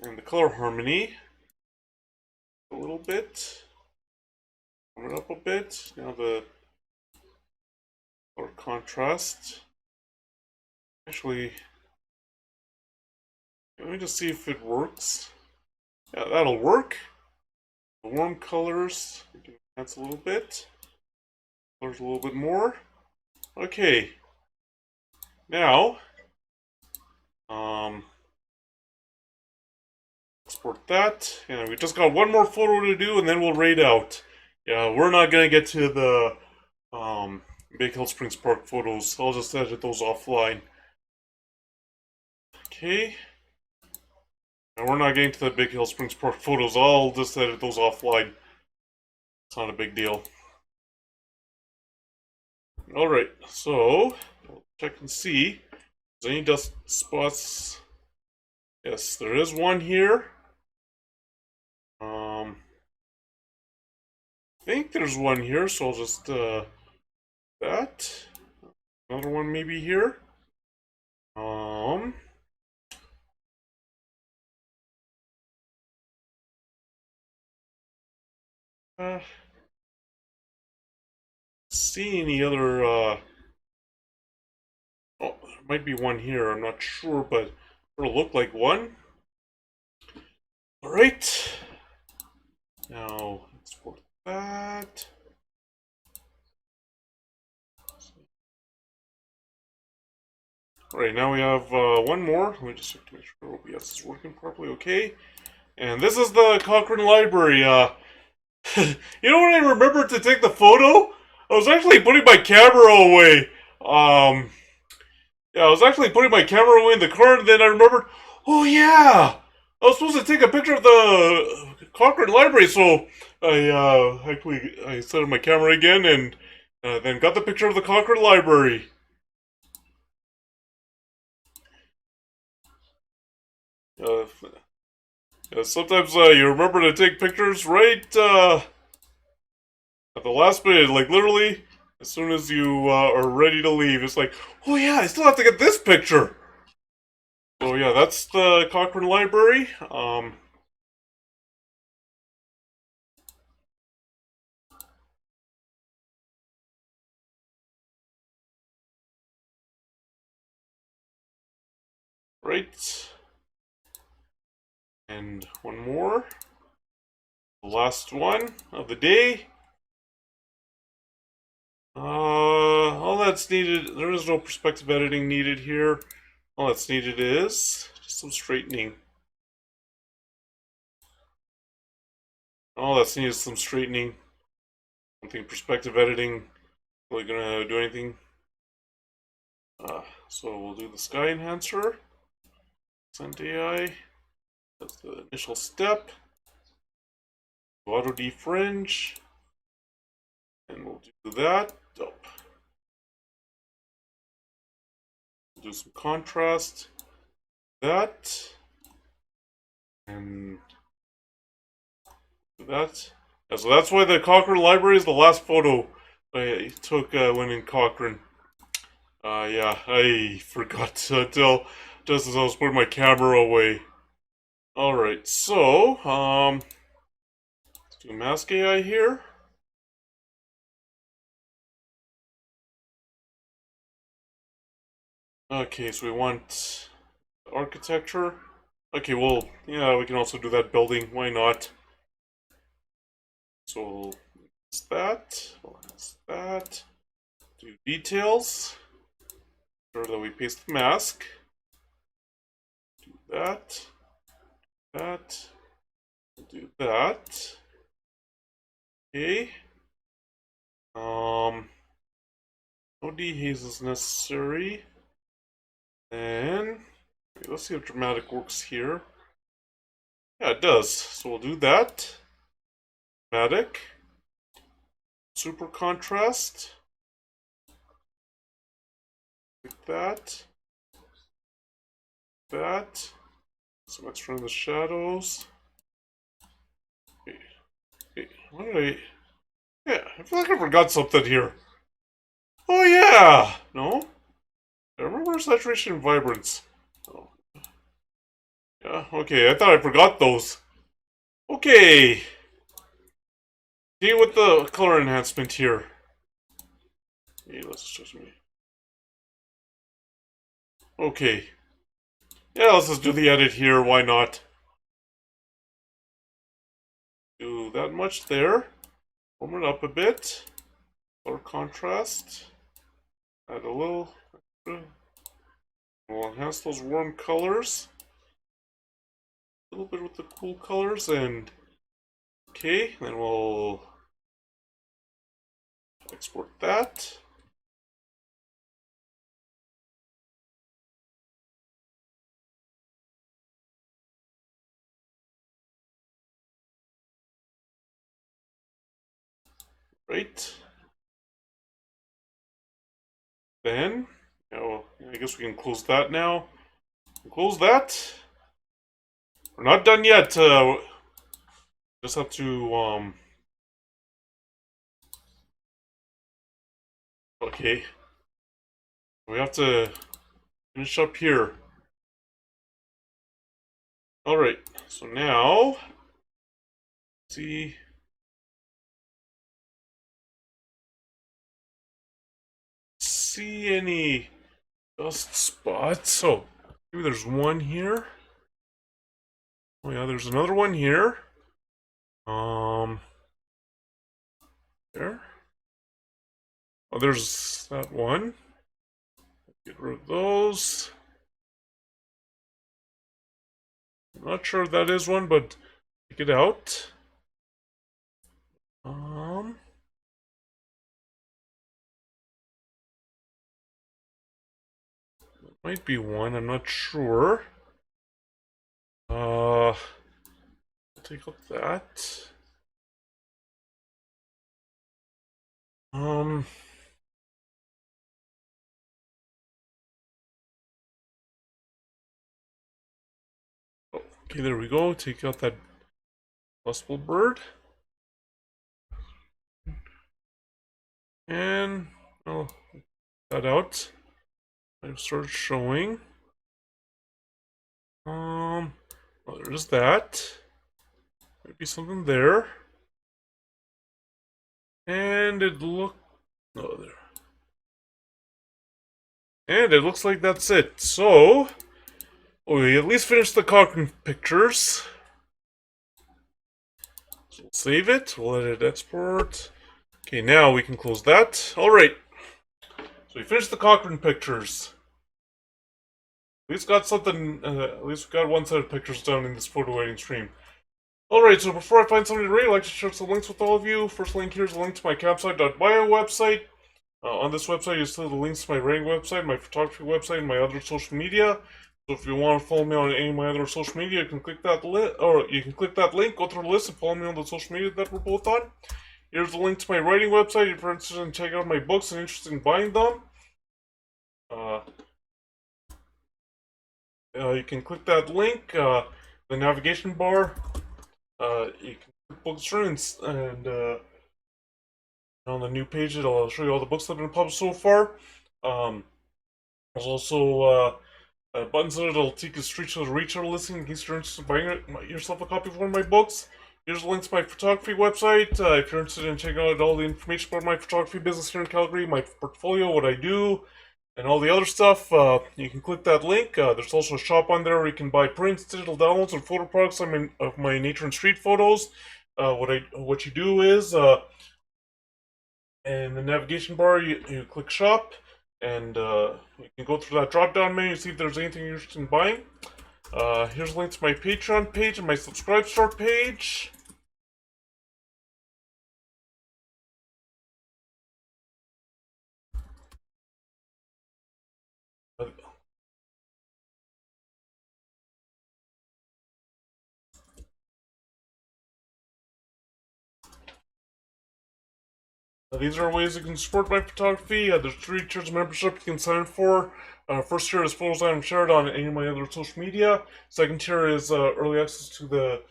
And the color harmony. A little bit. Turn it up a bit. Now the color contrast. Actually, let me just see if it works. Yeah, that'll work. The warm colors, we can enhance a little bit. Colors a little bit more. Okay. Now, export that. And we just got one more photo to do, and then we'll raid out. Yeah, we're not gonna get to the Big Hill Springs Park photos. I'll just edit those offline. Okay. And we're not getting to the Big Hill Springs Park photos. I'll just edit those offline. It's not a big deal. Alright, so we'll check and see. Is there any dust spots? Yes, there is one here. I think there's one here, so I'll just that. Another one maybe here. See any other oh, there might be one here, I'm not sure, but it'll look like one. Alright. Now export that. Alright, now we have one more. Let me just check to make sure OBS is working properly. Okay. And this is the Cochrane Library. You know when I remembered to take the photo? I was actually putting my camera away. Yeah, I was actually putting my camera away in the car, and then I remembered, oh yeah! I was supposed to take a picture of the Cochrane Library, so I set up my camera again, and then got the picture of the Cochrane Library. Sometimes you remember to take pictures right at the last minute, like literally as soon as you are ready to leave. It's like, oh yeah, I still have to get this picture. So yeah, that's the Cochrane Library. Right. And one more. The last one of the day. All that's needed, there is no perspective editing needed here. All that's needed is just some straightening. All that's needed is some straightening. I don't think perspective editing really gonna do anything. So we'll do the sky enhancer. Send AI. That's the initial step. Auto defringe. And we'll do that. Oh. We'll do some contrast. That. And do that. Yeah, so that's why the Cochrane Library is the last photo I took when in Cochrane. Yeah, I forgot until just as I was putting my camera away. Alright, so, let's do mask AI here. Okay, so we want architecture. Okay, well, yeah, we can also do that building. Why not? So, it's that. It's that. Do details. Sure that we paste the mask. Do that. That. Do that. Okay. No dehaze is necessary. And let's see if dramatic works here. Yeah, it does. So we'll do that. Dramatic. Super contrast. Like that. That. Some extra in the shadows. Hey, what did I... Yeah, I feel like I forgot something here. Oh yeah! No? I remember saturation and vibrance. Oh. Yeah, okay, I thought I forgot those. Okay. Deal with the color enhancement here. Hey, let's just me. Okay. Yeah, let's just do the edit here, why not? Do that much there. Warm it up a bit. Color contrast. Add a little extra. We'll enhance those warm colors. little bit with the cool colors, and okay, then we'll export that. Right. Then, oh, I guess we can close that now. Close that. We're not done yet. Just have to, okay. We have to finish up here. Alright, so now, see any dust spots. Oh, maybe there's one here. Oh yeah, there's another one here. There. Oh, there's that one. Get rid of those. I'm not sure if that is one, but take it out. Might be one, I'm not sure. Take out that. Okay, there we go. Take out that possible bird. And, oh, that out. I've started showing. Oh, there's that. Might be something there. And it look. Oh, there. And it looks like that's it. So, we at least finished the Cochrane pictures. So we'll save it. We'll let it export. Okay, now we can close that. Alright. So we finished the Cochrane pictures. At least got something, at least we got one set of pictures done in this photo editing stream. Alright, so before I find something to rate, I'd like to share some links with all of you. First link here is a link to my campsite.bio website. On this website, you'll see the links to my writing website, my photography website, and my other social media. So if you want to follow me on any of my other social media, you can click that link, go through the list, and follow me on the social media that we're both on. Here's a link to my writing website if you're interested in checking out my books and interested in buying them. You can click that link, the navigation bar. You can click books and on the new page, it'll show you all the books that have been published so far. There's also buttons that'll take you straight to the retailer listing in case you're interested in buying yourself a copy of one of my books. Here's a link to my photography website. If you're interested in checking out all the information about my photography business here in Calgary, my portfolio, what I do, and all the other stuff, you can click that link. There's also a shop on there where you can buy prints, digital downloads, and photo products of my nature and street photos. What you do is, in the navigation bar, you click shop, and you can go through that drop-down menu and see if there's anything you're interested in buying. Here's a link to my Patreon page and my Subscribe Store page. These are ways you can support my photography. There's 3 tiers of membership you can sign up for. First tier is photos I haven't shared on any of my other social media. Second tier is early access to the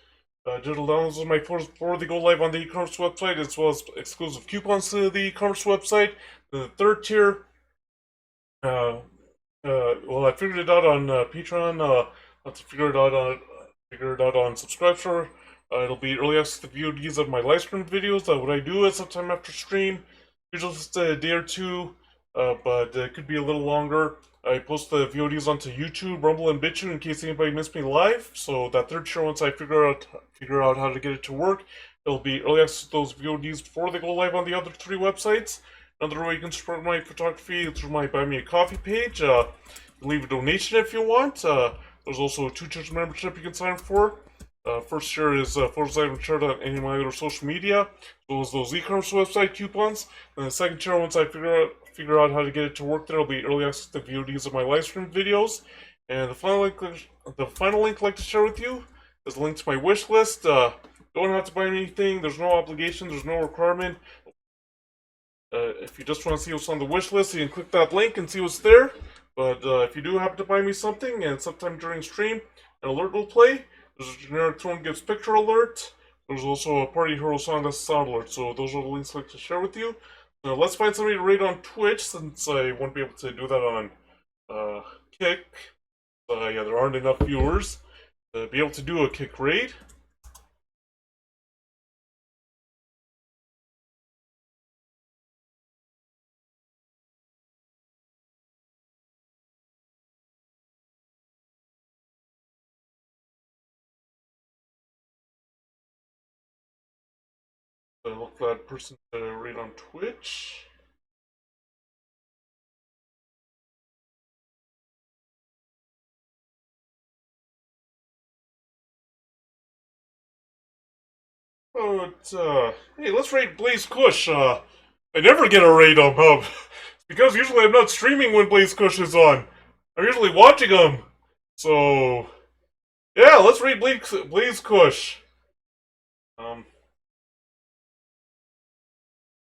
digital downloads of my photos before they go live on the e-commerce website, as well as exclusive coupons to the e-commerce website. The third tier, well, I figured it out on Patreon. I'll have to figure it out on Subscriber. It'll be early access to VODs of my live stream videos. What I do is sometime after stream, usually just a day or two, but it could be a little longer. I post the VODs onto YouTube, Rumble, and BitChute in case anybody missed me live. So that third tier, once I figure out how to get it to work, it'll be early access to those VODs before they go live on the other 3 websites. Another way you can support my photography is through my Buy Me a Coffee page. Leave a donation if you want. There's also a 2 tiers membership you can sign up for. First tier is photos I haven't shared on any of my other social media, as well as those e-commerce website coupons. And the second tier, once I figure out how to get it to work there, will be early access to VODs of my live stream videos. And the final link I'd like to share with you is a link to my wish list. Don't have to buy anything. There's no obligation. There's no requirement. If you just want to see what's on the wish list, you can click that link and see what's there. But if you do happen to buy me something, and sometime during stream, an alert will play. There's a generic Tone Gives Picture alert. There's also a Party Hero song that's a sound alert. So those are the links I'd like to share with you. Now let's find somebody to raid on Twitch, since I won't be able to do that on Kick. Yeah, there aren't enough viewers to be able to do a Kick raid. Look for that person to raid on Twitch. But, hey, let's raid Blaze Kush. I never get a raid on him. Because usually I'm not streaming when Blaze Kush is on. I'm usually watching him. So, yeah, let's raid Blaze Kush.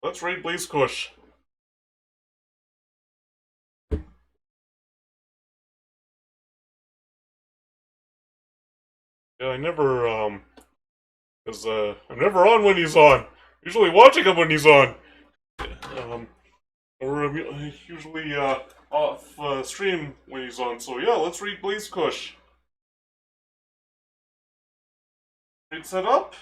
Let's raid Blaze Kush. Yeah, I'm never on when he's on. Usually watching him when he's on. Or I'm usually off stream when he's on. So yeah, let's raid Blaze Kush. Raid set up.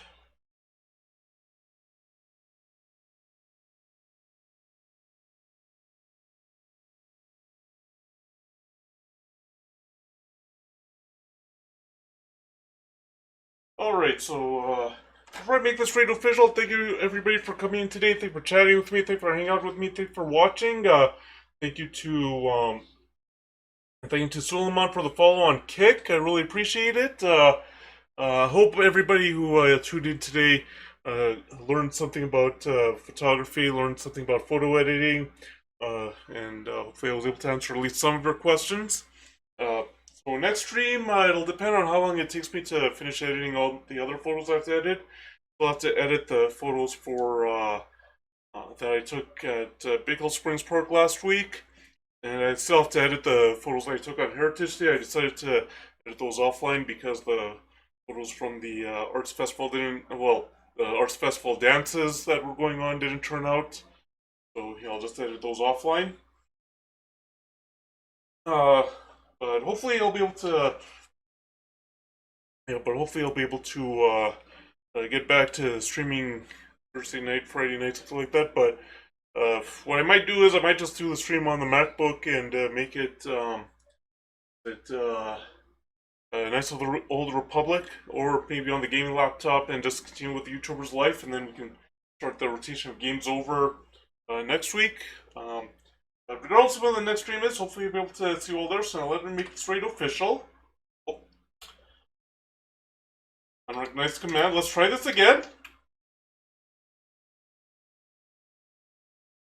Alright, so before I make this raid official, thank you everybody for coming in today. Thank you for chatting with me. Thank you for hanging out with me. Thank you for watching. Thank you to Suleiman for the follow on Kick. I really appreciate it. Hope everybody who tuned in today learned something about photography, learned something about photo editing, and hopefully I was able to answer at least some of your questions. So next stream, it'll depend on how long it takes me to finish editing all the other photos I have to edit. I'll have to edit the photos for that I took at Big Hill Springs Park last week, and I still have to edit the photos I took on Heritage Day. I decided to edit those offline because the photos from the Arts Festival the Arts Festival dances that were going on didn't turn out. So yeah, I'll just edit those offline. But hopefully I'll be able to. Yeah, but hopefully I'll be able to get back to streaming Thursday night, Friday night, something like that. But what I might do is I might just do the stream on the MacBook and make it Knights of the Old Republic, or maybe on the gaming laptop, and just continue with the YouTuber's life, and then we can start the rotation of games over next week. Regardless of when the next stream is, hopefully you'll be able to see you all there, so let me make this raid official. Oh. Unrecognized command, let's try this again.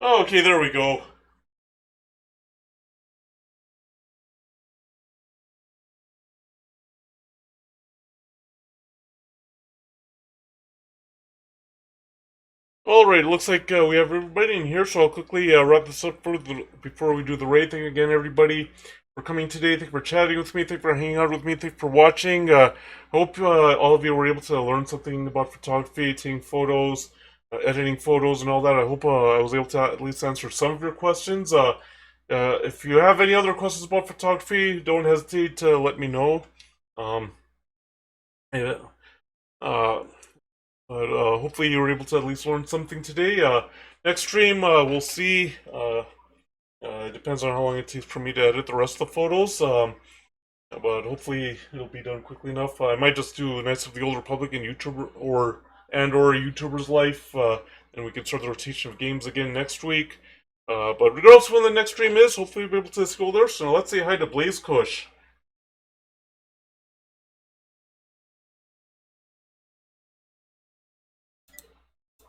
Oh, okay, there we go. Alright, looks like we have everybody in here, so I'll quickly wrap this up before we do the raid. Thank you again, everybody, for coming today. Thank you for chatting with me. Thank you for hanging out with me. Thank you for watching. I hope all of you were able to learn something about photography, taking photos, editing photos, and all that. I hope I was able to at least answer some of your questions. If you have any other questions about photography, don't hesitate to let me know. Yeah. But hopefully you were able to at least learn something today. Next stream, we'll see. It depends on how long it takes for me to edit the rest of the photos. But hopefully it'll be done quickly enough. I might just do Knights of the Old Republic and YouTuber or YouTuber's life, and we can start the rotation of games again next week. But regardless of when the next stream is, hopefully we'll be able to go there. So let's say hi to Blaze Kush.